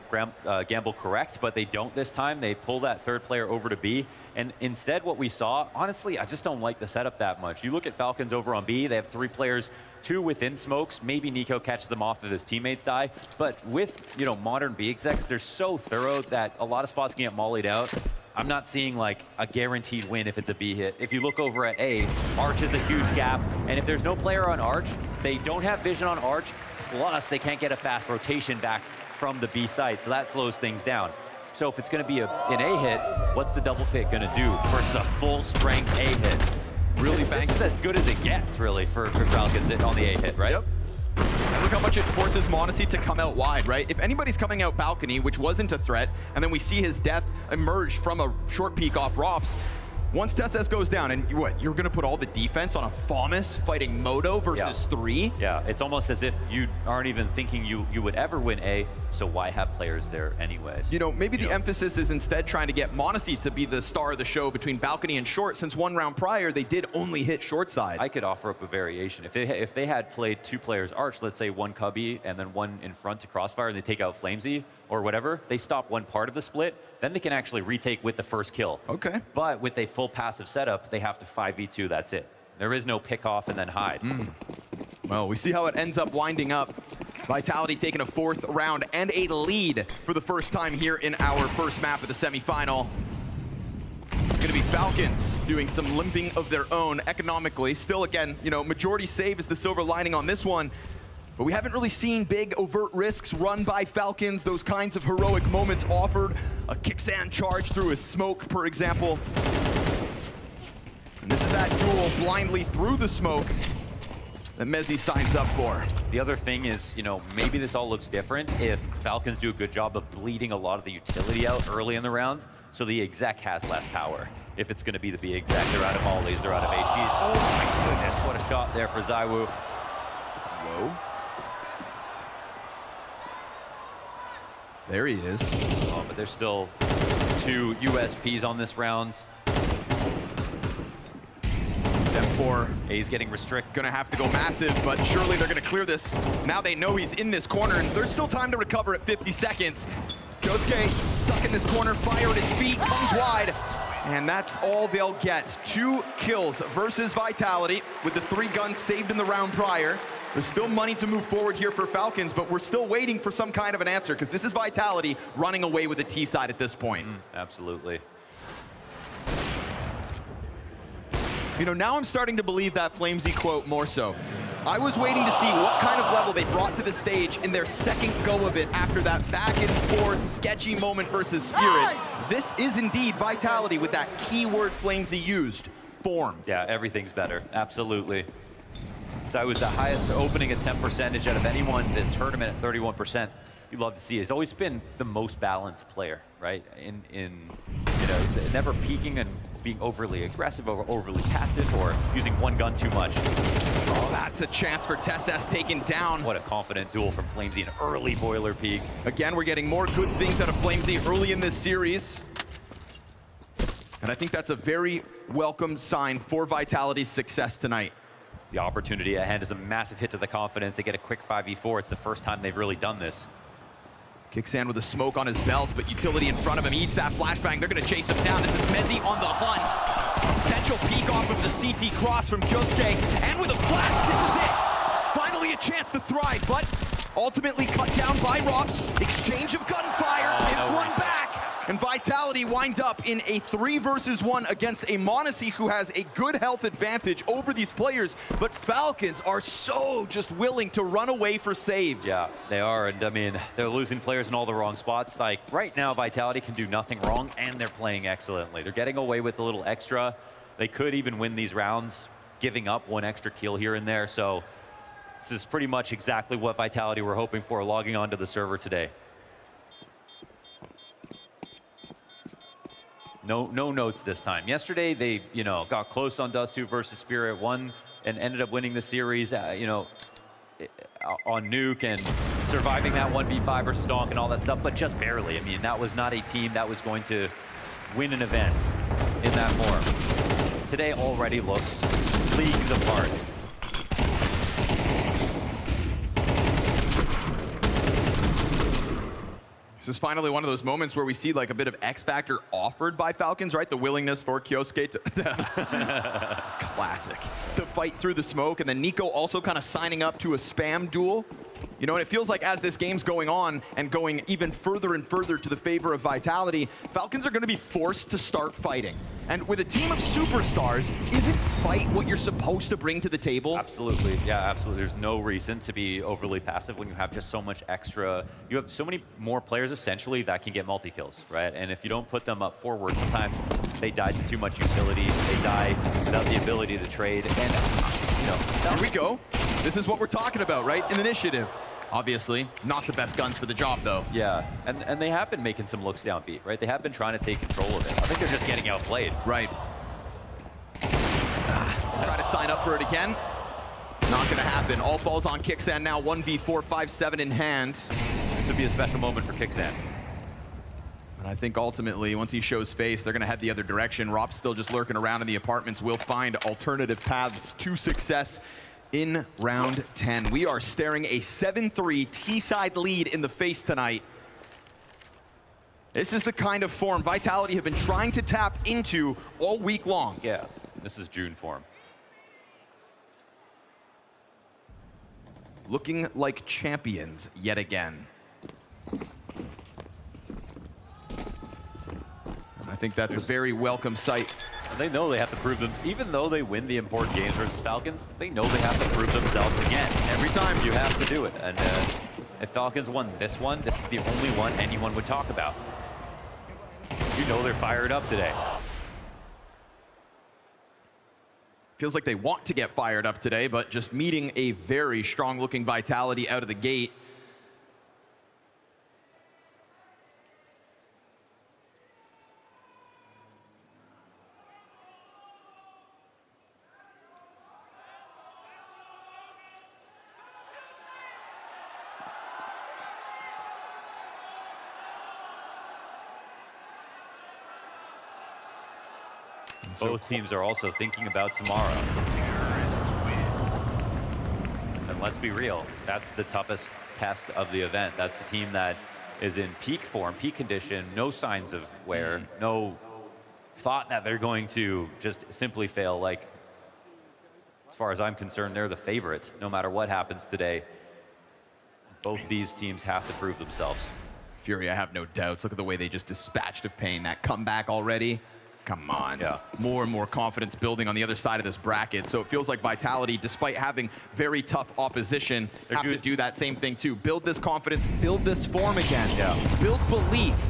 correct, but they don't this time. They pull that third player over to B. And instead, what we saw, honestly, I just don't like the setup that much. You look at Falcons over on B, they have 3 players, 2 within smokes. Maybe Nico catches them off if his teammates die. But with, you know, modern B execs, they're so thorough that a lot of spots can get mollied out. I'm not seeing like a guaranteed win if it's a B hit. If you look over at A, Arch is a huge gap. And if there's no player on Arch, they don't have vision on Arch. Plus, they can't get a fast rotation back from the B site. So that slows things down. So if it's going to be an A hit, what's the double pick going to do versus a full strength A hit? Really banks. This is as good as it gets, really, for Falcons on the A hit, right? Yep. And look how much it forces m0NESY to come out wide, right? If anybody's coming out balcony, which wasn't a threat, and then we see his death emerge from a short peek off Rops, once TSS goes down, and what, you're going to put all the defense on a FAMAS fighting Moto versus 3? Yeah, it's almost as if you aren't even thinking you would ever win A, so why have players there anyways? You know, maybe the emphasis is instead trying to get m0NESY to be the star of the show between balcony and short, since 1 round prior, they did only hit short side. I could offer up a variation. If they had played 2 players Arch, let's say 1 Cubby and then 1 in front to Crossfire, and they take out Flamesy or whatever, they stop one part of the split, then they can actually retake with the first kill. Okay. But with a full passive setup, they have to 5v2, that's it. There is no pick off and then hide. Well, we see how it ends up winding up. Vitality taking a 4th round and a lead for the first time here in our first map of the semifinal. It's gonna be Falcons doing some limping of their own economically. Still, again, you know, majority save is the silver lining on this one. But we haven't really seen big overt risks run by Falcons, those kinds of heroic moments offered. A kicksand charge through a smoke, for example. And this is that duel blindly through the smoke that m0NESY signs up for. The other thing is, you know, maybe this all looks different if Falcons do a good job of bleeding a lot of the utility out early in the round, so the exec has less power. If it's going to be the B exec, they're out of mollies, they're out of HGs. Oh my goodness, what a shot there for ZywOo. Whoa. There he is. Oh, but there's still 2 USPs on this round. M4. A's getting restrict. Gonna have to go massive, but surely they're gonna clear this. Now they know he's in this corner, and there's still time to recover at 50 seconds. Josuke stuck in this corner, fire at his feet, comes wide. And that's all they'll get. 2 kills versus Vitality with the 3 guns saved in the round prior. There's still money to move forward here for Falcons, but we're still waiting for some kind of an answer, because this is Vitality running away with the T side at this point. Absolutely. You know, now I'm starting to believe that Flamesy quote more so. I was waiting to see what kind of level they brought to the stage in their second go of it after that back and forth sketchy moment versus Spirit. This is indeed Vitality with that keyword Flamesy used, form. Yeah, everything's better, absolutely. So I was the highest opening attempt percentage out of anyone this tournament at 31%. You'd love to see. He's always been the most balanced player, right? You know, he's never peaking and being overly aggressive or overly passive or using one gun too much. Oh, that's a chance for TeSS taken down. What a confident duel from Flamesy, an early boiler peak. Again, we're getting more good things out of Flamesy early in this series. And I think that's a very welcome sign for Vitality's success tonight. The opportunity at hand is a massive hit to the confidence. They get a quick 5v4. It's the first time they've really done this. Kixan with a smoke on his belt, but Utility in front of him eats that flashbang. They're going to chase him down. This is Mezzy on the hunt. Potential peek off of the CT cross from Josuke, and with a flash, this is it. Finally a chance to thrive, but ultimately cut down by Rops. Exchange of gunfire, gives one back. And Vitality wind up in a 3 versus 1 against a m0NESY who has a good health advantage over these players, but Falcons are so just willing to run away for saves. Yeah, they are, and I mean, they're losing players in all the wrong spots. Like, right now, Vitality can do nothing wrong, and they're playing excellently. They're getting away with a little extra. They could even win these rounds, giving up one extra kill here and there, so this is pretty much exactly what Vitality were hoping for logging onto the server today. No notes this time. Yesterday, they, you know, got close on Dust2 versus Spirit, won and ended up winning the series, you know, on Nuke and surviving that 1v5 versus Donk and all that stuff, but just barely. I mean, that was not a team that was going to win an event in that form. Today already looks leagues apart. This is finally one of those moments where we see like a bit of X factor offered by Falcons, right? The willingness for Kyosuke to classic to fight through the smoke, and then Nico also kind of signing up to a spam duel. You know, and it feels like as this game's going on and going even further and further to the favor of Vitality, Falcons are going to be forced to start fighting. And with a team of superstars, isn't fight what you're supposed to bring to the table? Absolutely, yeah, absolutely. There's no reason to be overly passive when you have just so much extra. You have so many more players essentially that can get multi-kills, right? And if you don't put them up forward, sometimes they die to too much utility. They die without the ability to trade. And, you know, here we go. This is what we're talking about, right? An initiative. Obviously, not the best guns for the job, though. Yeah, and they have been making some looks downbeat, right? They have been trying to take control of it. I think they're just getting outplayed. Right. Try to sign up for it again. Not going to happen. All falls on Kixan now. 1v4, 5-7 in hand. This would be a special moment for Kixan. And I think ultimately, once he shows face, they're going to head the other direction. Rob's still just lurking around in the apartments. Will find alternative paths to success in round 10. We are staring a 7-3 T-side lead in the face tonight. This is the kind of form Vitality have been trying to tap into all week long. Yeah, this is June form. Looking like champions yet again. I think that's a very welcome sight. They know they have to prove them, even though they win the important games versus Falcons, they know they have to prove themselves again. Every time you have to do it. And if Falcons won this one, this is the only one anyone would talk about. You know they're fired up today. Feels like they want to get fired up today, but just meeting a very strong-looking Vitality out of the gate. Both teams are also thinking about tomorrow. And let's be real, that's the toughest test of the event. That's the team that is in peak form, peak condition, no signs of wear, no thought that they're going to just simply fail. Like, as far as I'm concerned, they're the favorite, no matter what happens today. Both these teams have to prove themselves. FURIA, I have no doubts. Look at the way they just dispatched of paiN. That comeback already. come on. Yeah. More and more confidence building on the other side of this bracket. So it feels like Vitality, despite having very tough opposition, have to do that same thing too. Build this confidence, build this form again. Yeah. Build belief.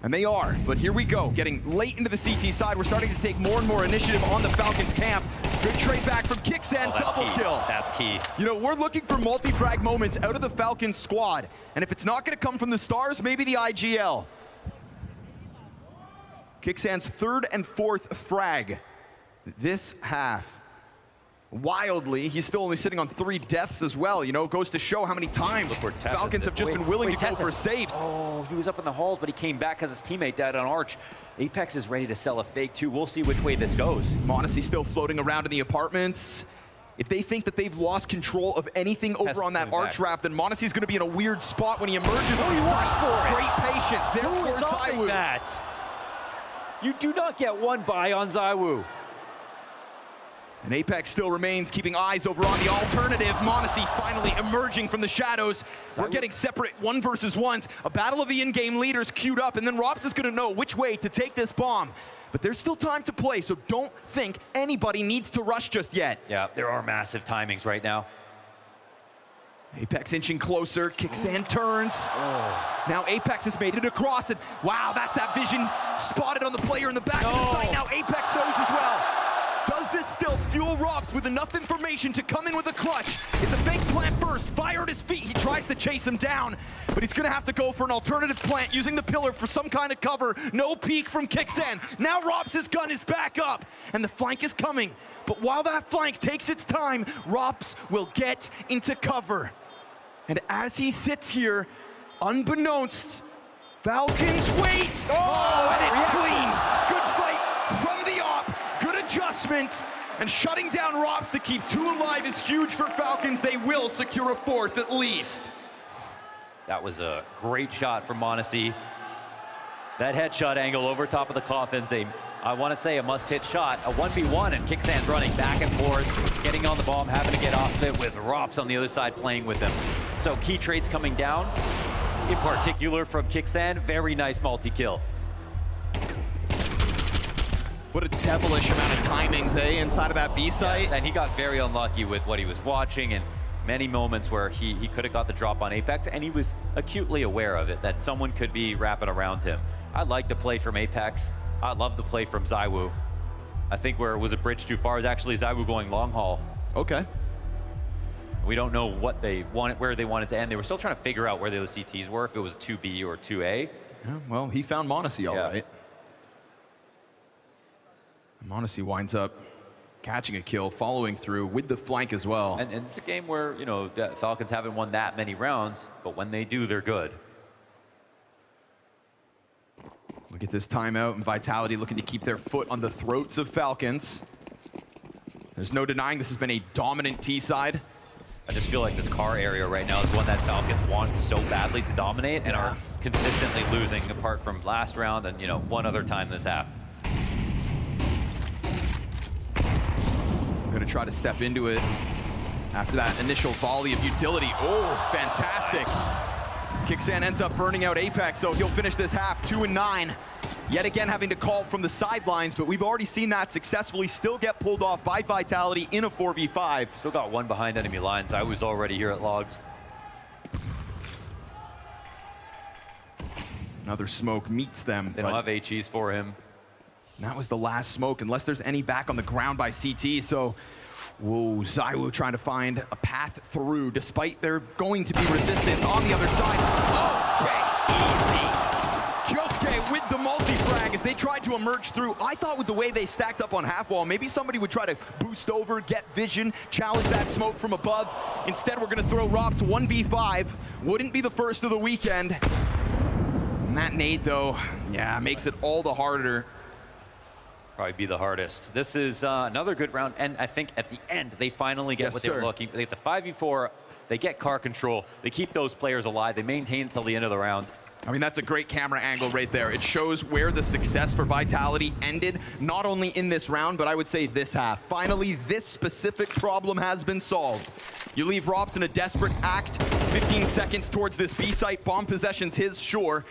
And they are, but here we go. Getting late into the CT side, we're starting to take more and more initiative on the Falcons camp. Good trade back from paiN, double kill. That's key. You know, we're looking for multi-frag moments out of the Falcons squad. And if it's not gonna come from the Stars, maybe the IGL. paiN's third and fourth frag this half. Wildly, he's still only sitting on 3 deaths as well. You know, it goes to show how many times Falcons have just been willing to go for saves. Oh, he was up in the halls, but he came back because his teammate died on Arch. Apex is ready to sell a fake too. We'll see which way this goes. m0NESY still floating around in the apartments. If they think that they've lost control of anything over on that Arch wrap, then m0NESY's going to be in a weird spot when he emerges on site. Great patience. Therefore, ZywOo. That. You do not get one buy on ZywOo. And Apex still remains keeping eyes over on the alternative. m0NESY finally emerging from the shadows. We're getting separate 1 versus 1s. A battle of the in-game leaders queued up, and then ropz is gonna know which way to take this bomb. But there's still time to play, so don't think anybody needs to rush just yet. Yeah, there are massive timings right now. Apex inching closer, paiN turns. Now Apex has made it across it. Wow, that's that vision spotted on the player in the back of the site. Now Apex knows as well. Does this still fuel ropz with enough information to come in with a clutch? It's a fake plant first, fire at his feet. He tries to chase him down, but he's gonna have to go for an alternative plant using the pillar for some kind of cover. No peek from paiN. Now ropz's gun is back up, and the flank is coming. But while that flank takes its time, ropz will get into cover. And as he sits here, unbeknownst, Falcons wait! Oh, and it's clean! Good fight from the op, good adjustment, and shutting down ropz to keep 2 alive is huge for Falcons. They will secure a 4th at least. That was a great shot from m0NESY. That headshot angle over top of the coffin's I want to say a must-hit shot, a 1v1, and paiN's running back and forth, getting on the bomb, having to get off of it with ropz on the other side playing with him. So key trades coming down, in particular from paiN, very nice multi-kill. What a devilish amount of timings, inside of that B site. Yes, and he got very unlucky with what he was watching, and many moments where he could have got the drop on Apex, and he was acutely aware of it, that someone could be wrapping around him. I like the play from Apex. I love the play from ZywOo. I think where it was a bridge too far is actually ZywOo going long haul. Okay. We don't know what they wanted, where they wanted to end. They were still trying to figure out where the other CTs were, if it was 2B or 2A. Yeah, well, he found m0NESY all right. m0NESY winds up catching a kill, following through with the flank as well. And it's a game where, you know, the Falcons haven't won that many rounds, but when they do, they're good. Look at this timeout, and Vitality looking to keep their foot on the throats of Falcons. There's no denying this has been a dominant T side. I just feel like this car area right now is one that Falcons want so badly to dominate and are consistently losing, apart from last round and, you know, one other time this half. Gonna try to step into it after that initial volley of utility. Oh, fantastic. paiN ends up burning out Apex, so he'll finish this half 2-9. Yet again having to call from the sidelines, but we've already seen that successfully still get pulled off by Vitality in a 4v5. Still got 1 behind enemy lines. I was already here at logs. Another smoke meets them. They don't have HEs for him. That was the last smoke, unless there's any back on the ground by CT, so whoa, ZywOo trying to find a path through, despite there going to be resistance on the other side. Okay, easy. Kyosuke with the multi-frag as they tried to emerge through. I thought with the way they stacked up on half wall, maybe somebody would try to boost over, get vision, challenge that smoke from above. Instead, we're gonna throw ropz 1v5. Wouldn't be the first of the weekend. And that nade though, yeah, makes it all the harder. Probably be the hardest. This is another good round, and I think at the end, they finally get what they're looking for. They get the 5v4, they get car control, they keep those players alive, they maintain until the end of the round. I mean, that's a great camera angle right there. It shows where the success for Vitality ended, not only in this round, but I would say this half. Finally, this specific problem has been solved. You leave ropz in a desperate act, 15 seconds towards this B site, bomb possession's his, sure.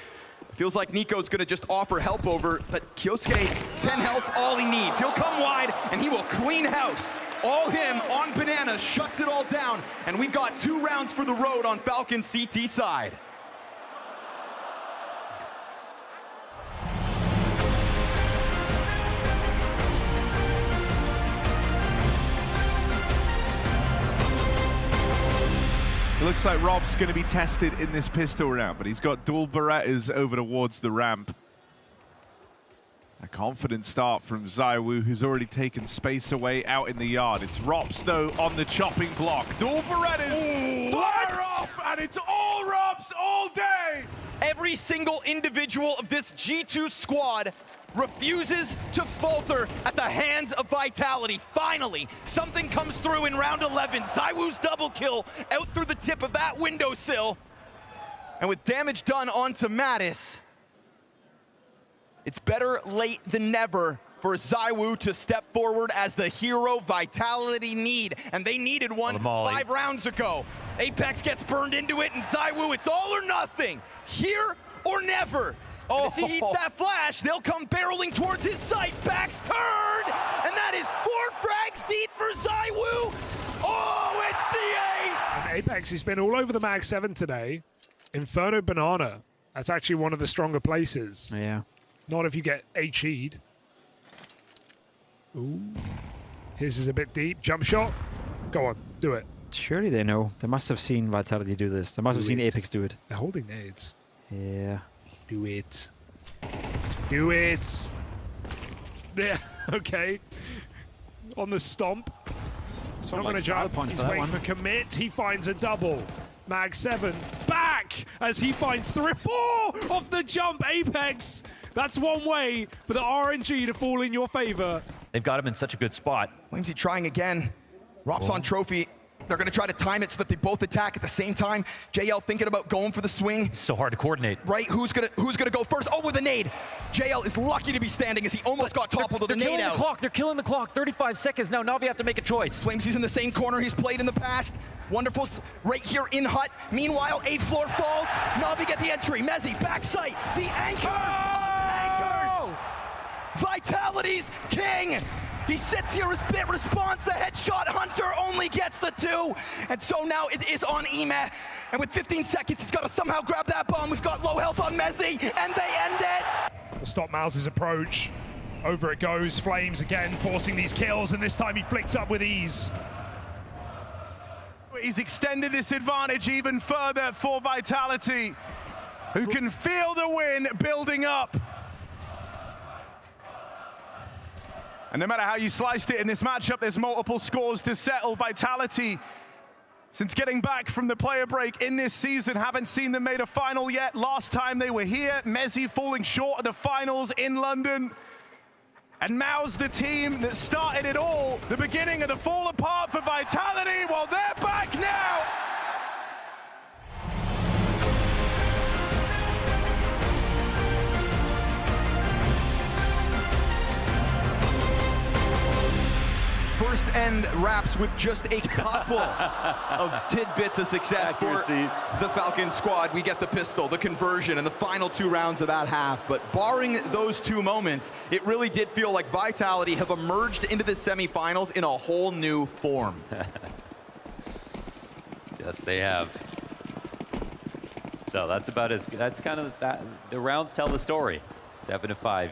Feels like Nico's gonna just offer help over, but Kyosuke, 10 health, all he needs. He'll come wide, and he will clean house. All him on Banana, shuts it all down, and we've got 2 rounds for the road on Falcons CT side. It looks like Rob's going to be tested in this pistol round, but he's got dual Berettas over towards the ramp. A confident start from ZywOo, who's already taken space away out in the yard. It's Rops, though, on the chopping block. Dual Berettas fire off, and it's all Rops all day! Every single individual of this G2 squad refuses to falter at the hands of Vitality. Finally, something comes through in round 11. ZywOo's double kill out through the tip of that windowsill. And with damage done onto Mattis, it's better late than never for ZywOo to step forward as the hero Vitality need. And they needed one 5 rounds ago. Apex gets burned into it, and ZywOo, it's all or nothing. Here or never. And as he eats that flash, they'll come barreling towards his sight. Back's turned, and that is 4 frags deep for ZywOo. Oh, it's the ace! And Apex has been all over the Mag 7 today. Inferno Banana. That's actually one of the stronger places. Yeah. Not if you get HE'd. Ooh. His is a bit deep. Jump shot. Go on, do it. Surely they know. They must have seen Vitality do this. They must have seen Apex do it. They're holding nades. Yeah. Do it. Do it. Yeah, okay. On the stomp. He's not going to jump. He's waiting for commit. He finds a double. Mag 7 back as he finds 4 off the jump. Apex. That's one way for the RNG to fall in your favor. They've got him in such a good spot. Flamesy trying again. Rops on trophy. They're going to try to time it so that they both attack at the same time. JL thinking about going for the swing. So hard to coordinate. Right, who's gonna go first? Oh, with a nade. JL is lucky to be standing as he almost got toppled with a nade out. They're killing the clock. 35 seconds now. Navi have to make a choice. Flamesy's in the same corner he's played in the past. Wonderful right here in hut. Meanwhile, 8th floor falls. Navi get the entry. Mezzi, backside. The anchor of anchors. Vitality's king. He sits here as Bit responds. The headshot Hunter only gets the 2. And so now it is on Ime. And with 15 seconds, he's got to somehow grab that bomb. We've got low health on Mezzi, and they end it. We'll stop Mouse's approach. Over it goes. Flames again, forcing these kills, and this time he flicks up with ease. He's extended this advantage even further for Vitality, who can feel the win building up. And no matter how you sliced it in this matchup, there's multiple scores to settle. Vitality, since getting back from the player break in this season, haven't seen them made a final yet. Last time they were here, Mezzi falling short of the finals in London. And Mao's the team that started it all, the beginning of the fall apart for Vitality. Well, they're back now. First end wraps with just a couple of tidbits of success for the Falcons squad. We get the pistol, the conversion, and the final 2 rounds of that half. But barring those 2 moments, it really did feel like Vitality have emerged into the semifinals in a whole new form. Yes, they have. So that's about as, that's kind of that. The rounds tell the story. 7-5.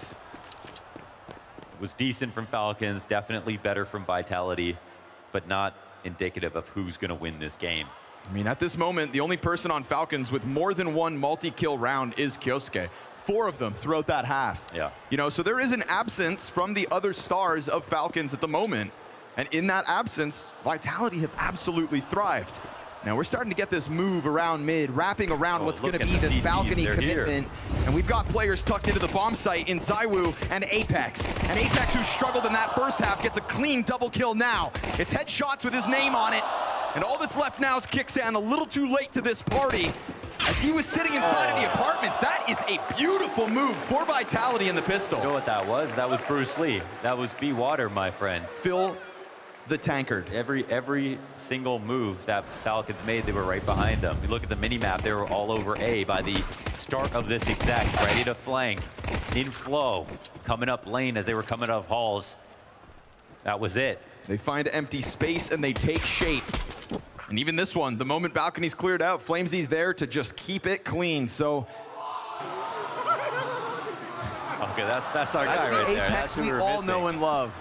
Was decent from Falcons, definitely better from Vitality, but not indicative of who's going to win this game. I mean, at this moment, the only person on Falcons with more than 1 multi-kill round is Kyosuke. 4 of them throughout that half. Yeah. You know, so there is an absence from the other stars of Falcons at the moment. And in that absence, Vitality have absolutely thrived. Now we're starting to get this move around mid, wrapping around what's going to be this balcony commitment. And we've got players tucked into the bomb site in ZywOo and Apex. And Apex, who struggled in that first half, gets a clean double kill now. It's headshots with his name on it. And all that's left now is Kixan, a little too late to this party, as he was sitting inside of the apartments. That is a beautiful move for Vitality in the pistol. You know what that was? That was Bruce Lee. That was B Water, my friend. Phil the Tankard. Every single move that Falcons made, they were right behind them. You look at the mini-map, they were all over A by the start of this exact, ready to flank, in flow, coming up lane as they were coming out of halls. That was it. They find empty space and they take shape. And even this one, the moment balcony's cleared out, Flamesy there to just keep it clean. So okay, that's our guy right there. That's we all know and love.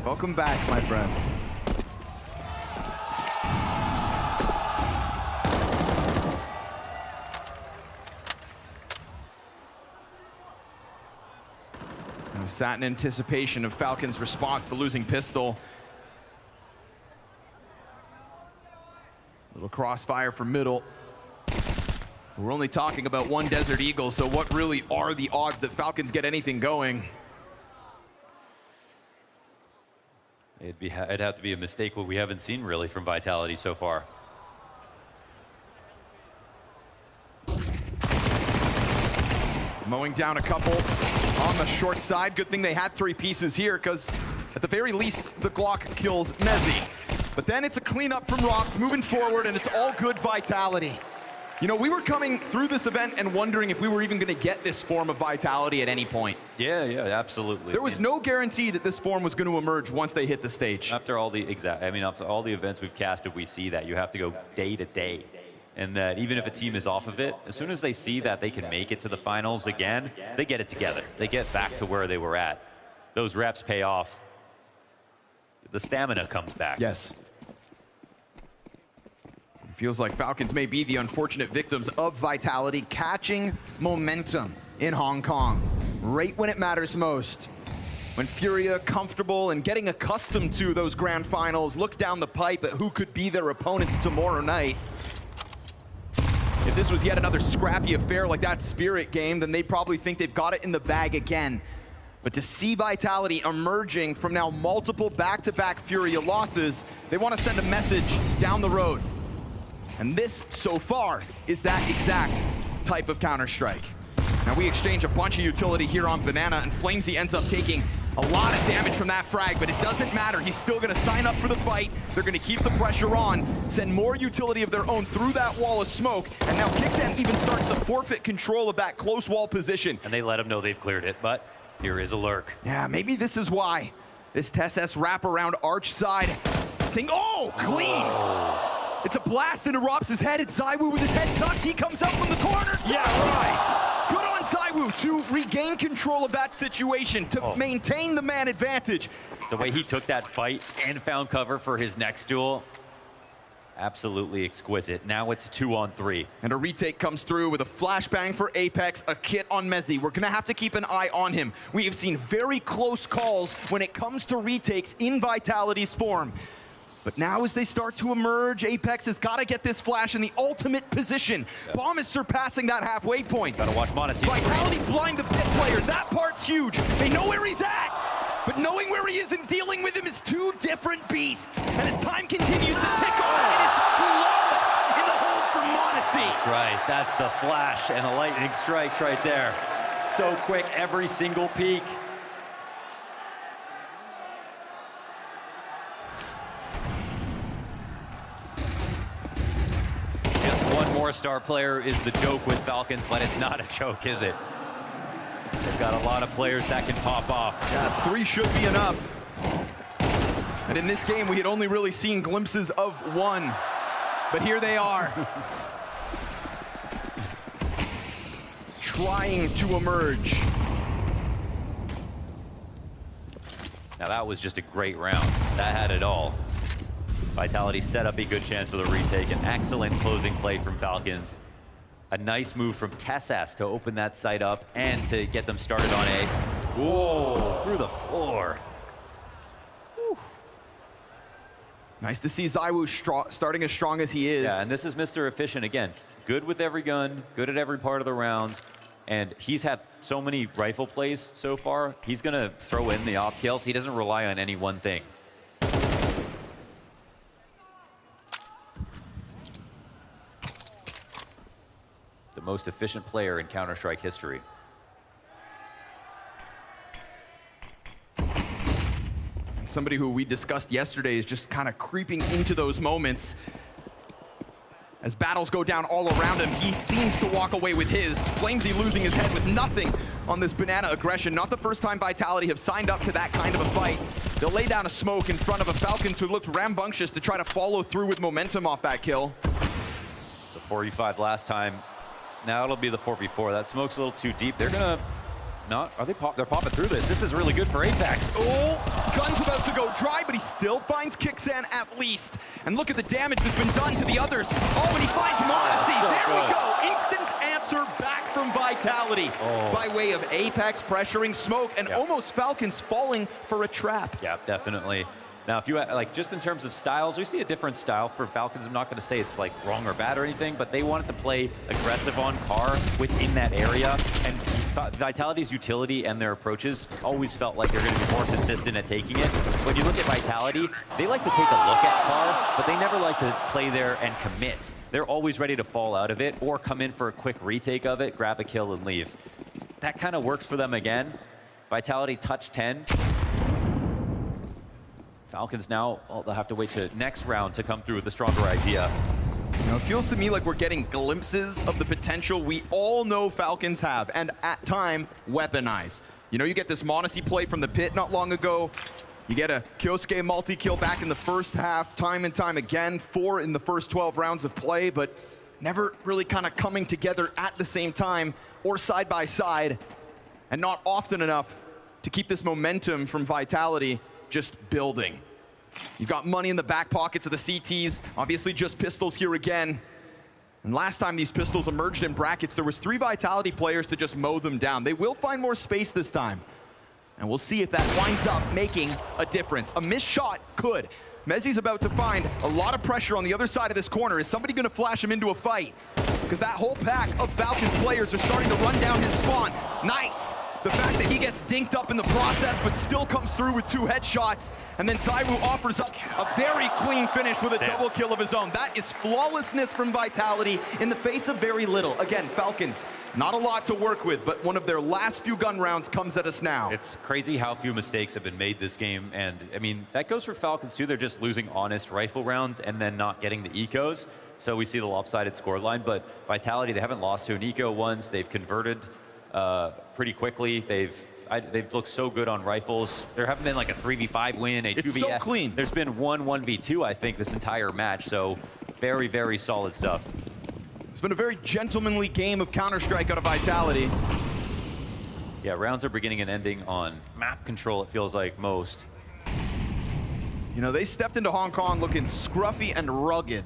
Welcome back, my friend. We sat in anticipation of Falcons' response to losing pistol. Little crossfire from middle. We're only talking about one Desert Eagle, so what really are the odds that Falcons get anything going? It'd have to be a mistake what we haven't seen really from Vitality so far. Mowing down a couple on the short side. Good thing they had 3 pieces here, because at the very least, the Glock kills Mezzy. But then it's a cleanup from Rox, moving forward, and it's all good Vitality. You know, we were coming through this event and wondering if we were even going to get this form of Vitality at any point. Yeah, absolutely. There was no guarantee that this form was going to emerge once they hit the stage. After all the after all the events we've casted, we see that you have to go day to day. And that even if a team is off of it, as soon as they see that they can make it to the finals again, they get it together. They get back to where they were at. Those reps pay off. The stamina comes back. Yes. It feels like Falcons may be the unfortunate victims of Vitality catching momentum in Hong Kong, right when it matters most. When FURIA, comfortable and getting accustomed to those grand finals, look down the pipe at who could be their opponents tomorrow night. If this was yet another scrappy affair like that Spirit game, then they'd probably think they've got it in the bag again. But to see Vitality emerging from now multiple back-to-back FURIA losses, they want to send a message down the road. And this, so far, is that exact type of Counter-Strike. Now we exchange a bunch of utility here on Banana, and Flamesy ends up taking a lot of damage from that frag, but it doesn't matter. He's still gonna sign up for the fight. They're gonna keep the pressure on, send more utility of their own through that wall of smoke, and now Kixan even starts to forfeit control of that close wall position. And they let him know they've cleared it, but here is a lurk. Yeah, maybe this is why. This TeSS wrap around arch side. Oh, clean! Oh. It's a blast into Rops's head. It's ZywOo with his head tucked. He comes out from the corner. Yeah, right. Good on ZywOo to regain control of that situation, to maintain the man advantage. The way he took that fight and found cover for his next duel, absolutely exquisite. Now it's 2-on-3. And a retake comes through with a flashbang for Apex, a kit on Mezzy. We're gonna have to keep an eye on him. We have seen very close calls when it comes to retakes in Vitality's form. But now as they start to emerge, Apex has got to get this flash in the ultimate position. Yeah. Bomb is surpassing that halfway point. Gotta watch m0NESY. Vitality blind the pit player. That part's huge. They know where he's at. But knowing where he is and dealing with him is 2 different beasts. And as time continues to tick on, it is flawless in the hold for m0NESY. That's right. That's the flash and the lightning strikes right there. So quick, every single peak. One more star player is the joke with Falcons, but it's not a joke, is it? They've got a lot of players that can pop off. Yeah, 3 should be enough. And in this game, we had only really seen glimpses of 1. But here they are. Trying to emerge. Now that was just a great round. That had it all. Vitality set up a good chance for the retake. An excellent closing play from Falcons. A nice move from TeSS to open that site up and to get them started on A. Whoa, through the floor. Whew. Nice to see ZywOo starting as strong as he is. Yeah, and this is Mr. Efficient again. Good with every gun, good at every part of the round. And he's had so many rifle plays so far. He's gonna throw in the op kills. He doesn't rely on any one thing. The most efficient player in Counter-Strike history. Somebody who we discussed yesterday is just kind of creeping into those moments. As battles go down all around him, he seems to walk away with his. Flamesy losing his head with nothing on this banana aggression. Not the first time Vitality have signed up to that kind of a fight. They'll lay down a smoke in front of a Falcons who looked rambunctious to try to follow through with momentum off that kill. So 4v5 last time. Now it'll be the 4v4. That smoke's a little too deep. They're gonna not, are they they're popping through this. This is really good for Apex. Oh, Gun's about to go dry, but he still finds Kixan at least. And look at the damage that's been done to the others. Oh, and he finds Monacy. So there we good. go. Instant answer back from Vitality by way of Apex pressuring smoke and almost Falcons falling for a trap. Yeah, definitely. Now, if you like, just in terms of styles, we see a different style for Falcons. I'm not going to say it's like wrong or bad or anything, but they wanted to play aggressive on car within that area. And Vitality's utility and their approaches always felt like they're going to be more consistent at taking it. When you look at Vitality, they like to take a look at car, but they never like to play there and commit. They're always ready to fall out of it or come in for a quick retake of it, grab a kill and leave. That kind of works for them again. Vitality touch 10. Falcons now, they'll have to wait to next round to come through with a stronger idea. You know, it feels to me like we're getting glimpses of the potential we all know Falcons have, and at time, weaponize. You know, you get this Monacy play from the pit not long ago. You get a Kyosuke multi-kill back in the first half, time and time again, 4 in the first 12 rounds of play, but never really kind of coming together at the same time or side by side, and not often enough to keep this momentum from Vitality just building. You've got money in the back pockets of the CTs, obviously just pistols here again. And last time these pistols emerged in brackets, there was 3 Vitality players to just mow them down. They will find more space this time. And we'll see if that winds up making a difference. A missed shot could. Mezzi's about to find a lot of pressure on the other side of this corner. Is somebody gonna flash him into a fight? Because that whole pack of Falcons players are starting to run down his spawn. Nice. The fact that he gets dinked up in the process, but still comes through with 2 headshots, and then Zywoo offers up a very clean finish with a double kill of his own. That is flawlessness from Vitality in the face of very little. Again, Falcons, not a lot to work with, but one of their last few gun rounds comes at us now. It's crazy how few mistakes have been made this game, and I mean, that goes for Falcons too. They're just losing honest rifle rounds and then not getting the ecos, so we see the lopsided scoreline, but Vitality, they haven't lost to an eco once. They've converted pretty quickly. They've looked so good on rifles. There haven't been like a 3v5 win, a 2v. It's so clean. There's been 1v2, I think, this entire match. So very, very solid stuff. It's been a very gentlemanly game of Counter-Strike out of Vitality. Yeah, rounds are beginning and ending on map control, it feels like, most. You know, they stepped into Hong Kong looking scruffy and rugged.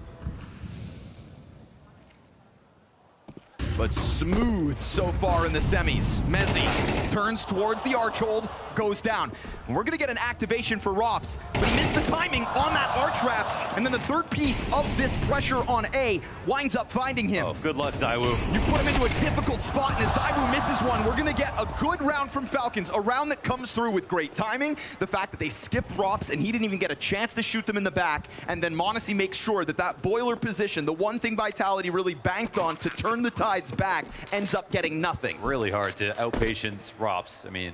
But smooth so far in the semis. Mezzi turns towards the arch hold, goes down. And we're gonna get an activation for Rops, but he missed the timing on that arch wrap, and then the third piece of this pressure on A winds up finding him. Oh, good luck, Zywoo. You put him into a difficult spot, and as Zywoo misses one, we're gonna get a good round from Falcons, a round that comes through with great timing, the fact that they skipped Rops and he didn't even get a chance to shoot them in the back, and then Monacy makes sure that that boiler position, the one thing Vitality really banked on to turn the tides back, ends up getting nothing. Really hard to outpatience Rops. I mean,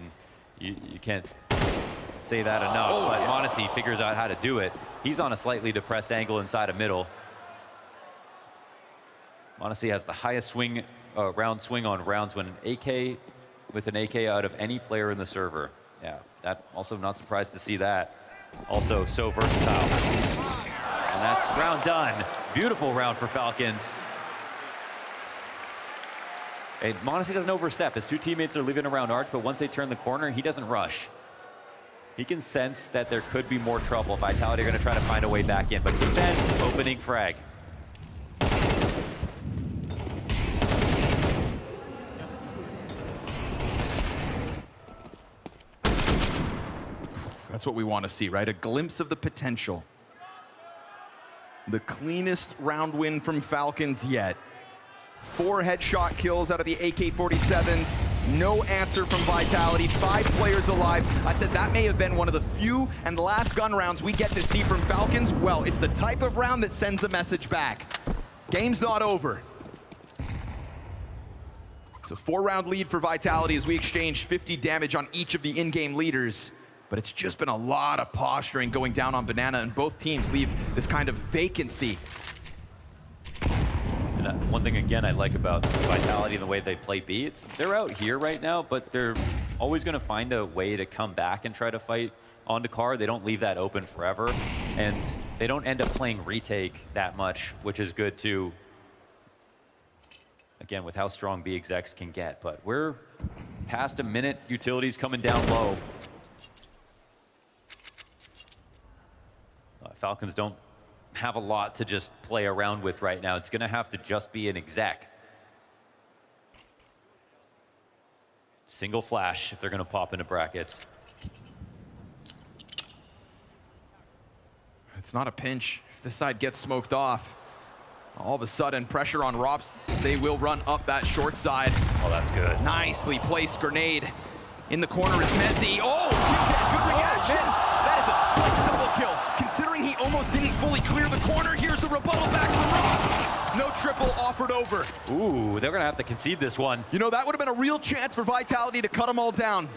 you can't say that enough, but Monacy figures out how to do it. He's on a slightly depressed angle inside of middle. Monacy has the highest swing, round swing on rounds when with an AK out of any player in the server. Yeah, that also not surprised to see that. Also so versatile. And that's round done. Beautiful round for Falcons. Hey, Monacy doesn't overstep. His 2 teammates are leaving around arch, but once they turn the corner, he doesn't rush. He can sense that there could be more trouble. Vitality are going to try to find a way back in, but Kixan opening frag. That's what we want to see, right? A glimpse of the potential. The cleanest round win from Falcons yet. 4 headshot kills out of the AK-47s. No answer from Vitality. 5 players alive. I said that may have been one of the few and last gun rounds we get to see from Falcons. Well, it's the type of round that sends a message back. Game's not over. It's a 4-round lead for Vitality as we exchange 50 damage on each of the in-game leaders. But it's just been a lot of posturing going down on Banana, and both teams leave this kind of vacancy. And one thing, again, I like about Vitality and the way they play B, they're out here right now, but they're always going to find a way to come back and try to fight onto car. They don't leave that open forever, and they don't end up playing retake that much, which is good too. Again, with how strong B execs can get, but we're past a minute. Utilities coming down low. Falcons don't have a lot to just play around with right now. It's going to have to just be an exec. Single flash if they're going to pop into brackets. It's not a pinch. If this side gets smoked off, all of a sudden pressure on Rops as they will run up that short side. Oh, that's good. Nicely placed grenade. In the corner is Mezzi. Oh, good reaction. That is a slight double kill. Considering he almost didn't fully clear the corner, here's the rebuttal back from Rops. No triple offered over. Ooh, they're going to have to concede this one. You know, that would have been a real chance for Vitality to cut them all down.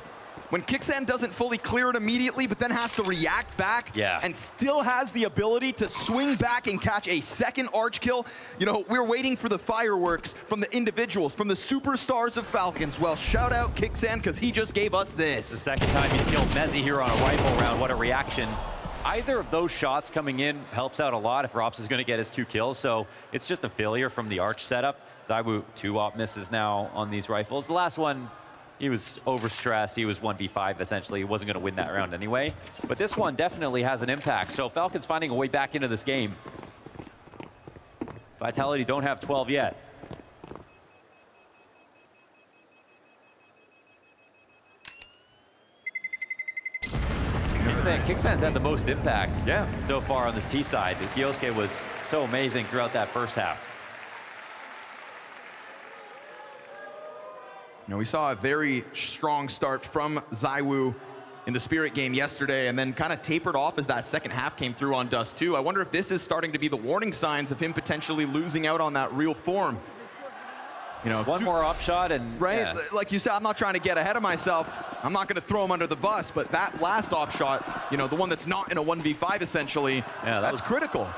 When Kixan doesn't fully clear it immediately, but then has to react back, and still has the ability to swing back and catch a second arch kill. You know, we're waiting for the fireworks from the individuals, from the superstars of Falcons. Well, shout out Kixan, because he just gave us this. The second time he's killed Mezzi here on a rifle round. What a reaction. Either of those shots coming in helps out a lot if Rops is going to get his 2 kills, so it's just a failure from the arch setup. ZywOo 2 op misses now on these rifles. The last one, he was overstressed. He was 1v5 essentially. He wasn't going to win that round anyway. But this one definitely has an impact. So Falcons finding a way back into this game. Vitality don't have 12 yet. Kixan's had the most impact so far on this T side. Kioske was so amazing throughout that first half. You know, we saw a very strong start from ZywOo in the Spirit game yesterday, and then kind of tapered off as that second half came through on Dust 2. I wonder if this is starting to be the warning signs of him potentially losing out on that real form. You know, one more up shot and like you said, I'm not trying to get ahead of myself. I'm not going to throw him under the bus, but that last op shot, you know, the one that's not in a 1v5 essentially, that's critical.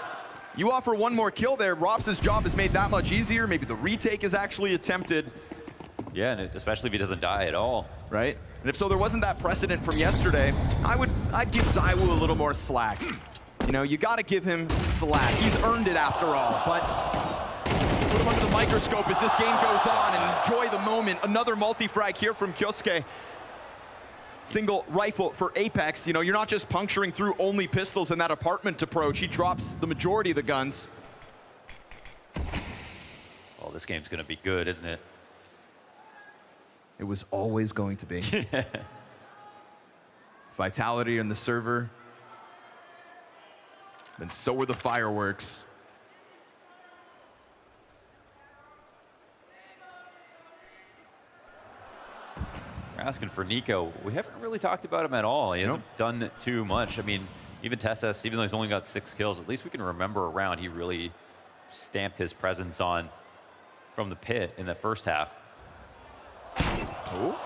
You offer one more kill there, Rops' job is made that much easier. Maybe the retake is actually attempted. Yeah, and especially if he doesn't die at all. Right? And if so, there wasn't that precedent from yesterday, I'd give ZywOo a little more slack. You know, you got to give him slack. He's earned it after all, but put him under the microscope as this game goes on and enjoy the moment. Another multi-frag here from Kioske. Single rifle for Apex. You know, you're not just puncturing through only pistols in that apartment approach. He drops the majority of the guns. Oh, this game's going to be good, isn't it? It was always going to be. Vitality in the server. Then so were the fireworks. We're asking for Nico. We haven't really talked about him at all. He hasn't done too much. I mean, even Tessas, even though he's only got 6 kills, at least we can remember a round he really stamped his presence on from the pit in the first half. Oh,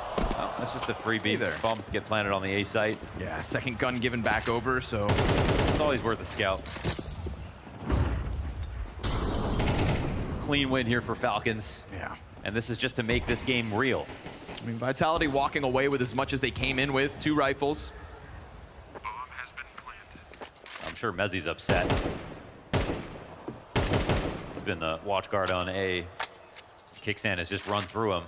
that's just a freebie bump get planted on the A site. Yeah, second gun given back over, so it's always worth a scout. Clean win here for Falcons. Yeah. And this is just to make this game real. I mean, Vitality walking away with as much as they came in with, 2 rifles. I'm sure Mezzi's upset. He's been the watch guard on A. Kixan has just run through him.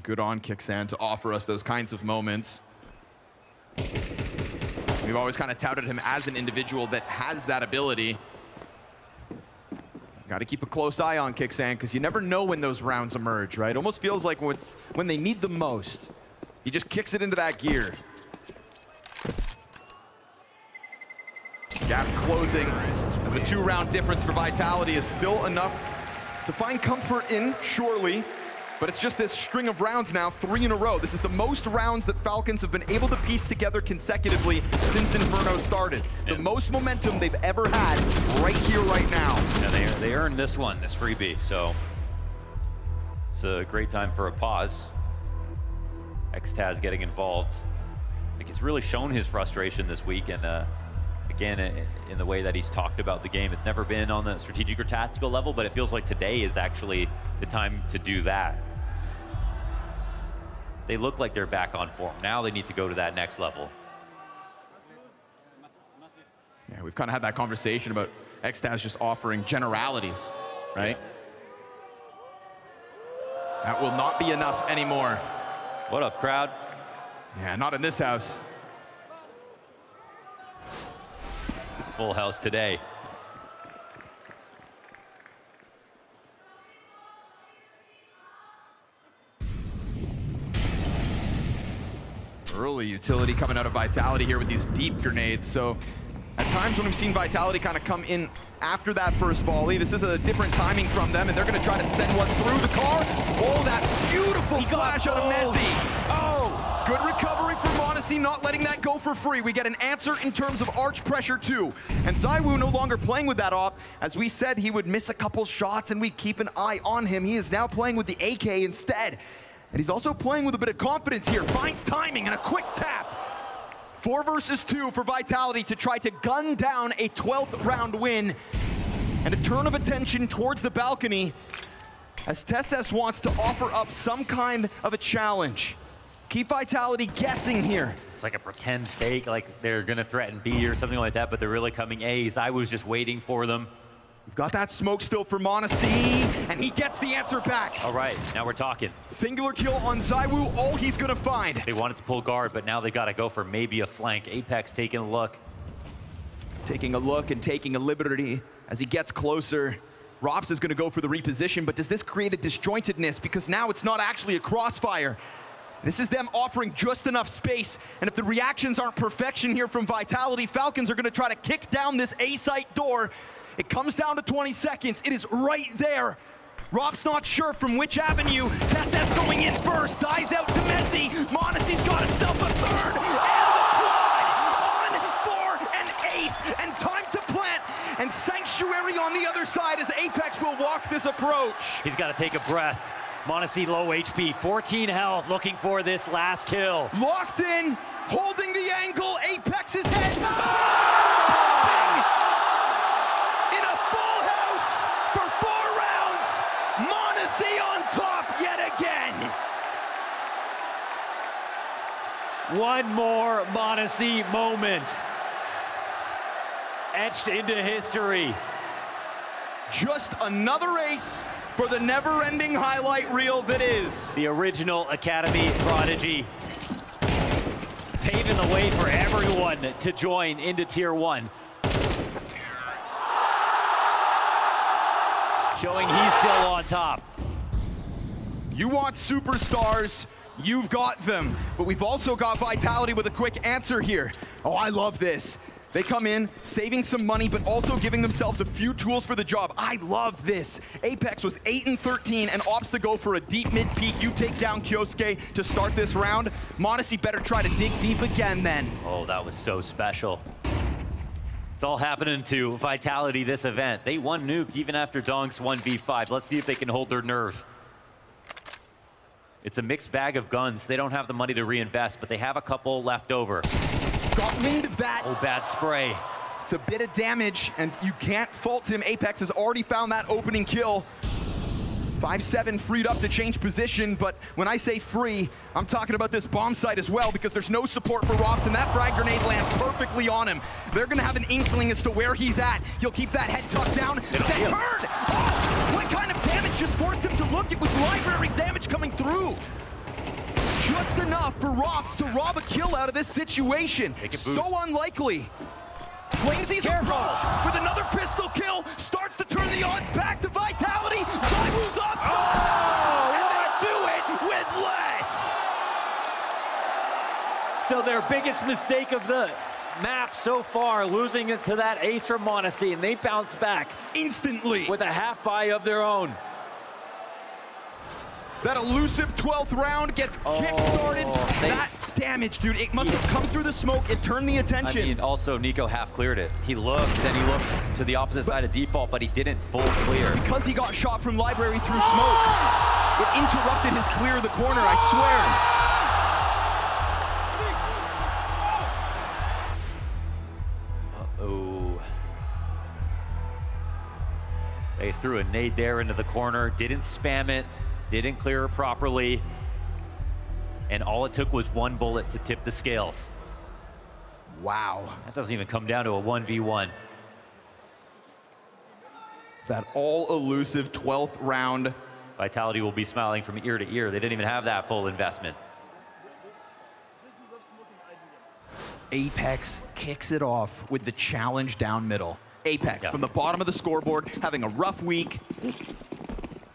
Good on Kixan to offer us those kinds of moments. We've always kind of touted him as an individual that has that ability. Got to keep a close eye on Kixan because you never know when those rounds emerge, right? Almost feels like when they need the most. He just kicks it into that gear. Gap closing as a 2-round difference for Vitality is still enough to find comfort in, surely. But it's just this string of rounds now, 3 in a row. This is the most rounds that Falcons have been able to piece together consecutively since Inferno started. The most momentum they've ever had right here, right now. Yeah, they earned this one, this freebie, so it's a great time for a pause. Xtaz getting involved. I think he's really shown his frustration this week, and again, in the way that he's talked about the game. It's never been on the strategic or tactical level, but it feels like today is actually the time to do that. They look like they're back on form. Now they need to go to that next level. Yeah, we've kind of had that conversation about Xtaz just offering generalities, right? That will not be enough anymore. What up, crowd? Yeah, not in this house. Full house today. Early utility coming out of Vitality here with these deep grenades. So at times when we've seen Vitality kind of come in after that first volley, this is a different timing from them, and they're going to try to send one through the car. Oh, that beautiful flash out of Mezzi. Oh, good recovery from m0NESY, not letting that go for free. We get an answer in terms of arch pressure too. And ZywOo no longer playing with that op. As we said, he would miss a couple shots and we'd keep an eye on him. He is now playing with the AK instead. And he's also playing with a bit of confidence here. Finds timing and a quick tap. 4 versus 2 for Vitality to try to gun down a 12th round win. And a turn of attention towards the balcony as TeSeS wants to offer up some kind of a challenge. Keep Vitality guessing here. It's like a pretend fake, like they're gonna threaten B or something like that, but they're really coming A. ZywOo's just waiting for them. We've got that smoke still for m0NESY, and he gets the answer back. All right, now we're talking. Singular kill on ZywOo, all he's gonna find. They wanted to pull guard, but now they gotta go for maybe a flank. Apex taking a look. Taking a look and taking a liberty as he gets closer. Rops is gonna go for the reposition, but does this create a disjointedness? Because now it's not actually a crossfire. This is them offering just enough space, and if the reactions aren't perfection here from Vitality, Falcons are gonna try to kick down this A-site door. It comes down to 20 seconds. It is right there. Rop's not sure from which avenue. TeSeS going in first, dies out to Mezzi. m0NESY's got himself a third, and the quad on for an ace, and time to plant, and Sanctuary on the other side as Apex will walk this approach. He's gotta take a breath. m0NESY low HP, 14 health, looking for this last kill. Locked in, holding the angle, Apex's head. In a full house for 4 rounds. m0NESY on top yet again. One more m0NESY moment. Etched into history. Just another ace for the never-ending highlight reel that is. The original Academy prodigy. Paving the way for everyone to join into Tier 1. Showing he's still on top. You want superstars, you've got them. But we've also got Vitality with a quick answer here. Oh, I love this. They come in, saving some money, but also giving themselves a few tools for the job. I love this. Apex was 8-13 and opts to go for a deep mid-peak. You take down Kyosuke to start this round. m0NESY better try to dig deep again then. Oh, that was so special. It's all happening to Vitality this event. They won Nuke even after Donk's 1v5. Let's see if they can hold their nerve. It's a mixed bag of guns. They don't have the money to reinvest, but they have a couple left over. Got wind of that. Oh, bad spray. It's a bit of damage, and you can't fault him. Apex has already found that opening kill. 5-7 freed up to change position, but when I say free, I'm talking about this bomb site as well, because there's no support for Rops, and that frag grenade lands perfectly on him. They're gonna have an inkling as to where he's at. He'll keep that head tucked down. That turn! Oh, what kind of damage just forced him to look? It was library damage coming through. Just enough for Rops to rob a kill out of this situation. So unlikely. Flamesy's approach with another pistol kill starts to turn the odds back to Vitality. ZywOo's up. Oh, and they do it with less. So their biggest mistake of the map so far, losing it to that ace from m0NESY, and they bounce back instantly with a half buy of their own. That elusive 12th round gets kick-started. That damage, dude, it must have come through the smoke. It turned the attention. I mean, also, Nico half cleared it. He looked, then he looked to the opposite side of default, but he didn't full clear. Because he got shot from library through smoke, it interrupted his clear of the corner, I swear. They threw a nade there into the corner, didn't spam it, didn't clear it properly, and all it took was one bullet to tip the scales. Wow. That doesn't even come down to a 1v1. That all-elusive 12th round. Vitality will be smiling from ear to ear. They didn't even have that full investment. Apex kicks it off with the challenge down middle. Apex from the bottom of the scoreboard, having a rough week,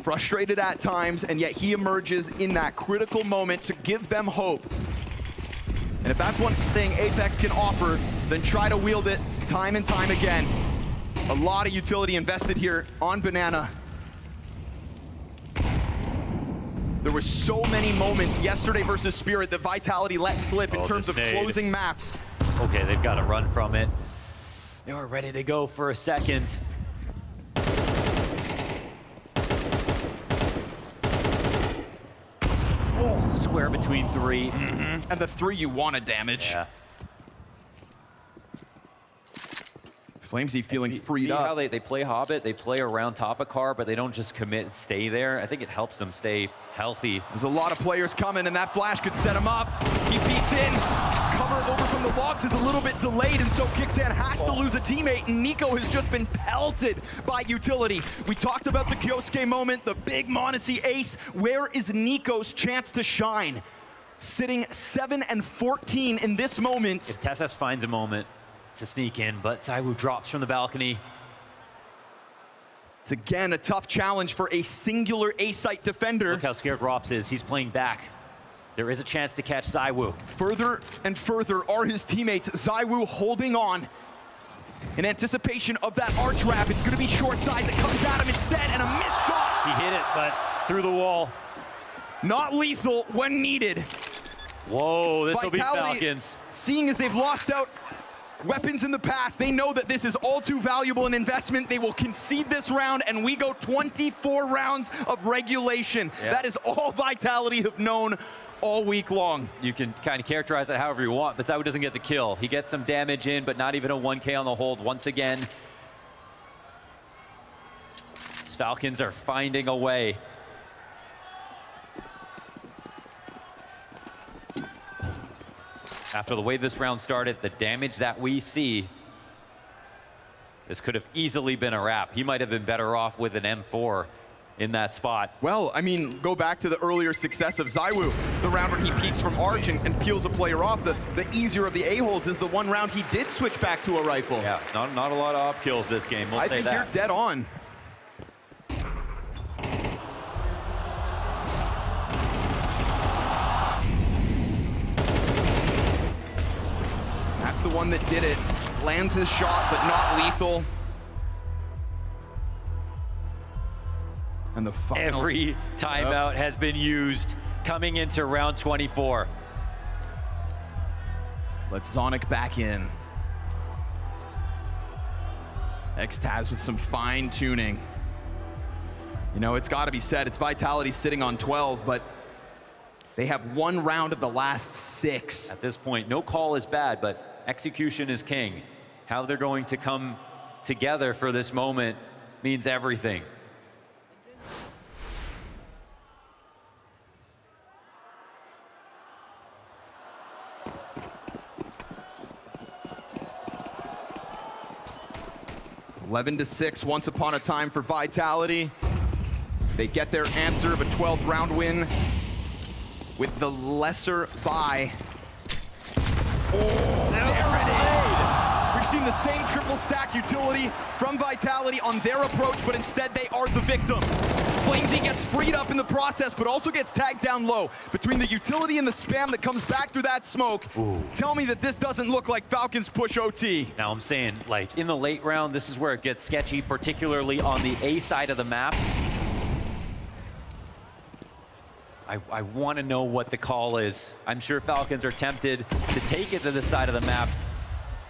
frustrated at times, and yet he emerges in that critical moment to give them hope. And if that's one thing Apex can offer, then try to wield it time and time again. A lot of utility invested here on Banana. There were so many moments yesterday versus Spirit that Vitality let slip in terms of closing maps. Okay, they've got to run from it. They were ready to go for a second. Oh, square between three. And the three you want to damage. Yeah. Flamesy feeling freed up. See how they play Hobbit, they play around top of car, but they don't just commit and stay there. I think it helps them stay healthy. There's a lot of players coming, and that flash could set him up. He peeks in. Cover over from the logs is a little bit delayed, and so Kixan has to lose a teammate, and Nico has just been pelted by utility. We talked about the Kyosuke moment, the big Monacy ace. Where is Nico's chance to shine? Sitting 7 and 14 in this moment. If TeSeS finds a moment to sneak in, but ZywOo drops from the balcony. It's again a tough challenge for a singular A-site defender. Look how scared Rops is. He's playing back. There is a chance to catch ZywOo. Further and further are his teammates. ZywOo holding on in anticipation of that arch wrap. It's going to be short side that comes at him instead, and a missed shot. He hit it, but through the wall. Not lethal when needed. Whoa, this will be Falcons. Seeing as they've lost out weapons in the past, they know that this is all too valuable an investment. They will concede this round, and we go 24 rounds of regulation. Yeah. That is all Vitality have known all week long. You can kind of characterize it however you want, but ZywOo doesn't get the kill. He gets some damage in, but not even a 1K on the hold once again. These Falcons are finding a way. After the way this round started, the damage that we see, this could have easily been a wrap. He might have been better off with an M4 in that spot. Well, I mean, go back to the earlier success of ZywOo. The round where he peeks from Arch and peels a player off. The easier of the A-holds is the one round he did switch back to a rifle. Yeah, it's not a lot of op kills this game, we'll say that. I think you're dead on. That's the one that did it. Lands his shot, but not lethal. And the final. Every timeout has been used coming into round 24. Let's Zonic back in. Xtaz with some fine tuning. You know, it's got to be said, it's Vitality sitting on 12, but they have one round of the last 6. At this point, no call is bad, but execution is king. How they're going to come together for this moment means everything. (11-6) once upon a time for Vitality. They get their answer of a 12th round win with the lesser buy. Oh, there it is! We've seen the same triple stack utility from Vitality on their approach, but instead they are the victims. Flamesy gets freed up in the process, but also gets tagged down low. Between the utility and the spam that comes back through that smoke, tell me that this doesn't look like Falcons push OT. Now I'm saying, like, in the late round, this is where it gets sketchy, particularly on the A side of the map. I want to know what the call is. I'm sure Falcons are tempted to take it to the side of the map,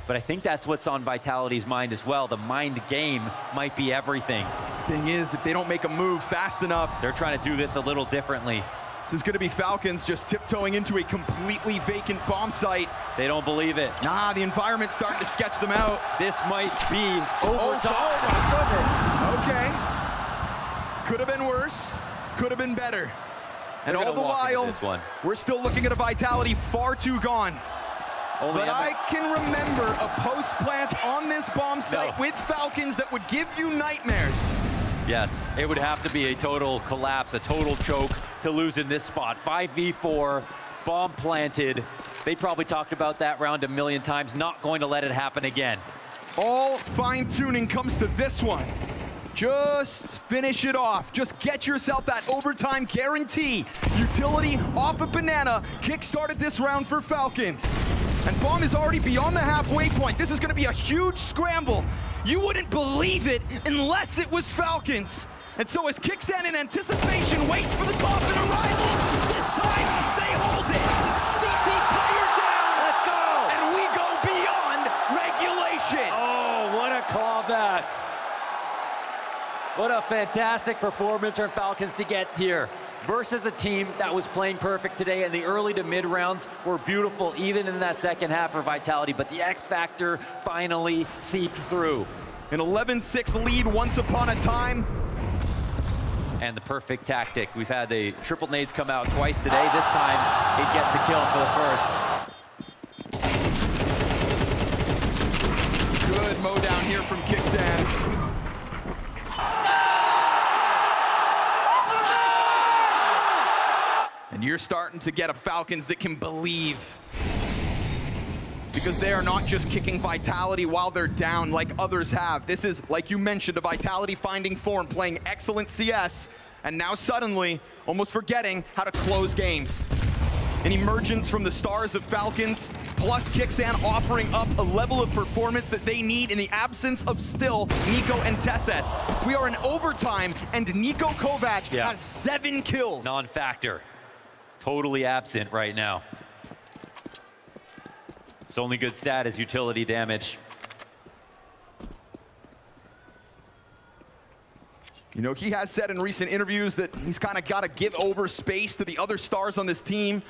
but I think that's what's on Vitality's mind as well. The mind game might be everything. Thing is, if they don't make a move fast enough, they're trying to do this a little differently. This is going to be Falcons just tiptoeing into a completely vacant bomb site. They don't believe it. Nah, the environment's starting to sketch them out. This might be overtime. Oh my goodness. Okay. Could have been worse, could have been better. And all the while, we're still looking at a Vitality far too gone. But I can remember a post plant on this bomb site with Falcons that would give you nightmares. Yes, it would have to be a total collapse, a total choke to lose in this spot. 5v4, bomb planted. They probably talked about that round a million times, not going to let it happen again. All fine-tuning comes to this one. Just finish it off. Just get yourself that overtime guarantee. Utility off of Banana kick-started this round for Falcons. And Bomb is already beyond the halfway point. This is going to be a huge scramble. You wouldn't believe it unless it was Falcons. And so as Kixan in anticipation waits for the coffin arrival, this time they hold it. CT player down. Let's go. And we go beyond regulation. Oh, what a clawback. What a fantastic performance from Falcons to get here versus a team that was playing perfect today, and the early to mid rounds were beautiful even in that second half for Vitality, but the X factor finally seeped through. An 11-6 lead once upon a time. And the perfect tactic. We've had the triple nades come out twice today. This time it gets a kill for the first. Good mow down here from Kixan. And you're starting to get a Falcons that can believe. Because they are not just kicking Vitality while they're down like others have. This is, like you mentioned, a Vitality finding form, playing excellent CS, and now suddenly almost forgetting how to close games. An emergence from the stars of Falcons, plus Kixan offering up a level of performance that they need in the absence of still Nico and Tesses. We are in overtime, and Nico Kovac has 7 kills. Non-factor. Totally absent right now. Its only good stat is utility damage. You know, he has said in recent interviews that he's kind of got to give over space to the other stars on this team.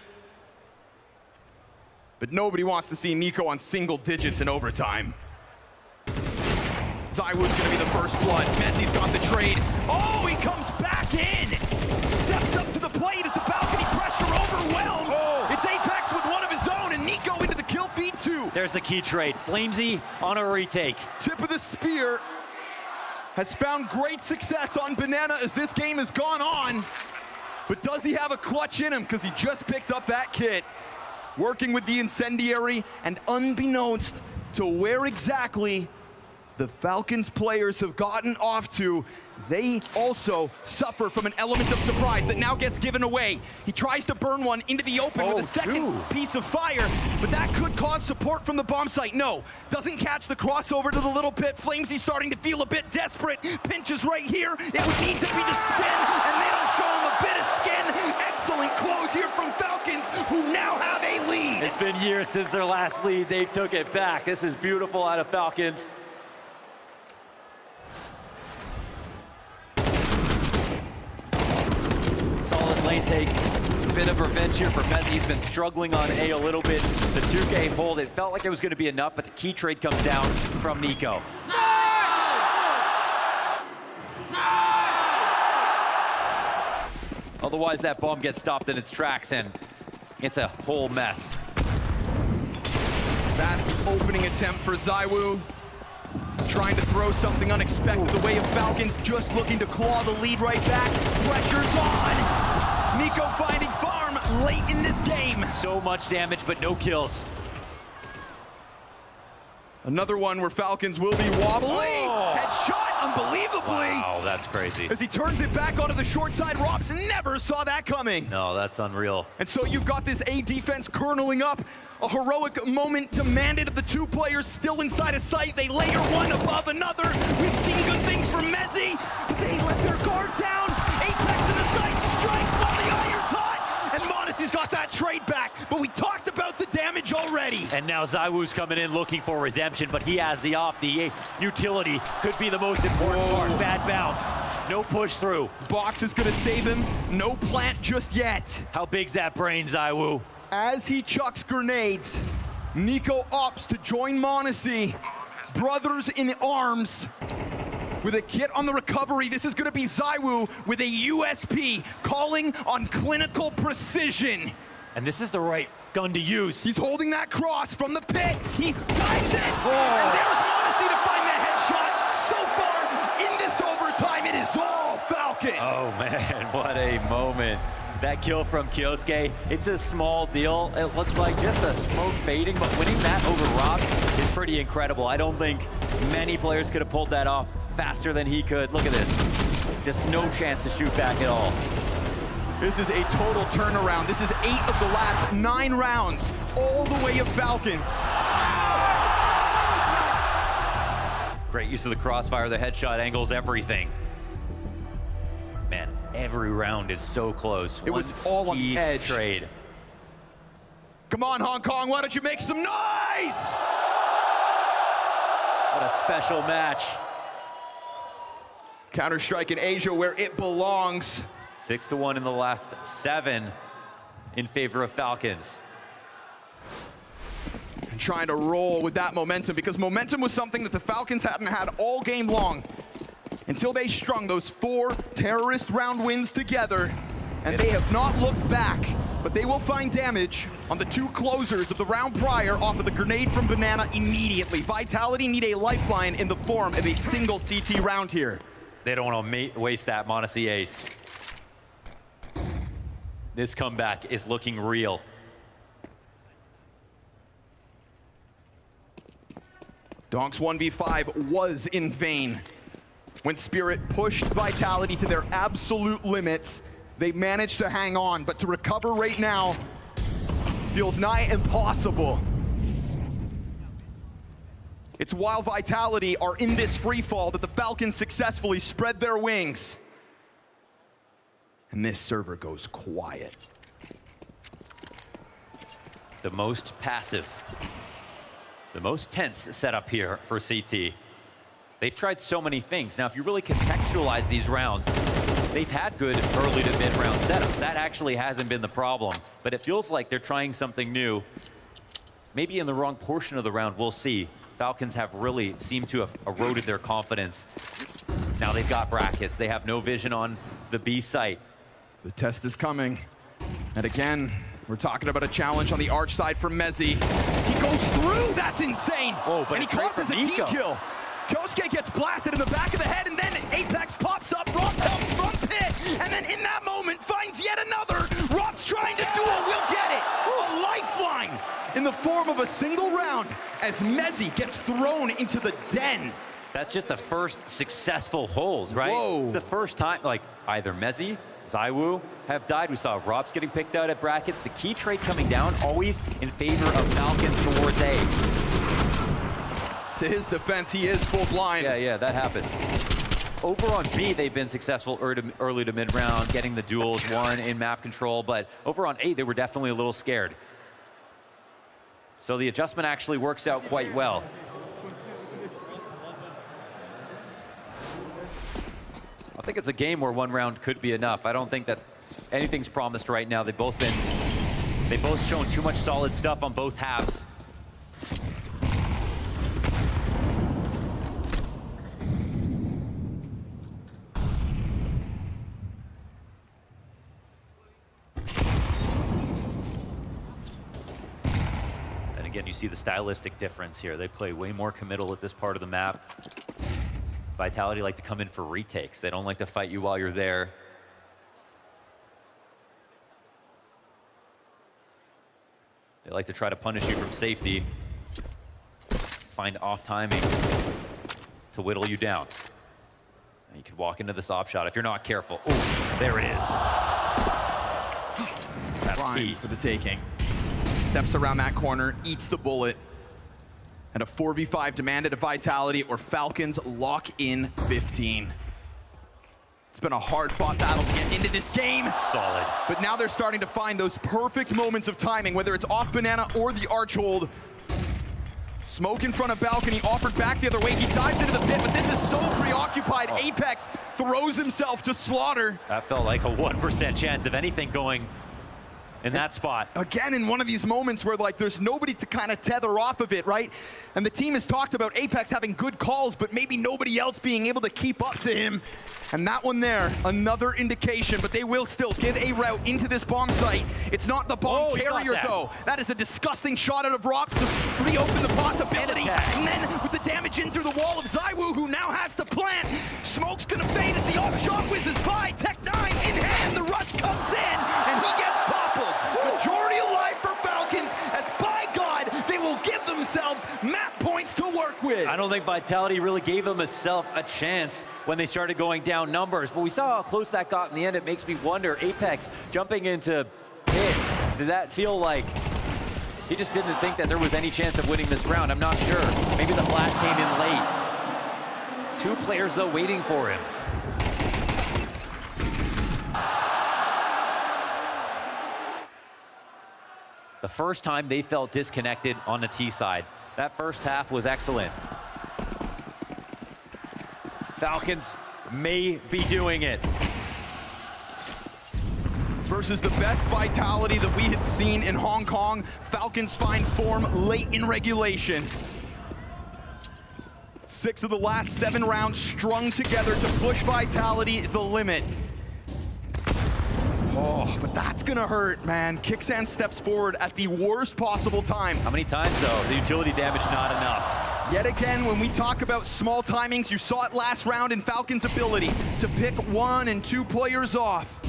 But nobody wants to see Nico on single digits in overtime. ZywOo's going to be the first blood. Messi's got the trade. Oh, he comes back in! Steps up to the plate as the balcony pressure overwhelmed. Oh. It's Apex with one of his own, and Nico into the kill feed too. There's the key trade. Flamesy on a retake. Tip of the spear has found great success on Banana as this game has gone on. But does he have a clutch in him? Because he just picked up that kit. Working with the incendiary, and unbeknownst to where exactly the Falcons players have gotten off to, they also suffer from an element of surprise that now gets given away. He tries to burn one into the open with a second piece of fire, but that could cause support from the bomb site. No, doesn't catch the crossover to the little pit. Flamesy starting to feel a bit desperate. Pinches right here. It would need to be the spin, and they don't show him a bit of skin. Excellent close here from Falcons, who now have a lead. It's been years since their last lead. They took it back. This is beautiful out of Falcons. Solid lane take. Bit of revenge here for paiN. He's been struggling on A a little bit. The 2K hold, it felt like it was going to be enough, but the key trade comes down from Nico. Otherwise, that bomb gets stopped in its tracks, and it's a whole mess. Fast opening attempt for ZywOo. Trying to throw something unexpected the way of Falcons, just looking to claw the lead right back. Pressure's on. Nico finding farm late in this game. So much damage, but no kills. Another one where Falcons will be wobbly. Oh. Headshot, unbelievably. Wow, that's crazy. As he turns it back onto the short side, Robs never saw that coming. No, that's unreal. And so you've got this A defense kernelling up. A heroic moment demanded of the two players still inside of sight. They layer one above another. We've seen good things from Mezzi. They let their guard down. Apex in the sight, strikes while the iron's hot. And Monacy's got that trade back, but we talked about the damage already. And now ZywOo's coming in looking for redemption, but he has the op. The utility could be the most important part. Bad bounce. No push through. Box is gonna save him. No plant just yet. How big's that brain, ZywOo? As he chucks grenades, Nico opts to join Monacy. Brothers in arms. with a kit on the recovery. This is going to be ZywOo with a USP, calling on clinical precision. And this is the right gun to use. He's holding that cross from the pit. He dives it! And there's Odyssey to find the headshot. So far, in this overtime, it is all Falcons. Oh man, what a moment. That kill from Kyosuke, it's a small deal. It looks like just a smoke fading, but winning that over Rob is pretty incredible. I don't think many players could have pulled that off faster than he could. Look at this. Just no chance to shoot back at all. This is a total turnaround. This is 8 of the last 9 rounds, all the way of Falcons. Great use of the crossfire, the headshot angles, everything. Man, every round is so close. It was all on the edge. Trade. Come on, Hong Kong, why don't you make some noise? What a special match. Counter-Strike in Asia where it belongs. 6-1 in the last 7 in favor of Falcons. And trying to roll with that momentum, because momentum was something that the Falcons hadn't had all game long until they strung those 4 terrorist round wins together, and they have not looked back. But they will find damage on the 2 closers of the round prior off of the grenade from Banana immediately. Vitality need a lifeline in the form of a single CT round here. They don't want to waste that Monacy ace. This comeback is looking real. Donk's 1v5 was in vain. When Spirit pushed Vitality to their absolute limits, they managed to hang on, but to recover right now feels nigh impossible. It's while Vitality are in this free fall that the Falcons successfully spread their wings. And this server goes quiet. The most passive, the most tense setup here for CT. They've tried so many things. Now, if you really contextualize these rounds, they've had good early to mid-round setups. That actually hasn't been the problem, but it feels like they're trying something new. Maybe in the wrong portion of the round, we'll see. Falcons have really seemed to have eroded their confidence. Now they've got brackets. They have no vision on the B site. The test is coming. And again, we're talking about a challenge on the arch side from Mezzi. He goes through, that's insane! Oh, but and he causes a team kill. Kyosuke gets blasted in the back of the head, and then Apex pops up, Rob helps from pit, and then in that moment finds yet another. Rob's trying to duel, we'll get it! A lifeline in the form of a single round as Mezzi gets thrown into the den. That's just the first successful hold, right? Whoa. It's the first time, like, either Mezzi, ZywOo have died. We saw Rob's getting picked out at brackets. The key trade coming down, always in favor of Falcons towards A. To his defense, he is full blind. Yeah, that happens. Over on B, they've been successful early to mid-round, getting the duels, 1 in map control, but over on A, they were definitely a little scared. So the adjustment actually works out quite well. I think it's a game where 1 round could be enough. I don't think that anything's promised right now. They've both shown too much solid stuff on both halves. Again, you see the stylistic difference here. They play way more committal at this part of the map. Vitality like to come in for retakes. They don't like to fight you while you're there. They like to try to punish you from safety. Find off timings to whittle you down. You could walk into this op shot if you're not careful. Oh, there it is. That's Fine for the taking. Steps around that corner, eats the bullet. And a 4v5 demanded of Vitality, or Falcons lock in 15. It's been a hard-fought battle to get into this game. Solid. But now they're starting to find those perfect moments of timing, whether it's off Banana or the arch hold. Smoke in front of balcony, offered back the other way. He dives into the pit, but this is so preoccupied. Apex throws himself to slaughter. That felt like a 1% chance of anything going in that spot. Again, in one of these moments where like there's nobody to kind of tether off of it, right? And the team has talked about Apex having good calls, but maybe nobody else being able to keep up to him. And that one there, another indication, but they will still give a route into this bomb site. It's not the bomb carrier though. That is a disgusting shot out of Rocks to reopen the possibility. And then with the damage in through the wall of ZywOo, who now has to plant. Smoke's gonna fade as the off shot whizzes by. Tech9 in hand, the rush comes in, and he gets toppled. Majority alive for Falcons, as by God, they will give themselves map points to work with. I don't think Vitality really gave themselves a chance when they started going down numbers, but we saw how close that got in the end. It makes me wonder, Apex jumping into pit, did that feel like he just didn't think that there was any chance of winning this round? I'm not sure. Maybe the flash came in late. 2 players though waiting for him. The first time they felt disconnected on the T side. That first half was excellent. Falcons may be doing it. Versus the best Vitality that we had seen in Hong Kong. Falcons find form late in regulation. 6 of the last 7 rounds strung together to push Vitality the limit. Oh, but that's gonna hurt, man. Kixan steps forward at the worst possible time. How many times, though? The utility damage not enough. Yet again, when we talk about small timings, you saw it last round in Falcon's ability to pick 1 and 2 players off.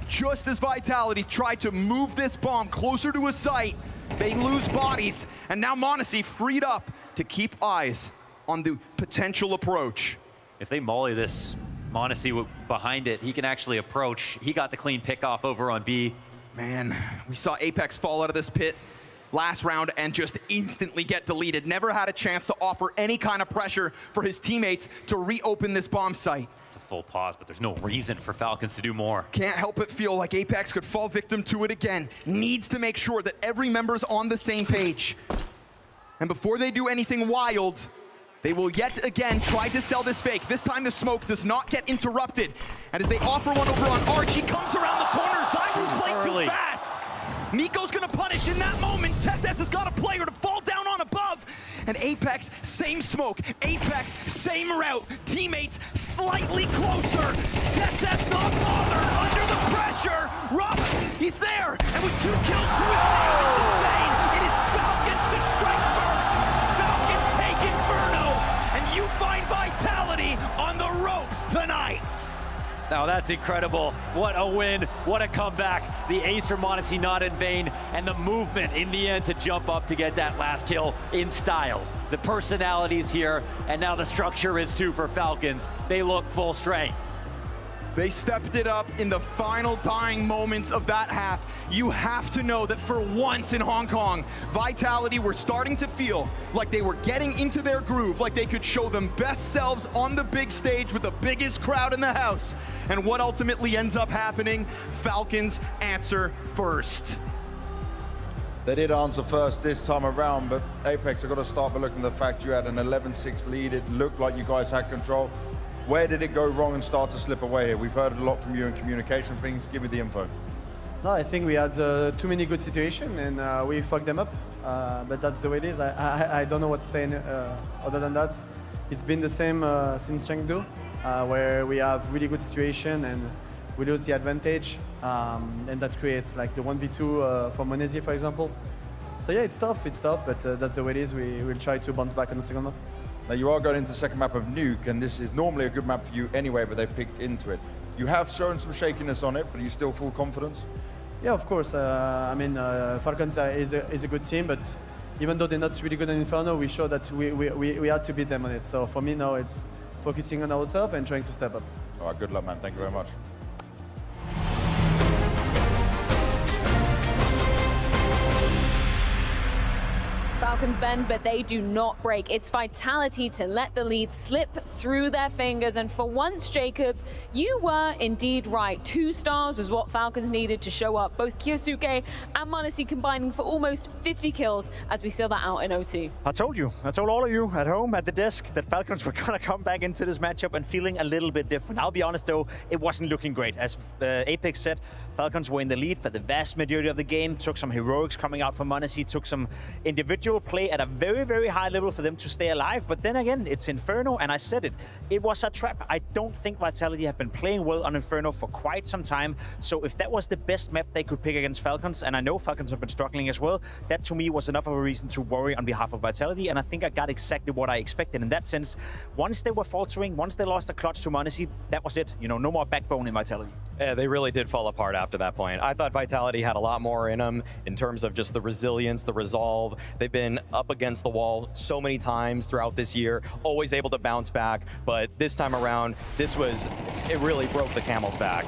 Just as Vitality tried to move this bomb closer to a site, they lose bodies, and now m0NESY freed up to keep eyes on the potential approach. If they molly this, m0NESY behind it, he can actually approach. He got the clean pickoff over on B. Man, we saw Apex fall out of this pit last round and just instantly get deleted. Never had a chance to offer any kind of pressure for his teammates to reopen this bomb site. It's a full pause, but there's no reason for Falcons to do more. Can't help but feel like Apex could fall victim to it again. Needs to make sure that every member's on the same page. And before they do anything wild, they will yet again try to sell this fake. This time the smoke does not get interrupted. And as they offer one over on Arch, he comes around the corner. ZywOo's playing too fast. Nico's gonna punish in that moment. TeSeS has got a player to fall down on above. And Apex, same smoke. Apex, same route. Teammates slightly closer. TeSeS not bothered under the pressure. Rocks, he's there. And with 2 kills to his name, it's insane. It is Falcons to strike first. Falcons take Inferno. And you find Vitality on the ropes tonight. Now that's incredible. What a win, what a comeback. The ace for m0NESY not in vain, and the movement in the end to jump up to get that last kill in style. The personalities here, and now the structure is too for Falcons. They look full strength. They stepped it up in the final dying moments of that half. You have to know that for once in Hong Kong, Vitality were starting to feel like they were getting into their groove, like they could show them best selves on the big stage with the biggest crowd in the house. And what ultimately ends up happening, Falcons answer first. They did answer first this time around, but Apex, I've got to start by looking at the fact you had an 11-6 lead. It looked like you guys had control. Where did it go wrong and start to slip away here? We've heard a lot from you in communication things. Give me the info. No, I think we had too many good situations and we fucked them up. But that's the way it is. I don't know what to say other than that. It's been the same since Chengdu, where we have really good situation and we lose the advantage. And that creates like the 1v2 for m0NESY, for example. So yeah, it's tough, but that's the way it is. We will try to bounce back on the second map. Now you are going into the second map of Nuke, and this is normally a good map for you anyway, but they've picked into it. You have shown some shakiness on it, but are you still full confidence? Yeah, of course. I mean, Falcons is a good team, but even though they're not really good in Inferno, we show that we had to beat them on it. So for me now, it's focusing on ourselves and trying to step up. All right, good luck, man. Thank you very much. Falcons bend, but they do not break. It's Vitality to let the lead slip through their fingers. And for once, Jacob, you were indeed right. 2 stars was what Falcons needed to show up. Both Kyosuke and m0NESY combining for almost 50 kills as we seal that out in OT. I told all of you at home at the desk that Falcons were gonna come back into this matchup and feeling a little bit different. I'll be honest though, it wasn't looking great. As Apex said, Falcons were in the lead for the vast majority of the game, took some heroics coming out from m0NESY, took some individual play at a very, very high level for them to stay alive. But then again, it's Inferno, and I said it was a trap. I don't think Vitality have been playing well on Inferno for quite some time. So if that was the best map they could pick against Falcons, and I know Falcons have been struggling as well, that to me was enough of a reason to worry on behalf of Vitality, and I think I got exactly what I expected in that sense. Once they were faltering, once they lost the clutch to m0NESY, that was it. You know, no more backbone in Vitality. Yeah, they really did fall apart after that point. I thought Vitality had a lot more in them in terms of just the resilience, the resolve. They've been up against the wall so many times throughout this year, always able to bounce back. But this time around, it really broke the camel's back.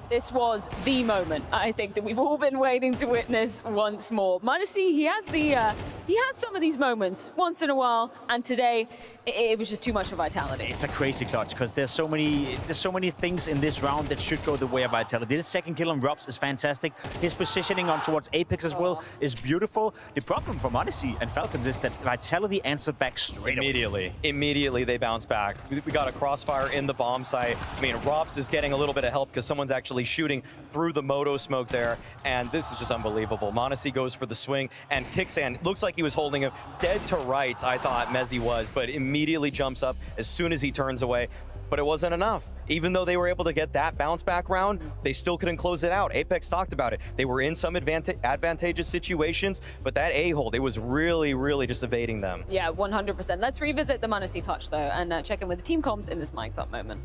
This was the moment, I think, that we've all been waiting to witness once more. m0NESY, he has some of these moments once in a while, and today it was just too much for Vitality. It's a crazy clutch because there's so many things in this round that should go the way of Vitality. This second kill on Robs is fantastic. His positioning on towards Apex as well is beautiful. The problem for m0NESY and Falcons is that Vitality answered back straight away. Immediately they bounced back. We got a crossfire in the bomb site. I mean, Robs is getting a little bit of help because someone's actually shooting through the moto smoke there, and this is just unbelievable. m0NESY goes for the swing, and Kicksan looks like he was holding him dead to rights, I thought m0NESY was, but immediately jumps up as soon as he turns away. But it wasn't enough. Even though they were able to get that bounce back round, they still couldn't close it out. Apex talked about it. They were in some advantageous situations, but that A-hold, it was really, really just evading them. Yeah, 100%. Let's revisit the m0NESY touch, though, and check in with the team comms in this mic'd up moment.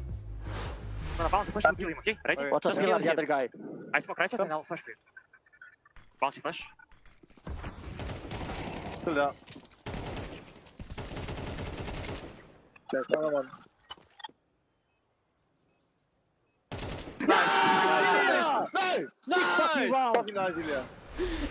I'm gonna bounce and push and kill him, okay? Ready? Watch out, kill the other guy. I smoke right side and I'll flash for you. Bounce you flash. Still there. There's another one. Nice!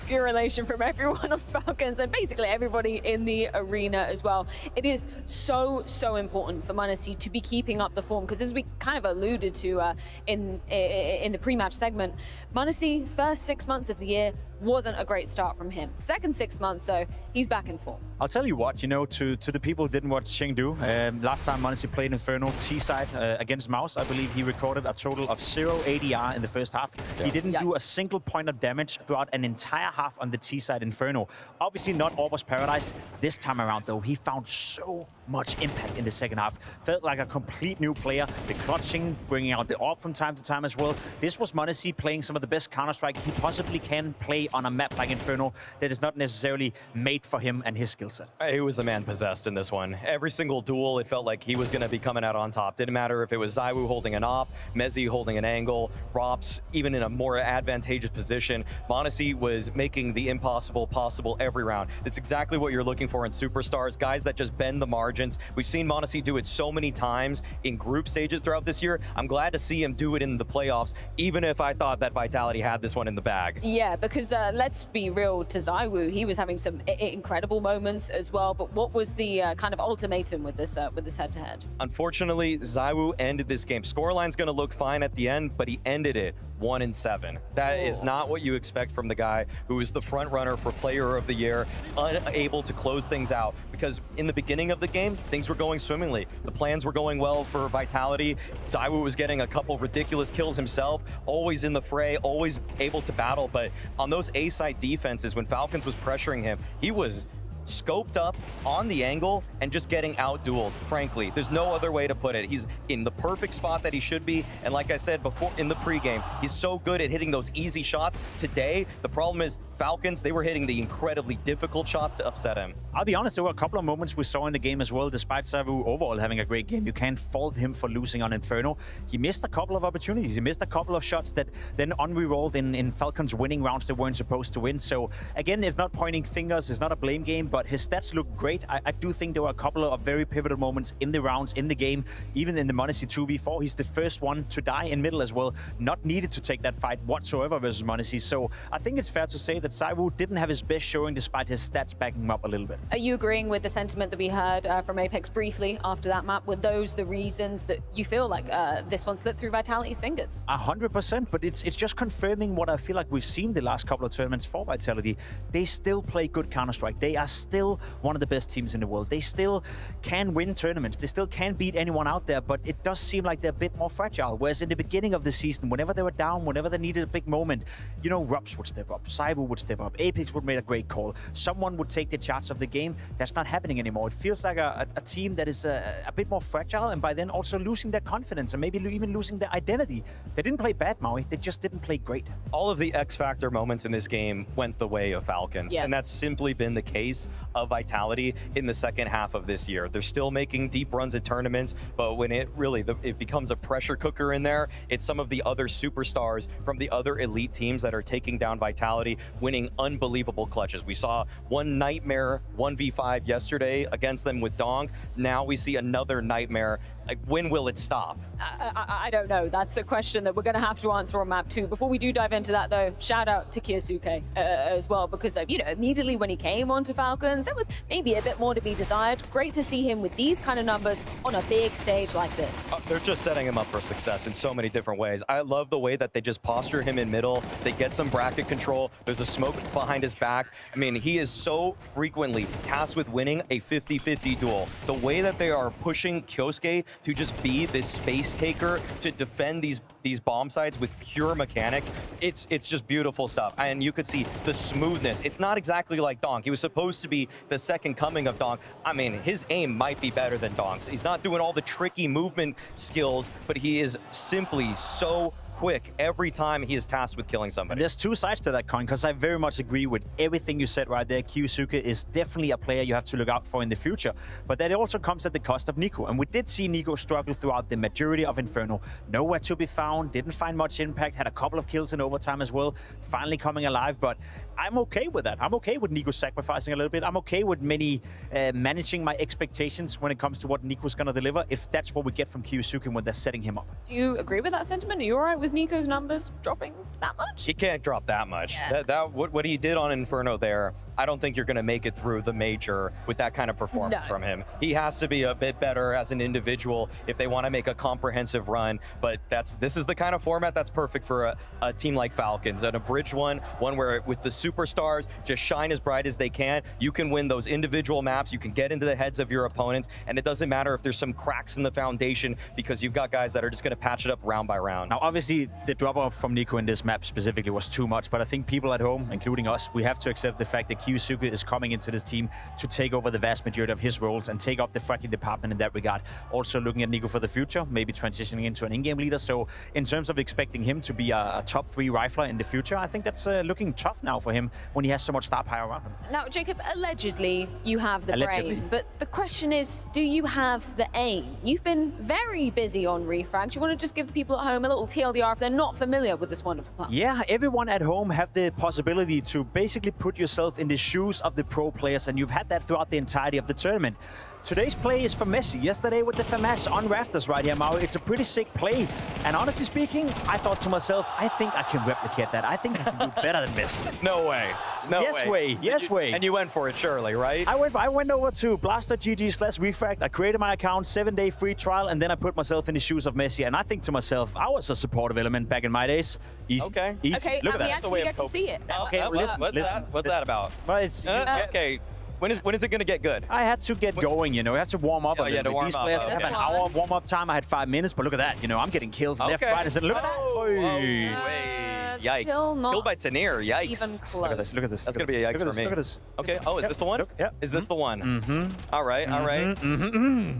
Pure relation from everyone on Falcons and basically everybody in the arena as well. It is so important for m0NESY to be keeping up the form, because as we kind of alluded to in the pre-match segment, m0NESY first 6 months of the year wasn't a great start from him. Second 6 months, though, he's back in form. I'll tell you what, you know, to the people who didn't watch Chengdu, last time m0NESY played Inferno T-side against Mouse, I believe he recorded a total of 0 ADR in the first half. Yeah. He didn't do a single point of damage throughout an entire half on the T-side Inferno. Obviously not all was paradise. This time around, though, he found so much impact in the second half. Felt like a complete new player. The clutching, bringing out the AWP from time to time as well. This was m0NESY playing some of the best Counter-Strike he possibly can play on a map like Inferno that is not necessarily made for him and his skill set. He was a man possessed in this one. Every single duel, it felt like he was going to be coming out on top. Didn't matter if it was ZywOo holding an AWP, m0NESY holding an angle, Rops even in a more advantageous position. m0NESY was making the impossible possible every round. It's exactly what you're looking for in superstars, guys that just bend the margins. We've seen m0NESY do it so many times in group stages throughout this year. I'm glad to see him do it in the playoffs, even if I thought that Vitality had this one in the bag. Yeah, because let's be real, to ZywOo, he was having some incredible moments as well. But what was the kind of ultimatum with this head-to-head? Unfortunately, ZywOo ended this game. Scoreline's going to look fine at the end, but he ended it 1-7. That is not what you expect from the guy who is the front runner for Player of the Year, unable to close things out. Because in the beginning of the game, things were going swimmingly. The plans were going well for Vitality. ZywOo was getting a couple ridiculous kills himself, always in the fray, always able to battle. But on those A-side defenses, when Falcons was pressuring him, he was scoped up on the angle and just getting out-dueled, frankly. There's no other way to put it. He's in the perfect spot that he should be, and like I said before in the pregame, he's so good at hitting those easy shots. Today, the problem is Falcons, they were hitting the incredibly difficult shots to upset him. I'll be honest, there were a couple of moments we saw in the game as well, despite ZywOo overall having a great game. You can't fault him for losing on Inferno. He missed a couple of opportunities. He missed a couple of shots that then unrerolled in Falcons winning rounds they weren't supposed to win. So again, it's not pointing fingers, it's not a blame game, but his stats look great. I do think there were a couple of very pivotal moments in the rounds, in the game, even in the m0NESY 2v4. He's the first one to die in middle as well, not needed to take that fight whatsoever versus m0NESY. So I think it's fair to say that that Saivu didn't have his best showing despite his stats backing him up a little bit. Are you agreeing with the sentiment that we heard from Apex briefly after that map? Were those the reasons that you feel like this one slipped through Vitality's fingers? 100%, but it's just confirming what I feel like we've seen the last couple of tournaments for Vitality. They still play good Counter-Strike. They are still one of the best teams in the world. They still can win tournaments. They still can beat anyone out there, but it does seem like they're a bit more fragile. Whereas in the beginning of the season, whenever they were down, whenever they needed a big moment, you know, Rups would step up, Saivu would step up, Apex would make a great call. Someone would take the charge of the game. That's not happening anymore. It feels like a team that is a bit more fragile, and by then also losing their confidence and maybe even losing their identity. They didn't play bad, Maui. They just didn't play great. All of the X-Factor moments in this game went the way of Falcons, and that's simply been the case of Vitality in the second half of this year. They're still making deep runs at tournaments, but when it really it becomes a pressure cooker in there, it's some of the other superstars from the other elite teams that are taking down Vitality, winning unbelievable clutches. We saw one nightmare 1v5 yesterday against them with Dong. Now we see another nightmare. Like, when will it stop? I don't know. That's a question that we're going to have to answer on map 2. Before we do dive into that, though, shout out to Kyosuke as well, because you know, immediately when he came onto Falcons, there was maybe a bit more to be desired. Great to see him with these kind of numbers on a big stage like this. They're just setting him up for success in so many different ways. I love the way that they just posture him in middle. They get some bracket control. There's a smoke behind his back. I mean, he is so frequently tasked with winning a 50-50 duel. The way that they are pushing Kyosuke to just be this space taker, to defend these bomb sites with pure mechanics, it's just beautiful stuff. And you could see the smoothness. It's not exactly like Donk. He was supposed to be the second coming of Donk. I mean, his aim might be better than Donk's. He's not doing all the tricky movement skills, but he is simply so quick every time he is tasked with killing somebody. And there's two sides to that coin, because I very much agree with everything you said right there. Kyosuke is definitely a player you have to look out for in the future, but that also comes at the cost of Nico. And we did see Nico struggle throughout the majority of Inferno. Nowhere to be found, didn't find much impact, had a couple of kills in overtime as well, finally coming alive, but I'm okay with that. I'm okay with Nico sacrificing a little bit. I'm okay with managing my expectations when it comes to what Nico's going to deliver, if that's what we get from Kyosuke when they're setting him up. Do you agree with that sentiment? Are you all right with Nico's numbers dropping that much? He can't drop that much. Yeah. What he did on Inferno there, I don't think you're going to make it through the major with that kind of performance from him. He has to be a bit better as an individual if they want to make a comprehensive run, but this is the kind of format that's perfect for a team like Falcons. An abridged one where with the superstars just shine as bright as they can, you can win those individual maps, you can get into the heads of your opponents, and it doesn't matter if there's some cracks in the foundation because you've got guys that are just going to patch it up round by round. Now, obviously, the drop-off from Nico in this map specifically was too much, but I think people at home, including us, we have to accept the fact that Kyosuke is coming into this team to take over the vast majority of his roles and take up the fracking department in that regard. Also looking at Nico for the future, maybe transitioning into an in-game leader. So in terms of expecting him to be a top 3 rifler in the future, I think that's looking tough now for him when he has so much star power around him. Now, Jacob, allegedly you have the brain, but the question is, do you have the aim? You've been very busy on Refrag. Do you want to just give the people at home a little TLDR if they're not familiar with this wonderful platform? Yeah, everyone at home have the possibility to basically put yourself in the shoes of the pro players, and you've had that throughout the entirety of the tournament. Today's play is for Messi. Yesterday with the FAMAS on Rafters right here, Maui. It's a pretty sick play. And honestly speaking, I thought to myself, I think I can replicate that. I think I can do better than Messi. No way. No way. Yes way. And you went for it, surely, right? I went over to blaster.gg/refract. I created my account, 7-day free trial, and then I put myself in the shoes of Messi. And I think to myself, I was a supportive element back in my days. Easy. Okay. Easy. Okay, look at we that. actually get to see it. Okay, what's that about? Well, it's, okay. When is it going to get good? I had to get going, you know. I have to warm up a little bit. These players have an hour of warm-up time. I had 5 minutes, but look at that. You know, I'm getting kills left, right, and look at that. Yikes. Killed by Tanir. Yikes. Even close. Look at this. Look at this. That's going to be a yikes for me. Look at this. Okay. Oh, is this the one? Yeah. Is this the one? Mm-hmm. All right. All right.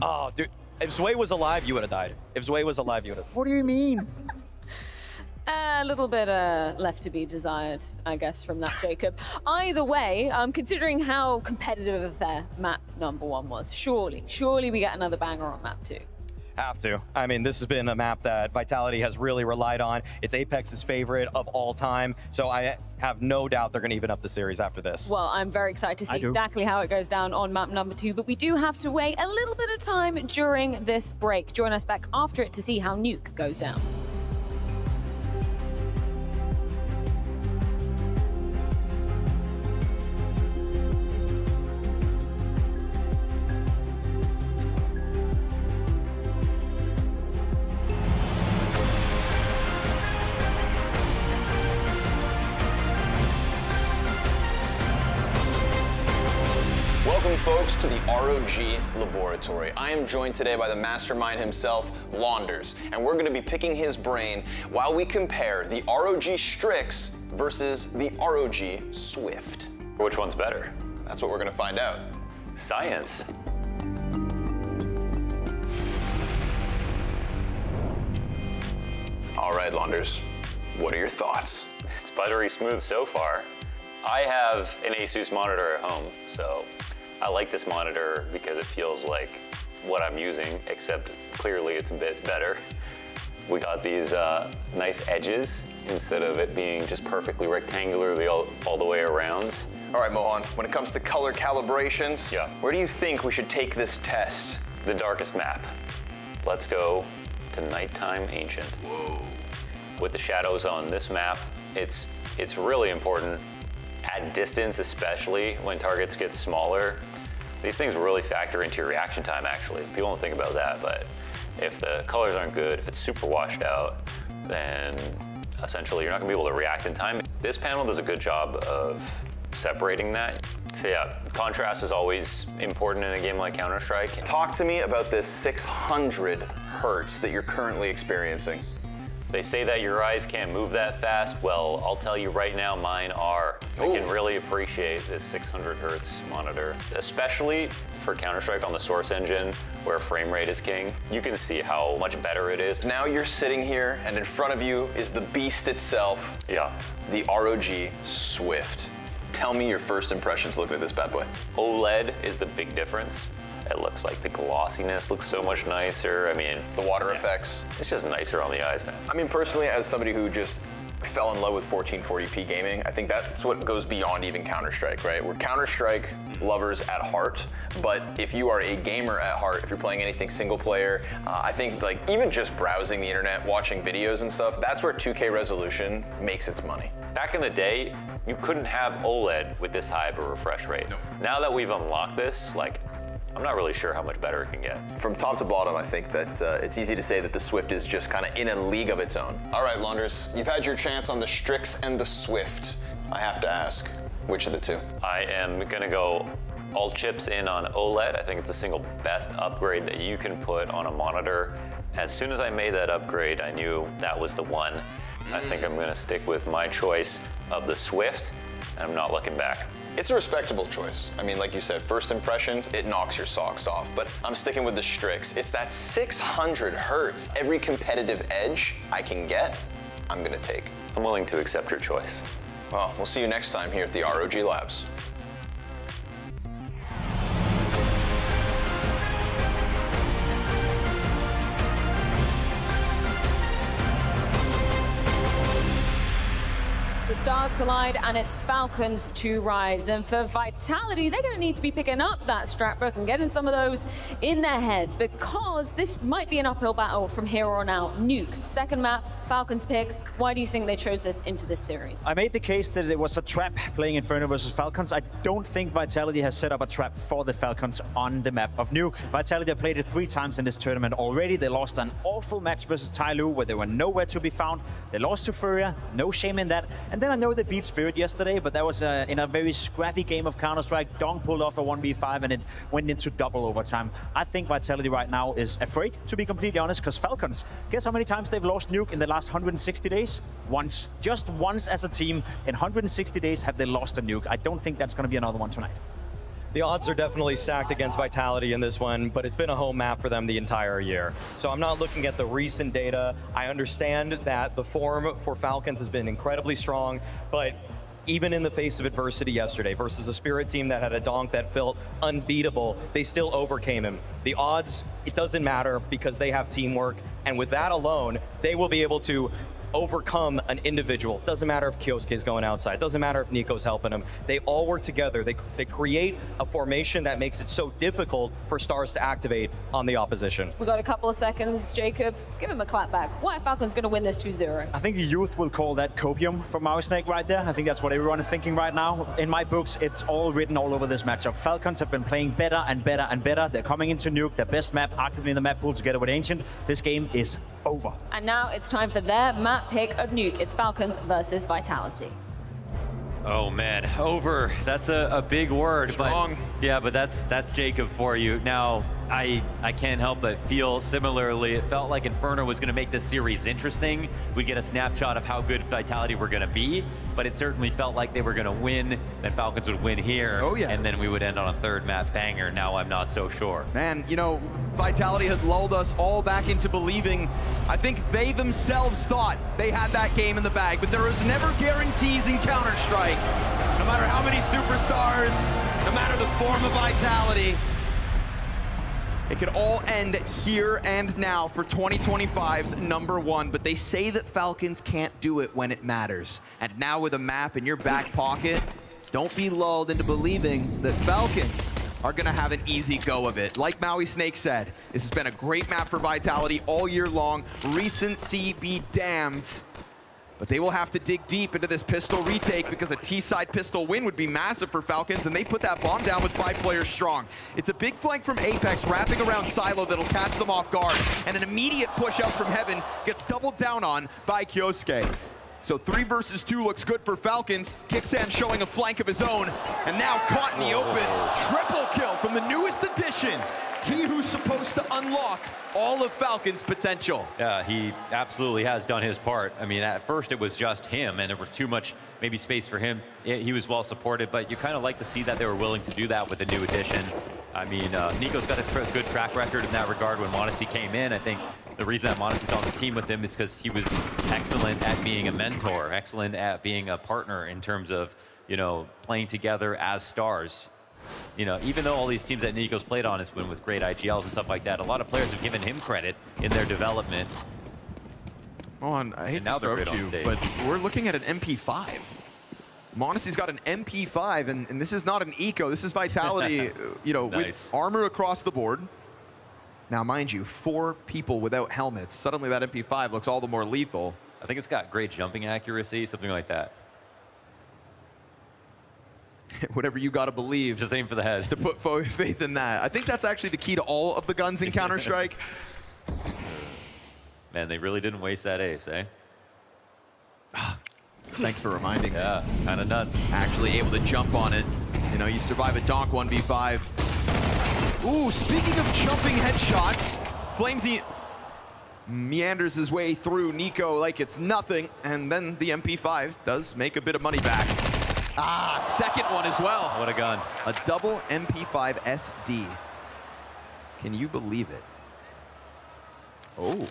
Oh, dude. If Zwei was alive, you would have died. If Zwei was alive, you would have. What do you mean? A little bit left to be desired, I guess, from that, Jacob. Either way, considering how competitive of affair map #1 was, surely we get another banger on map 2. Have to. I mean, this has been a map that Vitality has really relied on. It's Apex's favorite of all time, so I have no doubt they're going to even up the series after this. Well, I'm very excited to see exactly how it goes down on map #2, but we do have to wait a little bit of time during this break. Join us back after it to see how Nuke goes down. folks, to the ROG Laboratory. I am joined today by the mastermind himself, Launders, and we're going to be picking his brain while we compare the ROG Strix versus the ROG Swift. Which one's better? That's what we're going to find out. Science. All right, Launders, what are your thoughts? It's buttery smooth so far. I have an Asus monitor at home, so I like this monitor because it feels like what I'm using, except clearly it's a bit better. We got these nice edges instead of it being just perfectly rectangularly all the way around. All right, Mohan, when it comes to color calibrations, where do you think we should take this test? The darkest map. Let's go to Nighttime Ancient. Whoa. With the shadows on this map, it's really important. At distance, especially when targets get smaller, these things really factor into your reaction time, actually. People don't think about that, but if the colors aren't good, if it's super washed out, then essentially you're not gonna be able to react in time. This panel does a good job of separating that. So yeah, contrast is always important in a game like Counter-Strike. Talk to me about this 600 hertz that you're currently experiencing. They say that your eyes can't move that fast. Well, I'll tell you right now, mine are. I can really appreciate this 600 hertz monitor, especially for Counter-Strike on the Source engine, where frame rate is king. You can see how much better it is. Now you're sitting here, and in front of you is the beast itself. Yeah. The ROG Swift. Tell me your first impressions looking at this bad boy. OLED is the big difference. It looks like the glossiness looks so much nicer. I mean, the water effects. It's just nicer on the eyes, man. I mean, personally, as somebody who just fell in love with 1440p gaming, I think that's what goes beyond even Counter-Strike, right? We're Counter-Strike lovers at heart, but if you are a gamer at heart, if you're playing anything single player, I think like even just browsing the internet, watching videos and stuff, that's where 2K resolution makes its money. Back in the day, you couldn't have OLED with this high of a refresh rate. No. Now that we've unlocked this, like, I'm not really sure how much better it can get. From top to bottom, I think that it's easy to say that the Swift is just kind of in a league of its own. All right, Launders, you've had your chance on the Strix and the Swift. I have to ask, which of the two? I am gonna go all chips in on OLED. I think it's the single best upgrade that you can put on a monitor. As soon as I made that upgrade, I knew that was the one. I think I'm gonna stick with my choice of the Swift, and I'm not looking back. It's a respectable choice. I mean, like you said, first impressions, it knocks your socks off, but I'm sticking with the Strix. It's that 600 hertz. Every competitive edge I can get, I'm gonna take. I'm willing to accept your choice. Well, we'll see you next time here at the ROG Labs. The stars collide and it's Falcons to rise. And for Vitality, they're going to need to be picking up that strat book and getting some of those in their head, because this might be an uphill battle from here on out. Nuke, second map, Falcons pick. Why do you think they chose this into this series? I made the case that it was a trap playing Inferno versus Falcons. I don't think Vitality has set up a trap for the Falcons on the map of Nuke. Vitality have played it 3 times in this tournament already. They lost an awful match versus Tyloo where they were nowhere to be found. They lost to FURIA, no shame in that. And then I know they beat Spirit yesterday, but that was in a very scrappy game of Counter-Strike. Dong pulled off a 1v5 and it went into double overtime. I think Vitality right now is afraid, to be completely honest, because Falcons, guess how many times they've lost Nuke in the last 160 days? Once. Just once as a team in 160 days have they lost a Nuke. I don't think that's going to be another one tonight. The odds are definitely stacked against Vitality in this one, but it's been a home map for them the entire year. So I'm not looking at the recent data. I understand that the form for Falcons has been incredibly strong, but even in the face of adversity yesterday versus a Spirit team that had a donk that felt unbeatable, they still overcame him. The odds, it doesn't matter because they have teamwork, and with that alone, they will be able to overcome an individual. Doesn't matter if Kioske is going outside. Doesn't matter if Nico's helping him. They all work together. They create a formation that makes it so difficult for stars to activate on the opposition. We got a couple of seconds. Jacob, give him a clap back. Why are Falcons going to win this 2-0? I think the youth will call that copium from Maui Snake right there. I think that's what everyone is thinking right now. In my books, it's all written all over this matchup. Falcons have been playing better and better and better. They're coming into Nuke, their best map, arguably in the map pool together with Ancient. This game is over. And now it's time for their map pick of Nuke. It's Falcons versus Vitality. Oh man, over. That's a big word. Strong. But yeah, but that's Jacob for you. Now, I can't help but feel similarly. It felt like Inferno was going to make this series interesting. We'd get a snapshot of how good Vitality were going to be, but it certainly felt like they were going to win. Then Falcons would win here. Oh yeah. And then we would end on a third map banger. Now I'm not so sure. Man, you know, Vitality had lulled us all back into believing. I think they themselves thought they had that game in the bag, but there was never guarantees in Counter-Strike. No matter how many superstars, no matter the form of Vitality, it could all end here and now for 2025's #1, but they say that Falcons can't do it when it matters. And now with a map in your back pocket, don't be lulled into believing that Falcons are gonna have an easy go of it. Like Maui Snake said, this has been a great map for Vitality all year long. Recency be damned. But they will have to dig deep into this pistol retake because a T-side pistol win would be massive for Falcons, and they put that bomb down with 5 players strong. It's a big flank from Apex wrapping around Silo that'll catch them off guard, and an immediate push out from Heaven gets doubled down on by Kyosuke. So 3 versus 2 looks good for Falcons. Kixan showing a flank of his own, and now caught in the open. Triple kill from the newest addition. He who's supposed to unlock all of Falcons' potential. Yeah, he absolutely has done his part. I mean, at first it was just him, and there was too much maybe space for him. He was well supported, but you kind of like to see that they were willing to do that with a new addition. I mean, Nico's got a good track record in that regard. When Modesty came in, I think the reason that Modesty's on the team with him is because he was excellent at being a mentor, excellent at being a partner in terms of, you know, playing together as stars. You know, even though all these teams that Nico's played on has been with great IGLs and stuff like that, a lot of players have given him credit in their development. I hate to interrupt you, but we're looking at an MP5. Modesty's got an MP5, and this is not an eco. This is Vitality, you know, Nice. with armor across the board. Now, mind you, 4 people without helmets. Suddenly that MP5 looks all the more lethal. I think it's got great jumping accuracy, something like that. Whatever you got to believe. Just aim for the head. To put faith in that. I think that's actually the key to all of the guns in Counter-Strike. Man, they really didn't waste that ace, eh? Thanks for reminding me. Yeah, kind of nuts. Actually able to jump on it. You know, you survive a donk 1v5. Ooh, speaking of jumping headshots, Flamesy meanders his way through Nico like it's nothing, and then the MP5 does make a bit of money back. Ah, second one as well. What a gun. A double MP5 SD. Can you believe it? Oh.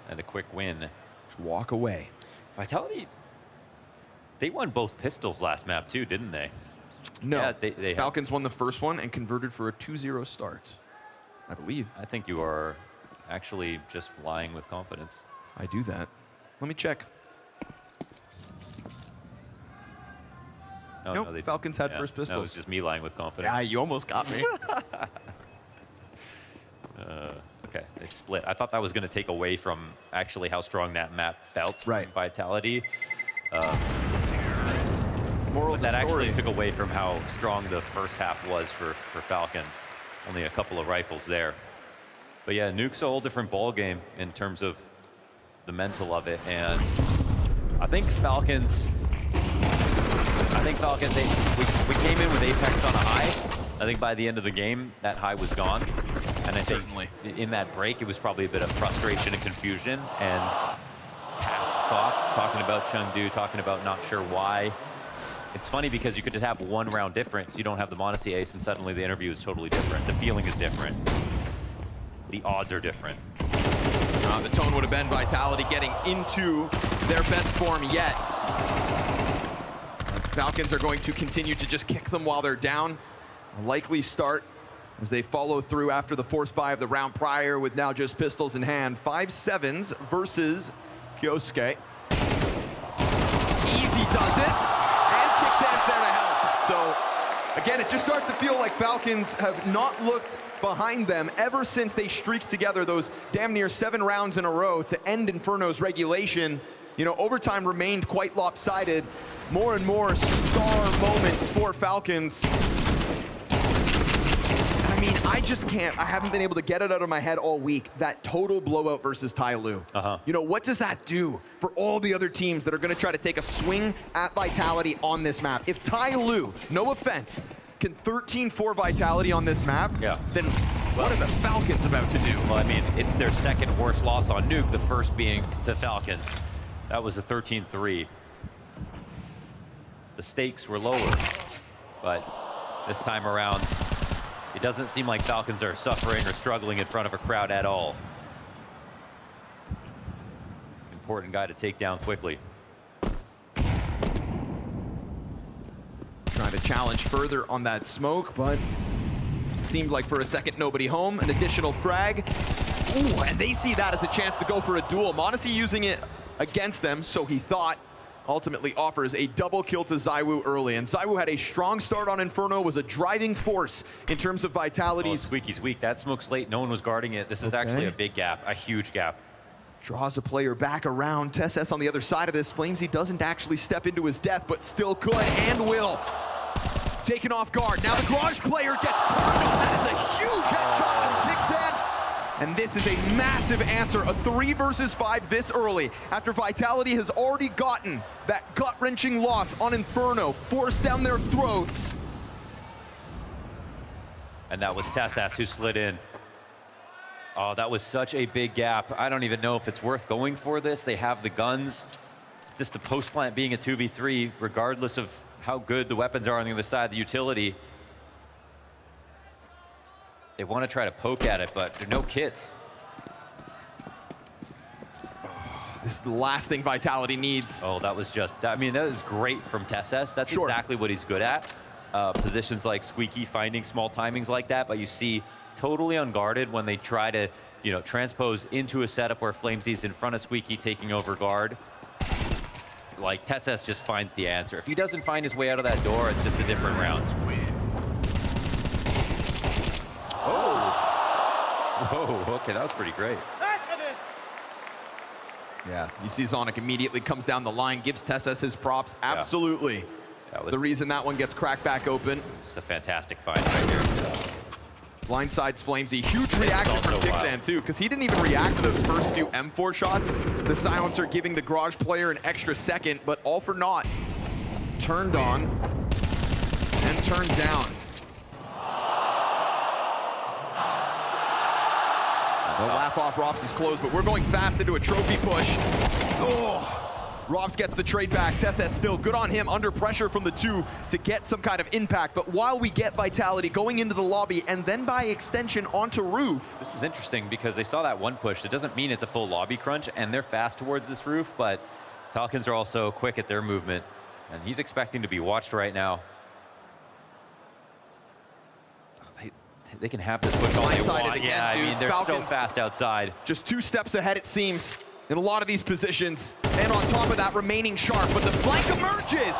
And a quick win. Just walk away. Vitality, they won both pistols last map too, didn't they? No, yeah, they Falcons won the first one and converted for a 2-0 start, I believe. I think you are actually just lying with confidence. I do that. Let me check. Oh, nope, no, Falcons had first pistols. That was just me lying with confidence. Yeah, you almost got me. Okay, they split. I thought that was going to take away from actually how strong that map felt. Right. Vitality. Moral of the that story. actually took away from how strong the first half was for Falcons. Only a couple of rifles there. But yeah, Nuke's a whole different ball game in terms of the mental of it. And I think Falcons, we came in with Apex on a high. I think by the end of the game, that high was gone. And I think in that break, it was probably a bit of frustration and confusion and past thoughts, talking about Chengdu, talking about not sure why. It's funny because you could just have 1 round difference. You don't have the Modesty ace, and suddenly the interview is totally different. The feeling is different. The odds are different. The tone would have been Vitality getting into their best form yet. Falcons are going to continue to just kick them while they're down. A likely start as they follow through after the force buy of the round prior with now just pistols in hand. 5-7s versus Kyosuke. Easy does it. And Kixan's there to help. So again, it just starts to feel like Falcons have not looked behind them ever since they streaked together those damn near 7 rounds in a row to end Inferno's regulation. You know, overtime remained quite lopsided. More and more star moments for Falcons. I mean, I just can't, I haven't been able to get it out of my head all week, that total blowout versus Tai Lu. You know, what does that do for all the other teams that are gonna try to take a swing at Vitality on this map? If Tai Lu, no offense, can 13-4 Vitality on this map, then what are the Falcons about to do? Well, I mean, it's their second worst loss on Nuke, the first being to Falcons. That was a 13-3. The stakes were lower, but this time around, it doesn't seem like Falcons are suffering or struggling in front of a crowd at all. Important guy to take down quickly. Trying to challenge further on that smoke, but it seemed like for a second nobody home. An additional frag. Ooh, and they see that as a chance to go for a duel. m0NESY using it against them, so he thought. Ultimately offers a double kill to ZywOo early. And ZywOo had a strong start on Inferno, was a driving force in terms of Vitality's. Squeaky's weak. That smoke's late. No one was guarding it. This is actually a big gap, a huge gap. Draws a player back around. TeSeS on the other side of this. Flamesy doesn't actually step into his death, but still could and will. Taken off guard. Now the Garage player gets turned on. That is a huge headshot from Kixan. And this is a massive answer, a 3 versus 5 this early, after Vitality has already gotten that gut-wrenching loss on Inferno, forced down their throats. And that was TeSeS who slid in. Oh, that was such a big gap. I don't even know if it's worth going for this. They have the guns. Just the post plant being a 2v3, regardless of how good the weapons are on the other side of the utility. They want to try to poke at it, but there are no kits. This is the last thing Vitality needs. Oh, that was just, I mean, that is great from TeSeS. That's exactly what he's good at. Positions like Squeaky, finding small timings like that, but you see totally unguarded when they try to, you know, transpose into a setup where Flamesy's in front of Squeaky taking over guard. Like, TeSeS just finds the answer. If he doesn't find his way out of that door, it's just a different round. Whoa, okay, that was pretty great. Yeah, you see Zonic immediately comes down the line, gives TeSeS his props. Absolutely. That was the reason that one gets cracked back open. Just a fantastic find right here. Blindsides Flamesy. Huge reaction from Kixan too, because he didn't even react to those first few M4 shots. The silencer giving the Garage player an extra second, but all for naught. Turned on and turned down. The laugh off Robs' close, but we're going fast into a trophy push. Oh. Robs gets the trade back. TeSeS still good on him, under pressure from the two to get some kind of impact. But while we get Vitality going into the lobby and then by extension onto roof. This is interesting because they saw that one push. It doesn't mean it's a full lobby crunch, and they're fast towards this roof, but Falcons are also quick at their movement, and he's expecting to be watched right now. They can have this push all they want. Again, yeah, dude. I mean, they're Falcons so fast outside. Just 2 steps ahead, it seems, in a lot of these positions. And on top of that, remaining sharp, but the flank emerges.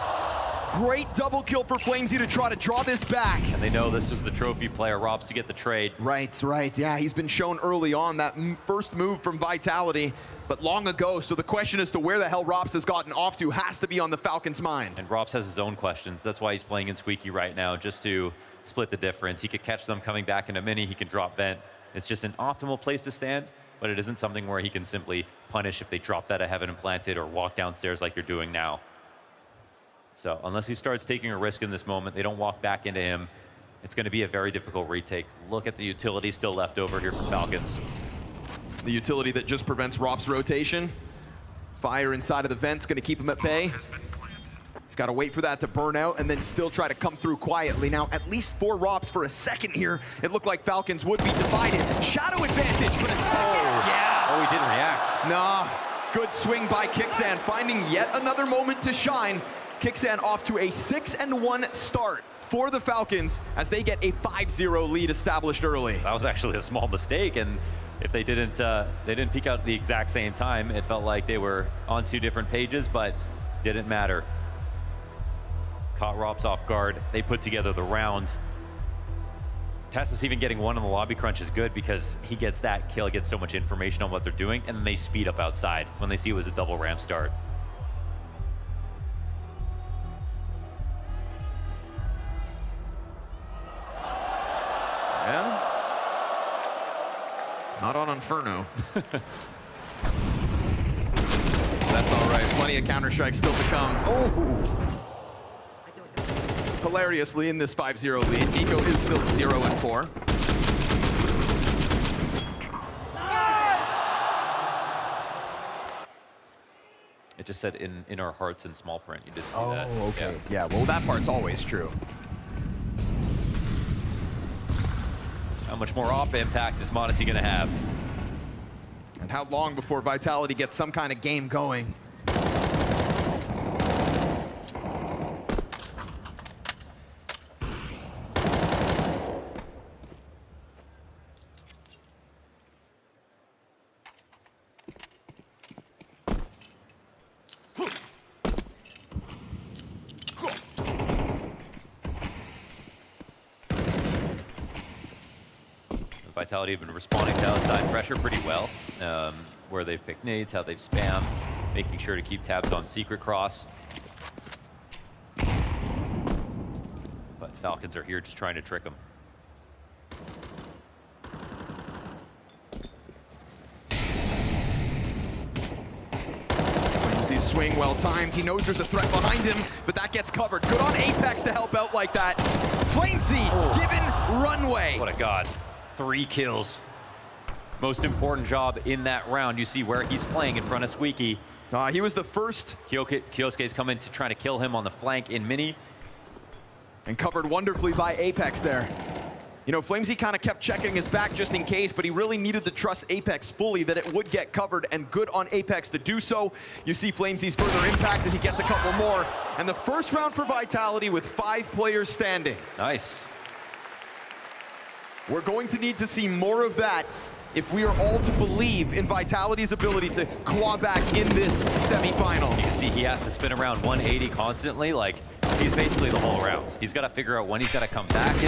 Great double kill for Flamesy to try to draw this back. And they know this was the trophy player, Robs, to get the trade. Right. Yeah, he's been shown early on that first move from Vitality, but long ago. So the question as to where the hell Robs has gotten off to has to be on the Falcons' mind. And Robs has his own questions. That's why he's playing in Squeaky right now, just to split the difference. He could catch them coming back in a mini. He can drop vent. It's just an optimal place to stand, but it isn't something where he can simply punish if they drop that at Heaven Implanted or walk downstairs like they're doing now. So unless he starts taking a risk in this moment, they don't walk back into him. It's going to be a very difficult retake. Look at the utility still left over here for Falcons. The utility that just prevents Rob's rotation. Fire inside of the vent's going to keep him at bay. He's got to wait for that to burn out and then still try to come through quietly. Now, at least 4 Robs for a second here. It looked like Falcons would be divided. Shadow advantage, but a second. Yeah. Oh, he didn't react. Nah. Good swing by Kixan, finding yet another moment to shine. Kixan off to a 6-1 start for the Falcons as they get a 5-0 lead established early. That was actually a small mistake, and if they didn't peek out at the exact same time, it felt like they were on 2 different pages, but didn't matter. Caught Robs off guard. They put together the round. TeSeS even getting 1 on the lobby crunch is good because he gets that kill, gets so much information on what they're doing, and then they speed up outside when they see it was a double ramp start. Yeah. Not on Inferno. That's all right. Plenty of counter-strikes still to come. Oh! Hilariously, in this 5-0 lead, Nico is still 0-4. It just said in our hearts in small print. You did see that. Oh, okay. Yeah, well, that part's always true. How much more off impact is m0NESY going to have? And how long before Vitality gets some kind of game going? Vitality have been responding to outside pressure pretty well, where they've picked nades, how they've spammed, making sure to keep tabs on Secret Cross. But Falcons are here just trying to trick them. Flamesy swing well timed. He knows there's a threat behind him, but that gets covered. Good on Apex to help out like that. Flamesy given runway. What a god. 3 kills. Most important job in that round. You see where he's playing in front of Squeaky. He was the first. Kyosuke's coming to try to kill him on the flank in mini. And covered wonderfully by Apex there. You know, Flamesy kind of kept checking his back just in case, but he really needed to trust Apex fully that it would get covered, and good on Apex to do so. You see Flamesy's further impact as he gets a couple more. And the first round for Vitality with 5 players standing. Nice. We're going to need to see more of that if we are all to believe in Vitality's ability to claw back in this semifinals. You see, he has to spin around 180 constantly. Like, he's basically the whole round. He's got to figure out when he's got to come back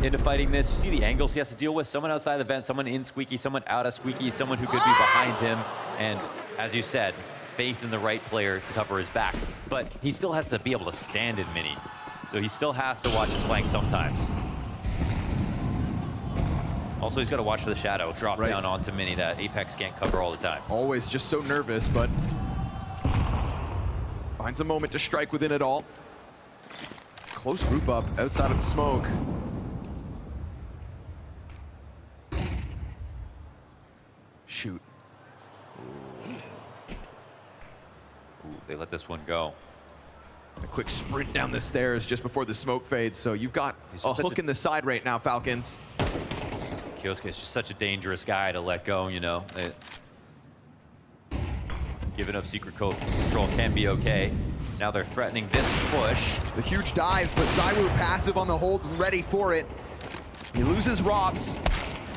into fighting this. You see the angles he has to deal with. Someone outside the vent, someone in Squeaky, someone out of Squeaky, someone who could be behind him. And as you said, faith in the right player to cover his back. But he still has to be able to stand in mini. So he still has to watch his flank sometimes. Also, he's got to watch for the shadow drop down onto mini that Apex can't cover all the time. Always just so nervous, but finds a moment to strike within it all. Close group up outside of the smoke. Shoot. Ooh, they let this one go. A quick sprint down the stairs just before the smoke fades. So you've got a hook in the side right now, Falcons. Kyosuke is just such a dangerous guy to let go, you know. Giving up secret code control can be okay. Now they're threatening this push. It's a huge dive, but Zywoo passive on the hold, ready for it. He loses Robs.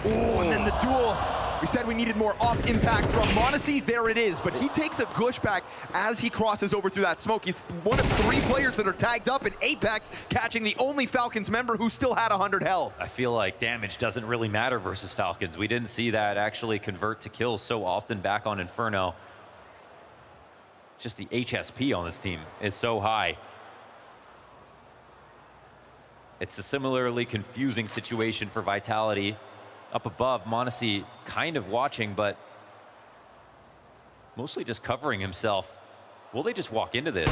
Oh, and then the duel. We said we needed more off impact from m0NESY. There it is, but he takes a gush back as he crosses over through that smoke. He's one of 3 players that are tagged up, and Apex catching the only Falcons member who still had 100 health. I feel like damage doesn't really matter versus Falcons. We didn't see that actually convert to kills so often back on Inferno. It's just the HSP on this team is so high. It's a similarly confusing situation for Vitality. Up above, m0NESY kind of watching, but mostly just covering himself. Will they just walk into this?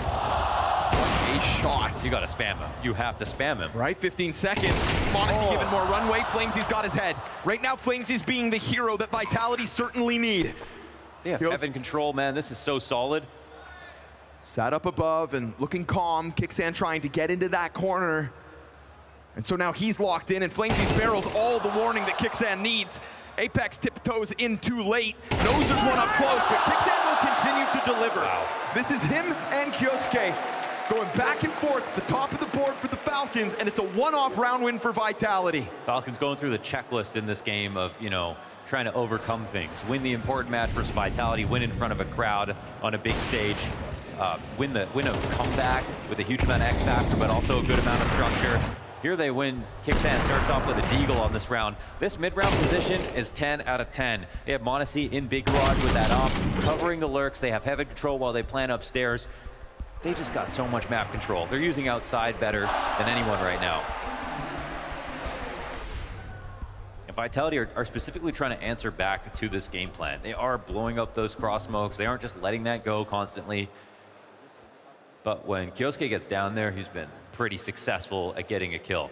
A shot. You gotta spam him. You have to spam him. Right, 15 seconds. m0NESY given more runway. Flamesy's got his head. Right now, Flamesy's being the hero that Vitality certainly need. They have heaven control, man. This is so solid. Sat up above and looking calm. Kixan trying to get into that corner. And so now he's locked in, and Flamesy's barrels all the warning that Kixan needs. Apex tiptoes in too late. Knows there's one up close, but Kixan will continue to deliver. Wow. This is him and Kyosuke going back and forth at the top of the board for the Falcons, and it's a one-off round win for Vitality. Falcons going through the checklist in this game of, you know, trying to overcome things. Win the important match versus Vitality, win in front of a crowd on a big stage, win a comeback with a huge amount of X factor, but also a good amount of structure. Here they win. Kixan starts off with a deagle on this round. This mid-round position is 10 out of 10. They have m0NESY in big garage with that op, covering the lurks. They have heaven control while they plan upstairs. They just got so much map control. They're using outside better than anyone right now. And Vitality are specifically trying to answer back to this game plan. They are blowing up those cross smokes. They aren't just letting that go constantly. But when Kyosuke gets down there, he's been pretty successful at getting a kill.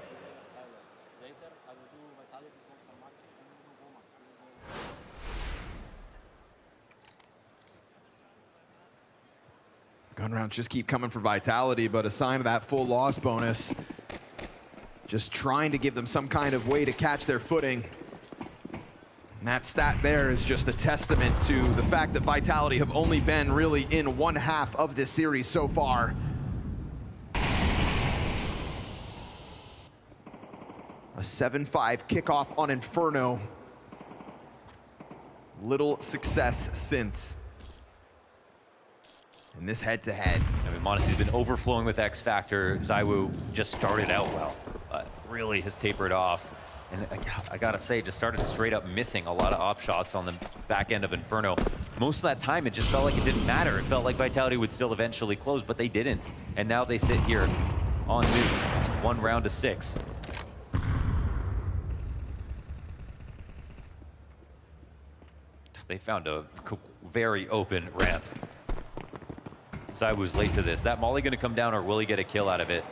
Gun rounds just keep coming for Vitality, but a sign of that full loss bonus. Just trying to give them some kind of way to catch their footing. And that stat there is just a testament to the fact that Vitality have only been really in one half of this series so far. A 7-5 kickoff on Inferno. Little success since. In this head-to-head. I mean, Monacy's been overflowing with X Factor. ZywOo just started out well, but really has tapered off. And I gotta say, just started straight up missing a lot of op shots on the back end of Inferno. Most of that time, it just felt like it didn't matter. It felt like Vitality would still eventually close, but they didn't. And now they sit here on Nuke, 1 round to 6. They found a very open ramp. ZywOo's late to this. That molly gonna come down, or will he get a kill out of it?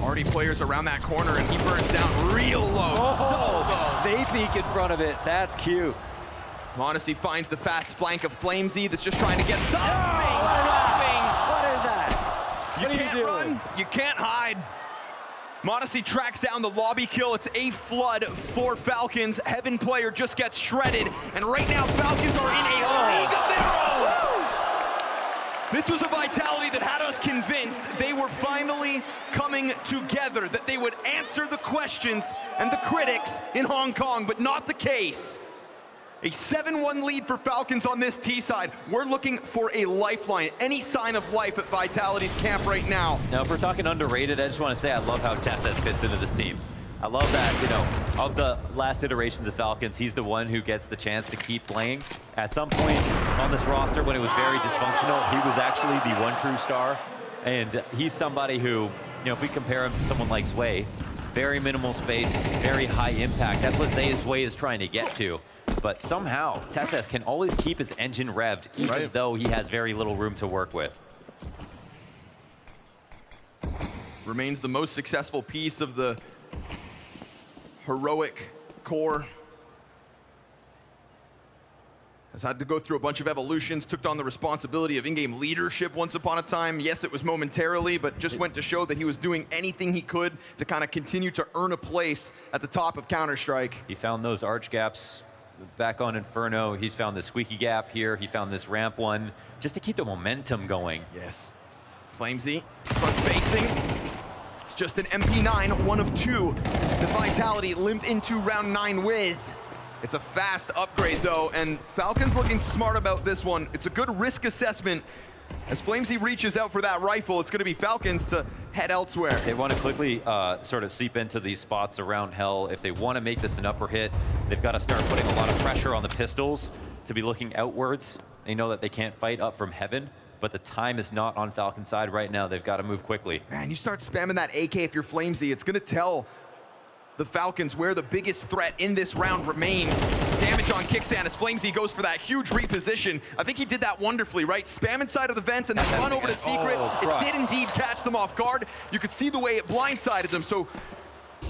Already players around that corner, and he burns down real low. Oh, they peek in front of it. That's cute. Monacy finds the fast flank of Flamesy that's just trying to get something. What is that? You can't run, you can't hide. Monacy tracks down the lobby kill. It's a flood for Falcons. Heaven player just gets shredded, and right now Falcons are in a league of their own. This was a Vitality that had us convinced they were finally coming together, that they would answer the questions and the critics in Hong Kong, but not the case. A 7-1 lead for Falcons on this T side. We're looking for a lifeline, any sign of life at Vitality's camp right now. Now, if we're talking underrated, I just want to say I love how TeSeS fits into this team. I love that, you know, of the last iterations of Falcons, he's the one who gets the chance to keep playing. At some point on this roster, when it was very dysfunctional, he was actually the one true star. And he's somebody who, you know, if we compare him to someone like Zwei, very minimal space, very high impact. That's what Zwei is trying to get to. But somehow, TeSeS can always keep his engine revved, even though he has very little room to work with. Remains the most successful piece of the heroic core. Has had to go through a bunch of evolutions, took on the responsibility of in-game leadership once upon a time. Yes, it was momentarily, but just went to show that he was doing anything he could to kind of continue to earn a place at the top of Counter-Strike. He found those arch gaps back on Inferno. He's found the squeaky gap here. He found this ramp one, just to keep the momentum going. Yes. Flamesy, front facing. It's just an MP9, 1 of 2. The Vitality limped into round 9 with. It's a fast upgrade though, and Falcons looking smart about this one. It's a good risk assessment. As Flamesy reaches out for that rifle, it's going to be Falcons to head elsewhere. They want to quickly sort of seep into these spots around Hell. If they want to make this an upper hit, they've got to start putting a lot of pressure on the pistols to be looking outwards. They know that they can't fight up from Heaven, but the time is not on Falcon's side right now. They've got to move quickly. Man, you start spamming that AK if you're Flamesy, it's going to tell the Falcons where the biggest threat in this round remains. Damage on Kickstand as Flamesy goes for that huge reposition. I think he did that wonderfully, right? Spam inside of the vents and then run over to Secret. It did indeed catch them off guard. You could see the way it blindsided them, so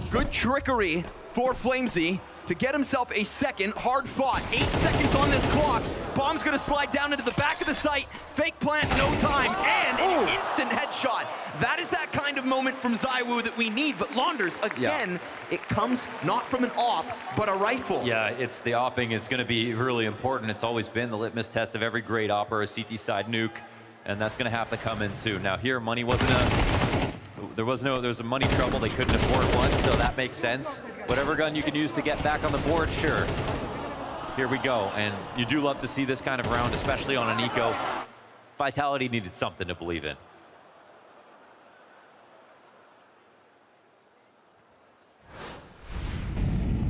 good trickery for Flamesy to get himself a second, hard fought. 8 seconds on this clock. Bomb's gonna slide down into the back of the site. Fake plant, no time, and an instant headshot. That is that kind of moment from ZywOo that we need, but Launders, again, it comes not from an op, but a rifle. Yeah, it's the opping. It's gonna be really important. It's always been the litmus test of every great op or a CT side nuke, and that's gonna have to come in soon. Now here, money wasn't there was a money trouble. They couldn't afford one, so that makes sense. Whatever gun you can use to get back on the board, sure. Here we go, and you do love to see this kind of round, especially on an eco. Vitality needed something to believe in.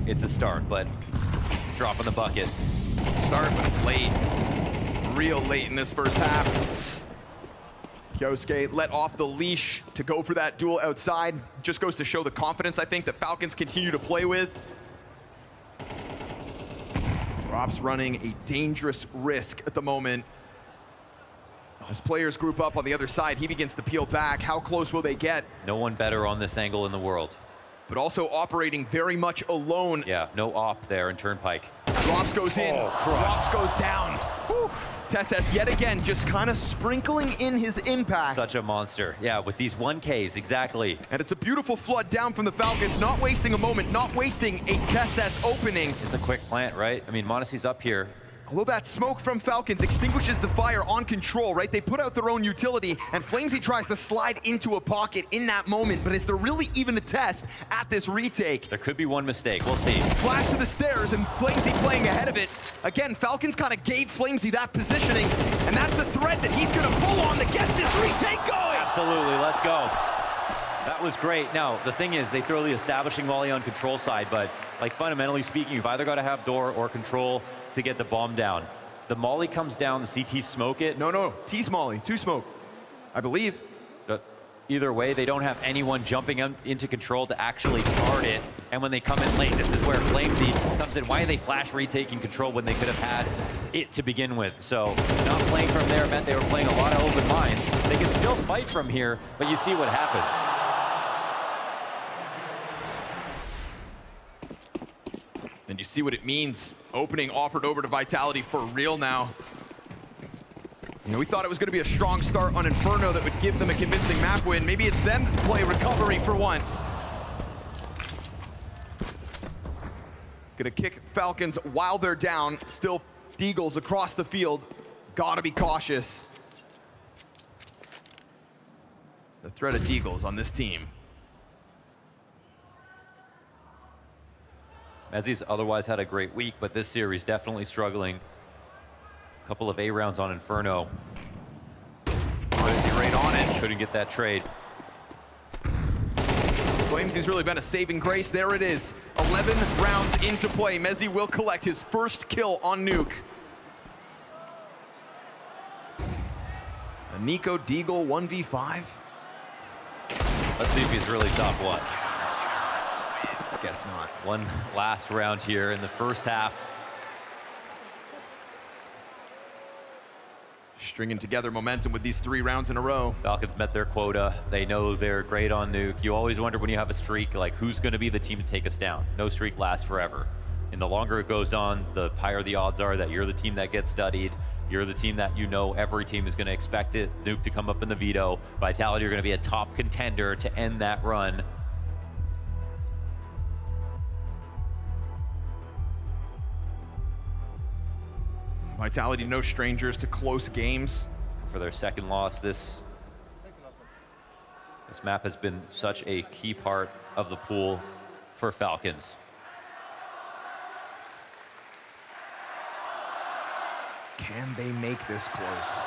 It's a start, but dropping the bucket. Start, but it's late. Real late in this first half. Kyosuke let off the leash to go for that duel outside. Just goes to show the confidence, I think, that Falcons continue to play with. Rop's running a dangerous risk at the moment. As players group up on the other side, he begins to peel back. How close will they get? No one better on this angle in the world. But also operating very much alone. Yeah, no op there in Turnpike. Drops goes in, Drops goes down. Whew. TeSeS yet again just kind of sprinkling in his impact. Such a monster. Yeah, with these 1Ks, exactly. And it's a beautiful flood down from the Falcons, not wasting a moment, not wasting a TeSeS opening. It's a quick plant, right? I mean, m0NESY's up here. Although that smoke from Falcons extinguishes the fire on control, right? They put out their own utility, and flamesy tries to slide into a pocket in that moment, but is there really even a test at this retake? There could be one mistake, we'll see. Flash to the stairs, and flamesy playing ahead of it. Again, Falcons kind of gave flamesy that positioning, and that's the thread that he's gonna pull on to get this retake going! Absolutely, let's go. That was great. Now, the thing is, they throw the establishing volley on control side, but like fundamentally speaking, you've either got to have door or control to get the bomb down. The molly comes down, the CT smoke it. No, T's molly, 2 smoke, I believe. Either way, they don't have anyone jumping into control to actually guard it. And when they come in late, this is where flamesy comes in. Why are they flash retaking control when they could have had it to begin with? So not playing from there meant they were playing a lot of open minds. They can still fight from here, but you see what happens. And you see what it means. Opening offered over to Vitality for real now. You know, we thought it was going to be a strong start on Inferno that would give them a convincing map win. Maybe it's them to play recovery for once. Gonna kick Falcons while they're down. Still Deagles across the field. Gotta be cautious. The threat of Deagles on this team. mezzy's otherwise had a great week, but this series definitely struggling. A couple of A rounds on Inferno. Right on it. Couldn't get that trade. flamesy really been a saving grace. There it is. 11 rounds into play. mezzy will collect his first kill on Nuke. A Nico Deagle 1v5. Let's see if he's really top one. Guess not. One last round here in the first half. Stringing together momentum with these 3 rounds in a row. Falcons met their quota. They know they're great on Nuke. You always wonder when you have a streak, like who's going to be the team to take us down? No streak lasts forever. And the longer it goes on, the higher the odds are that you're the team that gets studied. You're the team that you know every team is going to expect it. Nuke to come up in the veto. Vitality are going to be a top contender to end that run. Vitality, no strangers to close games. For their second loss, this map has been such a key part of the pool for Falcons. Can they make this close?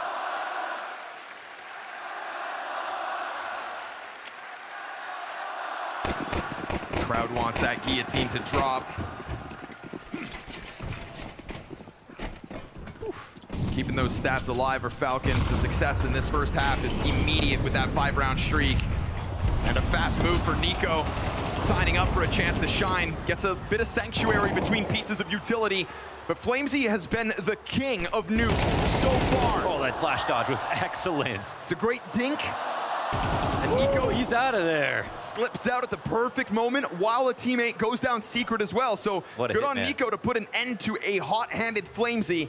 The crowd wants that guillotine to drop. Keeping those stats alive for Falcons. The success in this first half is immediate with that 5-round streak. And a fast move for Nico, signing up for a chance to shine. Gets a bit of sanctuary between pieces of utility. But flamesy has been the king of Nuke so far. Oh, that flash dodge was excellent. It's a great dink. And Nico, he's out of there. Slips out at the perfect moment while a teammate goes down secret as well. So good on Nico to put an end to a hot-handed flamesy.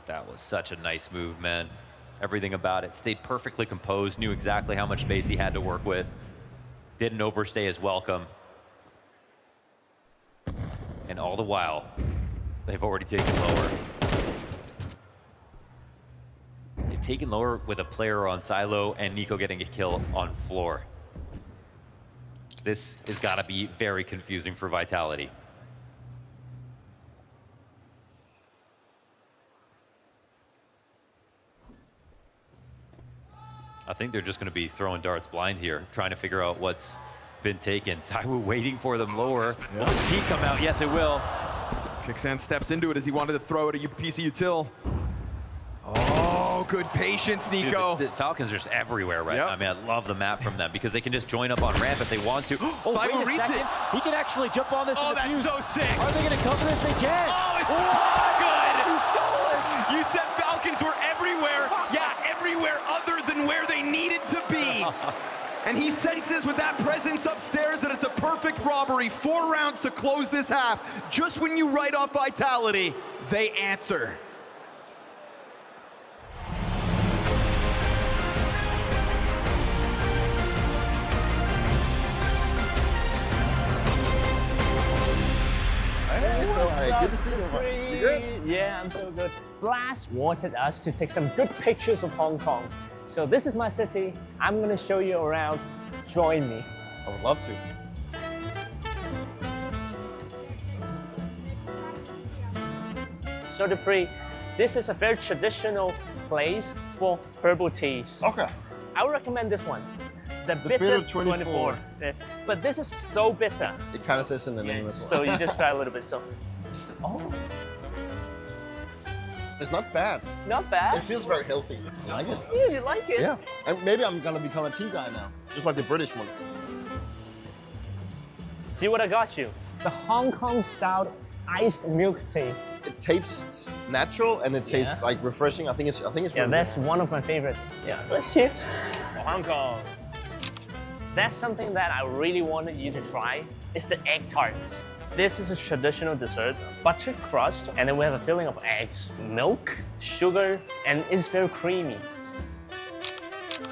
That was such a nice move, man. Everything about it. Stayed perfectly composed, knew exactly how much space he had to work with. Didn't overstay his welcome. And all the while, they've already taken lower. They've taken lower with a player on silo and Nico getting a kill on floor. This has got to be very confusing for Vitality. I think they're just going to be throwing darts blind here, trying to figure out what's been taken. Taiwu waiting for them lower. Will the P come out? Yes, it will. Kixan steps into it as he wanted to throw it at piece of util. Oh, good patience, Nico. Dude, the Falcons are just everywhere right now. I mean, I love the map from them because they can just join up on ramp if they want to. Oh, wait a second. He can actually jump on this. Oh, that's so sick. Are they going to cover this? They can. Oh, it's so good. He stole it. You said Falcons were everywhere. Yeah, everywhere other than where they needed to be. And he senses with that presence upstairs that it's a perfect robbery. 4 rounds to close this half. Just when you write off Vitality, they answer. Yeah, I'm so good. Blast wanted us to take some good pictures of Hong Kong. So this is my city. I'm gonna show you around. Join me. I would love to. So Dupree, this is a very traditional place for herbal teas. Okay. I would recommend this one. The bitter bitter 24. But this is so bitter. It kind of says in the name as well. So you just try a little bit. So, oh, it's not bad. not bad. It feels very healthy. I like it. Yeah, you like it? Yeah. And maybe I'm gonna become a tea guy now, just like the British ones. See what I got you? The Hong Kong style iced milk tea. It tastes natural and it tastes like refreshing. I think it's Yeah, really that's good. one of my favorite. Yeah, let's cheers. Hong Kong. That's something that I really wanted you to try. It's the egg tarts. This is a traditional dessert, butter crust, and then we have a filling of eggs, milk, sugar, and it's very creamy.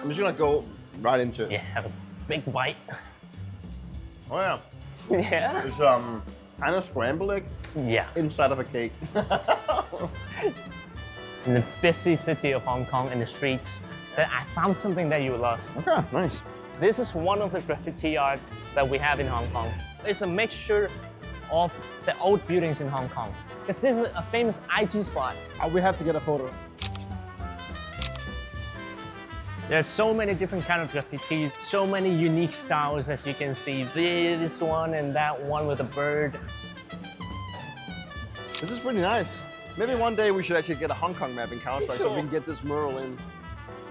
I'm just gonna go right into it. Yeah, have a big bite. Oh yeah. Yeah. It's kind of scrambled egg. Yeah. Inside of a cake. In the busy city of Hong Kong, in the streets, that I found something that you love. Okay, nice. This is one of the graffiti art that we have in Hong Kong. It's a mixture of the old buildings in Hong Kong. Because this is a famous IG spot. We have to get a photo. There are so many different kind of graffitis, so many unique styles as you can see. This one and that one with a bird. This is pretty nice. Maybe one day we should actually get a Hong Kong map in Counter-Strike so we Sure. can get this mural in.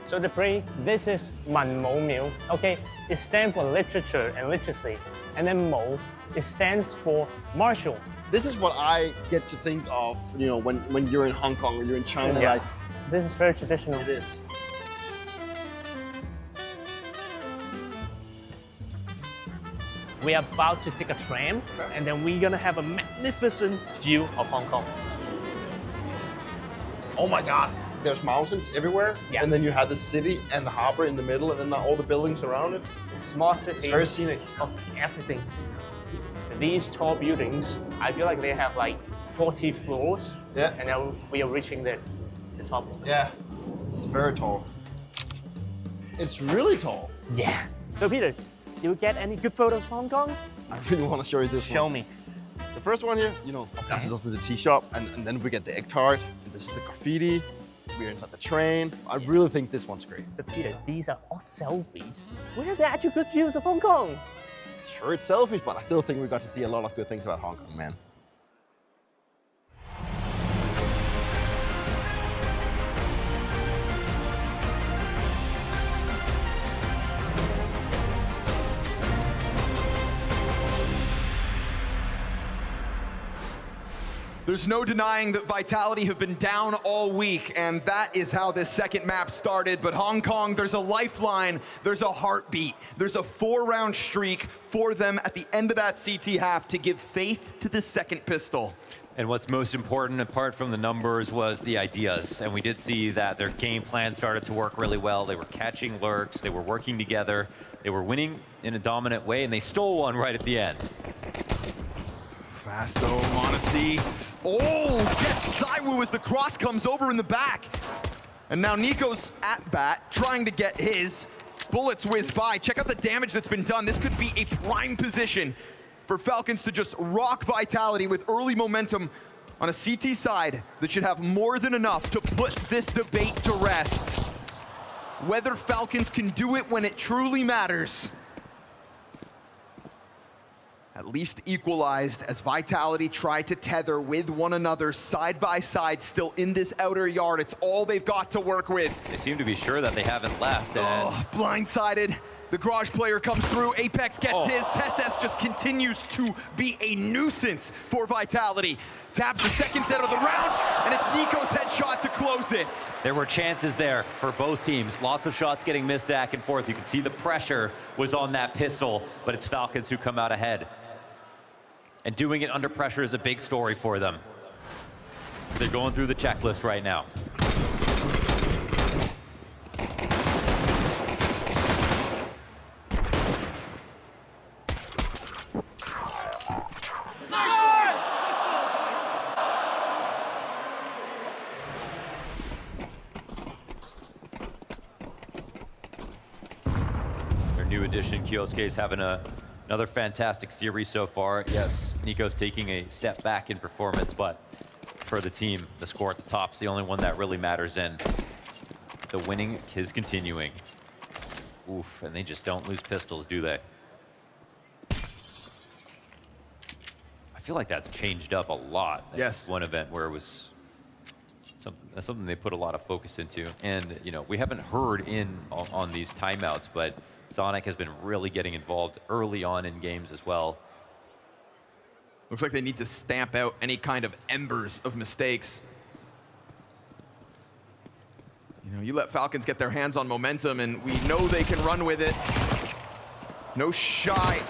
So Dupree, this is Man Mo Miu. Okay, it stands for literature and literacy. And then Mo, it stands for martial. This is what I get to think of, you know, when you're in Hong Kong or you're in China. Yeah. Like, So this is very traditional. it is. We are about to take a tram, and then we're gonna have a magnificent view of Hong Kong. Oh my God. There's mountains everywhere, Yeah. and then you have the city and the harbor in the middle, and then all the buildings around it. Small city. It's very scenic. Of everything. These tall buildings, I feel like they have like 40 floors. Yeah. And now we are reaching the top. Yeah, it's very tall. It's really tall. Yeah. So Peter, do you get any good photos of Hong Kong? I really want to show you this Show one. me. The first one here, you know, this is also the tea shop, and then we get the egg tart, and this is the graffiti. We're inside the train. I really think this one's great. But Peter, these are all selfies. Where are the actual good views of Hong Kong? Sure, it's selfish, but I still think we got to see a lot of good things about Hong Kong, man. There's no denying that Vitality have been down all week, and that is how this second map started. But Hong Kong, there's a lifeline, there's a heartbeat, there's a 4-round streak for them at the end of that CT half to give faith to the second pistol. And what's most important, apart from the numbers, was the ideas. And we did see that their game plan started to work really well. They were catching lurks, they were working together, they were winning in a dominant way, and they stole one right at the end. Fast though, Monacy. Oh, gets Zaiwu as the cross comes over in the back. And now Nico's at bat, trying to get his. Bullets whiz by. Check out the damage that's been done. This could be a prime position for Falcons to just rock Vitality with early momentum on a CT side that should have more than enough to put this debate to rest. Whether Falcons can do it when it truly matters. at least equalized as Vitality tried to tether with one another side by side, still in this outer yard. It's all they've got to work with. They seem to be sure that they haven't left. And Blindsided. The Garage player comes through. Apex gets his. TeSS just continues to be a nuisance for Vitality. Taps the second dead of the round, and it's Nico's headshot to close it. There were chances there for both teams. Lots of shots getting missed back and forth. You can see the pressure was on that pistol, but it's Falcons who come out ahead. And doing it under pressure is a big story for them. They're going through the checklist right now. New addition, Kyosuke is having another fantastic series so far. Yes, Nico's taking a step back in performance, but for the team, the score at the top's the only one that really matters, and the winning is continuing. Oof, and they just don't lose pistols, do they? I feel like that's changed up a lot. Yes. One event where it was something they put a lot of focus into. And, you know, we haven't heard on these timeouts, but Sonic has been really getting involved early on in games as well. Looks like they need to stamp out any kind of embers of mistakes. You know, you let Falcons get their hands on momentum, and we know they can run with it. No shy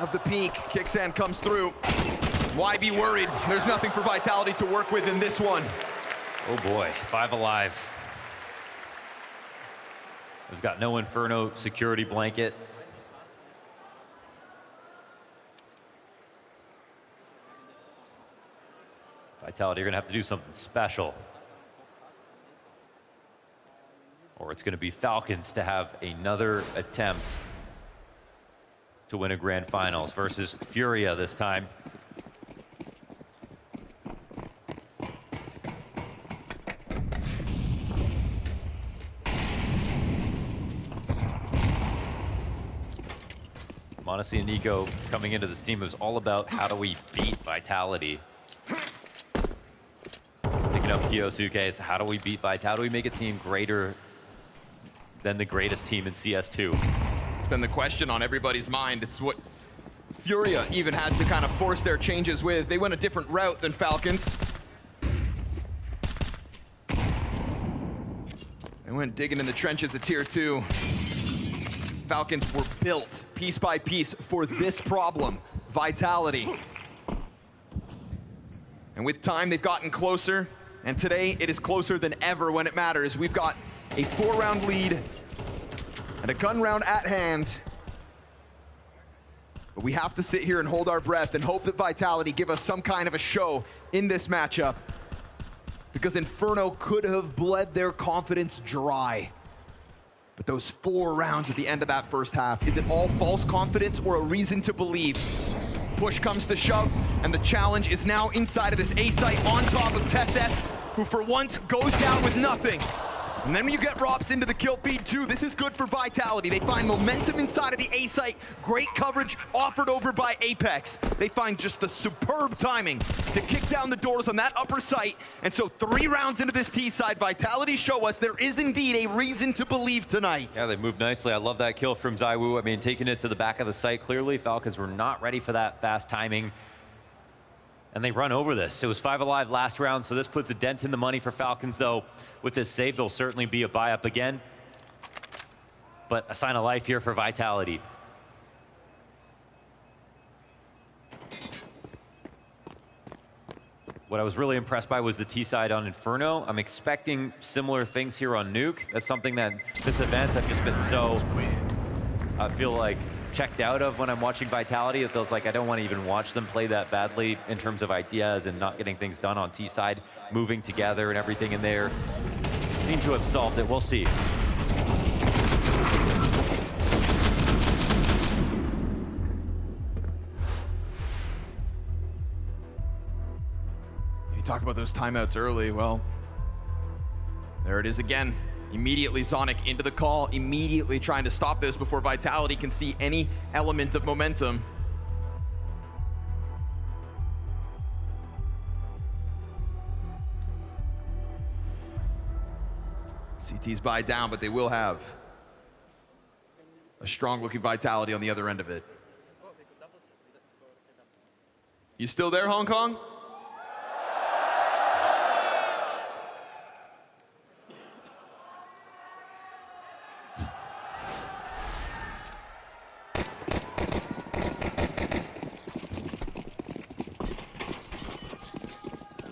of the peak. Kicksand comes through. Why be worried? There's nothing for Vitality to work with in this one. Oh boy, 5 alive. We've got no Inferno security blanket. Vitality, you're gonna have to do something special. Or it's gonna be Falcons to have another attempt to win a grand finals versus FURIA this time. Monacy and Nico coming into this team, it was all about how do we beat Vitality. Picking up Kyosuke's, how do we beat Vitality? How do we make a team greater than the greatest team in CS2? It's been the question on everybody's mind. It's what FURIA even had to kind of force their changes with. They went a different route than Falcons. They went digging in the trenches of Tier 2. Falcons were built piece by piece for this problem, Vitality. And with time, they've gotten closer, and today it is closer than ever when it matters. We've got a 4-round lead and a gun round at hand. But we have to sit here and hold our breath and hope that Vitality give us some kind of a show in this matchup, because Inferno could have bled their confidence dry. But those 4 rounds at the end of that first half, is it all false confidence or a reason to believe? Push comes to shove, and the challenge is now inside of this A site on top of TeSS, who for once goes down with nothing. And then when you get Robs into the kill feed too, this is good for Vitality. They find momentum inside of the A site, great coverage offered over by Apex. They find just the superb timing to kick down the doors on that upper site. And so 3 rounds into this T side, Vitality show us there is indeed a reason to believe tonight. Yeah, they moved nicely. I love that kill from Zywoo. I mean, taking it to the back of the site clearly. Falcons were not ready for that fast timing. And they run over this. It was 5 alive last round, so this puts a dent in the money for Falcons, though. With this save, there'll certainly be a buy up again. But a sign of life here for Vitality. What I was really impressed by was the T side on Inferno. I'm expecting similar things here on Nuke. That's something that this event I've just been so, I feel like, checked out of when I'm watching Vitality. It feels like I don't want to even watch them play that badly in terms of ideas and not getting things done on T side, moving together and everything in there. Seem to have solved it. We'll see. You talk about those timeouts early. Well, there it is again. Immediately Sonic into the call, immediately trying to stop this before Vitality can see any element of momentum. CT's buy down, but they will have a strong-looking Vitality on the other end of it. You still there, Hong Kong?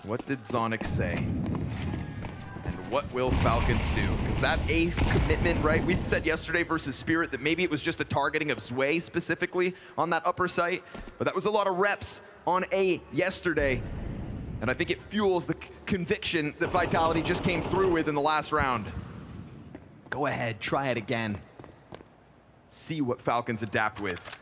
What did Zonic say? And what will Falcons do? Because that A commitment, right? We said yesterday versus Spirit that maybe it was just a targeting of Zwei specifically on that upper site, but that was a lot of reps on A yesterday. And I think it fuels the conviction that Vitality just came through with in the last round. Go ahead, try it again. See what Falcons adapt with.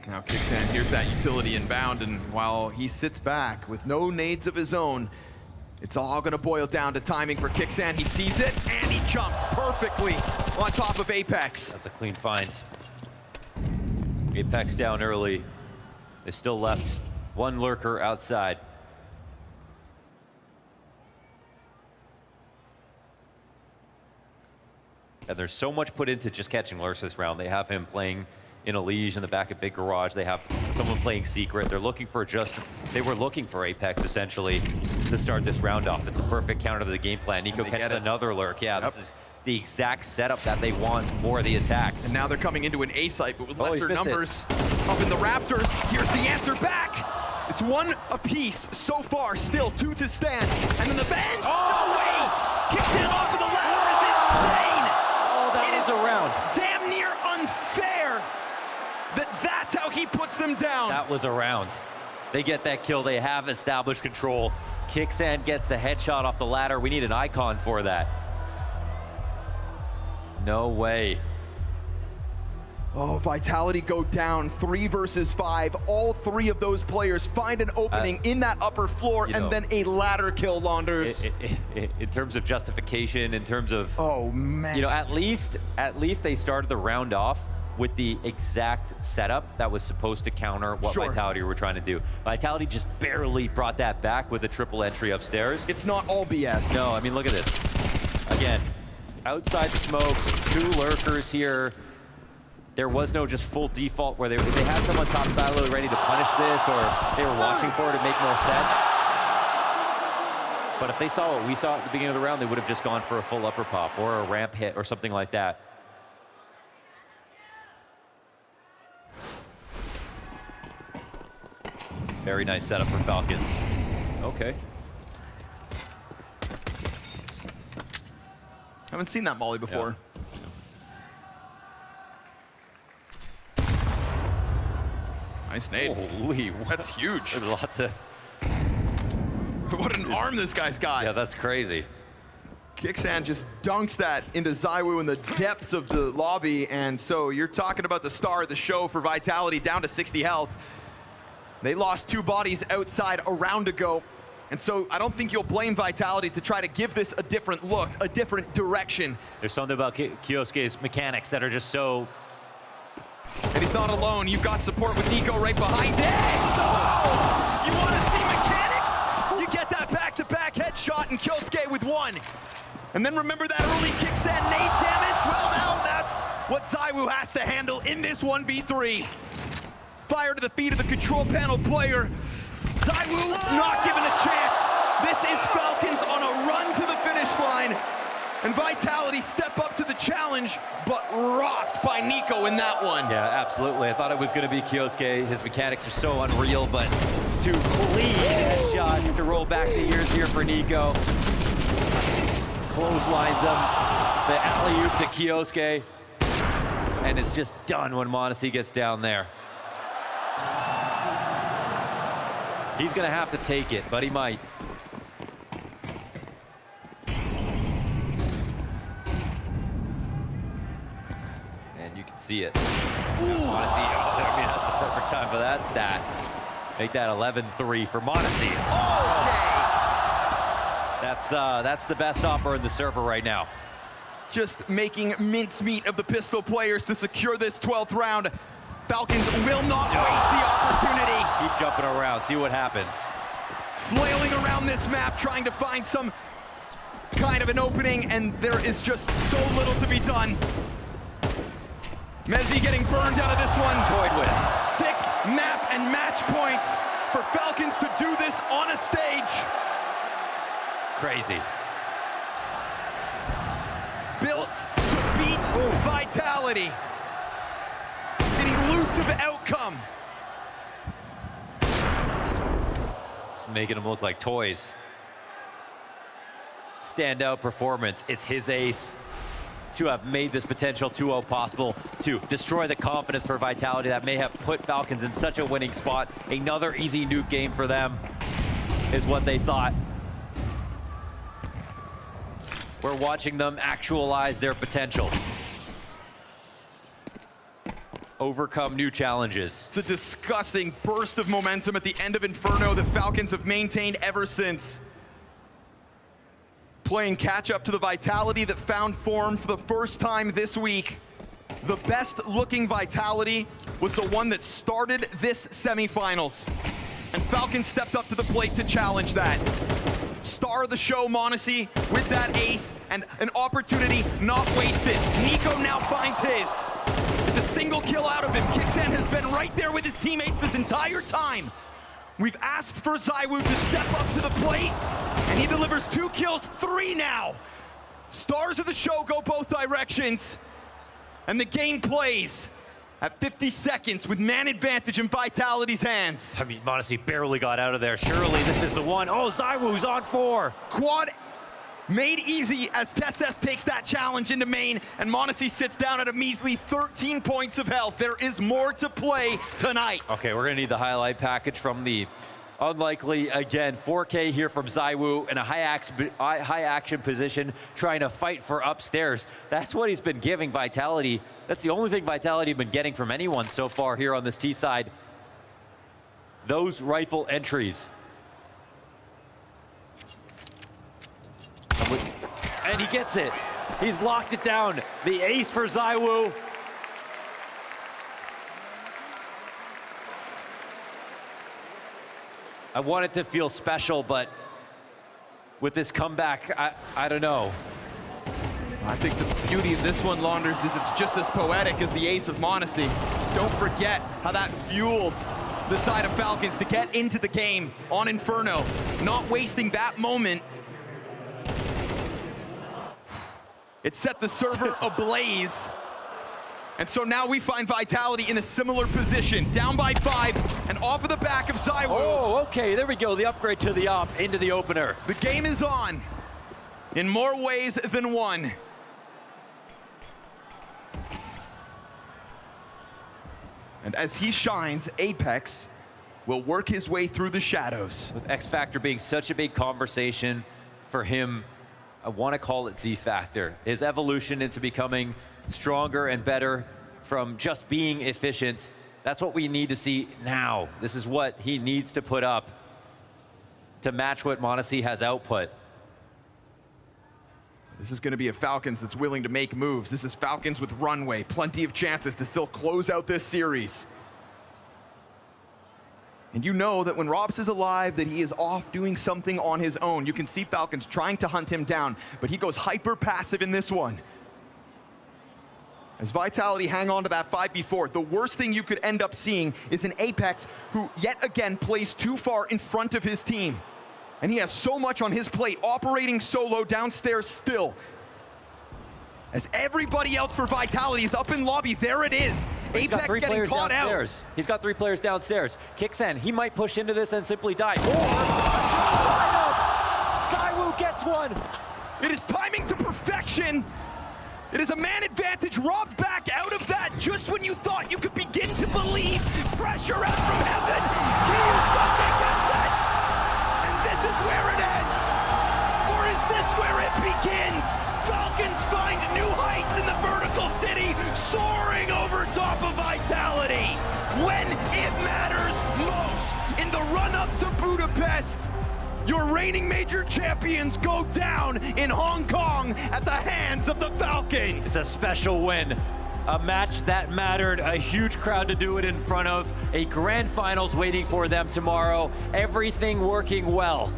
Now Kixan hears that utility inbound, and while he sits back with no nades of his own, it's all gonna boil down to timing for Kixan. He sees it, and he jumps perfectly on top of Apex. That's a clean find. Apex down early. They still left one lurker outside. And there's so much put into just catching Lurks this round. They have him playing in a Liege in the back of Big Garage. They have someone playing Secret. They're looking for they were looking for Apex essentially to start this round off. It's a perfect counter to the game plan. Nico catches another lurk. Yeah, this is the exact setup that they want for the attack. And now they're coming into an A site, but with lesser numbers up in the rafters. Here's the answer back. It's one apiece so far, still 2 to stand. And then the bend, no way! Kicks in off of the ladder is insane! Oh, that is a round. Damn near unfair that's how he puts them down. That was a round. They get that kill. They have established control. Kixan gets the headshot off the ladder. We need an icon for that. No way. Oh, Vitality go down 3 versus 5. All 3 of those players find an opening in that upper floor, and then a ladder kill, Launders. In terms of justification, in terms of, oh man, you know, at least they started the round off with the exact setup that was supposed to counter what Vitality were trying to do. Vitality just barely brought that back with a triple entry upstairs. It's not all BS. No, I mean, look at this. Again, outside the smoke, 2 lurkers here. There was no just full default where if they had someone top silo ready to punish this, or they were watching for it to make more sense. But if they saw what we saw at the beginning of the round, they would have just gone for a full upper pop or a ramp hit or something like that. Very nice setup for Falcons. Okay. Haven't seen that molly before. Yeah. Nice nade. Holy, that's huge. There's lots of... What an arm this guy's got. Yeah, that's crazy. Kixan just dunks that into Zywoo in the depths of the lobby, and so you're talking about the star of the show for Vitality, down to 60 health. They lost 2 bodies outside a round ago, and so I don't think you'll blame Vitality to try to give this a different look, a different direction. There's something about Kyosuke's mechanics that are just so... And he's not alone. You've got support with Nico right behind it. Oh! You want to see mechanics? You get that back-to-back headshot and Kyosuke with 1. And then remember that early Kixan nade damage? Well, now that's what Zywoo has to handle in this 1v3. Fire to the feet of the control panel player. Zywoo not given a chance. This is Falcons on a run to the finish line. And Vitality step up to the challenge, but rocked by Nico in that one. Yeah, absolutely. I thought it was going to be Kyosuke. His mechanics are so unreal, but 2 clean headshots to roll back the years here for Nico. Clotheslines him. The alley-oop to Kyosuke. And it's just done when m0NESY gets down there. He's going to have to take it, but he might. And you can see it. m0NESY, I mean, that's the perfect time for that stat. Make that 11-3 for m0NESY. Okay. That's the best offer in the server right now. Just making mincemeat of the pistol players to secure this 12th round. Falcons will not waste the opportunity. Keep jumping around, see what happens. Flailing around this map, trying to find some kind of an opening, and there is just so little to be done. Mezzi getting burned out of this one. Toyed with. 6 map and match points for Falcons to do this on a stage. Crazy. Built to beat Vitality. An elusive outcome. It's making them look like toys. Standout performance. It's his ace to have made this potential 2-0 possible, to destroy the confidence for Vitality that may have put Falcons in such a winning spot. Another easy nuke game for them is what they thought. We're watching them actualize their potential. Overcome new challenges. It's a disgusting burst of momentum at the end of Inferno that Falcons have maintained ever since. Playing catch up to the Vitality that found form for the first time this week. The best looking Vitality was the one that started this semifinals. And Falcons stepped up to the plate to challenge that. Star of the show, m0NESY, with that ace, and an opportunity not wasted. Nico now finds his. It's a single kill out of him. Kixan has been right there with his teammates this entire time. We've asked for ZywOo to step up to the plate, and he delivers 2 kills, 3 now. Stars of the show go both directions, and the game plays at 50 seconds with man advantage in Vitality's hands. I mean, m0NESY barely got out of there. Surely this is the one. Oh, ZywOo's on 4. Quad made easy as TeSeS takes that challenge into main, and m0NESY sits down at a measly 13 points of health. There is more to play tonight. Okay, we're gonna need the highlight package from the unlikely, again, 4K here from ZywOo in a high action position, trying to fight for upstairs. That's what he's been giving Vitality. That's the only thing Vitality have been getting from anyone so far here on this T side. Those rifle entries. And he gets it. He's locked it down. The ace for ZywOo. I want it to feel special, but with this comeback, I don't know. I think the beauty of this one, Launders, is it's just as poetic as the ace of m0NESY. Don't forget how that fueled the side of Falcons to get into the game on Inferno, not wasting that moment. It set the server ablaze. And so now we find Vitality in a similar position, down by 5 and off of the back of ZywOo. Oh, okay, there we go, the upgrade to the op into the opener. The game is on in more ways than one. And as he shines, Apex will work his way through the shadows. With X Factor being such a big conversation for him, I want to call it Z Factor. His evolution into becoming stronger and better from just being efficient. That's what we need to see now. This is what he needs to put up to match what m0NESY has output. This is going to be a Falcons that's willing to make moves. This is Falcons with runway, plenty of chances to still close out this series. And you know that when Robs is alive, that he is off doing something on his own. You can see Falcons trying to hunt him down, but he goes hyper passive in this one. As Vitality hang on to that 5v4, the worst thing you could end up seeing is an Apex who yet again plays too far in front of his team. And he has so much on his plate, operating solo downstairs still. As everybody else for Vitality is up in lobby, there it is. Apex getting caught out. He's got 3 players downstairs. Kixan, he might push into this and simply die. ZywOo gets one. It is timing to perfection. It is a man advantage robbed back out of that just when you thought you could begin to believe. Pressure out from heaven. Kiyosaki gets this. And this is where it ends. Or is this where it begins? Falcons find new heights in the vertical city, soaring over top of Vitality. When it matters most in the run-up to Budapest. your reigning major champions go down in Hong Kong at the hands of the Falcons. It's a special win. A match that mattered, a huge crowd to do it in front of, a grand finals waiting for them tomorrow. Everything working well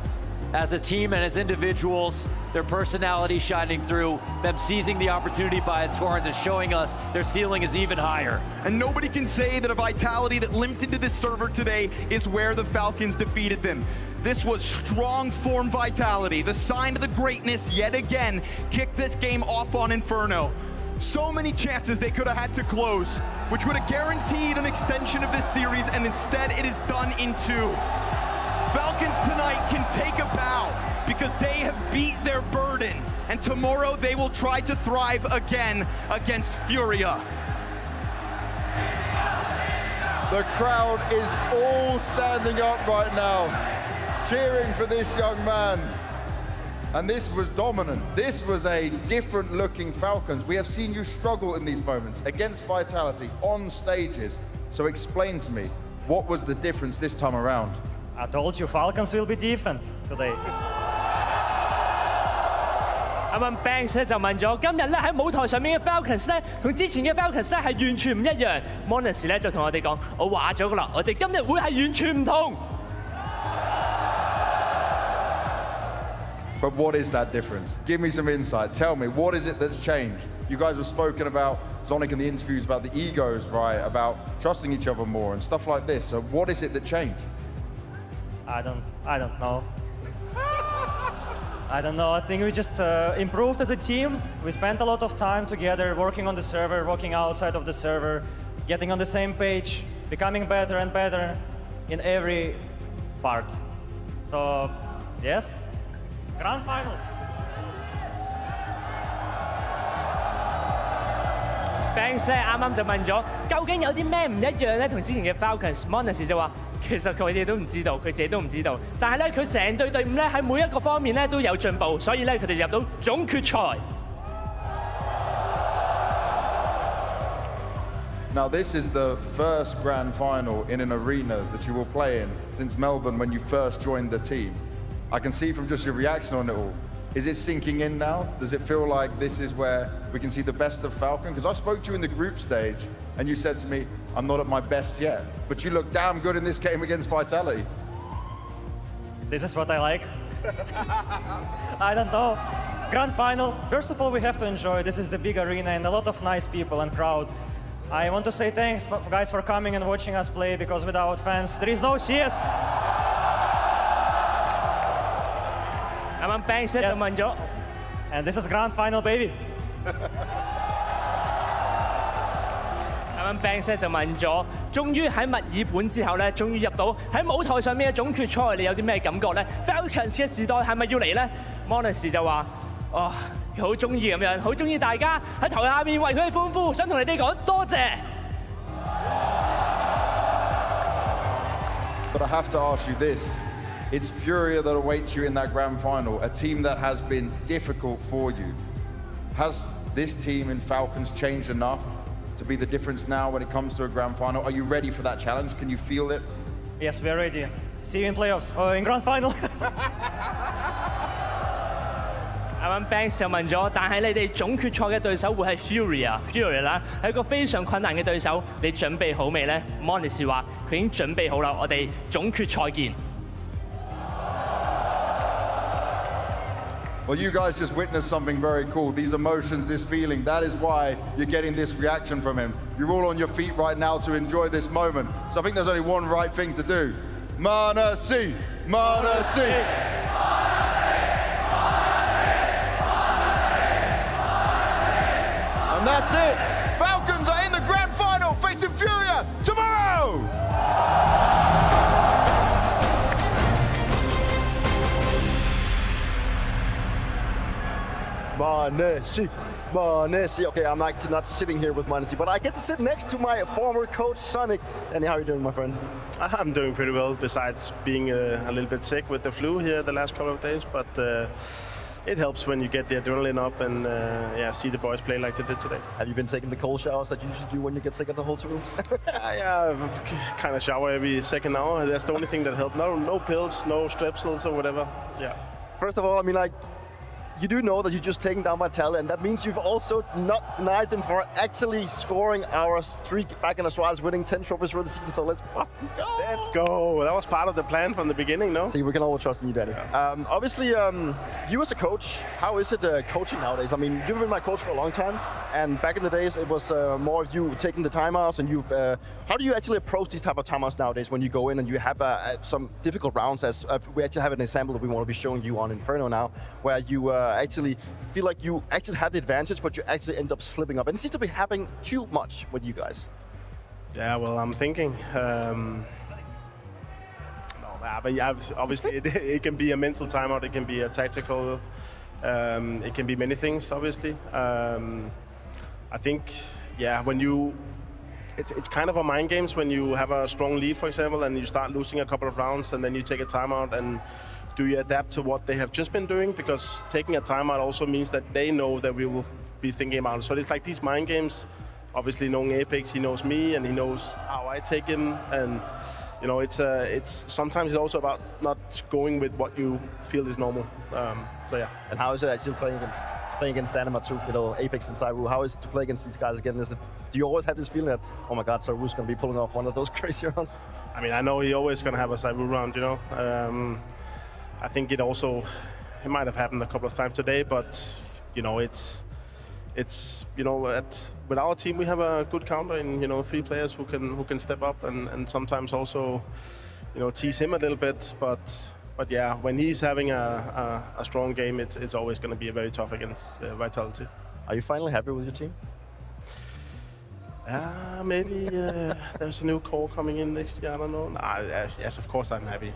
as a team and as individuals, their personality shining through, them seizing the opportunity by its horns and showing us their ceiling is even higher. And nobody can say that a Vitality that limped into this server today is where the Falcons defeated them. This was strong form Vitality, the sign of the greatness yet again, kicked this game off on Inferno. So many chances they could have had to close, which would have guaranteed an extension of this series, and instead it is done in 2. Falcons tonight can take a bow because they have beat their burden, and tomorrow they will try to thrive again against FURIA. The crowd is all standing up right now, cheering for this young man. And this was dominant. This was a different looking Falcons. We have seen you struggle in these moments against Vitality on stages. So explain to me, what was the difference this time around? I told you Falcons will be different today. 啱啱 Banks 咧就問咗，今日咧喺舞台上面嘅 Falcons 咧，同之前嘅 Falcons 咧係完全唔一樣。Monas 咧就同我哋講，我話咗噶啦，我哋今日會係完全唔同。But what is that difference? Give me some insight. Tell me, what is it that's changed? You guys have spoken about, Zonic in the interviews, about the egos, right? About trusting each other more and stuff like this. So what is it that changed? I don't know. I don't know. I think we just improved as a team. We spent a lot of time together working on the server, working outside of the server, getting on the same page, becoming better and better in every part. So, yes. Grand final. Banks 咧啱啱就問咗，究竟有啲咩唔一樣咧？同之前嘅 Falcons，Monas 就話其實佢哋都唔知道，佢自己都唔知道。但係咧，佢成隊隊伍咧喺每一個方面咧都有進步，所以咧佢哋入到總決賽。Now this is the first grand final in an arena that you will play in since Melbourne when you first joined the team. I can see from just your reaction on it all. Is it sinking in now? Does it feel like this is where we can see the best of Falcon? Because I spoke to you in the group stage and you said to me, I'm not at my best yet. But you look damn good in this game against Vitality. This is what I like. I don't know. Grand final. First of all, we have to enjoy. This is the big arena and a lot of nice people and crowd. I want to say thanks, guys, for coming and watching us play, because without fans, there is no CS. 啱啱 Banks 咧就問咗 ，And this is grand final, baby. 啱啱 Banks 咧就問咗，終於喺墨爾本之後咧，終於入到喺舞台上面嘅總決賽，你有啲咩感覺咧 ？Falcons 嘅時代係咪要嚟咧 ？Monas 就話：哦，佢好中意咁樣，好中意大家喺台下面為佢哋歡呼，想同你哋講多謝。But I have to ask you this. It's FURIA that awaits you in that grand final, a team that has been difficult for you. Has this team in Falcons changed enough to be the difference now when it comes to a grand final? Are you ready for that challenge? Can you feel it? Yes, we're ready. See you in playoffs, in grand final. 啱啱 Banks 就問咗，但係你哋總決賽嘅對手會係 FURIA 啦，係一個非常困難嘅對手，你準備好未咧 ？Monas 話佢已經準備好啦，我哋總決賽見。Well, you guys just witnessed something very cool. These emotions, this feeling, that is why you're getting this reaction from him. You're all on your feet right now to enjoy this moment. So I think there's only one right thing to do. Manasi! Manasi! And that's it. Falcons are in the grand final, facing FURIA tomorrow! Manesi. Okay, I'm not sitting here with Manesi, but I get to sit next to my former coach, Sonic. Danny, how are you doing, my friend? I'm doing pretty well, besides being a little bit sick with the flu here the last couple of days. But it helps when you get the adrenaline up and see the boys play like they did today. Have you been taking the cold showers that you usually do when you get sick at the hotel room? Yeah, I kind of shower every second hour. That's the only thing that helped. No pills, no strepsils or whatever. Yeah. First of all, I mean, like, you do know that you're just taking down Vitality, and that means you've also not denied them for actually scoring our streak back in Australia, winning 10 trophies for the season. So let's fucking go. Let's go. That was part of the plan from the beginning, no? See, we can always trust in you, Danny. Yeah. Obviously, you as a coach, how is it coaching nowadays? I mean, you've been my coach for a long time, and back in the days, it was more of you taking the timeouts, and how do you actually approach these type of timeouts nowadays when you go in and you have some difficult rounds, as we actually have an example that we want to be showing you on Inferno now, where you actually feel like you actually have the advantage, but you actually end up slipping up. And it seems to be happening too much with you guys. Yeah, well, I'm thinking. Obviously, it can be a mental timeout, it can be a tactical, it can be many things, obviously. I think, it's kind of a mind games when you have a strong lead, for example, and you start losing a couple of rounds, and then you take a timeout, and do you adapt to what they have just been doing? Because taking a timeout also means that they know that we will be thinking about it. So it's like these mind games. Obviously, knowing Apex, he knows me and he knows how I take him, and it's sometimes it's also about not going with what you feel is normal. So yeah. And how is it actually playing against Dynamo too? Apex and Cyber. How is it to play against these guys again? Do you always have this feeling that, oh my God, Cyber's going to be pulling off one of those crazy rounds? I mean, I know he always going to have a Cyber round, I think it might have happened a couple of times today, but with our team we have a good counter in 3 players who can step up and sometimes also tease him a little bit, but yeah, when he's having a strong game, it's always going to be very tough against Vitality. Are you finally happy with your team? Maybe there's a new core coming in next year, I don't know. Yes, of course I'm happy.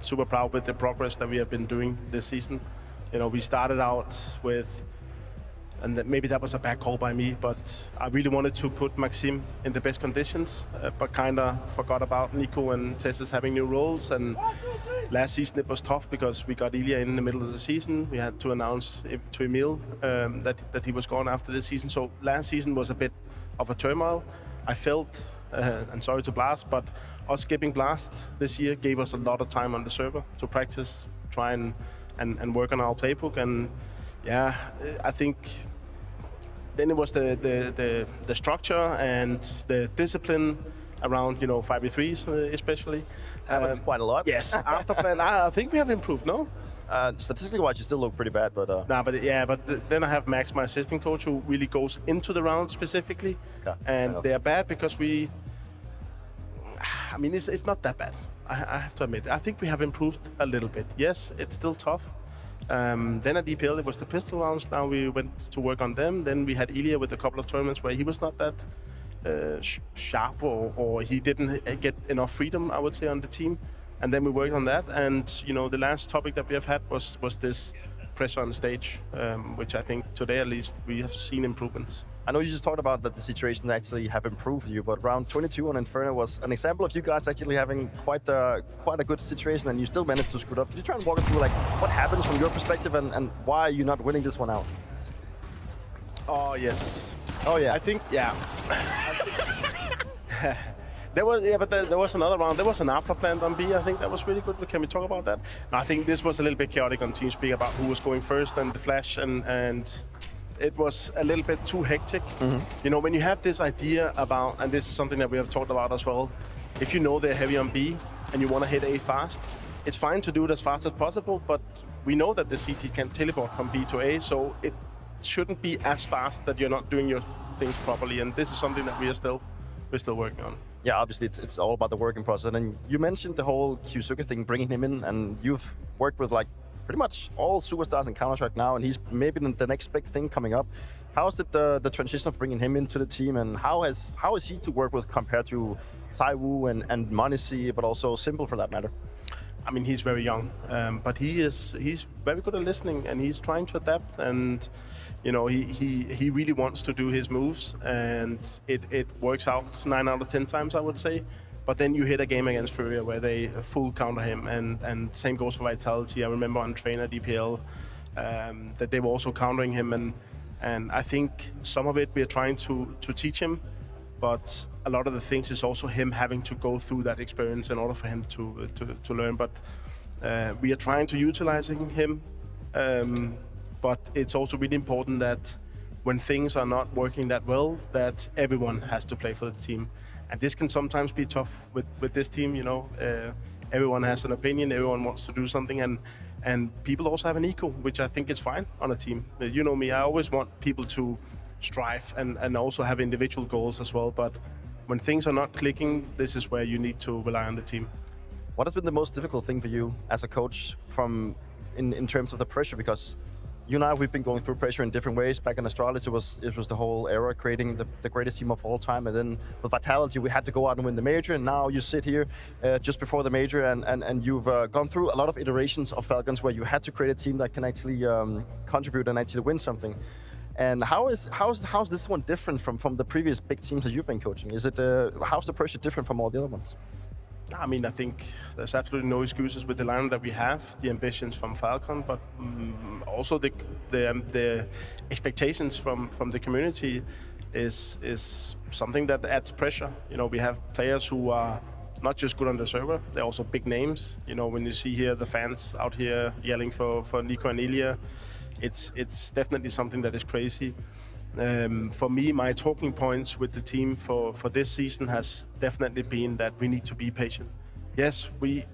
Super proud with the progress that we have been doing this season. We started out with, and maybe that was a bad call by me, but I really wanted to put Maxime in the best conditions, but kind of forgot about Nico and Tessus having new roles. And last season it was tough because we got Ilya in the middle of the season. We had to announce to Emil that he was gone after this season. So last season was a bit of a turmoil. I felt, and sorry to Blast, but us skipping Blast this year gave us a lot of time on the server to practice, try and work on our playbook. And yeah, I think then it was the structure and the discipline around 5v3s especially. That's quite a lot. Yes, after plan, I think we have improved, no? Statistically wise, you still look pretty bad, but... then I have Max, my assistant coach, who really goes into the round specifically. Okay. And they are bad because it's not that bad. I have to admit. I think we have improved a little bit. Yes, it's still tough. Then at DPL, it was the pistol rounds. Now we went to work on them. Then we had Ilya with a couple of tournaments where he was not that sharp or he didn't get enough freedom, I would say, on the team. And then we worked on that, and the last topic that we have had was this pressure on stage, which I think today at least we have seen improvements. I know you just talked about that the situation actually have improved for you, but round 22 on Inferno was an example of you guys actually having quite a good situation, and you still managed to screw it up. Could you try and walk us through what happens from your perspective and why are you not winning this one out? Oh yes. Oh yeah. I think There was another round. There was an after plan on B. I think that was really good. Can we talk about that? No, I think this was a little bit chaotic on TeamSpeak about who was going first and the flash, and it was a little bit too hectic. Mm-hmm. When you have this idea about, and this is something that we have talked about as well, if you know they're heavy on B and you want to hit A fast, it's fine to do it as fast as possible, but we know that the CT can teleport from B to A, so it shouldn't be as fast that you're not doing your things properly, and this is something that we're still working on. Yeah, obviously it's all about the working process. And you mentioned the whole csgo thing, bringing him in, and you've worked with pretty much all superstars in Counter-Strike now, and he's maybe the next big thing coming up. How is it the transition of bringing him into the team, and how is he to work with compared to Saiwu and Monisi, but also Simple for that matter? I mean, he's very young, but he's very good at listening, and he's trying to adapt, and he really wants to do his moves, and it works out 9 out of 10 times, I would say. But then you hit a game against FURIA where they full counter him, and same goes for Vitality. I remember on trainer DPL, that they were also countering him, and I think some of it we are trying to teach him, but a lot of the things is also him having to go through that experience in order for him to learn. But we are trying to utilizing him, but it's also really important that when things are not working that well, that everyone has to play for the team. And this can sometimes be tough with this team, you know. Everyone has an opinion, everyone wants to do something, and people also have an ego, which I think is fine on a team. You know me, I always want people to strive and also have individual goals as well. But when things are not clicking, this is where you need to rely on the team. What has been the most difficult thing for you as a coach in terms of the pressure? Because you and I, we've been going through pressure in different ways. Back in Astralis, it was the whole era creating the greatest team of all time. And then with Vitality, we had to go out and win the major. And now you sit here just before the major and you've gone through a lot of iterations of Falcons where you had to create a team that can actually contribute and actually win something. And how's this one different from the previous big teams that you've been coaching? Is it how's the pressure different from all the other ones? I mean, I think there's absolutely no excuses with the lineup that we have, the ambitions from Falcon, but also the expectations from the community is something that adds pressure. You know, we have players who are not just good on the server, they're also big names. You know, when you see here the fans out here yelling for Nico and Ilya, it's definitely something that is crazy. For me, my talking points with the team for this season has definitely been that we need to be patient. Yes, we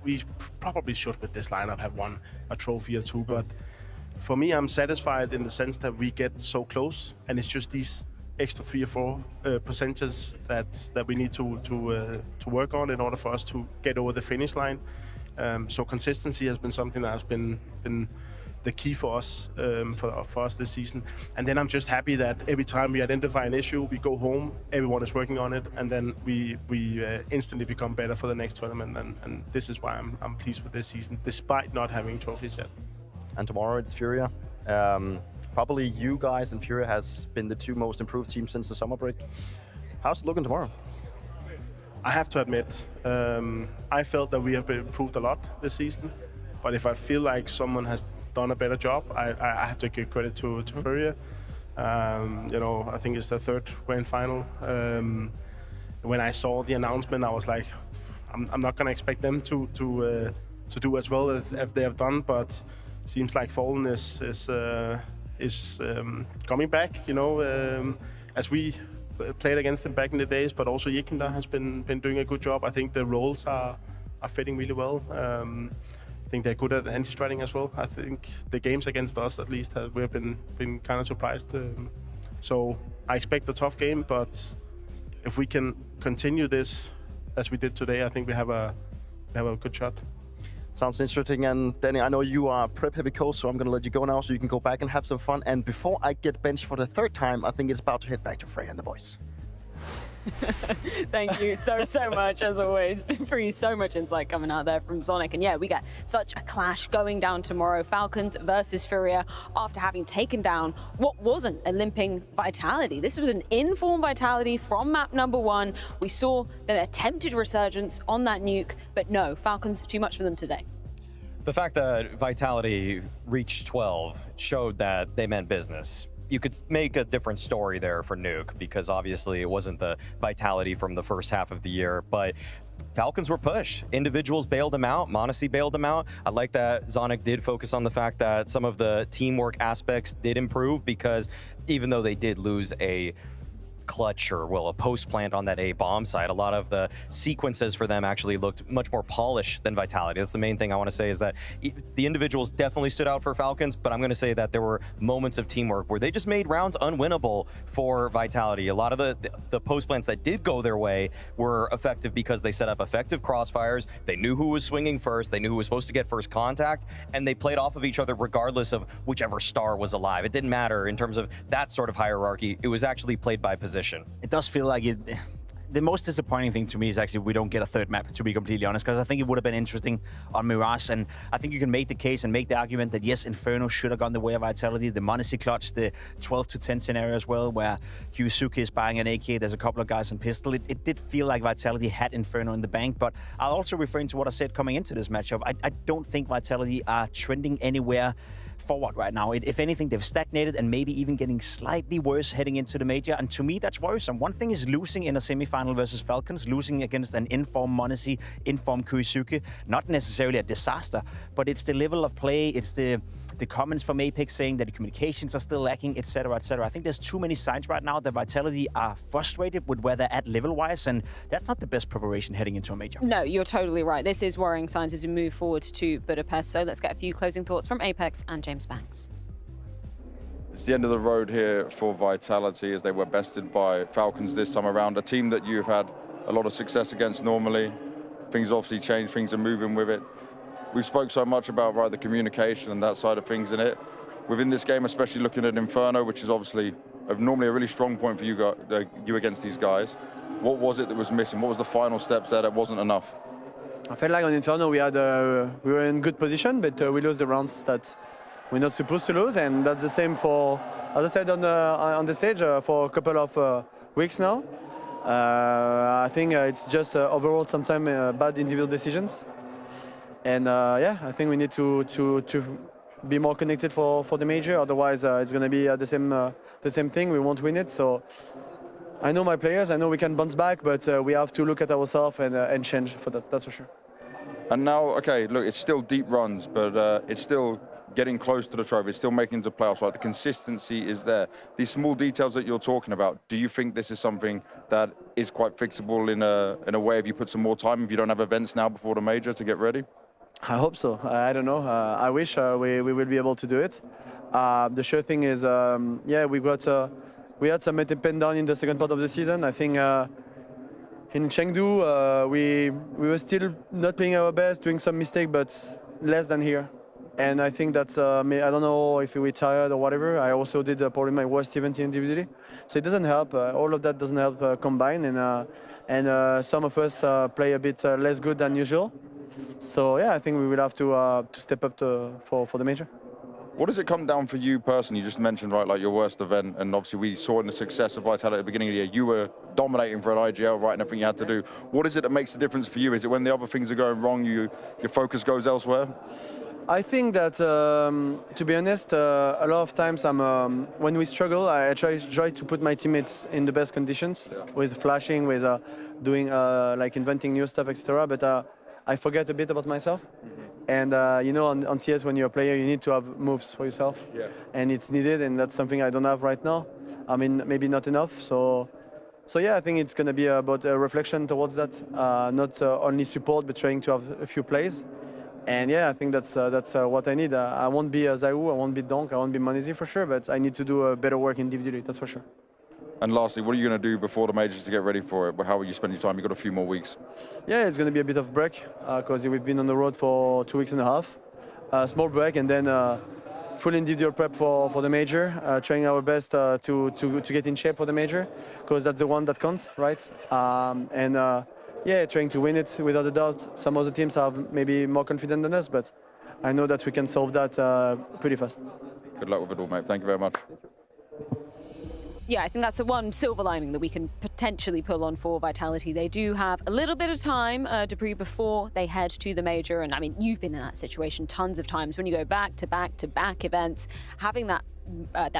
probably should with this lineup have won a trophy or two, but for me, I'm satisfied in the sense that we get so close, and it's just these extra 3 or 4 percentages that we need to work on in order for us to get over the finish line. So consistency has been something that has been the key for us for us this season. And then I'm just happy that every time we identify an issue, we go home, everyone is working on it, and then we instantly become better for the next tournament. And this is why I'm pleased with this season, despite not having trophies yet. And tomorrow it's FURIA. Probably you guys and FURIA has been the 2 most improved teams since the summer break. How's it looking tomorrow? I have to admit, I felt that we have improved a lot this season, but if I feel like someone has done a better job, I have to give credit to FURIA. You know, I think it's the 3rd grand final. When I saw the announcement, I was like, I'm not going to expect them to do as well as they have done, but seems like Fallen is coming back. You know, as we played against them back in the days, but also Yikinda has been doing a good job. I think the roles are fitting really well. I think they're good at anti-striding as well. I think the games against us, at least, we've been kind of surprised. So I expect a tough game, but if we can continue this as we did today, I think we have a good shot. Sounds interesting. And Danny, I know you are prep heavy coach, so I'm going to let you go now so you can go back and have some fun. And before I get benched for the 3rd time, I think it's about to head back to Freya and the boys. Thank you so much, as always. Free so much insight coming out there from Zonic. And yeah, we got such a clash going down tomorrow. Falcons versus FURIA after having taken down what wasn't a limping Vitality. This was an in-form Vitality from map number 1. We saw the attempted resurgence on that nuke, but no, Falcons, too much for them today. The fact that Vitality reached 12 showed that they meant business. You could make a different story there for Nuke, because obviously it wasn't the Vitality from the first half of the year, but Falcons were pushed. Individuals bailed them out. m0NESY bailed them out. I like that Zonic did focus on the fact that some of the teamwork aspects did improve, because even though they did lose a clutch or, well, a post plant on that A bomb side, a lot of the sequences for them actually looked much more polished than Vitality. That's the main thing I want to say, is that the individuals definitely stood out for Falcons, but I'm going to say that there were moments of teamwork where they just made rounds unwinnable for Vitality. A lot of the post plants that did go their way were effective because they set up effective crossfires. They knew who was swinging first. They knew who was supposed to get first contact, and they played off of each other regardless of whichever star was alive. It didn't matter in terms of that sort of hierarchy. It was actually played by position. It does feel like it. The most disappointing thing to me is actually we don't get a 3rd map, to be completely honest, because I think it would have been interesting on Mirage, and I think you can make the case and make the argument that yes, Inferno should have gone the way of Vitality. The m0NESY clutch, the 12 to 10 scenario as well, where Hyusuke is buying an AK, there's a couple of guys on pistol. It did feel like Vitality had Inferno in the bank, but I'll also referring to what I said coming into this matchup. I don't think Vitality are trending anywhere forward right now. If anything, they've stagnated and maybe even getting slightly worse heading into the major. And to me, that's worrisome. One thing is losing in a semifinal versus Falcons, losing against an in-form Monesi, in-form Kurisuke. Not necessarily a disaster, but it's the level of play, it's the comments from Apex saying that the communications are still lacking, etc., etc. I think there's too many signs right now that Vitality are frustrated with where they're at level-wise, and that's not the best preparation heading into a major. No, you're totally right. This is worrying signs as we move forward to Budapest. So let's get a few closing thoughts from Apex and James Banks. It's the end of the road here for Vitality as they were bested by Falcons this time around, a team that you've had a lot of success against normally. Things obviously change, things are moving with it. We spoke so much about the communication and that side of things in it. Within this game, especially looking at Inferno, which is obviously normally a really strong point for you against these guys. What was it that was missing? What was the final steps there that wasn't enough? I felt like on Inferno we were in good position, but we lost the rounds that we're not supposed to lose, and that's the same for, as I said on the stage, for a couple of weeks now. I think it's just overall sometimes bad individual decisions. And yeah, I think we need to be more connected for the major. Otherwise, it's going to be the same thing. We won't win it. So I know my players. I know we can bounce back, but we have to look at ourselves and change for that. That's for sure. And now, okay, look, it's still deep runs, but it's still getting close to the trophy. It's still making the playoffs. Right, the consistency is there. These small details that you're talking about. Do you think this is something that is quite fixable in a way if you put some more time? If you don't have events now before the major to get ready? I hope so. I don't know. I wish we will be able to do it. The sure thing is, yeah, we had some pen down in the second part of the season. I think in Chengdu we were still not playing our best, doing some mistake, but less than here. And I think that's I don't know if we tired or whatever. I also did probably my worst event individually, so it doesn't help. All of that doesn't help combine, and some of us play a bit less good than usual. So yeah, I think we will have to step up for the major. What does it come down for you personally? You just mentioned, right, like your worst event, and obviously we saw in the success of Vitality at the beginning of the year, you were dominating for an IGL, right, and everything you had to do. What is it that makes the difference for you? Is it when the other things are going wrong, your focus goes elsewhere? I think that, to be honest, a lot of times when we struggle, I try to put my teammates in the best conditions, with flashing, with doing like inventing new stuff, etc. But I forget a bit about myself. And you know, on CS, when you're a player, you need to have moves for yourself. Yeah. And it's needed, and that's something I don't have right now. I mean, maybe not enough. So yeah, I think it's going to be about a reflection towards that, not only support, but trying to have a few plays. And yeah, I think that's what I need. I won't be Zayu, I won't be Donk, I won't be Monesi for sure, but I need to do better work individually, that's for sure. And lastly, what are you going to do before the majors to get ready for it? How will you spend your time? You've got a few more weeks. Yeah, it's going to be a bit of break because we've been on the road for 2 weeks and a half. Small break and then full individual prep for the major, trying our best to get in shape for the major because that's the one that counts, right? Yeah, trying to win it without a doubt. Some other teams are maybe more confident than us, but I know that we can solve that pretty fast. Good luck with it all, mate. Thank you very much. Yeah, I think that's the one silver lining that we can potentially pull on for Vitality. They do have a little bit of time, Dupree, before they head to the major. And I mean, you've been in that situation tons of times when you go back to back to back events, having that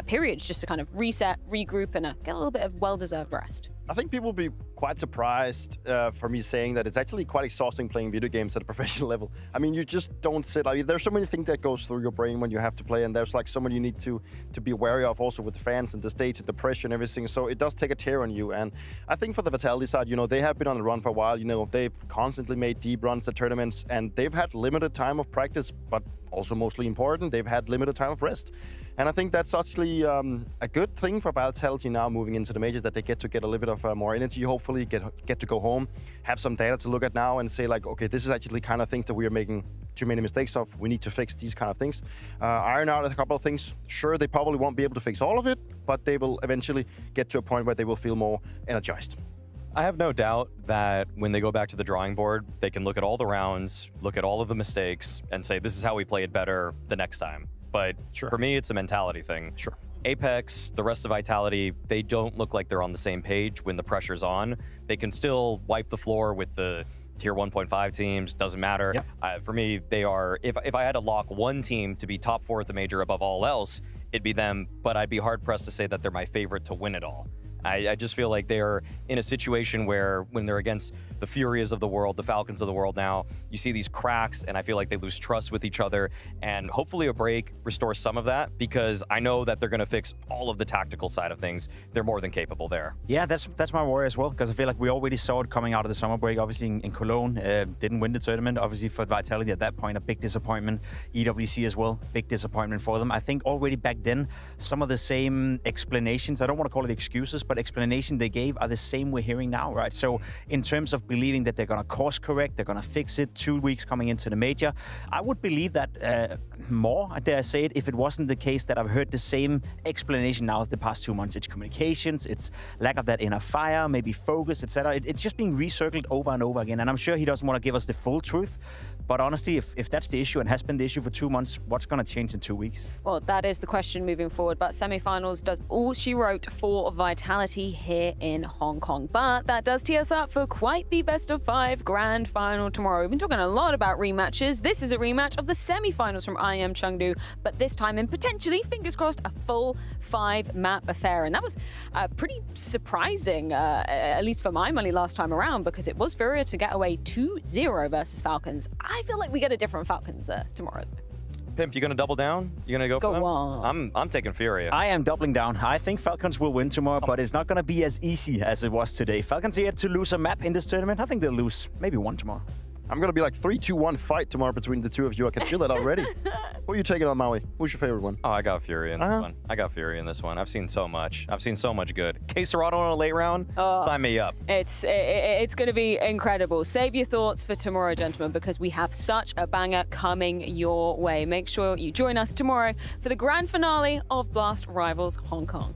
period just to kind of reset, regroup, and get a little bit of well-deserved rest. I think people will be quite surprised for me saying that it's actually quite exhausting playing video games at a professional level. I mean, you just don't sit. I mean, there's so many things that goes through your brain when you have to play, and there's like someone you need to be wary of also with the fans and the stage and the pressure and everything. So it does take a tear on you. And I think for the Vitality side, you know, they have been on the run for a while. You know, they've constantly made deep runs to tournaments, and they've had limited time of practice, but also mostly important, they've had limited time of rest. And I think that's actually a good thing for Vitality now moving into the majors, that they get a little bit of more energy, hopefully get to go home, have some data to look at now and say like, okay, this is actually kind of things that we are making too many mistakes of. We need to fix these kind of things. Iron out a couple of things. Sure, they probably won't be able to fix all of it, but they will eventually get to a point where they will feel more energized. I have no doubt that when they go back to the drawing board, they can look at all the rounds, look at all of the mistakes, and say, this is how we play it better the next time. But for me, it's a mentality thing. Sure. Apex, the rest of Vitality, they don't look like they're on the same page when the pressure's on. They can still wipe the floor with the tier 1.5 teams, doesn't matter. For me, they are, if I had to lock one team to be top 4 at the major above all else, it'd be them, but I'd be hard-pressed to say that they're my favorite to win it all. I just feel like they're in a situation where when they're against the Furias of the world, the Falcons of the world now, you see these cracks, and I feel like they lose trust with each other, and hopefully a break restores some of that, because I know that they're going to fix all of the tactical side of things. They're more than capable there. Yeah, that's my worry as well, because I feel like we already saw it coming out of the summer break, obviously in Cologne. Didn't win the tournament, obviously for Vitality at that point, a big disappointment. EWC as well, big disappointment for them. I think already back then, some of the same explanations, I don't want to call it excuses, but explanation they gave are the same we're hearing now, right? So in terms of believing that they're going to course correct, they're going to fix it 2 weeks coming into the major, I would believe that more, dare I say it, if it wasn't the case that I've heard the same explanation now as the past 2 months. It's communications, it's lack of that inner fire, maybe focus, etc. It's just being recircled over and over again, and I'm sure he doesn't want to give us the full truth. But honestly, if that's the issue and has been the issue for 2 months, what's going to change in 2 weeks? Well, that is the question moving forward. But semi-finals does all she wrote for Vitality here in Hong Kong. But that does tee us up for quite the best-of-5 grand final tomorrow. We've been talking a lot about rematches. This is a rematch of the semi-finals from IM Chengdu, but this time in potentially, fingers crossed, a full 5-map affair. And that was pretty surprising, at least for my money last time around, because it was FURIA to get away 2-0 versus Falcons. I feel like we get a different Falcons tomorrow. Pimp, you gonna double down? You gonna go for them? on. I'm taking FURIA. I am doubling down. I think Falcons will win tomorrow, but it's not gonna be as easy as it was today. Falcons here to lose a map in this tournament. I think they'll lose maybe one tomorrow. I'm going to be like 3-2-1 fight tomorrow between the two of you. I can feel that already. Who are you taking on, Maui? Who's your favorite one? Oh, I got FURIA in this one. I got FURIA in this one. I've seen so much. I've seen so much good. K-Serrano in a late round? Sign me up. It's going to be incredible. Save your thoughts for tomorrow, gentlemen, because we have such a banger coming your way. Make sure you join us tomorrow for the grand finale of Blast Rivals Hong Kong.